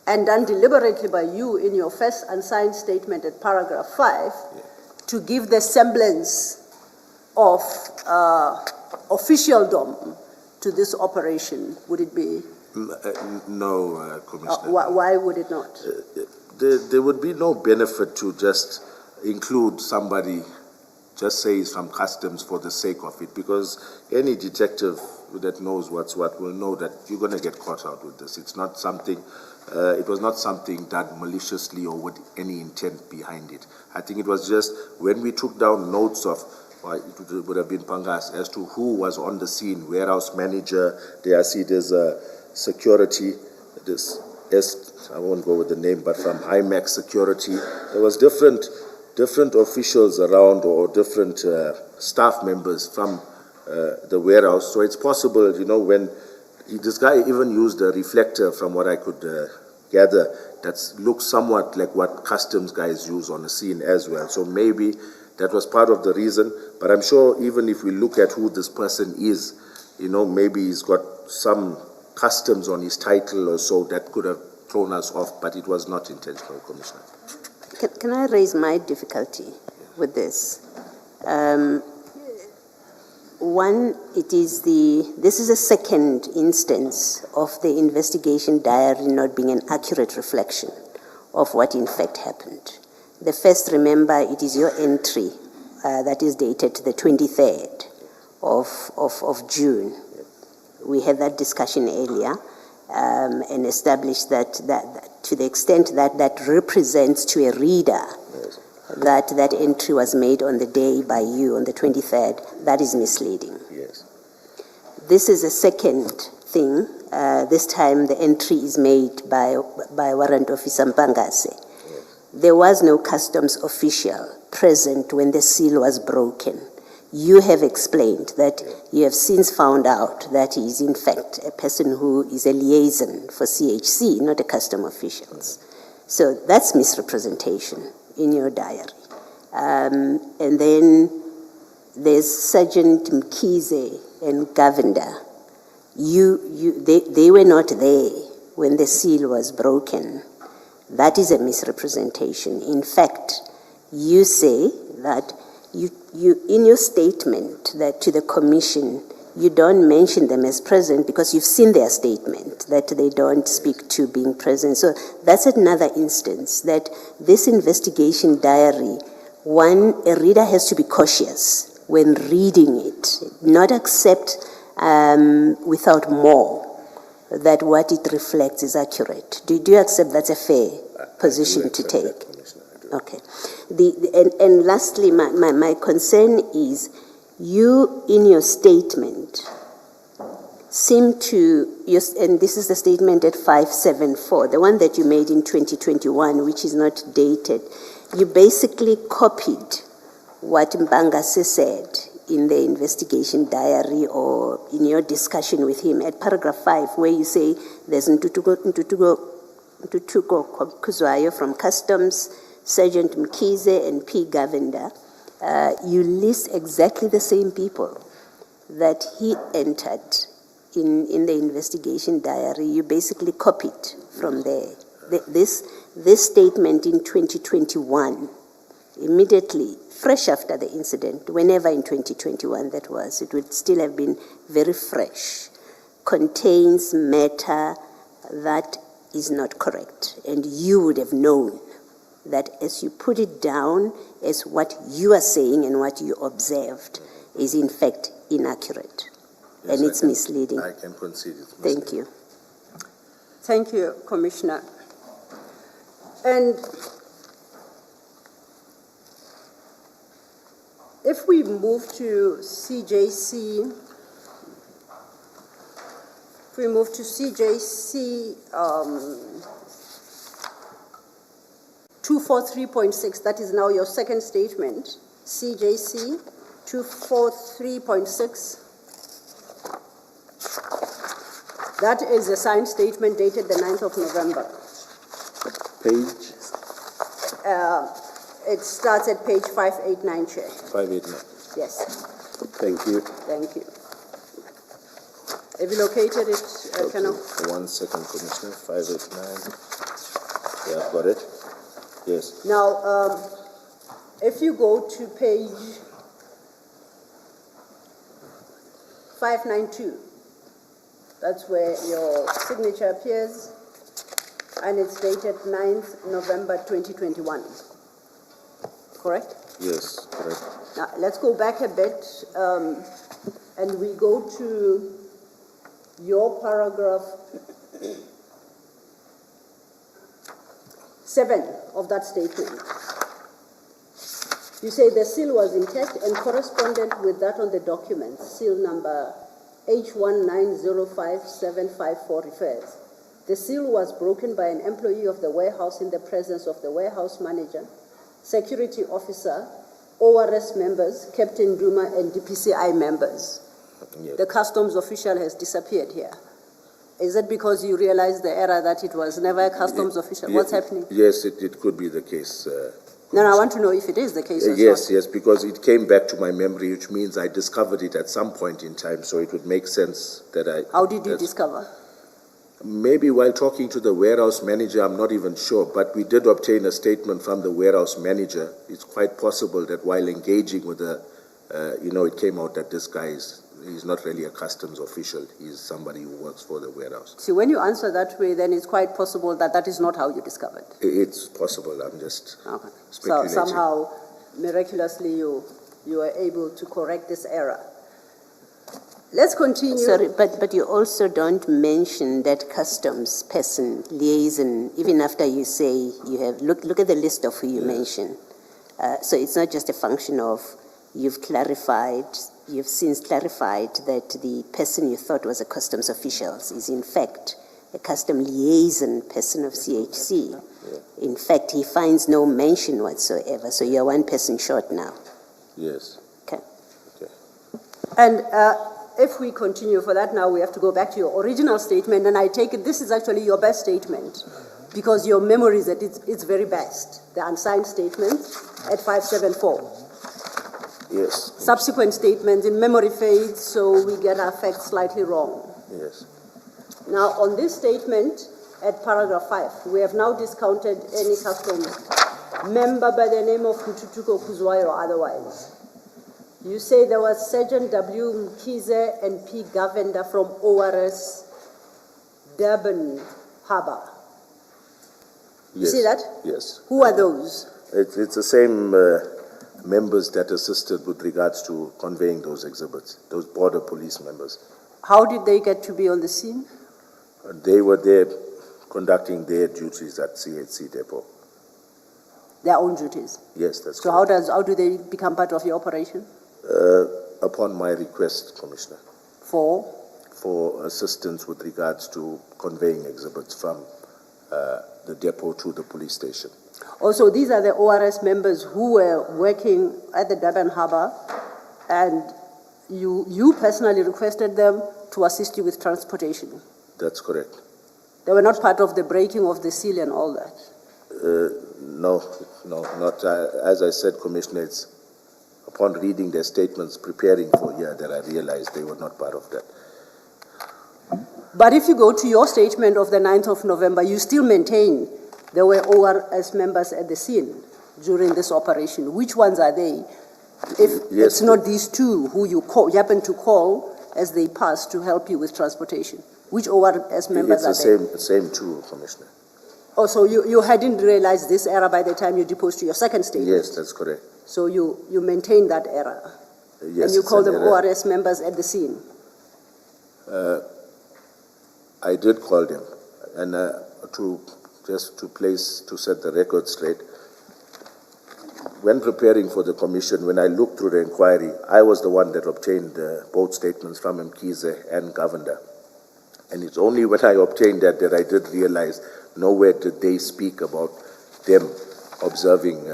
and done deliberately by you in your first unsigned statement at paragraph 5 to give the semblance of officialdom to this operation? Would it be? No, Commissioner. Why would it not? There would be no benefit to just include somebody, just say he's from customs for the sake of it, because any detective that knows what's what will know that you're going to get caught out with this. It's not something, it was not something done maliciously or with any intent behind it. I think it was just when we took down notes of, well, it would have been Pangas, as to who was on the scene, warehouse manager, there I see there's a security, I won't go with the name, but from IMAX Security, there was different officials around, or different staff members from the warehouse. So it's possible, when this guy even used a reflector, from what I could gather, that looks somewhat like what customs guys use on the scene as well. So maybe that was part of the reason. But I'm sure even if we look at who this person is, maybe he's got some customs on his title or so that could have thrown us off, but it was not intentional, Commissioner. can I raise my difficulty with this? One, this is a second instance of the investigation diary not being an accurate reflection of what in fact happened. The first, remember, it is your entry that is dated the 23rd of June. We had that discussion earlier and established that to the extent that that represents to a reader that entry was made on the day by you, on the 23rd, that is misleading. Yes. This is a second thing. This time the entry is made by Warrant Officer Mpangase. Yes. There was no customs official present when the seal was broken. You have explained that you have since found out that he is in fact a person who is a liaison for CHC, not a custom officials. So that's misrepresentation in your diary. And then there's Sergeant Mkhize and Govender. They were not there when the seal was broken. That is a misrepresentation. In fact, you say that you in your statement that to the commission, you don't mention them as present because you've seen their statement that they don't speak to being present. So that's another instance that this investigation diary, one, a reader has to be cautious when reading it, not accept without more that what it reflects is accurate. Do you accept that's a fair position to take? Okay. And lastly, my concern is you, in your statement, seem to, and this is the statement at 574, the one that you made in 2021, which is not dated, you basically copied what Mpangase said in the investigation diary or in your discussion with him at paragraph 5, where you say there's Ntutuko Kuzwayo from Customs, Sergeant Mkhize and P. Govender. You list exactly the same people that he entered in the investigation diary. You basically copied from there. This statement in 2021, immediately, fresh after the incident, whenever in 2021 that was, it would still have been very fresh, contains matter that is not correct. And you would have known that as you put it down as what you are saying and what you observed is in fact inaccurate. Yes, and it's misleading. I can concede it. Thank you. Thank you, Commissioner. And if we move to CJC, 243.6, that is now your second statement, CJC 243.6. That is a signed statement dated the 9th of November. Page? It starts at page 589, Chair. 589. Yes, Thank you. thank you. Have you located it, Kano? 1 second, Commissioner. 589. Yeah, got it. Yes. Now, if you go to page 592, that's where your signature appears, and it's dated 9th November 2021. Correct? Yes, correct. Now, let's go back a bit, and we go to your paragraph 7 of that statement. You say the seal was intact and correspondent with that on the document, seal number H1905754 refers. The seal was broken by an employee of the warehouse in the presence of the warehouse manager, security officer, ORS members, Captain Duma, and DPCI members. Yes. The customs official has disappeared here. Is it because you realized the error that it was never a customs official? What's happening? Yes, it could be the case. No, I want to know if it is the case or Yes, not. yes, because it came back to my memory, which means I discovered it at some point in time, so it would make sense that I... How did you discover? Maybe while talking to the warehouse manager, I'm not even sure, but we did obtain a statement from the warehouse manager. It's quite possible that while engaging with the, it came out that this guy he's not really a customs official. He's somebody who works for the warehouse. See, when you answer that way, then it's quite possible that that is not how you discovered. It's possible. I'm just Okay. So speculating. somehow, miraculously, you were able to correct this error. Let's continue. Sorry, but you also don't mention that customs person, liaison, even after you say you have, look at the list of who you mention. So it's not just a function of you've since clarified that the person you thought was a customs official is in fact a custom liaison person of CHC. In fact, he finds no mention whatsoever, so you're one person short now. Yes. Okay. And if we continue for that now, we have to go back to your original statement, and I take it this is actually your best statement, because your memory is at its very best, the unsigned statement at 574. Yes. Subsequent statements in memory fades, so we get our facts slightly wrong. Yes. Now, on this statement at paragraph 5, we have now discounted any custom member by the name of Kututuko Kuzwayo or otherwise. You say there was Sergeant W. Mkize and P. Govender from ORS Durban Harbour. You Yes. see that? Yes. Who are those? It's the same members that assisted with regards to conveying those exhibits, those border police members. How did they get to be on the scene? They were there conducting their duties at CHC depot. Their own duties. Yes, that's So correct. how do they become part of your operation? Upon my request, Commissioner, for assistance with regards to conveying exhibits from the depot to the police station. Also, these are the ORS members who were working at the Durban Harbour, and you personally requested them to assist you with transportation. That's correct. They were not part of the breaking of the seal and all that. No, not. As I said, Commissioner, it's upon reading their statements, preparing for here, that I realized they were not part of that. But if you go to your statement of the 9th of November, you still maintain there were ORS members at the scene during this operation. Which ones are they? If Yes. it's not these two who you happen to call as they pass to help you with transportation, which ORS members It's are the same two, Commissioner. Oh, so you hadn't realized this error by the time you deposed to your second statement? Yes, that's correct. So you maintain that error? Yes, And you it's call an them error. ORS members at the scene? I did call them, and to set the record straight, when preparing for the commission, when I looked through the inquiry, I was the one that obtained both statements from Mkize and Govender. And it's only when I obtained that I did realize nowhere did they speak about them observing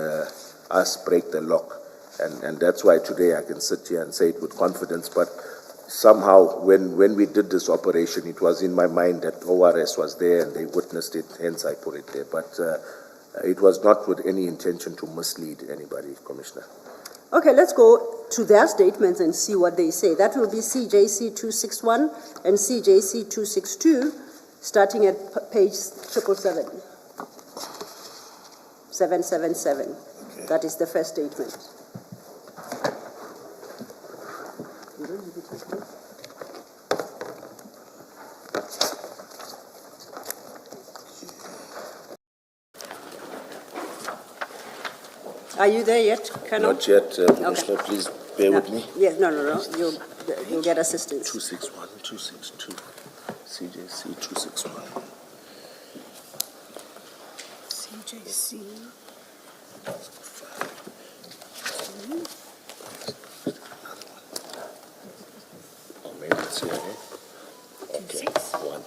us break the lock. And that's why today I can sit here and say it with confidence. But somehow, when we did this operation, it was in my mind that ORS was there and they witnessed it, hence I put it there. But it was not with any intention to mislead anybody, Commissioner. Okay, let's go to their statements and see what they say. That will be CJC 261 and CJC 262, starting at page 777. 777. Okay. That is the first statement. Are you there yet, Colonel? Not yet, Commissioner. Okay. Please bear with me. Yes, no. You'll get assistance. 261, 262, CJC 261. CJC. Oh, maybe it's here, eh? Okay, one,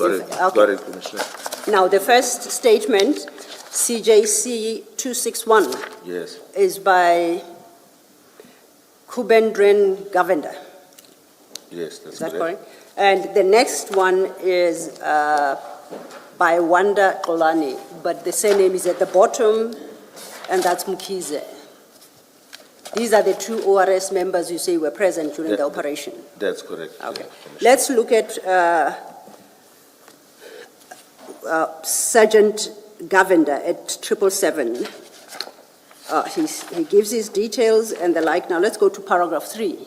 okay. Got it, Commissioner. Now, the first statement, CJC 261, Yes, is by Kubendren Govender. yes, that's Is that correct. correct? And the next one is by Wanda Kolani, but the surname is at the bottom, and that's Mkize. These are the two ORS members you say were present during the operation. That's correct. Okay. Commissioner. Let's look at Sergeant Govender at 777. He gives his details and the like. Now let's go to paragraph 3.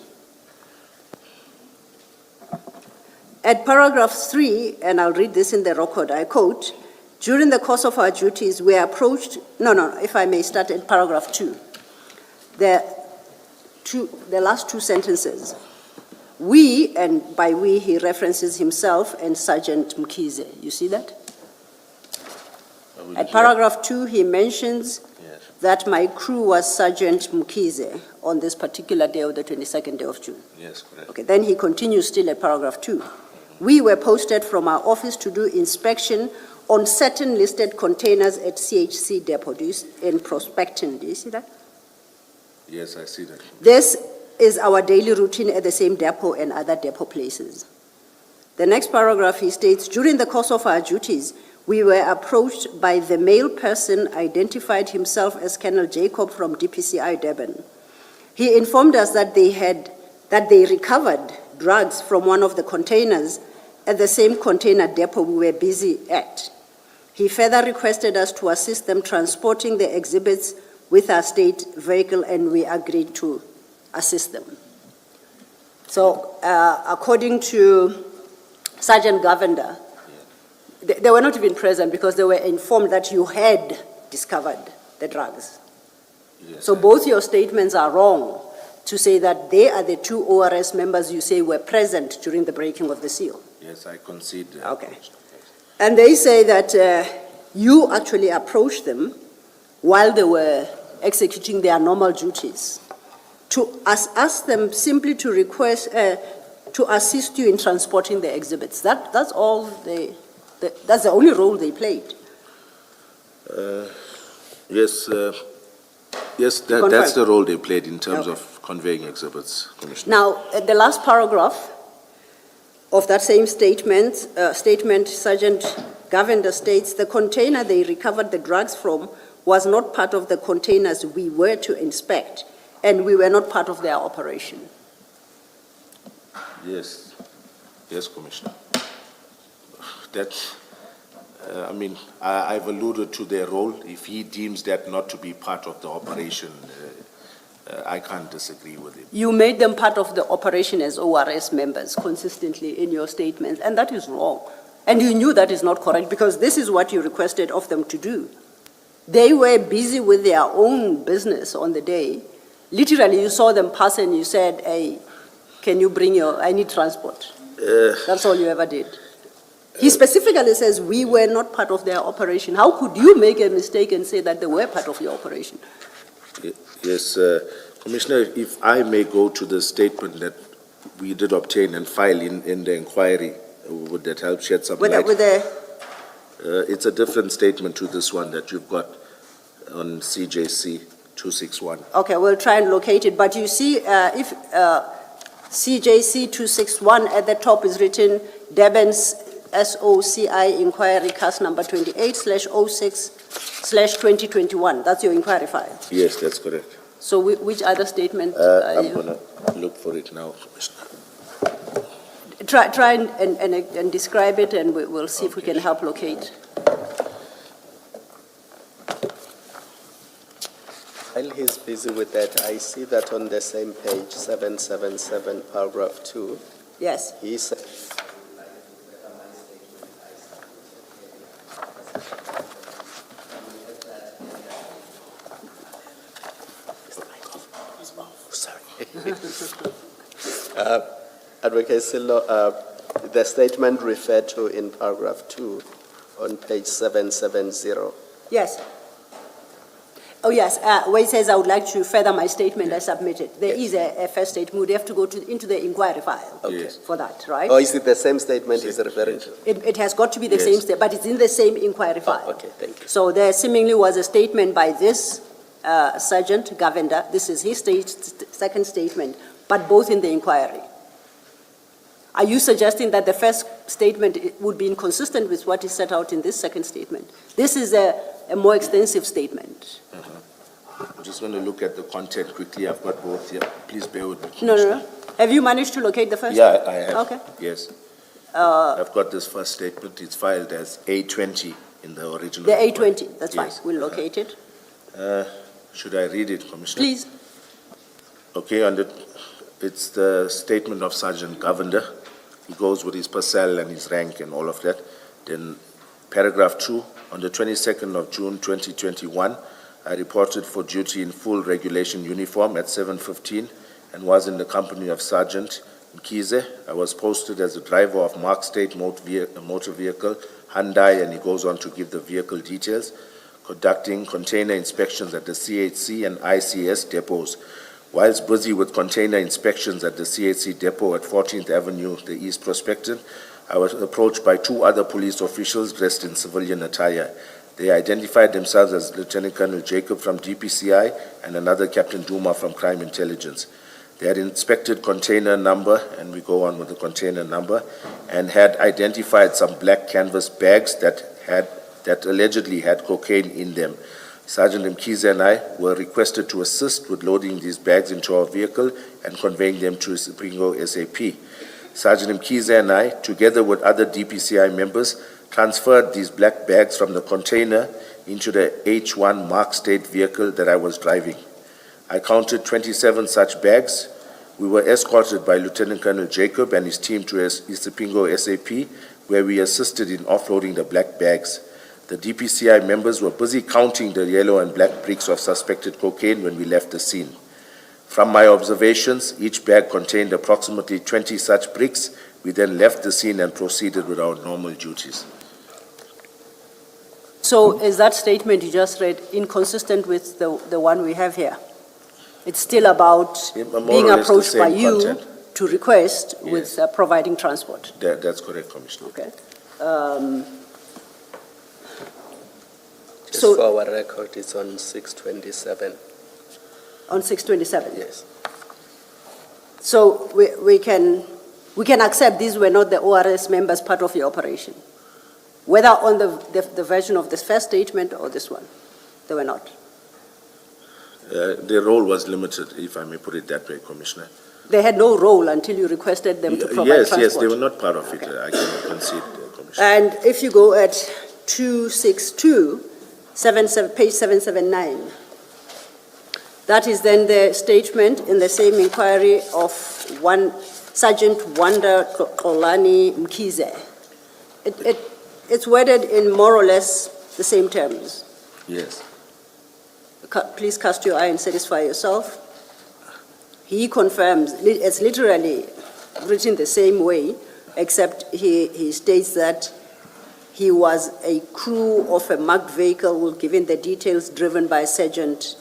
At paragraph 3, and I'll read this in the record, I quote, during the course of our duties, we approached, if I may start at paragraph 2. The last two sentences. We, and by we he references himself and Sergeant Mkhize. You see that? At paragraph 2, he mentions that my crew was Sergeant Mkhize on this particular day of the 22nd day of June. Yes, correct. Okay, then he continues still at paragraph 2. We were posted from our office to do inspection on certain listed containers at CHC depot. In prospecting, do you see that? Yes, I see that. This is our daily routine at the same depot and other depot places. The next paragraph, he states, during the course of our duties, we were approached by the male person identified himself as Colonel Jacob from DPCI Durban. He informed us that they recovered drugs from one of the containers at the same container depot we were busy at. He further requested us to assist them transporting the exhibits with our state vehicle, and we agreed to assist them. So, according to Sergeant Govender, they were not even present because they were informed that you had discovered the drugs. Yes, So both your statements are wrong to say that they are the two ORS members you say were present during the breaking of the seal. Yes, I concede. Okay. Commissioner. And they say that you actually approached them while they were executing their normal duties to ask them simply to request, to assist you in transporting the exhibits. That's all that's the only role they played. Yes, that's the role they played in terms of conveying exhibits, Commissioner. Now, at the last paragraph of that same statement, Sergeant Govender states, the container they recovered the drugs from was not part of the containers we were to inspect, and we were not part of their operation. Yes, Commissioner. That's, I've alluded to their role. If he deems that not to be part of the operation, I can't disagree with him. You made them part of the operation as ORS members consistently in your statements, and that is wrong. And you knew that is not correct because this is what you requested of them to do. They were busy with their own business on the day. Literally, you saw them pass and you said, hey, can you bring I need transport. That's all you ever did. He specifically says, we were not part of their operation. How could you make a mistake and say that they were part of your operation? Yes, Commissioner, if I may go to the statement that we did obtain and file in the inquiry, would that help shed some light? It's a different statement to this one that you've got on CJC 261. Okay, we'll try and locate it. But you see, if CJC 261 at the top is written Durban's SOCI inquiry cast number 28/06/2021. That's your inquiry file. Yes, that's correct. So which other statement are I'm you? going to look for it now, Commissioner. Try and describe it, and we'll see if we can help locate. While he's busy with that, I see that on the same page, 777, paragraph 2, Yes. he says, Advocate Silo, the statement referred to in paragraph 2 on page 770. Yes. Oh, yes. Where it says I would like to further my statement I submitted. There is a first statement. We have to go into the inquiry file Yes. for that, right? Or is it the same statement he's referring to? It has got to be the Yes. same statement, but it's in the same inquiry file. Oh, okay, thank you. So there seemingly was a statement by this Sergeant Govender. This is his second statement, but both in the inquiry. Are you suggesting that the first statement would be inconsistent with what is set out in this second statement? This is a more extensive statement. I'm just going to look at the content quickly. I've got both here. Please bear with me. No, Commissioner. no. Have you managed to locate the first? Yeah, I have. Okay. Yes. I've got this first statement. It's filed as A20 in the original. The report. A20, that's fine. Yes. We'll locate it. Should I read it, Commissioner? Please. Okay, it's the statement of Sergeant Govender. He goes with his parcel and his rank and all of that. Then paragraph 2, on the 22nd of June 2021, I reported for duty in full regulation uniform at 7:15 and was in the company of Sergeant Mkize. I was posted as a driver of Mark State motor vehicle, Hyundai, and he goes on to give the vehicle details, conducting container inspections at the CHC and ICS depots. Whilst busy with container inspections at the CHC depot at 14th Avenue, the East Prospective, I was approached by 2 other police officials dressed in civilian attire. They identified themselves as Lieutenant Colonel Jacob from DPCI and another Captain Duma from Crime Intelligence. They had inspected container number, and we go on with the container number, and had identified some black canvas bags that allegedly had cocaine in them. Sergeant Mkize and I were requested to assist with loading these bags into our vehicle and conveying them to Sipingo SAP. Sergeant Mkize and I, together with other DPCI members, transferred these black bags from the container into the H1 Mark State vehicle that I was driving. I counted 27 such bags. We were escorted by Lieutenant Colonel Jacob and his team to Isipingo SAP, where we assisted in offloading the black bags. The DPCI members were busy counting the yellow and black bricks of suspected cocaine when we left the scene. From my observations, each bag contained approximately 20 such bricks. We then left the scene and proceeded with our normal duties. So is that statement you just read inconsistent with the one we have here? It's still about Yeah, more being or less the approached by same you content. to request Yes. with providing transport. That's correct, Commissioner. Okay. Just So- for our record, it's on 627. On 627? Yes. So we can accept these were not the ORS members part of your operation, whether on the version of this first statement or this one. They were not. Their role was limited, if I may put it that way, Commissioner. They had no role until you requested them to provide transport. Yes, they were not part of it. Okay. I can concede, Commissioner. And if you go at 262, page 779, that is then the statement in the same inquiry of Sergeant Wanda Kolani Mkize. It's worded in more or less the same terms. Yes. Please cast your eye and satisfy yourself. He confirms, it's literally written the same way, except he states that he was a crew of a marked vehicle, given the details, driven by Sergeant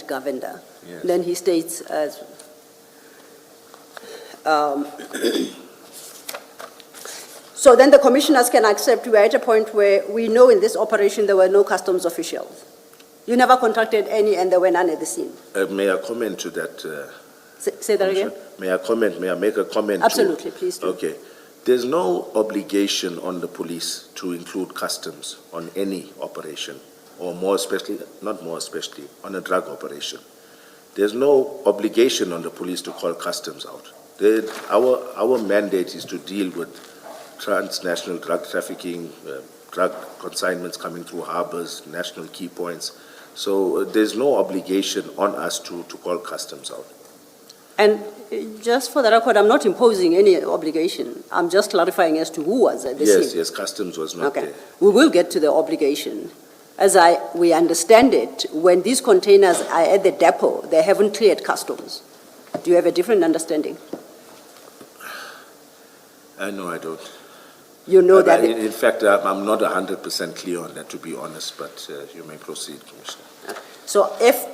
Govender. Yes. Then he states, so then the commissioners can accept we are at a point where we know in this operation there were no customs officials. You never contacted any and there were none at the scene. May I comment to that? Say that again? May I make a comment? Absolutely, please do. Okay. There's no obligation on the police to include customs on any operation, or more especially, not more especially, on a drug operation. There's no obligation on the police to call customs out. Our mandate is to deal with transnational drug trafficking, drug consignments coming through harbors, national key points. So there's no obligation on us to call customs out. And just for the record, I'm not imposing any obligation. I'm just clarifying as to who was at the scene. Yes, customs was not Okay. there. We will get to the obligation. As we understand it, when these containers are at the depot, they haven't cleared customs. Do you have a different understanding? No, I don't. You know that. In fact, I'm not 100% clear on that, to be honest, but you may proceed, Commissioner. So if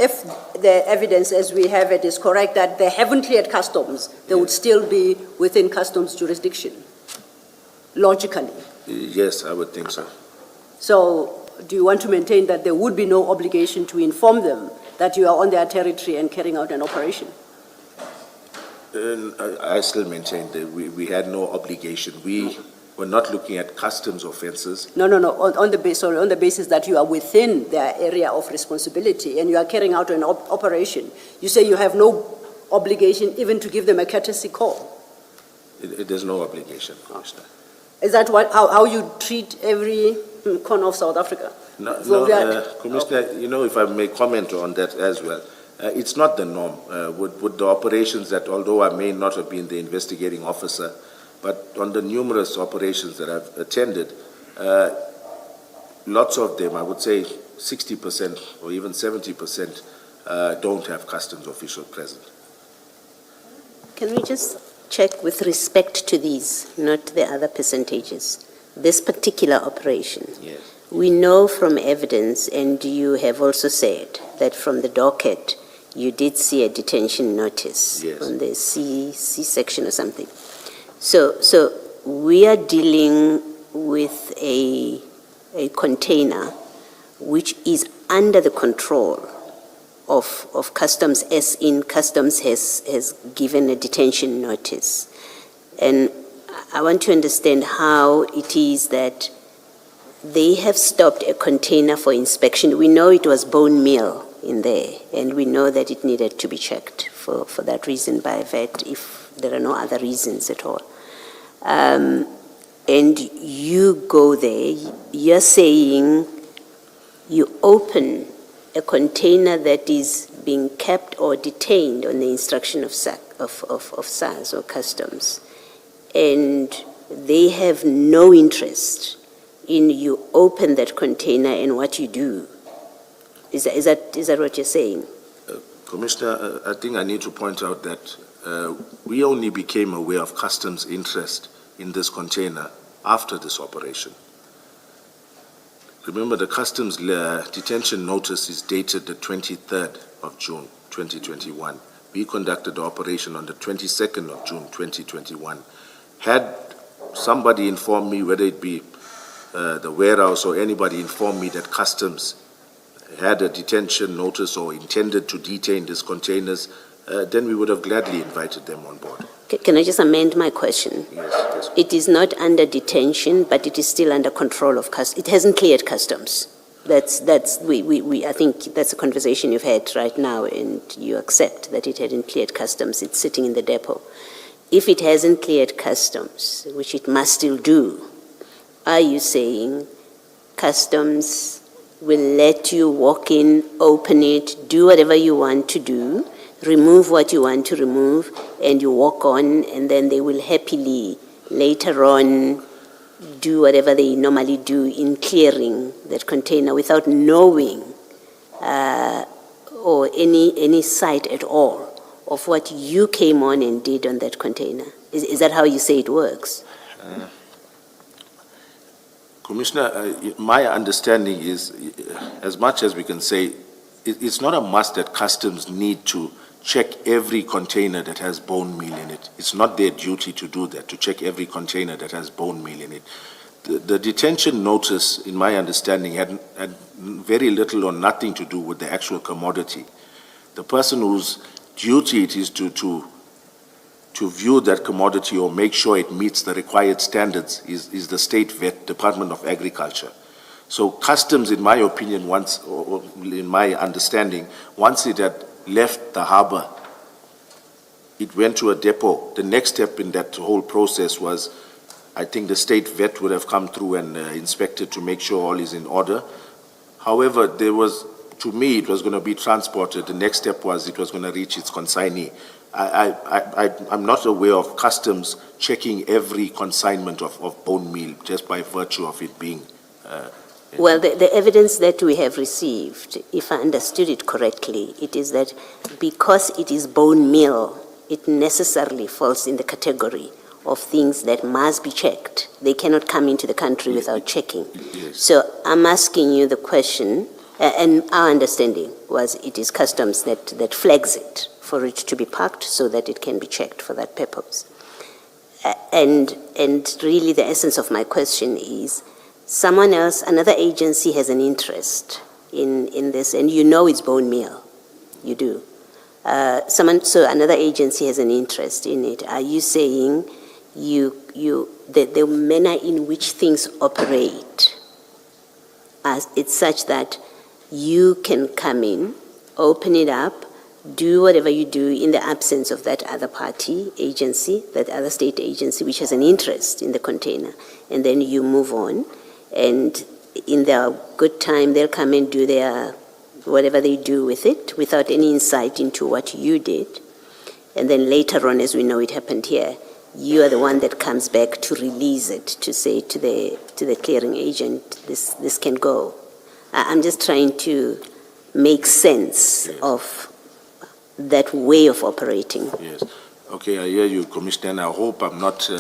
the evidence as we have it is correct that they haven't cleared customs, they would still be within customs jurisdiction, logically. Yes, I would think so. So do you want to maintain that there would be no obligation to inform them that you are on their territory and carrying out an operation? I still maintain that we had no obligation. We're not looking at customs offences. No, on the basis that you are within their area of responsibility and you are carrying out an operation. You say you have no obligation even to give them a courtesy call. There's no obligation, Commissioner. Is that how you treat every corner of South Africa? Commissioner, you know, if I may comment on that as well, it's not the norm. With the operations that, although I may not have been the investigating officer, but on the numerous operations that I've attended, lots of them, I would say 60% or even 70%, don't have customs official present. Can we just check with respect to these, not the other percentages, this particular operation? Yes. We know from evidence, and you have also said that from the docket, you did see a detention notice Yes. on the C section or something. So we are dealing with a container which is under the control of customs, as in customs has given a detention notice. And I want to understand how it is that they have stopped a container for inspection. We know it was bone meal in there, and we know that it needed to be checked for that reason by vet if there are no other reasons at all. And you go there, you're saying you open a container that is being kept or detained on the instruction of SARS or customs, and they have no interest in you open that container and what you do. Is that what you're saying? Commissioner, I think I need to point out that we only became aware of customs' interest in this container after this operation. Remember, the customs detention notice is dated the 23rd of June, 2021. We conducted the operation on the 22nd of June, 2021. Had somebody informed me, whether it be the warehouse or anybody informed me that customs had a detention notice or intended to detain these containers, then we would have gladly invited them on board. Can I just amend my question? Yes. It is not under detention, but it is still under control of customs. It hasn't cleared customs. I think that's a conversation you've had right now, and you accept that it hadn't cleared customs. It's sitting in the depot. If it hasn't cleared customs, which it must still do, are you saying customs will let you walk in, open it, do whatever you want to do, remove what you want to remove, and you walk on, and then they will happily later on do whatever they normally do in clearing that container without knowing or any sight at all of what you came on and did on that container? Is that how you say it works? Commissioner, my understanding is, as much as we can say, it's not a must that customs need to check every container that has bone meal in it. It's not their duty to do that, to check every container that has bone meal in it. The detention notice, in my understanding, had very little or nothing to do with the actual commodity. The person whose duty it is to view that commodity or make sure it meets the required standards is the State Vet, Department of Agriculture. So customs, in my opinion, or in my understanding, once it had left the harbor, it went to a depot. The next step in that whole process was, I think the State Vet would have come through and inspected to make sure all is in order. However, to me, it was going to be transported. The next step was it was going to reach its consignee. I'm not aware of customs checking every consignment of bone meal just by virtue of it being. Well, the evidence that we have received, if I understood it correctly, it is that because it is bone meal, it necessarily falls in the category of things that must be checked. They cannot come into the country without checking. Yes. So I'm asking you the question, and our understanding was it is customs that flags it for it to be parked so that it can be checked for that purpose. And really the essence of my question is, someone else, another agency has an interest in this, and you know it's bone meal. You do. So another agency has an interest in it. Are you saying the manner in which things operate, as it's such that you can come in, open it up, do whatever you do in the absence of that other party, agency, that other state agency which has an interest in the container, and then you move on, and in their good time they'll come and do their whatever they do with it without any insight into what you did. And then later on, as we know it happened here, you are the one that comes back to release it, to say to the clearing agent, this can go. I'm just trying to make sense of that way of operating. Yes. Okay, I hear you, Commissioner, and I hope I'm not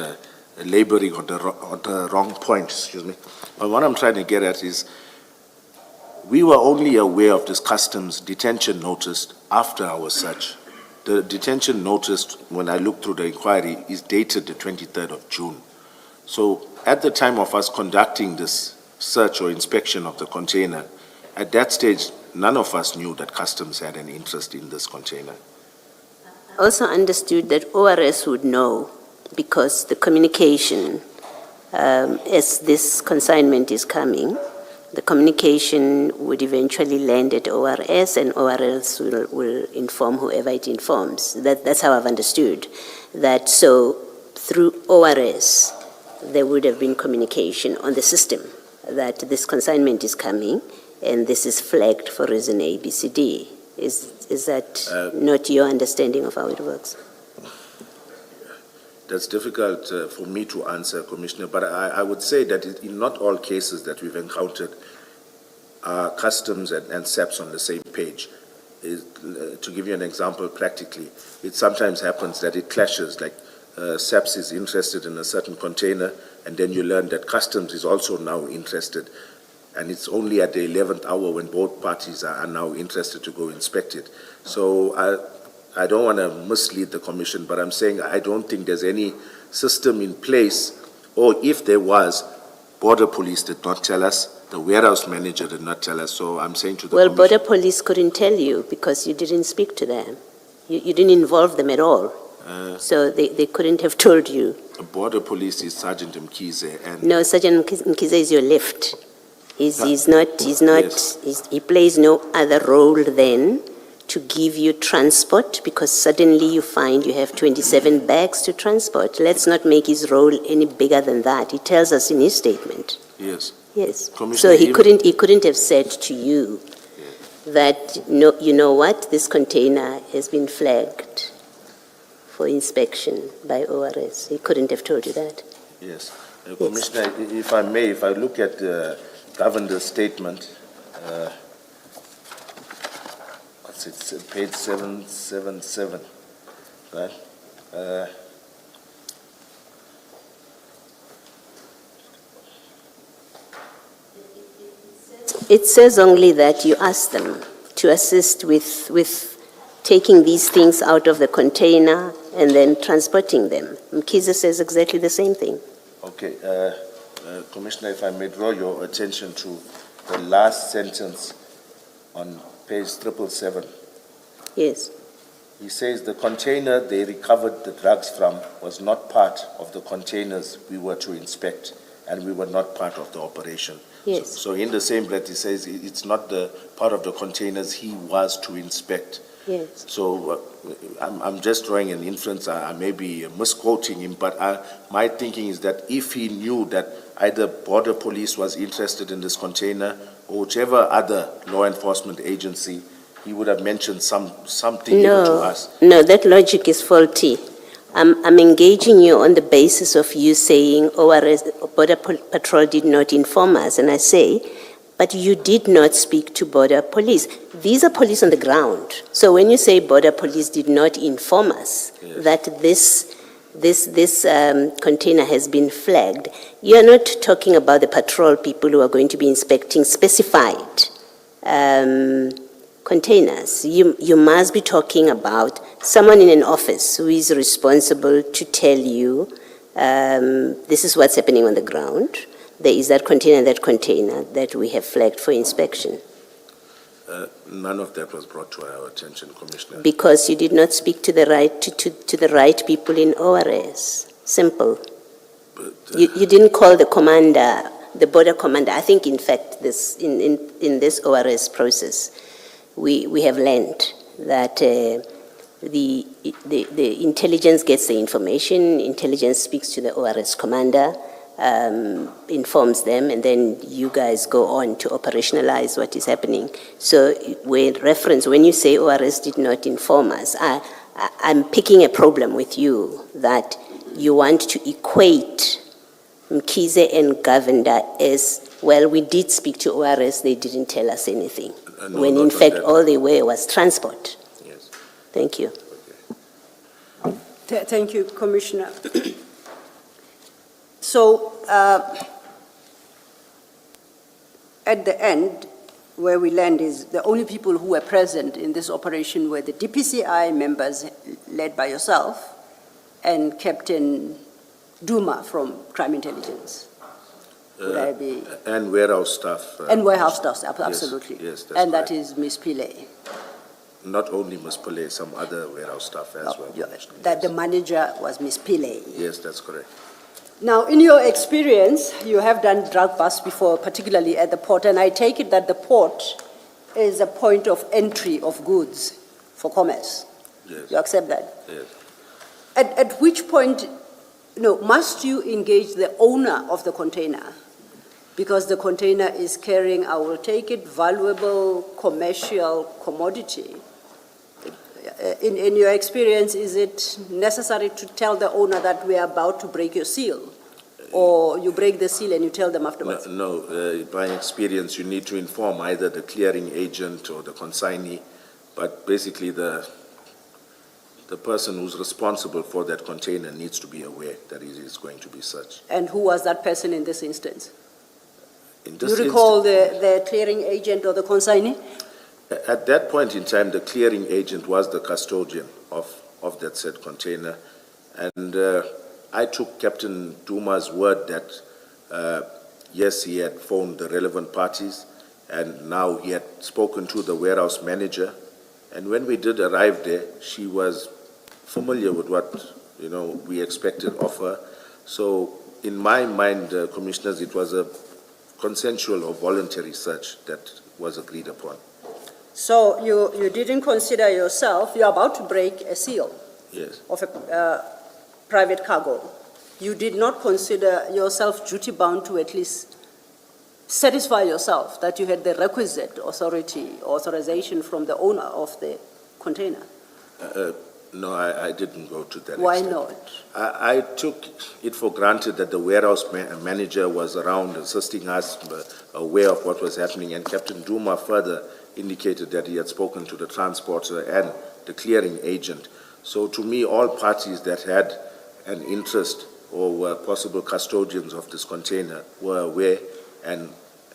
laboring on the wrong point, excuse me. But what I'm trying to get at is, we were only aware of this customs detention notice after our search. The detention notice, when I looked through the inquiry, is dated the 23rd of June. So at the time of us conducting this search or inspection of the container, at that stage, none of us knew that customs had an interest in this container. I also understood that ORS would know because the communication, as this consignment is coming, the communication would eventually land at ORS, and ORS will inform whoever it informs. That's how I've understood that. So through ORS, there would have been communication on the system that this consignment is coming, and this is flagged for reason A, B, C, D. Is that not your understanding of how it works? That's difficult for me to answer, Commissioner, but I would say that in not all cases that we've encountered are customs and SAPS on the same page. To give you an example practically, it sometimes happens that it clashes, like SAPS is interested in a certain container, and then you learn that customs is also now interested, and it's only at the 11th hour when both parties are now interested to go inspect it. So I don't want to mislead the Commission, but I'm saying I don't think there's any system in place, or if there was, Border Police did not tell us, the warehouse manager did not tell us, so I'm saying to the Commission. Border Police couldn't tell you because you didn't speak to them. You didn't involve them at all. So they couldn't have told you. Border Police is Sergeant Mkize, and No, Sergeant Mkize is your left. Yes. He plays no other role than to give you transport, because suddenly you find you have 27 bags to transport. Let's not make his role any bigger than that. He tells us in his statement. Yes. Yes. Commissioner, So he couldn't have said to you that, no, you know what, this container has been flagged for inspection by ORS. He couldn't have told you that. Yes. Commissioner, if I may, if I look at the Governor's statement, it's page 777, right? It says only that you ask them to assist with taking these things out of the container and then transporting them. Mkize says exactly the same thing. Okay, Commissioner, if I may draw your attention to the last sentence on page 777. Yes. He says the container they recovered the drugs from was not part of the containers we were to inspect, and we were not part of the operation. Yes. So in the same breath, he says it's not the part of the containers he was to inspect. Yes. So I'm just drawing an inference. I may be misquoting him, but my thinking is that if he knew that either Border Police was interested in this container or whichever other law enforcement agency, he would have mentioned something even to us. No, that logic is faulty. I'm engaging you on the basis of you saying ORS, Border Patrol did not inform us, and I say, but you did not speak to Border Police. These are police on the ground. So when you say Border Police did not inform us that this container has been flagged, you're not talking about the patrol people who are going to be inspecting specified containers. You must be talking about someone in an office who is responsible to tell you this is what's happening on the ground. There is that container that we have flagged for inspection. None of that was brought to our attention, Commissioner. Because you did not speak to the right to the right people in ORS. Simple. You didn't call the commander, the border commander. I think, in fact, this in this ORS process, we have learned that the intelligence gets the information, intelligence speaks to the ORS commander, informs them, and then you guys go on to operationalize what is happening. So when you say ORS did not inform us, I'm picking a problem with you that you want to equate Mkhize and Govender as, well, we did speak to ORS, they didn't tell us anything. No, When not in on fact that. all they were was transport. Yes. Thank you. Thank you, Commissioner. So, at the end, where we land is the only people who were present in this operation were the DPCI members led by yourself and Captain Duma from Crime Intelligence. Would I be? And warehouse staff. And warehouse staff, absolutely. yes, that's and that correct. is Ms. Pillay. Not only Ms. Pillay, some other warehouse staff as well. That the manager was Ms. Pillay. Yes, that's correct. Now, in your experience, you have done drug busts before, particularly at the port, and I take it that the port is a point of entry of goods for commerce. Yes. You accept that? Yes. At which point, must you engage the owner of the container? Because the container is carrying, I will take it, valuable commercial commodity. In your experience, is it necessary to tell the owner that we are about to break your seal? Or you break the seal and you tell them afterwards? No, by experience, you need to inform either the clearing agent or the consignee, but basically the person who's responsible for that container needs to be aware that it is going to be such. And who was that person in this instance? In Do this you recall the clearing agent or the consignee? At that point in time, the clearing agent was the custodian of that said container. And I took Captain Duma's word that, yes, he had phoned the relevant parties, and now he had spoken to the warehouse manager. And when we did arrive there, she was familiar with what, we expected of her. So in my mind, Commissioners, it was a consensual or voluntary search that was agreed upon. So you didn't consider yourself, you're about to break a seal Yes. of a private cargo. You did not consider yourself duty-bound to at least satisfy yourself that you had the requisite authorization from the owner of the container. No, I didn't go to that Why extent. not? I took it for granted that the warehouse manager was around assisting us, aware of what was happening, and Captain Duma further indicated that he had spoken to the transporter and the clearing agent. So to me, all parties that had an interest or were possible custodians of this container were aware and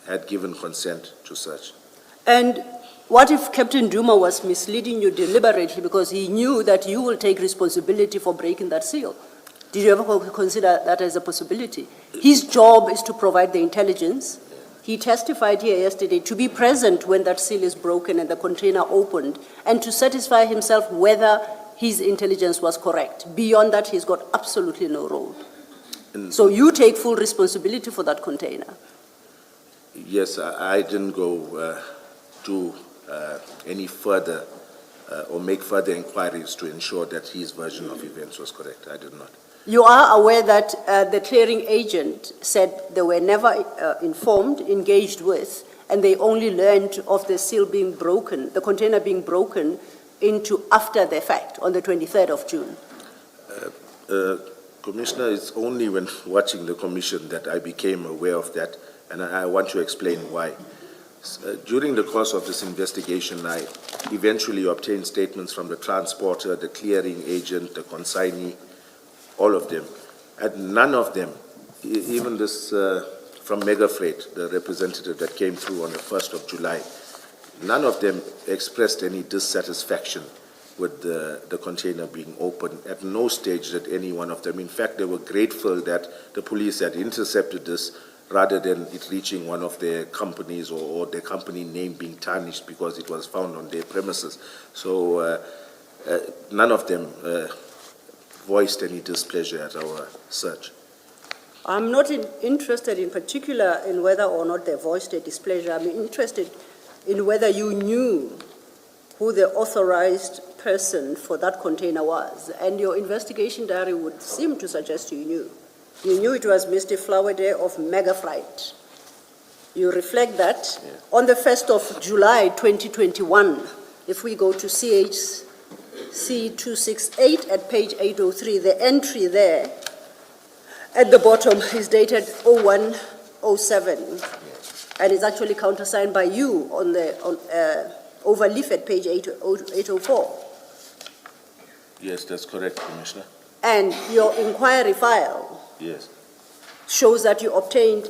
had given consent to such. And what if Captain Duma was misleading you deliberately because he knew that you will take responsibility for breaking that seal? Did you ever consider that as a possibility? His job is to provide the intelligence. He testified here yesterday to be present when that seal is broken and the container opened and to satisfy himself whether his intelligence was correct. Beyond that, he's got absolutely no role. So you take full responsibility for that container. Yes, I didn't go to any further or make further inquiries to ensure that his version of events was correct. I did not. You are aware that the clearing agent said they were never informed, engaged with, and they only learned of the seal being broken, the container being broken into after the fact, on the 23rd of June. Commissioner, it's only when watching the commission that I became aware of that, and I want to explain why. During the course of this investigation, I eventually obtained statements from the transporter, the clearing agent, the consignee, all of them. And none of them, even this from Mega Freight, the representative that came through on the 1st of July, none of them expressed any dissatisfaction with the container being open. At no stage did any one of them. In fact, they were grateful that the police had intercepted this rather than it reaching one of their companies or their company name being tarnished because it was found on their premises. So none of them voiced any displeasure at our search. I'm not interested in particular in whether or not they voiced their displeasure. I'm interested in whether you knew who the authorized person for that container was. And your investigation diary would seem to suggest you knew. You knew it was Mr. Flowerday of Mega Freight. You reflect that on the 1st of July 2021, if we go to CHC 268 at page 803, the entry there at the bottom is dated 0107, and it's actually countersigned by you on the overleaf at page 804. Yes, that's correct, Commissioner. And your inquiry file Yes, shows that you obtained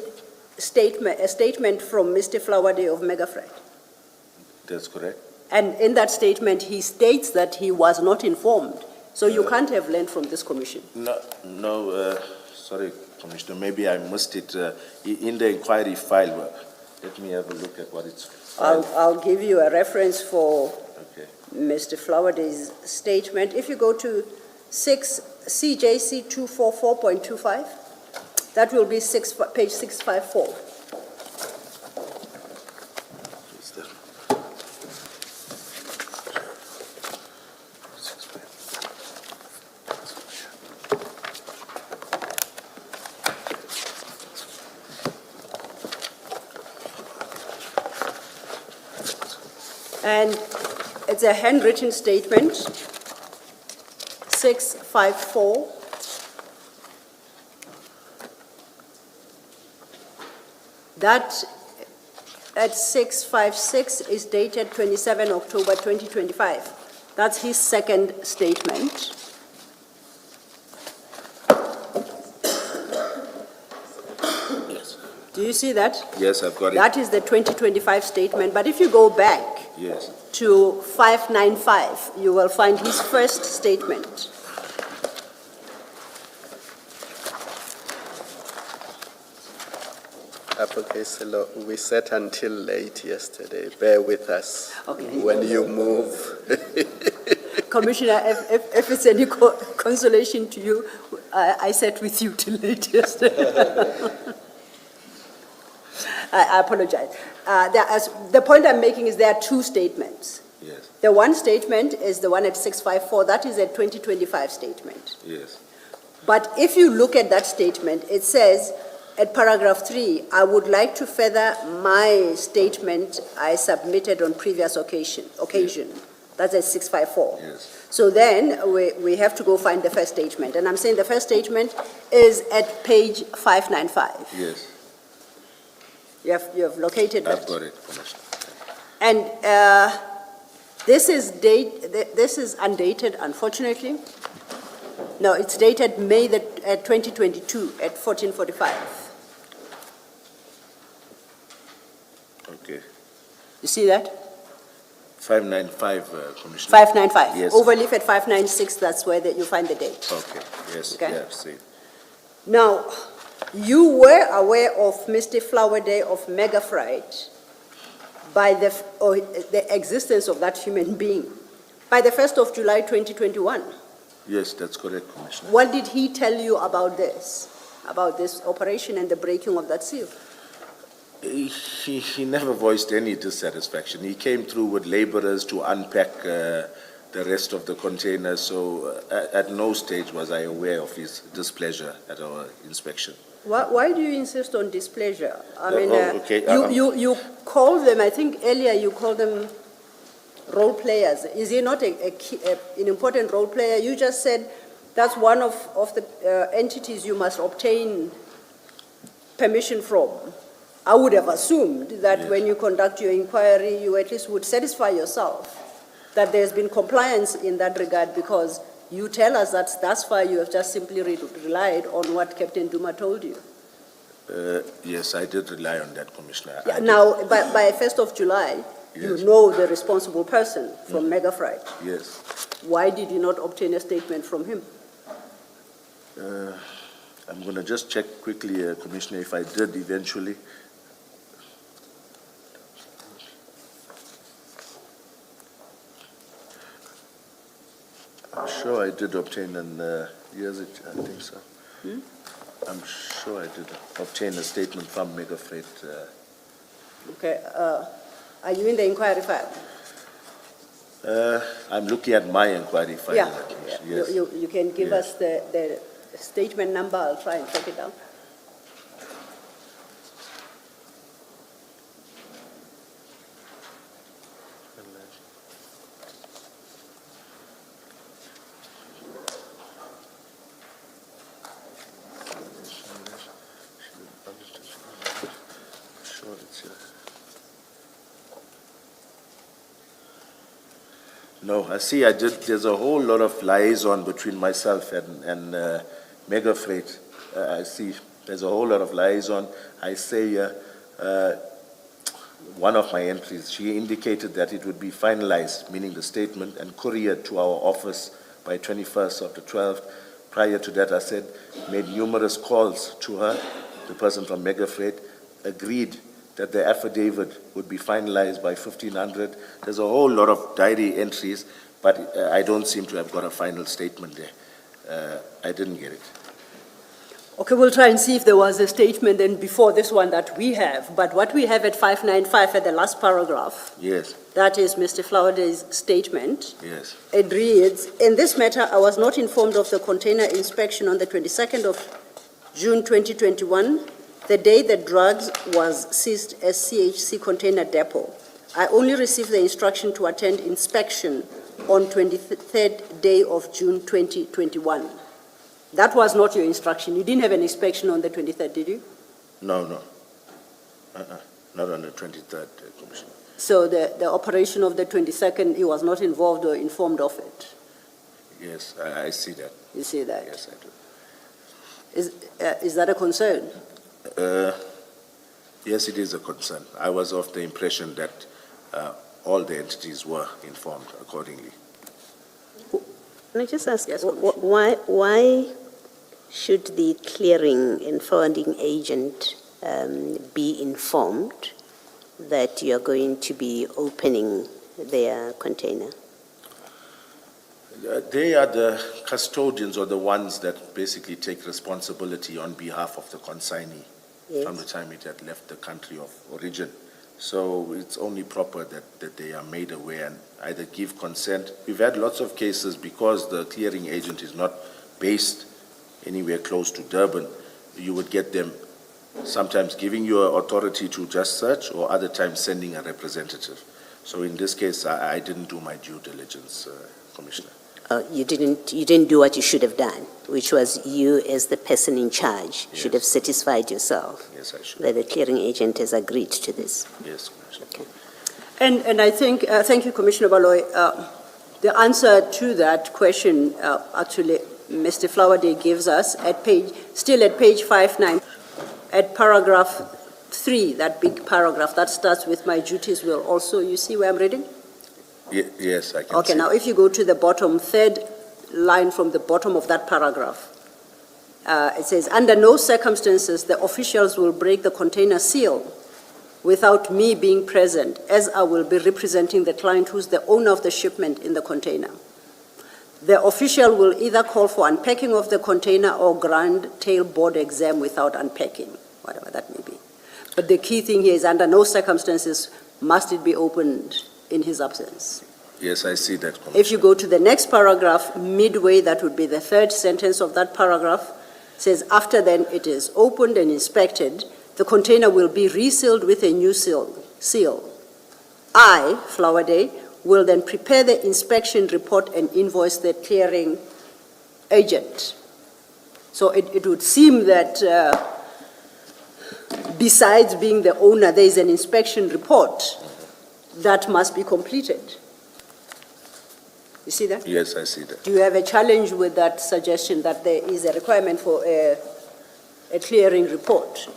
a statement from Mr. Flowerday of Megafreight. that's correct. And in that statement, he states that he was not informed. So you can't have learned from this commission. No, sorry, Commissioner, maybe I missed it. In the inquiry file, let me have a look at what it's. I'll give you a reference for Okay. Mr. Flowerday's statement. If you go to CJC 244.25, that will be page 654. It's there. And it's a handwritten statement, 654. That at 656 is dated 27 October 2025. That's his second statement. Yes. Do you see that? Yes, I've got it. That is the 2025 statement. But if you go back Yes. to 595, you will find his first statement. Apokeselo, we sat until late yesterday. Bear with us Okay. when you move. Commissioner, if it's any consolation to you, I sat with you till late yesterday. I apologize. The point I'm making is there are two statements. Yes. The one statement is the one at 654. That is a 2025 statement. Yes. But if you look at that statement, it says at paragraph 3, I would like to further my statement I submitted on previous occasion. That's at 654. Yes. So then we have to go find the first statement. And I'm saying the first statement is at page 595. Yes. You have located that. I've got it, Commissioner. And this is undated, unfortunately. No, it's dated May 2022 at 14:45. Okay. You see that? 595, Commissioner. 595. Yes. Overleaf at 596, that's where you find the date. Okay, yes, Okay. yeah, I've seen. Now, you were aware of Mr. Flowerday of Mega Freight by the existence of that human being by the 1st of July 2021. Yes, that's correct, Commissioner. What did he tell you about this operation and the breaking of that seal? He never voiced any dissatisfaction. He came through with laborers to unpack the rest of the containers, so at no stage was I aware of his displeasure at our inspection. Why do you insist on displeasure? I mean, okay, you call them, I think earlier you called them role players. Is he not an important role player? You just said that's one of the entities you must obtain permission from. I would have assumed that Yes. when you conduct your inquiry, you at least would satisfy yourself that there's been compliance in that regard, because you tell us that thus far you have just simply relied on what Captain Duma told you. Yes, I did rely on that, Commissioner. Yeah, now, by 1st of July, you Yes. know the responsible person from Mega Freight. Yes. Why did you not obtain a statement from him? I'm going to just check quickly, Commissioner, if I did eventually. I'm sure I did obtain an, here's it, I think so. I'm sure I did obtain a statement from Mega Freight. Okay, are you in the inquiry file? I'm looking at my inquiry file. Yeah, Yes. you can give Yes. us the statement number, I'll try and track it down. Sure, it's here. No, I see, there's a whole lot of liaison between myself and Mega Freight. I see, there's a whole lot of liaison. I say, one of my entries, she indicated that it would be finalized, meaning the statement, and couriered to our office by 21st of the 12th. Prior to that, I said, made numerous calls to her, the person from Mega Freight, agreed that the affidavit would be finalized by 1500. There's a whole lot of diary entries, but I don't seem to have got a final statement there. I didn't get it. Okay, we'll try and see if there was a statement then before this one that we have. But what we have at 595 at the last paragraph, Yes, that is Mr. Flowerday's statement. yes. It reads, in this matter, I was not informed of the container inspection on the 22nd of June 2021, the day the drugs was seized as CHC container depot. I only received the instruction to attend inspection on 23rd day of June 2021. That was not your instruction. You didn't have an inspection on the 23rd, did you? No. Not on the 23rd, Commissioner. So the operation of the 22nd, he was not involved or informed of it. Yes, I see that. You see that? Yes, I do. Is that a concern? Yes, it is a concern. I was of the impression that all the entities were informed accordingly. Can I just ask, Yes, why should the clearing and forwarding agent be informed that you are going to be opening their container? They are the custodians or the ones that basically take responsibility on behalf of the consignee from the time it had left the country of origin. So it's only proper that they are made aware and either give consent. We've had lots of cases because the clearing agent is not based anywhere close to Durban. You would get them sometimes giving you authority to just search or other times sending a representative. So in this case, I didn't do my due diligence, Commissioner. You didn't do what you should have done, which was you as the person in charge should have satisfied yourself Yes, I should. that the clearing agent has agreed to this. Yes, Commissioner. And I think, thank you, Commissioner Baloy. The answer to that question, actually, Mr. Flowerday gives us still at page 59, at paragraph 3, that big paragraph that starts with my duties will also, you see where I'm reading? Yes, I can Okay, see. now if you go to the bottom, third line from the bottom of that paragraph, it says, under no circumstances the officials will break the container seal without me being present, as I will be representing the client who's the owner of the shipment in the container. The official will either call for unpacking of the container or grant tailboard exam without unpacking, whatever that may be. But the key thing here is under no circumstances must it be opened in his absence. Yes, I see that, Commissioner. If you go to the next paragraph, midway, that would be the third sentence of that paragraph, says after then it is opened and inspected, the container will be resealed with a new seal. I, Flowerday, will then prepare the inspection report and invoice the clearing agent. So it would seem that besides being the owner, there is an inspection report that must be completed. You see that? Yes, I see that. Do you have a challenge with that suggestion that there is a requirement for a clearing report,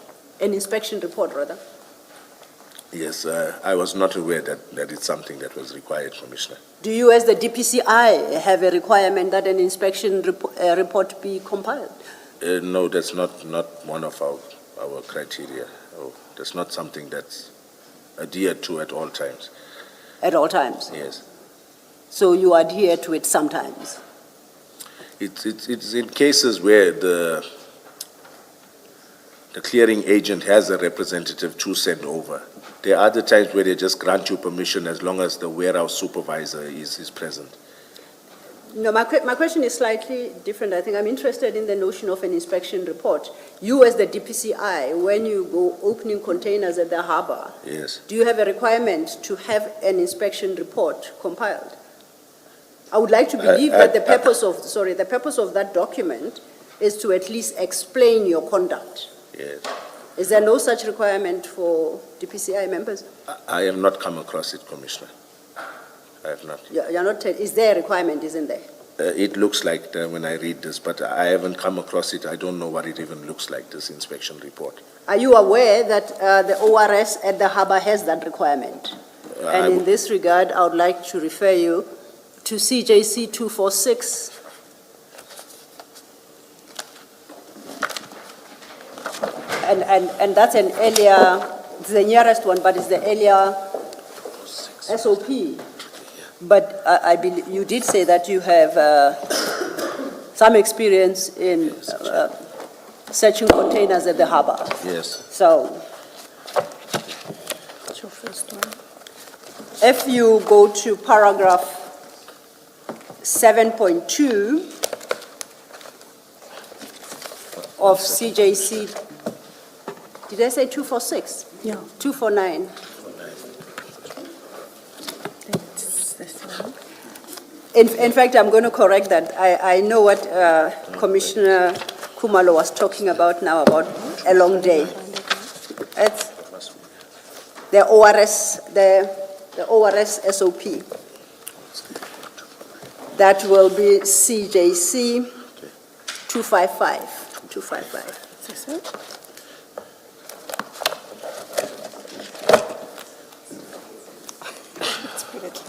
an inspection report, rather? Yes, I was not aware that it's something that was required, Commissioner. Do you, as the DPCI, have a requirement that an inspection report be compiled? No, that's not one of our criteria. Oh, that's not something that's adhered to at all times. At all times? Yes. So you adhere to it sometimes? It's in cases where the clearing agent has a representative to send over. There are other times where they just grant you permission as long as the warehouse supervisor is present. No, my question is slightly different. I think I'm interested in the notion of an inspection report. You as the DPCI, when you go opening containers at the harbor, Yes. do you have a requirement to have an inspection report compiled? I would like to believe that the purpose of that document is to at least explain your conduct. Yes. Is there no such requirement for DPCI members? I have not come across it, Commissioner. I have not. You're not, is there a requirement, isn't there? It looks like that when I read this, but I haven't come across it. I don't know what it even looks like, this inspection report. Are you aware that the ORS at the harbor has that requirement? And in this regard, I would like to refer you to CJC 246. And that's an earlier, it's the nearest one, but it's the earlier SOP. But I believe you did say that you have some experience in searching containers at the harbor. Yes. So, What's your first one? if you go to paragraph 7.2 of CJC, did I say 246? Yeah. 249. That's this one. In fact, I'm going to correct that. I know what Commissioner Kumalo was talking about now, about a long day. It's the ORS, the ORS SOP. That will be CJC 255. 255. This one?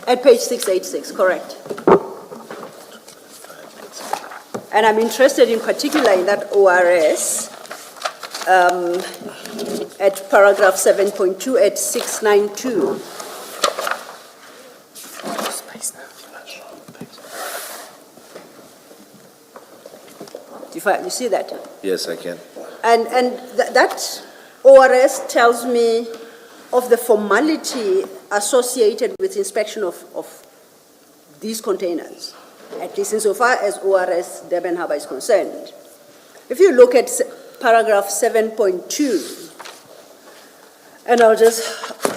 At page 686, correct. And I'm interested in particular in that ORS at paragraph 7.2 at 692. You see that? Yes, I can. And that ORS tells me of the formality associated with inspection of these containers, at least insofar as ORS Durban Harbour is concerned. If you look at paragraph 7.2, and I'll just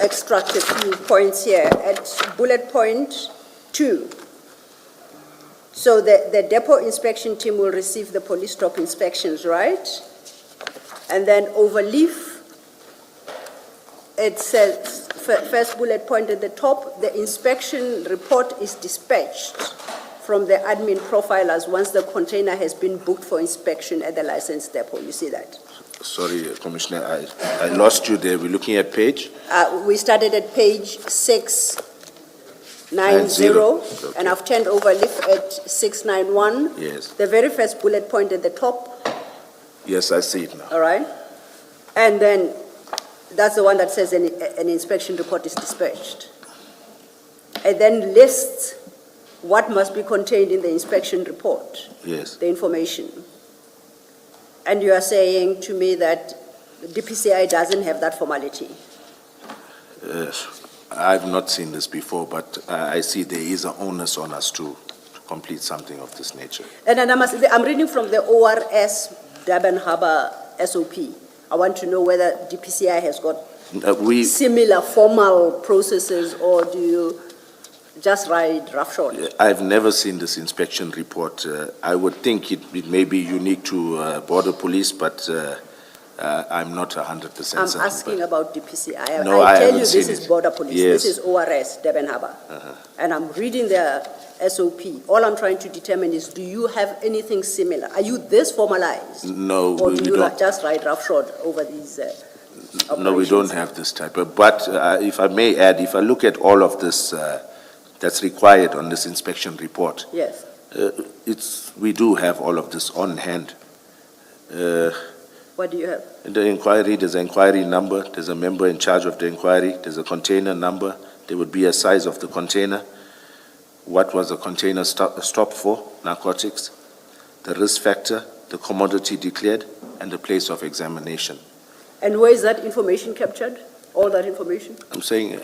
extract a few points here, at bullet point 2. So the depot inspection team will receive the police stop inspections, right? And then overleaf, it says, first bullet point at the top, the inspection report is dispatched from the admin profilers once the container has been booked for inspection at the licensed depot. You see that? Sorry, Commissioner, I lost you there. We're looking at page? We started at page 690, Okay. and I've turned overleaf at 691. Yes. The very first bullet point at the top, Yes, I see it now. all right? And then that's the one that says an inspection report is dispatched. It then lists what must be contained in the inspection report, Yes. the information. And you are saying to me that DPCI doesn't have that formality. I've not seen this before, but I see there is an onus on us to complete something of this nature. And then I'm reading from the ORS Durban Harbour SOP. I want to know whether DPCI has got similar formal processes, or do you just ride roughshod? I've never seen this inspection report. I would think it may be unique to border police, but I'm not 100% certain. I'm asking about DPCI. No, I tell haven't you, seen this is it. border police. Yes. This is ORS Durban Harbour. And I'm reading their SOP. All I'm trying to determine is, do you have anything similar? Are you this formalized? No, Or we do you don't. just ride roughshod over these No, we don't have this type of, but if I may add, if I look at all of this that's required on this inspection report, Yes. we do have all of this on hand. What do you have? In the inquiry, there's an inquiry number, there's a member in charge of the inquiry, there's a container number, there would be a size of the container, what was the container stopped for, narcotics, the risk factor, the commodity declared, and the place of examination. And where is that information captured? All that information? I'm saying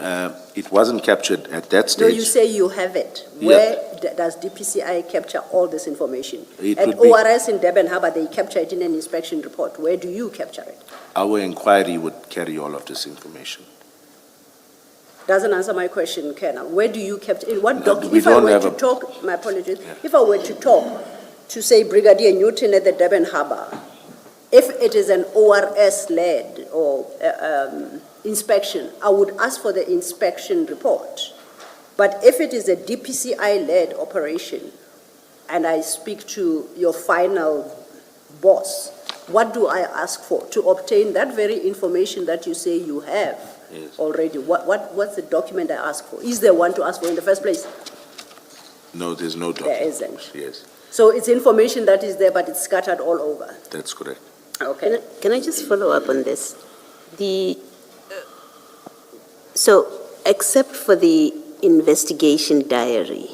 it wasn't captured at that No, stage. you say you have it. Yeah. Where does DPCI capture all this information? It At would be- ORS in Durban Harbour, they capture it in an inspection report. Where do you capture it? Our inquiry would carry all of this information. Doesn't answer my question, Colonel. Where do you capture, in what No, document? we If I don't were have to a- talk, my apologies, if I were to talk to, say, Brigadier Newton at the Durban Harbour, if it is an ORS-led or inspection, I would ask for the inspection report. But if it is a DPCI-led operation, and I speak to your final boss, what do I ask for? To obtain that very information that you say you have Yes. already. What's the document I ask for? Is there one to ask for in the first place? No, there's no There document. isn't. Yes, So it's information that is there, but it's scattered all over. that's correct. Okay. Can I just follow up on this? So, except for the investigation diary,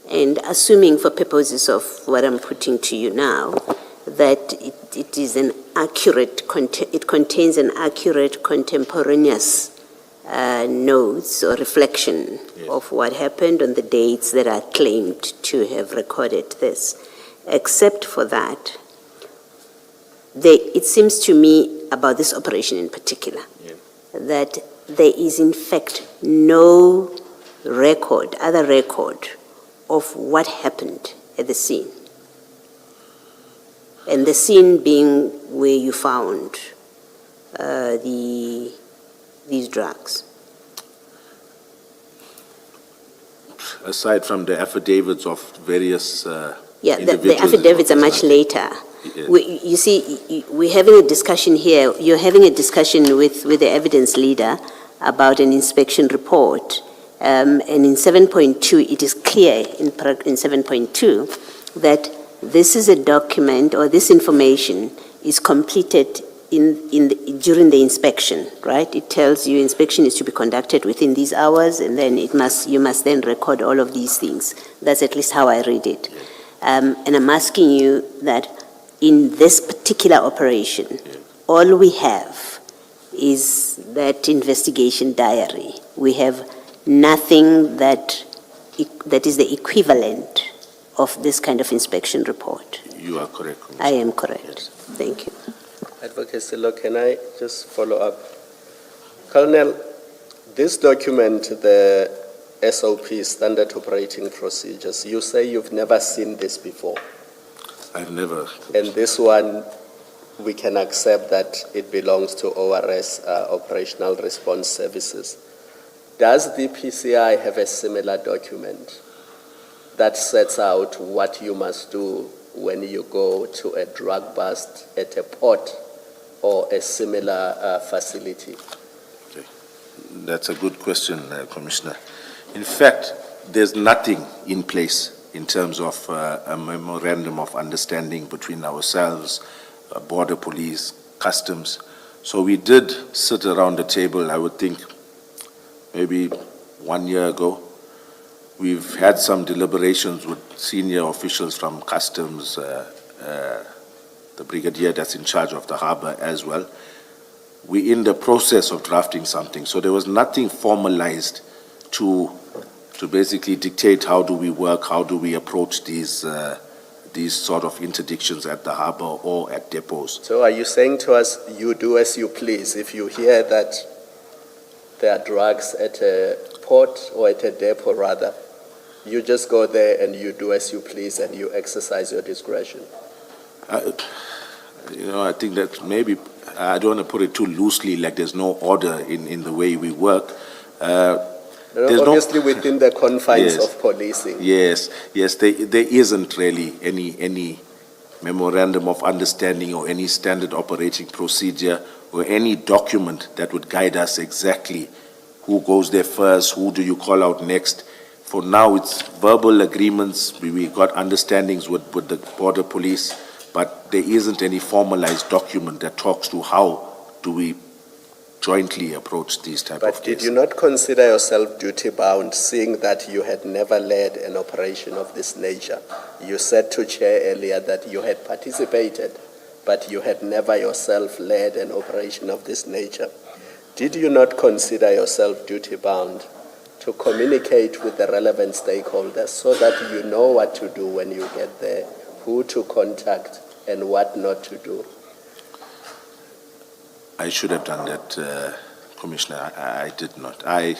and assuming for purposes of what I'm putting to you now, that it is an accurate, it contains an accurate contemporaneous notes or reflection Yes. of what happened on the dates that are claimed to have recorded this. Except for that, it seems to me about this operation in particular, that there is in fact no other record of what happened at the scene. And the scene being where you found these drugs. Aside from the affidavits of various Yeah, the individuals affidavits are much involved. later. Yeah. You see, we're having a discussion here, you're having a discussion with the evidence leader about an inspection report. And in 7.2, it is clear in 7.2 that this is a document, or this information is completed during the inspection, right? It tells you inspection is to be conducted within these hours, and then you must then record all of these things. That's at least how I read it. And I'm asking you that in this particular operation, all we have is that investigation diary. We have nothing that is the equivalent of this kind of inspection report. You are correct, Commissioner. I am correct. Thank you. Advocate Silo, can I just follow up? Colonel, this document, the SOP, Standard Operating Procedures, you say you've never seen this before. I've never. And this one, we can accept that it belongs to ORS, Operational Response Services. Does the PCI have a similar document that sets out what you must do when you go to a drug bust at a port or a similar facility? That's a good question, Commissioner. In fact, there's nothing in place in terms of a memorandum of understanding between ourselves, border police, customs. So we did sit around the table, I would think, maybe 1 year ago. We've had some deliberations with senior officials from customs, the brigadier that's in charge of the harbor as well. We're in the process of drafting something. So there was nothing formalized to basically dictate how do we work, how do we approach these sort of interdictions at the harbor or at depots. So are you saying to us, you do as you please? If you hear that there are drugs at a port or at a depot rather, you just go there and you do as you please and you exercise your discretion? I think that maybe, I don't want to put it too loosely, like there's no order in the way we work. There's obviously within the confines Yes. of policing. Yes, there isn't really any memorandum of understanding or any standard operating procedure or any document that would guide us exactly who goes there first, who do you call out next. For now, it's verbal agreements. We got understandings with the border police, but there isn't any formalized document that talks to how do we jointly approach these type But of did cases. you not consider yourself duty-bound, seeing that you had never led an operation of this nature? You said to Chair earlier that you had participated but you had never yourself led an operation of this nature. Did you not consider yourself duty-bound to communicate with the relevant stakeholders so that you know what to do when you get there, who to contact, and what not to do? I should have done that, Commissioner. I did not. I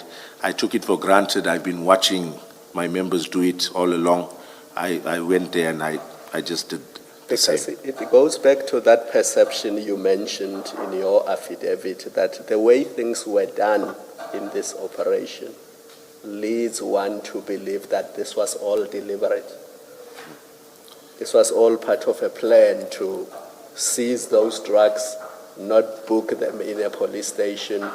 took it for granted. I've been watching my members do it all along. I went there and I just did the same. Because it goes back to that perception you mentioned in your affidavit that the way things were done in this operation leads one to believe that this was all deliberate. This was all part of a plan to seize those drugs, not book them in a police station,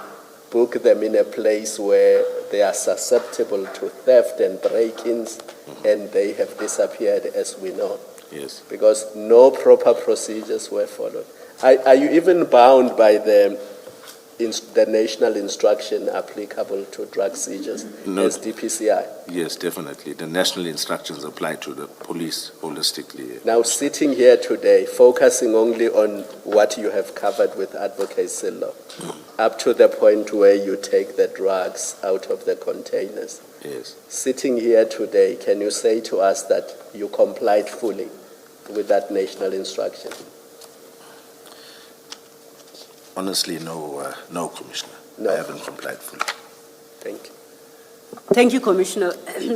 book them in a place where they are susceptible to theft and break-ins, and they have disappeared, as we know. Yes. Because no proper procedures were followed. Are you even bound by the national instruction applicable to drug seizures No. as DPCI? Yes, definitely. The national instructions apply to the police holistically. Now, sitting here today, focusing only on what you have covered with Advocate Sillo, up to the point where you take the drugs out of the containers. Yes. Sitting here today, can you say to us that you complied fully with that national instruction? Honestly, no, Commissioner. No. I haven't complied fully. Thank you. Thank you, Commissioner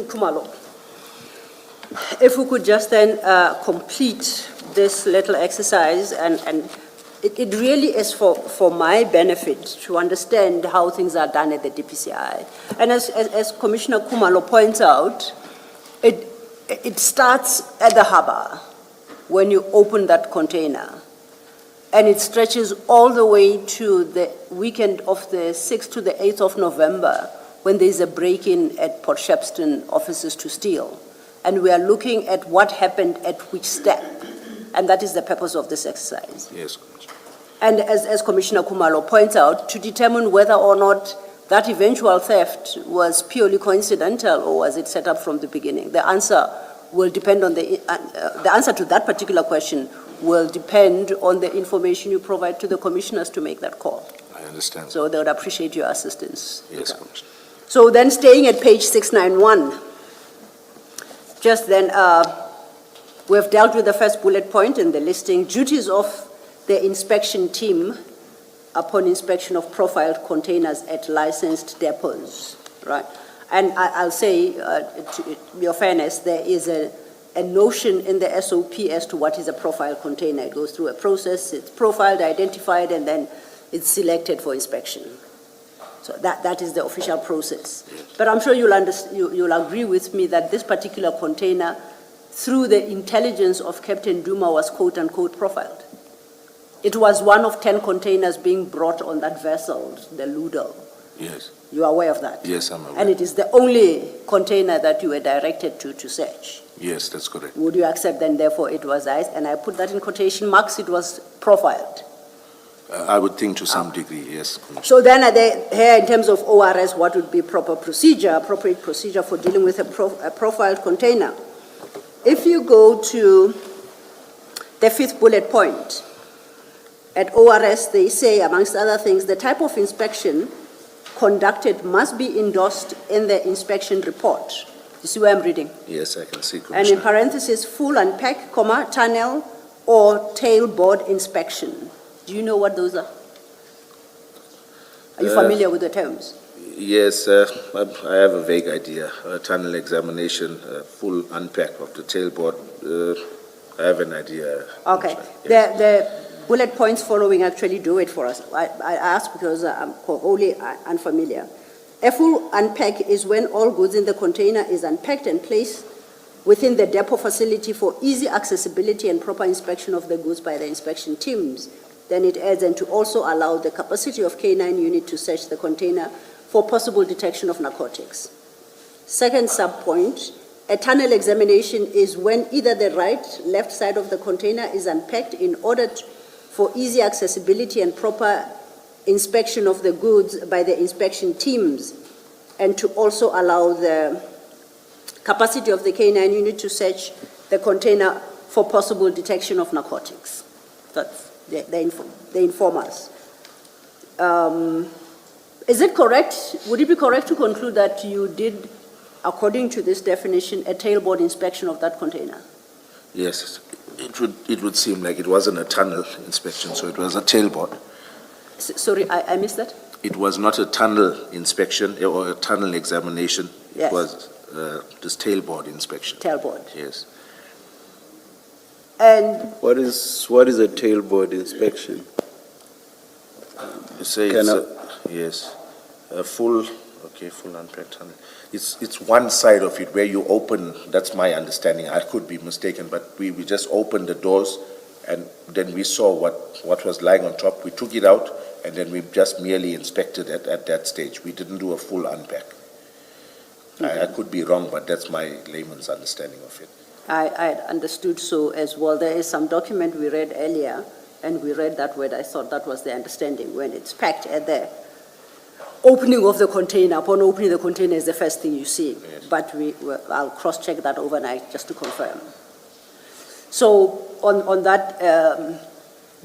Kumalo. If we could just then complete this little exercise, and it really is for my benefit to understand how things are done at the DPCI. And as Commissioner Kumalo points out, it starts at the harbor when you open that container. And it stretches all the way to the weekend of the 6th to the 8th of November, when there's a break-in at Port Shepstone offices to steal. And we are looking at what happened at which step. And that is the purpose of this exercise. Yes, Commissioner. And as Commissioner Kumalo points out, to determine whether or not that eventual theft was purely coincidental or was it set up from the beginning. The answer will depend on the answer to that particular question will depend on the information you provide to the commissioners to make that call. I understand. So they would appreciate your assistance. Yes, Okay. Commissioner. So then staying at page 691, just then we have dealt with the first bullet point in the listing, duties of the inspection team upon inspection of profiled containers at licensed depots, right? And I'll say, to your fairness, there is a notion in the SOP as to what is a profile container. It goes through a process, it's profiled, identified, and then it's selected for inspection. So that is the official process. But I'm sure you'll agree with me that this particular container, through the intelligence of Captain Duma, was quote-unquote profiled. It was one of 10 containers being brought on that vessel, the Ludo. Yes. You are aware of that? Yes, I'm aware. And it is the only container that you were directed to search. Yes, that's correct. Would you accept then, therefore, it was ICE? And I put that in quotation marks, it was profiled. I would think to some degree, yes, Commissioner. So then here, in terms of ORS, what would be proper procedure, appropriate procedure for dealing with a profiled container? If you go to the 5th bullet point, at ORS, they say, amongst other things, the type of inspection conducted must be endorsed in the inspection report. You see where I'm reading? Yes, I can see, And in Commissioner. parentheses, full unpack, tunnel, or tailboard inspection. Do you know what those are? Are you familiar with the terms? Yes, I have a vague idea. Tunnel examination, full unpack of the tailboard. I have an idea. Okay. Yes. The bullet points following actually do it for us. I ask because I'm wholly unfamiliar. A full unpack is when all goods in the container is unpacked and placed within the depot facility for easy accessibility and proper inspection of the goods by the inspection teams. Then it adds, and to also allow the capacity of K9 unit to search the container for possible detection of narcotics. Second subpoint, a tunnel examination is when either the right, left side of the container is unpacked in order for easy accessibility and proper inspection of the goods by the inspection teams, and to also allow the capacity of the K9 unit to search the container for possible detection of narcotics. That's, they inform us. Is it correct, would it be correct to conclude that you did, according to this definition, a tailboard inspection of that container? Yes, it would seem like it wasn't a tunnel inspection, so it was a tailboard. Sorry, I missed that? It was not a tunnel inspection or a tunnel examination. Yes. It was this tailboard inspection. Tailboard. Yes. And What is a tailboard inspection? You say Can it's yes, a full unpacked tunnel. It's one side of it where you open, that's my understanding, I could be mistaken, but we just opened the doors and then we saw what was lying on top. We took it out and then we just merely inspected it at that stage. We didn't do a full unpack. I could be wrong, but that's my layman's understanding of it. I understood so as well. There is some document we read earlier, and we read that word. I thought that was the understanding. When it's packed at the opening of the container, upon opening the container is the first thing you see. Yes. But I'll cross-check that overnight just to confirm. So on that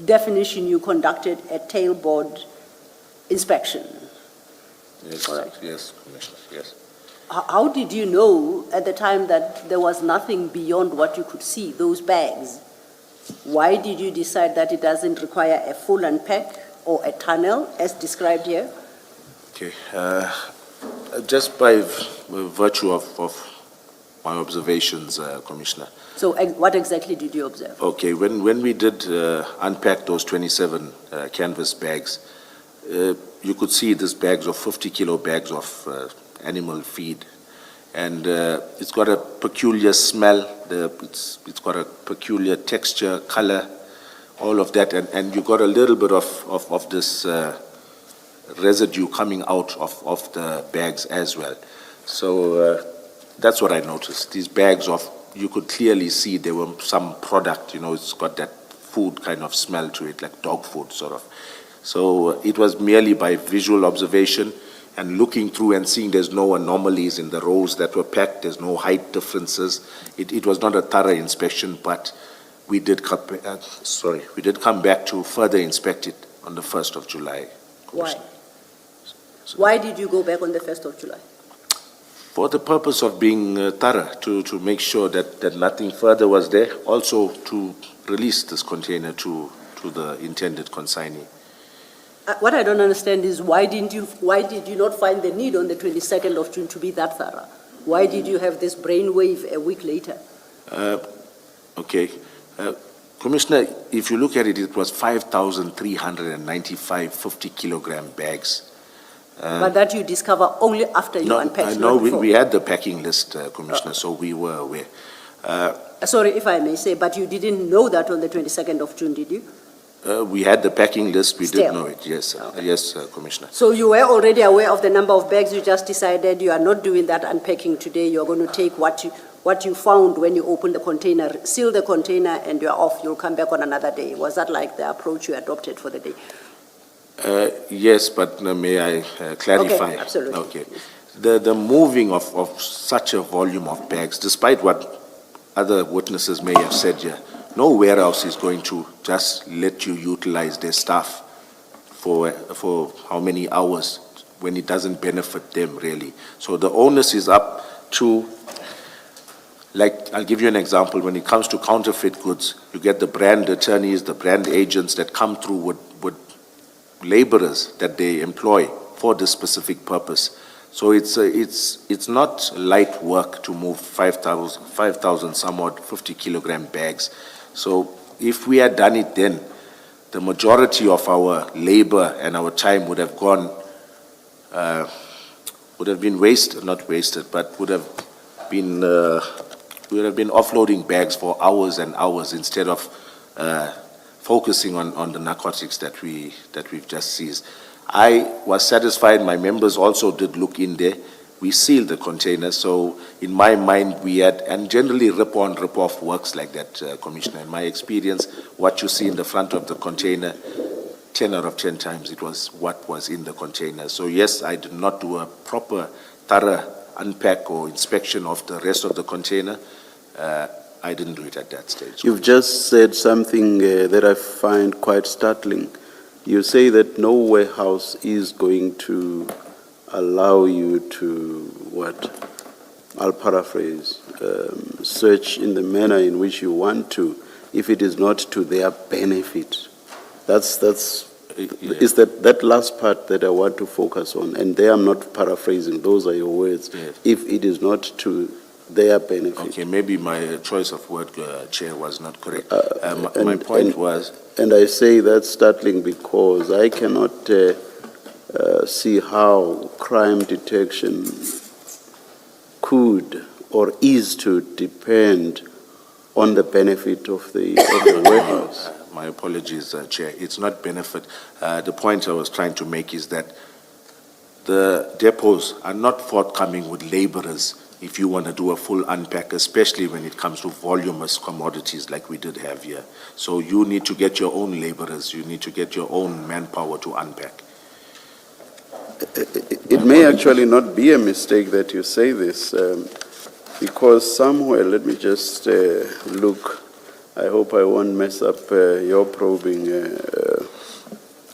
definition, you conducted a tailboard inspection. Yes, Correct. yes, Commissioner, yes. How did you know at the time that there was nothing beyond what you could see, those bags? Why did you decide that it doesn't require a full unpack or a tunnel as described here? Okay, just by virtue of my observations, Commissioner. So what exactly did you observe? Okay, when we did unpack those 27 canvas bags, you could see these bags of 50-kilo bags of animal feed, and it's got a peculiar smell. It's got a peculiar texture, color, all of that, and you got a little bit of this residue coming out of the bags as well. So that's what I noticed. These bags you could clearly see there were some product. It's got that food kind of smell to it, like dog food sort of. So it was merely by visual observation and looking through and seeing there's no anomalies in the rolls that were packed, there's no height differences. It was not a thorough inspection, but we did come back to further inspect it on the 1st of July. Why? Why did you go back on the 1st of July? For the purpose of being thorough, to make sure that nothing further was there, also to release this container to the intended consignee. What I don't understand is why did you not find the need on the 22nd of June to be that thorough? Why did you have this brainwave a week later? Okay. Commissioner, if you look at it, it was 5,395 50-kilogram bags. But that you discover only after you unpacked. No, not before. we had the packing list, Commissioner, so we were aware. Sorry, if I may say, but you didn't know that on the 22nd of June, did you? We had the packing list, we Still. did know it, yes, Okay. yes, Commissioner. So you were already aware of the number of bags, you just decided you are not doing that unpacking today, you're going to take what you found when you opened the container, seal the container, and you're off, you'll come back on another day. Was that like the approach you adopted for the day? Yes, but may I clarify? Okay, absolutely. Okay. The moving of such a volume of bags, despite what other witnesses may have said here, no warehouse is going to just let you utilize their staff for how many hours when it doesn't benefit them really. So the onus is up to, like, I'll give you an example. When it comes to counterfeit goods, you get the brand attorneys, the brand agents that come through with laborers that they employ for this specific purpose. So it's not light work to move 5,000 somewhat 50-kilogram bags. So if we had done it then, the majority of our labor and our time would have gone, would have been not wasted, but would have been offloading bags for hours and hours instead of focusing on the narcotics that we've just seized. I was satisfied. My members also did look in there. We sealed the container. So in my mind, we had, and generally rip-on, rip-off works like that, Commissioner. In my experience, what you see in the front of the container, 10 out of 10 times it was what was in the container. So yes, I did not do a proper, thorough unpack or inspection of the rest of the container. I didn't do it at that stage. You've just said something that I find quite startling. You say that no warehouse is going to allow you to, what, I'll paraphrase, search in the manner in which you want to, if it is not to their benefit. Is that last part that I want to focus on, and there I'm not paraphrasing, those are your words. Yes. If it is not to their benefit. Okay, maybe my choice of word, Chair, was not correct. My point was, And I say that's startling because I cannot see how crime detection could or is to depend on the benefit of the warehouse. my apologies, Chair, it's not benefit. The point I was trying to make is that the depots are not forthcoming with laborers if you want to do a full unpack, especially when it comes to voluminous commodities like we did have here. So you need to get your own laborers, you need to get your own manpower to unpack. It may actually not be a mistake that you say this, because somewhere, let me just look, I hope I won't mess up your probing.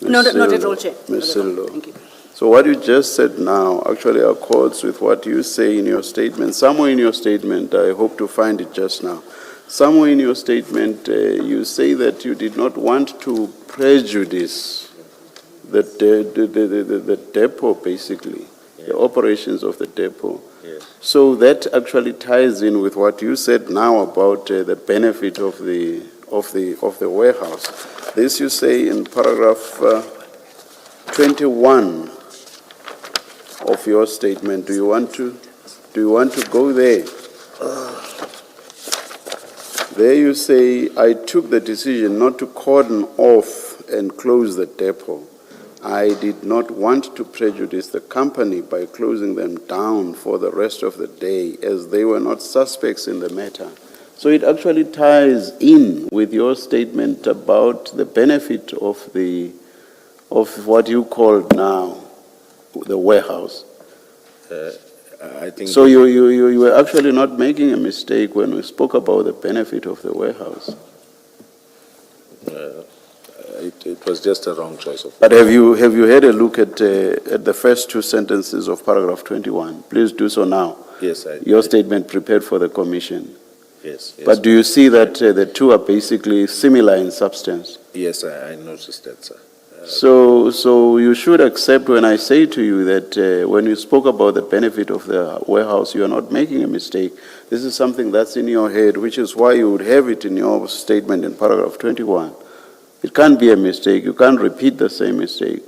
No, not at all, Chair. Ms. Not at all. Sillo. Thank you. So what you just said now actually accords with what you say in your statement. Somewhere in your statement, I hope to find it just now. Somewhere in your statement, you say that you did not want to prejudice the depot, basically, the operations of the depot. Yes. So that actually ties in with what you said now about the benefit of the warehouse. This you say in paragraph 21 of your statement. Do you want to go there? There you say, I took the decision not to cordon off and close the depot. I did not want to prejudice the company by closing them down for the rest of the day, as they were not suspects in the matter. So it actually ties in with your statement about the benefit of what you call now the warehouse. I think So you were actually not making a mistake when we spoke about the benefit of the warehouse. it was just a wrong choice of. But have you had a look at the first two sentences of paragraph 21? Please do so now. Yes, Your statement prepared for the commission. Yes. But do you see that the two are basically similar in substance? Yes, I noticed that, sir. So you should accept when I say to you that when you spoke about the benefit of the warehouse, you are not making a mistake. This is something that's in your head, which is why you would have it in your statement in paragraph 21. It can't be a mistake. You can't repeat the same mistake.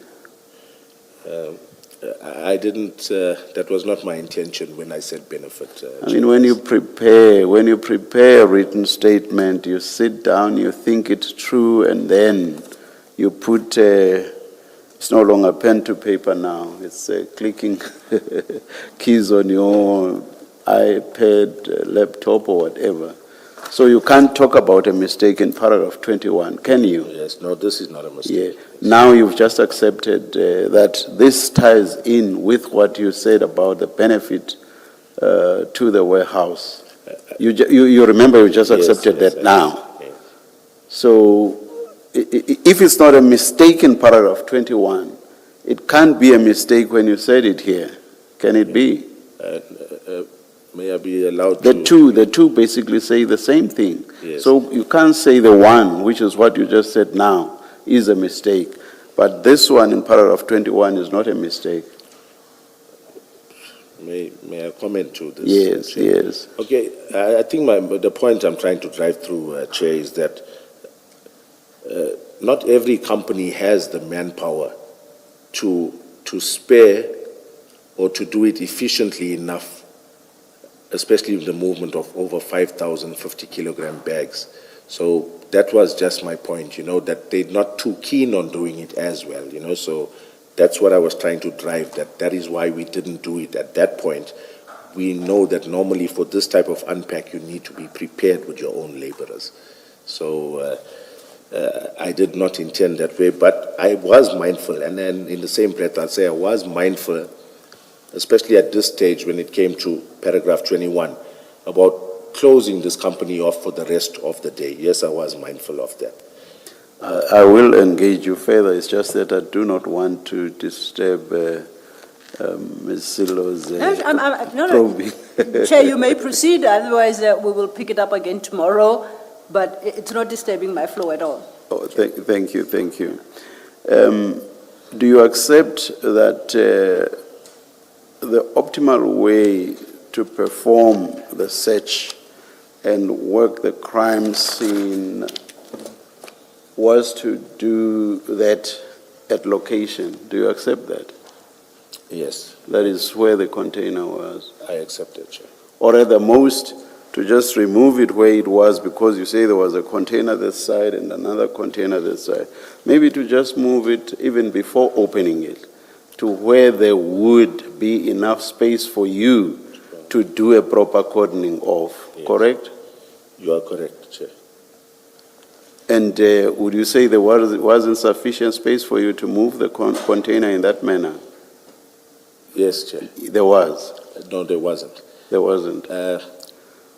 I didn't, that was not my intention when I said benefit. I mean, when you prepare a written statement, you sit down, you think it through, and then you put, it's no longer pen to paper now, it's clicking keys on your iPad, laptop, or whatever. So you can't talk about a mistake in paragraph 21, can you? Yes, no, this is not a mistake. Yeah. Now you've just accepted that this ties in with what you said about the benefit to the warehouse. You remember you just accepted Yes, that now. yes. So if it's not a mistake in paragraph 21, it can't be a mistake when you said it here. Can it be? May I be allowed The two basically say the same thing. Yes. So you can't say the one, which is what you just said now, is a mistake. But this one in paragraph 21 is not a mistake. May I comment to this? Yes, Chair? yes. Okay, I think the point I'm trying to drive through, Chair, is that not every company has the manpower to spare or to do it efficiently enough, especially with the movement of over 5,000 50-kilogram bags. So that was just my point, that they're not too keen on doing it as well, so that's what I was trying to drive, that is why we didn't do it at that point. We know that normally for this type of unpack, you need to be prepared with your own laborers. So I did not intend that way, but I was mindful, and then in the same breath, I'll say I was mindful, especially at this stage when it came to paragraph 21, about closing this company off for the rest of the day. Yes, I was mindful of that. I will engage you further. It's just that I do not want to disturb Ms. Silo's No, probing. Chair, you may proceed, otherwise we will pick it up again tomorrow, but it's not disturbing my flow at all. Oh, thank you, thank you. Do you accept that the optimal way to perform the search and work the crime scene was to do that at location? Do you accept that? Yes, That is where the container was? I accept it, Chair. Or at the most, to just remove it where it was, because you say there was a container this side and another container this side. Maybe to just move it even before opening it to where there would be enough space for you to do a proper cordoning off, Yes. correct? You are correct, Chair. And would you say there wasn't sufficient space for you to move the container in that manner? Yes, Chair. There was. No, there wasn't. There wasn't.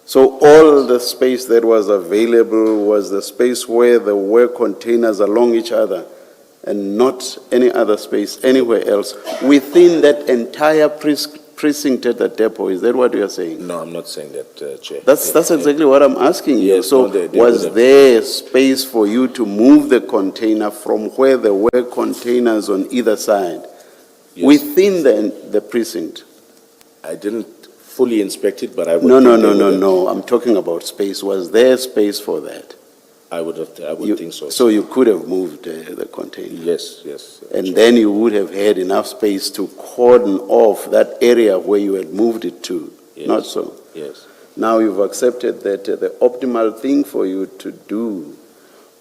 So all the space that was available was the space where there were containers along each other and not any other space anywhere else within that entire precinct at the depot. Is that what you are saying? No, I'm not saying that, Chair. That's exactly what I'm asking you. Yes, So no, they was wouldn't. there space for you to move the container from where there were containers on either side Yes. within the precinct? I didn't fully inspect it, but I would. No, think they would have- no. I'm talking about space. Was there space for that? I would think so. So you could have moved the container? Yes, yes. And Chair. then you would have had enough space to cordon off that area where you had moved it to, Yes. not so? Yes, Now you've accepted that the optimal thing for you to do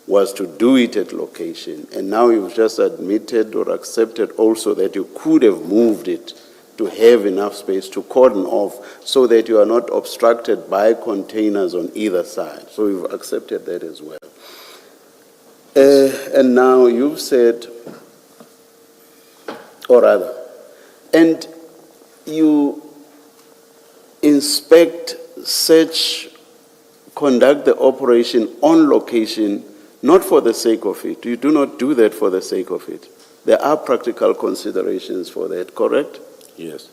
was to do it at location, and now you've just admitted or accepted also that you could have moved it to have enough space to cordon off so that you are not obstructed by containers on either side. So you've accepted that as well. And now you've said, or rather, and you inspect, search, conduct the operation on location, not for the sake of it. You do not do that for the sake of it. There are practical considerations for that, correct? yes,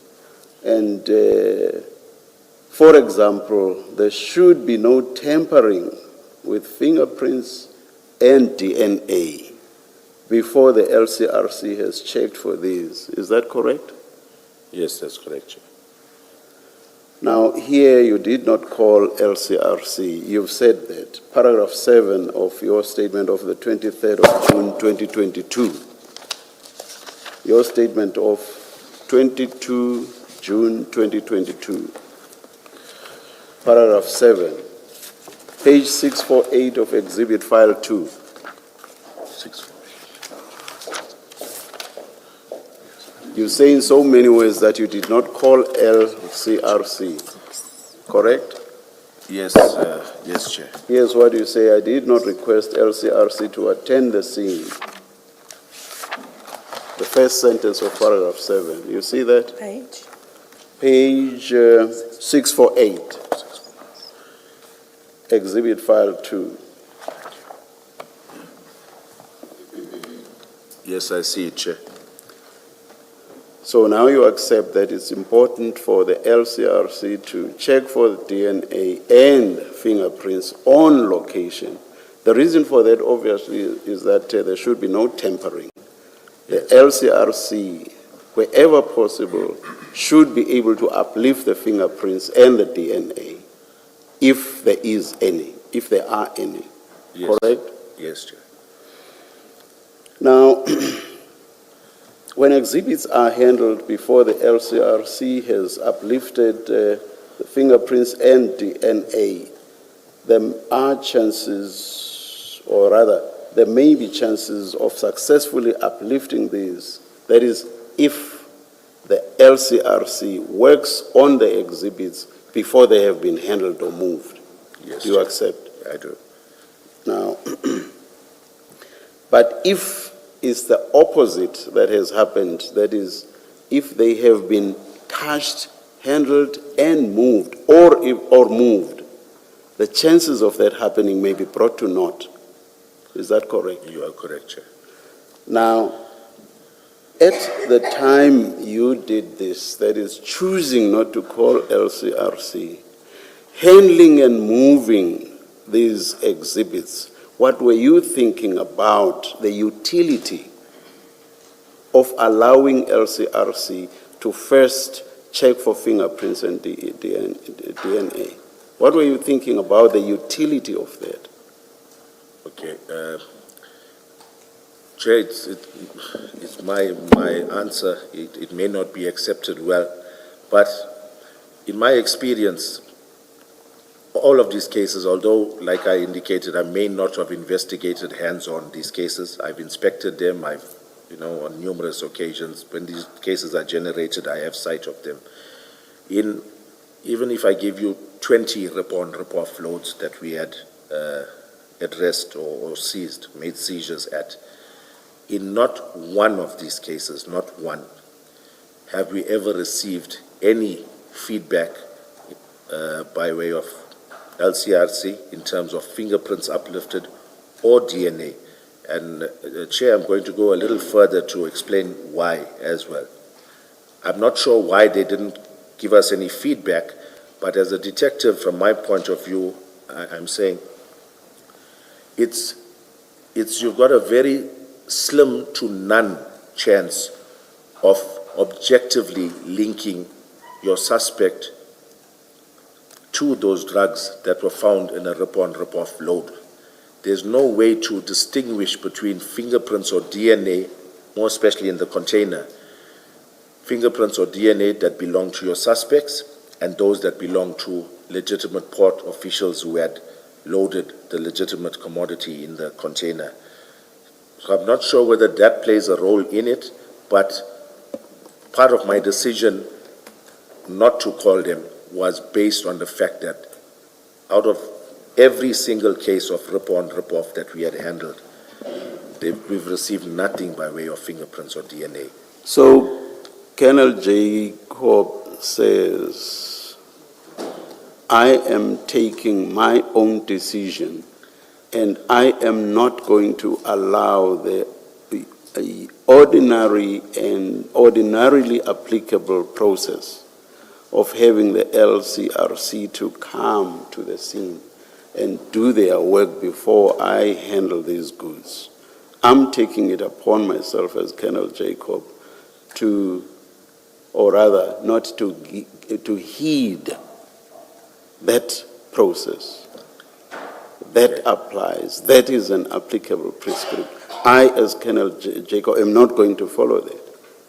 And for example, there should be no tampering with fingerprints and DNA before the LCRC has checked for these. Is that correct? yes, that's correct, Chair. Now, here you did not call LCRC. You've said that. Paragraph 7 of your statement of the 23rd of June 2022. Your statement of 22 June 2022. Paragraph 7. Page 648 of Exhibit File 2. You say in so many ways that you did not call LCRC, correct? Yes, yes, Chair. Here's what you say: I did not request LCRC to attend the scene. The first sentence of paragraph 7. You see that? Page? Page 648. Exhibit File 2. Yes, I see it, Chair. So now you accept that it's important for the LCRC to check for the DNA and fingerprints on location. The reason for that, obviously, is that there should be no tampering. The LCRC, wherever possible, should be able to uplift the fingerprints and the DNA, if there is any, if there are any. Yes. Correct? Yes, Chair. Now, when exhibits are handled before the LCRC has uplifted the fingerprints and DNA, there are chances, or rather, there may be chances of successfully uplifting these. That is, if the LCRC works on the exhibits before they have been handled or moved. Yes, Do you Chair. accept? I do. Now, but if it's the opposite that has happened, that is, if they have been touched, handled, and moved, or moved, the chances of that happening may be brought to naught. Is that correct? You are correct, Chair. Now, at the time you did this, that is choosing not to call LCRC, handling and moving these exhibits, what were you thinking about the utility of allowing LCRC to first check for fingerprints and DNA? What were you thinking about the utility of that? Okay. Chair, it's my answer. It may not be accepted well, but in my experience, all of these cases, although, like I indicated, I may not have investigated hands-on these cases, I've inspected them, on numerous occasions. When these cases are generated, I have sight of them. Even if I give you 20 rip-off loads that we had addressed or seized, made seizures at, in not one of these cases, not one, have we ever received any feedback by way of LCRC in terms of fingerprints uplifted or DNA. And Chair, I'm going to go a little further to explain why as well. I'm not sure why they didn't give us any feedback, but as a detective, from my point of view, I'm saying you've got a very slim to none chance of objectively linking your suspect to those drugs that were found in a rip-on, rip-off load. There's no way to distinguish between fingerprints or DNA, more especially in the container, fingerprints or DNA that belong to your suspects and those that belong to legitimate port officials who had loaded the legitimate commodity in the container. So I'm not sure whether that plays a role in it, but part of my decision not to call them was based on the fact that out of every single case of rip-on, rip-off that we had handled, we've received nothing by way of fingerprints or DNA. So, Colonel Jacob says, I am taking my own decision and I am not going to allow the ordinary and ordinarily applicable process of having the LCRC to come to the scene and do their work before I handle these goods. I'm taking it upon myself as Colonel Jacob to, or rather not to heed that process. That applies. That is an applicable prescription. I, as Colonel Jacob, am not going to follow that.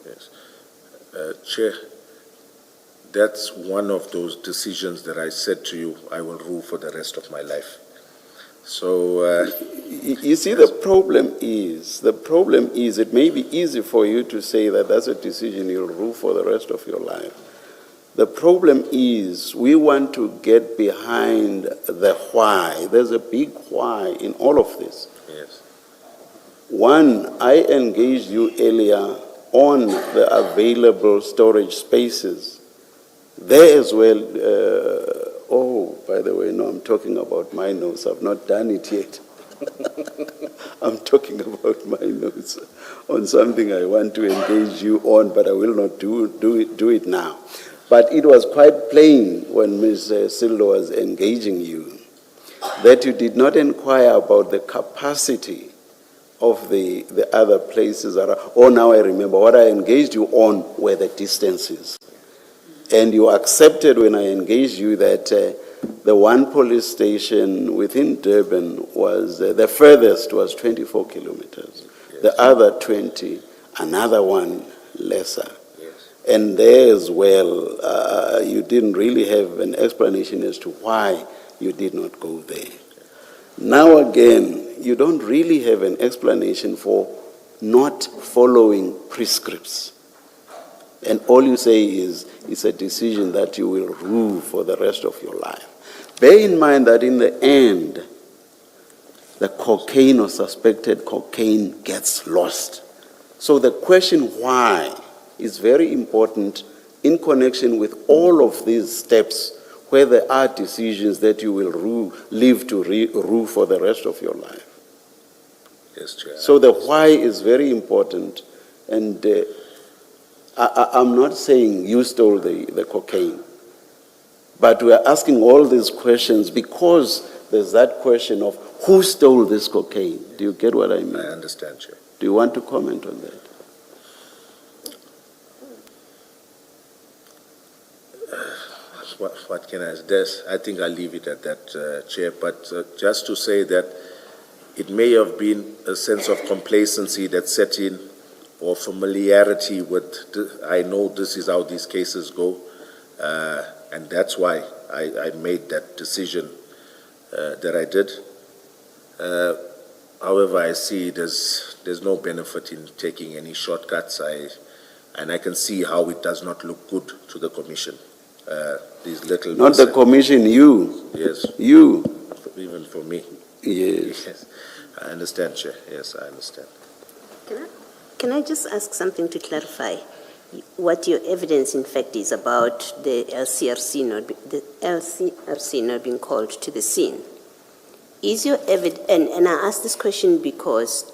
Yes. Chair, that's one of those decisions that I said to you I will rule for the rest of my life. So, you see, the problem is it may be easy for you to say that that's a decision you'll rule for the rest of your life. The problem is we want to get behind the why. There's a big why in all of this. yes. One, I engaged you earlier on the available storage spaces. There as well, by the way, no, I'm talking about my notes. I've not done it yet. I'm talking about my notes on something I want to engage you on, but I will not do it now. But it was quite plain when Ms. Sildo was engaging you that you did not inquire about the capacity of the other places. Now I remember what I engaged you on were the distances. And you accepted when I engaged you that the one police station within Durban was, the furthest was 24 kilometers. Yes. The other 20, another one lesser. Yes. And there as well, you didn't really have an explanation as to why you did not go there. Now again, you don't really have an explanation for not following prescripts. And all you say is it's a decision that you will rule for the rest of your life. Bear in mind that in the end, the cocaine or suspected cocaine gets lost. So the question why is very important in connection with all of these steps where there are decisions that you will live to rue for the rest of your life. Yes, Chair. So the why is very important, and I'm not saying you stole the cocaine, but we are asking all these questions because there's that question of who stole this cocaine. Do you get what I mean? I understand, Chair. Do you want to comment on that? What can I say? I think I'll leave it at that, Chair. But just to say that it may have been a sense of complacency that set in, or familiarity with, I know this is how these cases go, and that's why I made that decision that I did. However, I see there's no benefit in taking any shortcuts, and I can see how it does not look good to the Commission. These little... Not the Commission, you. Yes. You. Even for me. Yes. Yes. I understand, Chair. Yes, I understand. Can I just ask something to clarify? What your evidence, in fact, is about the LCRC not being called to the scene. Is your evidence, and I ask this question because,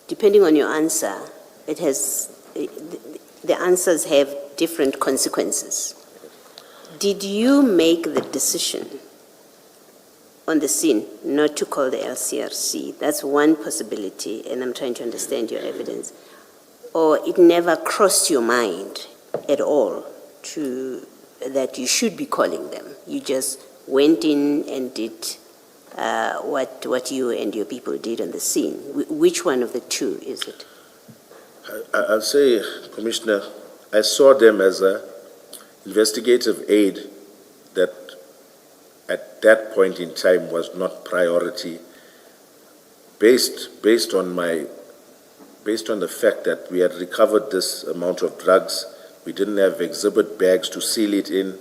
depending on your answer, it has, the answers have different consequences. Did you make the decision on the scene not to call the LCRC? That's one possibility, and I'm trying to understand your evidence. Or it never crossed your mind at all that you should be calling them. You just went in and did what you and your people did on the scene. Which one of the two is it? I'll say, Commissioner, I saw them as an investigative aid that at that point in time was not priority, based on the fact that we had recovered this amount of drugs. We didn't have exhibit bags to seal it in.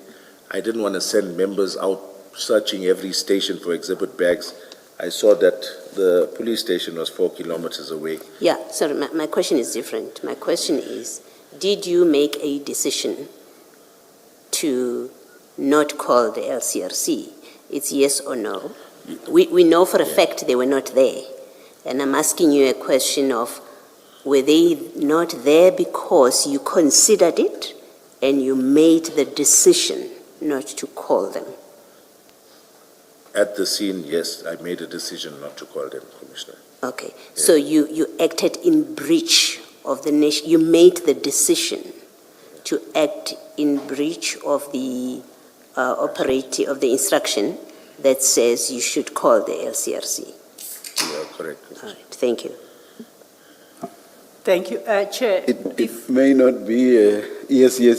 I didn't want to send members out searching every station for exhibit bags. I saw that the police station was 4 kilometers away. Yeah, sorry, my question is different. My question is, did you make a decision to not call the LCRC? It's yes or no. We know for a fact they were not there. And I'm asking you a question of, were they not there because you considered it and you made the decision not to call them? At the scene, yes, I made a decision not to call them, Commissioner. Okay, so you acted in breach of the nation. You made the decision to act in breach of the of the instruction that says you should call the LCRC. You are correct, Commissioner. All right, thank you. Thank you. Chair. It may not be yes. No,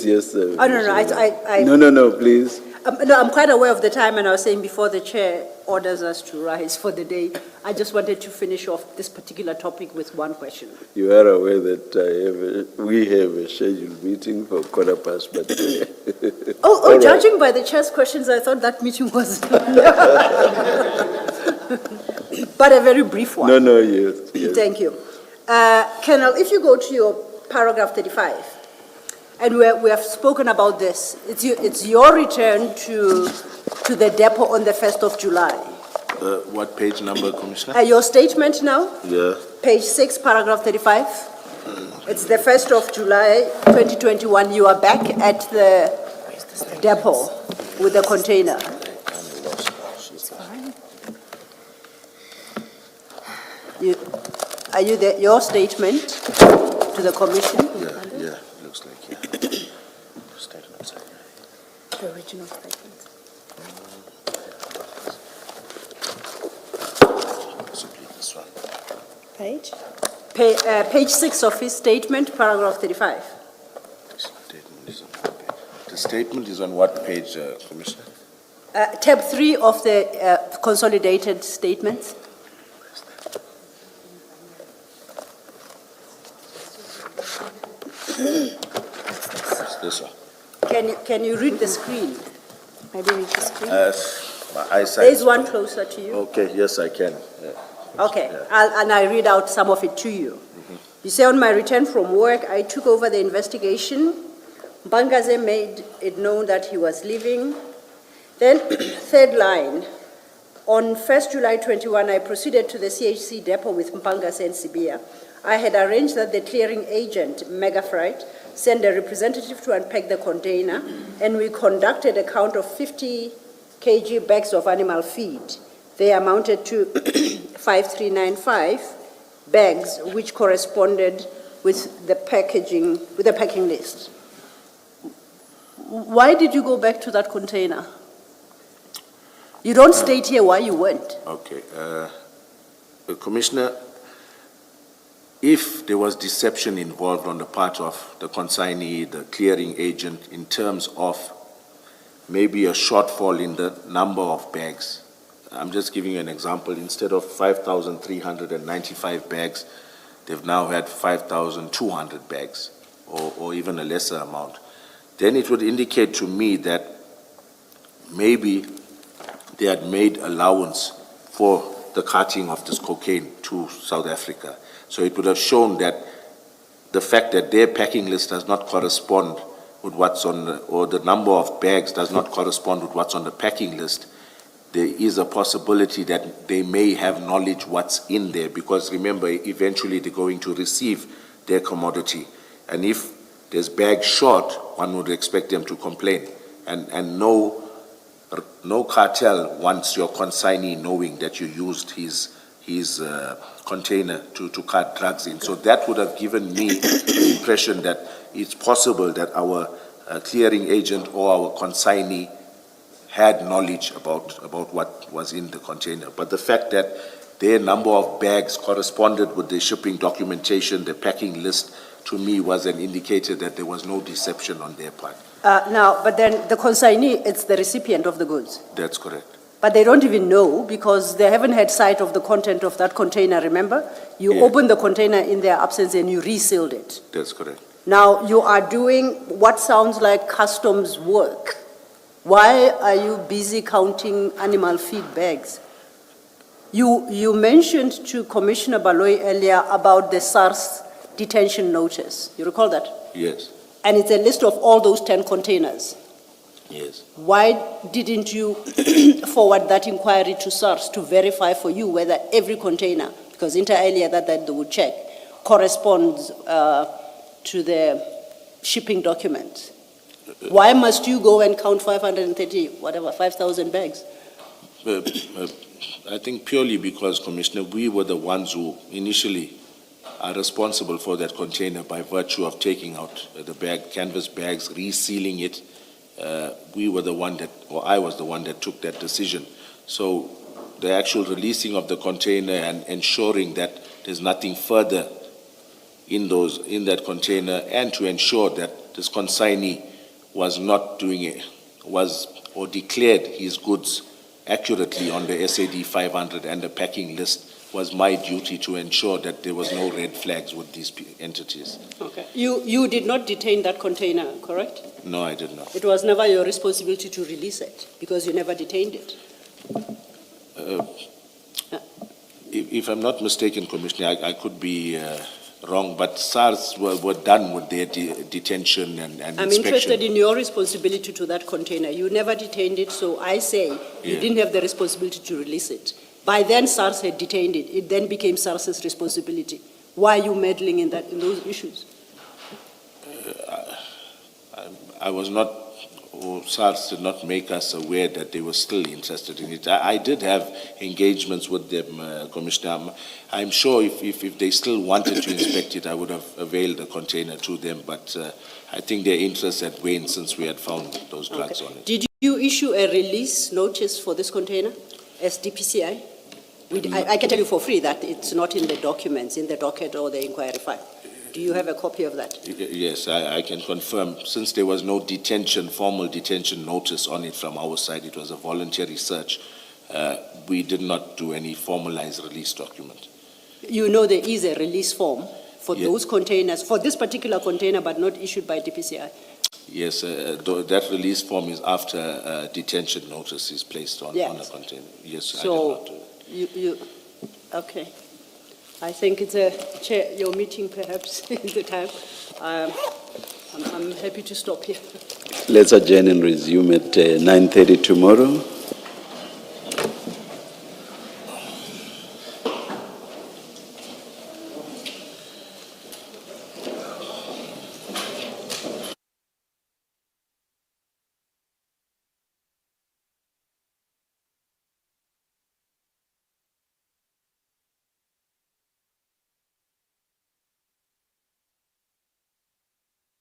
please. No, I'm quite aware of the time, and I was saying before the chair orders us to rise for the day, I just wanted to finish off this particular topic with one question. You are aware that we have a scheduled meeting for 15:15, but... Oh, judging by the chair's questions, I thought that meeting was... But a very brief one. No, yes. Thank you. Colonel, if you go to your paragraph 35, and we have spoken about this, it's your return to the depot on the 1st of July. What page number, Commissioner? Your statement now? Yeah. Page 6, paragraph 35. It's the 1st of July, 2021. You are back at the depot with the container. Are you there? Your statement to the commission? Yeah, looks like, yeah. Statement. The original statement. Possibly this one. Page? Page 6 of his statement, paragraph 35. The statement is on what page, Commissioner? Tab 3 of the consolidated statements. This one. Can you read the screen? Maybe read the screen. My eyesight. There's one closer to you. Okay, yes, I can. Yeah. Okay, and I read out some of it to you. You say, on my return from work, I took over the investigation. Bangaze made it known that he was leaving. Then, third line, on 1st July 21, I proceeded to the CHC depot with Mpangas and Sibia. I had arranged that the clearing agent, Megafreight, send a representative to unpack the container, and we conducted a count of 50 kg bags of animal feed. They amounted to 5395 bags, which corresponded with the packing list. Why did you go back to that container? You don't state here why you went. Okay. Commissioner, if there was deception involved on the part of the consignee, the clearing agent, in terms of maybe a shortfall in the number of bags, I'm just giving you an example. Instead of 5,395 bags, they've now had 5,200 bags, or even a lesser amount. Then it would indicate to me that maybe they had made allowance for the carting of this cocaine to South Africa. So it would have shown that the fact that their packing list does not correspond with what's on, or the number of bags does not correspond with what's on the packing list, there is a possibility that they may have knowledge what's in there, because remember, eventually they're going to receive their commodity. And if there's bags short, one would expect them to complain. And no cartel wants your consignee knowing that you used his container to cart drugs in. So that would have given me the impression that it's possible that our clearing agent or our consignee had knowledge about what was in the container. But the fact that their number of bags corresponded with the shipping documentation, the packing list, to me was an indicator that there was no deception on their part. Now, but then the consignee, it's the recipient of the goods. That's correct. But they don't even know, because they haven't had sight of the content of that container, remember? You Yeah. opened the container in their absence and you resealed it. That's correct. Now, you are doing what sounds like customs work. Why are you busy counting animal feed bags? You mentioned to Commissioner Baloyi earlier about the SARS detention notice. You recall that? Yes, And it's a list of all those 10 containers. yes. Why didn't you forward that inquiry to SARS to verify for you whether every container, because inter alia that they would check, corresponds to the shipping documents? Why must you go and count 5,000 bags? I think purely because, Commissioner, we were the ones who initially are responsible for that container by virtue of taking out the canvas bags, resealing it. We were the one that, or I was the one that took that decision. So the actual releasing of the container and ensuring that there's nothing further in that container, and to ensure that this consignee was not doing it, or declared his goods accurately on the SAD 500 and the packing list, was my duty to ensure that there was no red flags with these entities. Okay. You did not detain that container, correct? No, I did not. It was never your responsibility to release it because you never detained it. If I'm not mistaken, Commissioner, I could be wrong, but SARS were done with their detention and I'm inspection. interested in your responsibility to that container. You never detained it, so I say you Yeah. didn't have the responsibility to release it. By then, SARS had detained it. It then became SARS's responsibility. Why are you meddling in those issues? I was not, or SARS did not make us aware that they were still interested in it. I did have engagements with them, Commissioner. I'm sure if they still wanted to inspect it, I would have availed the container to them, but I think their interest had waned since we had found those drugs on it. Did you issue a release notice for this container as DPCI? I can tell you for free that it's not in the documents, in the docket or the inquiry file. Do you have a copy of that? Yes, I can confirm. Since there was no formal detention notice on it from our side, it was a voluntary search, we did not do any formalized release document. You know there is a release form for Yeah. those containers, for this particular container, but not issued by DPCI. Yes, that release form is after detention notice is placed on a container. Yes, I did not do it. Okay. I think it's your meeting perhaps in the time. I'm happy to stop here. Let's adjourn and resume at 9:30 tomorrow.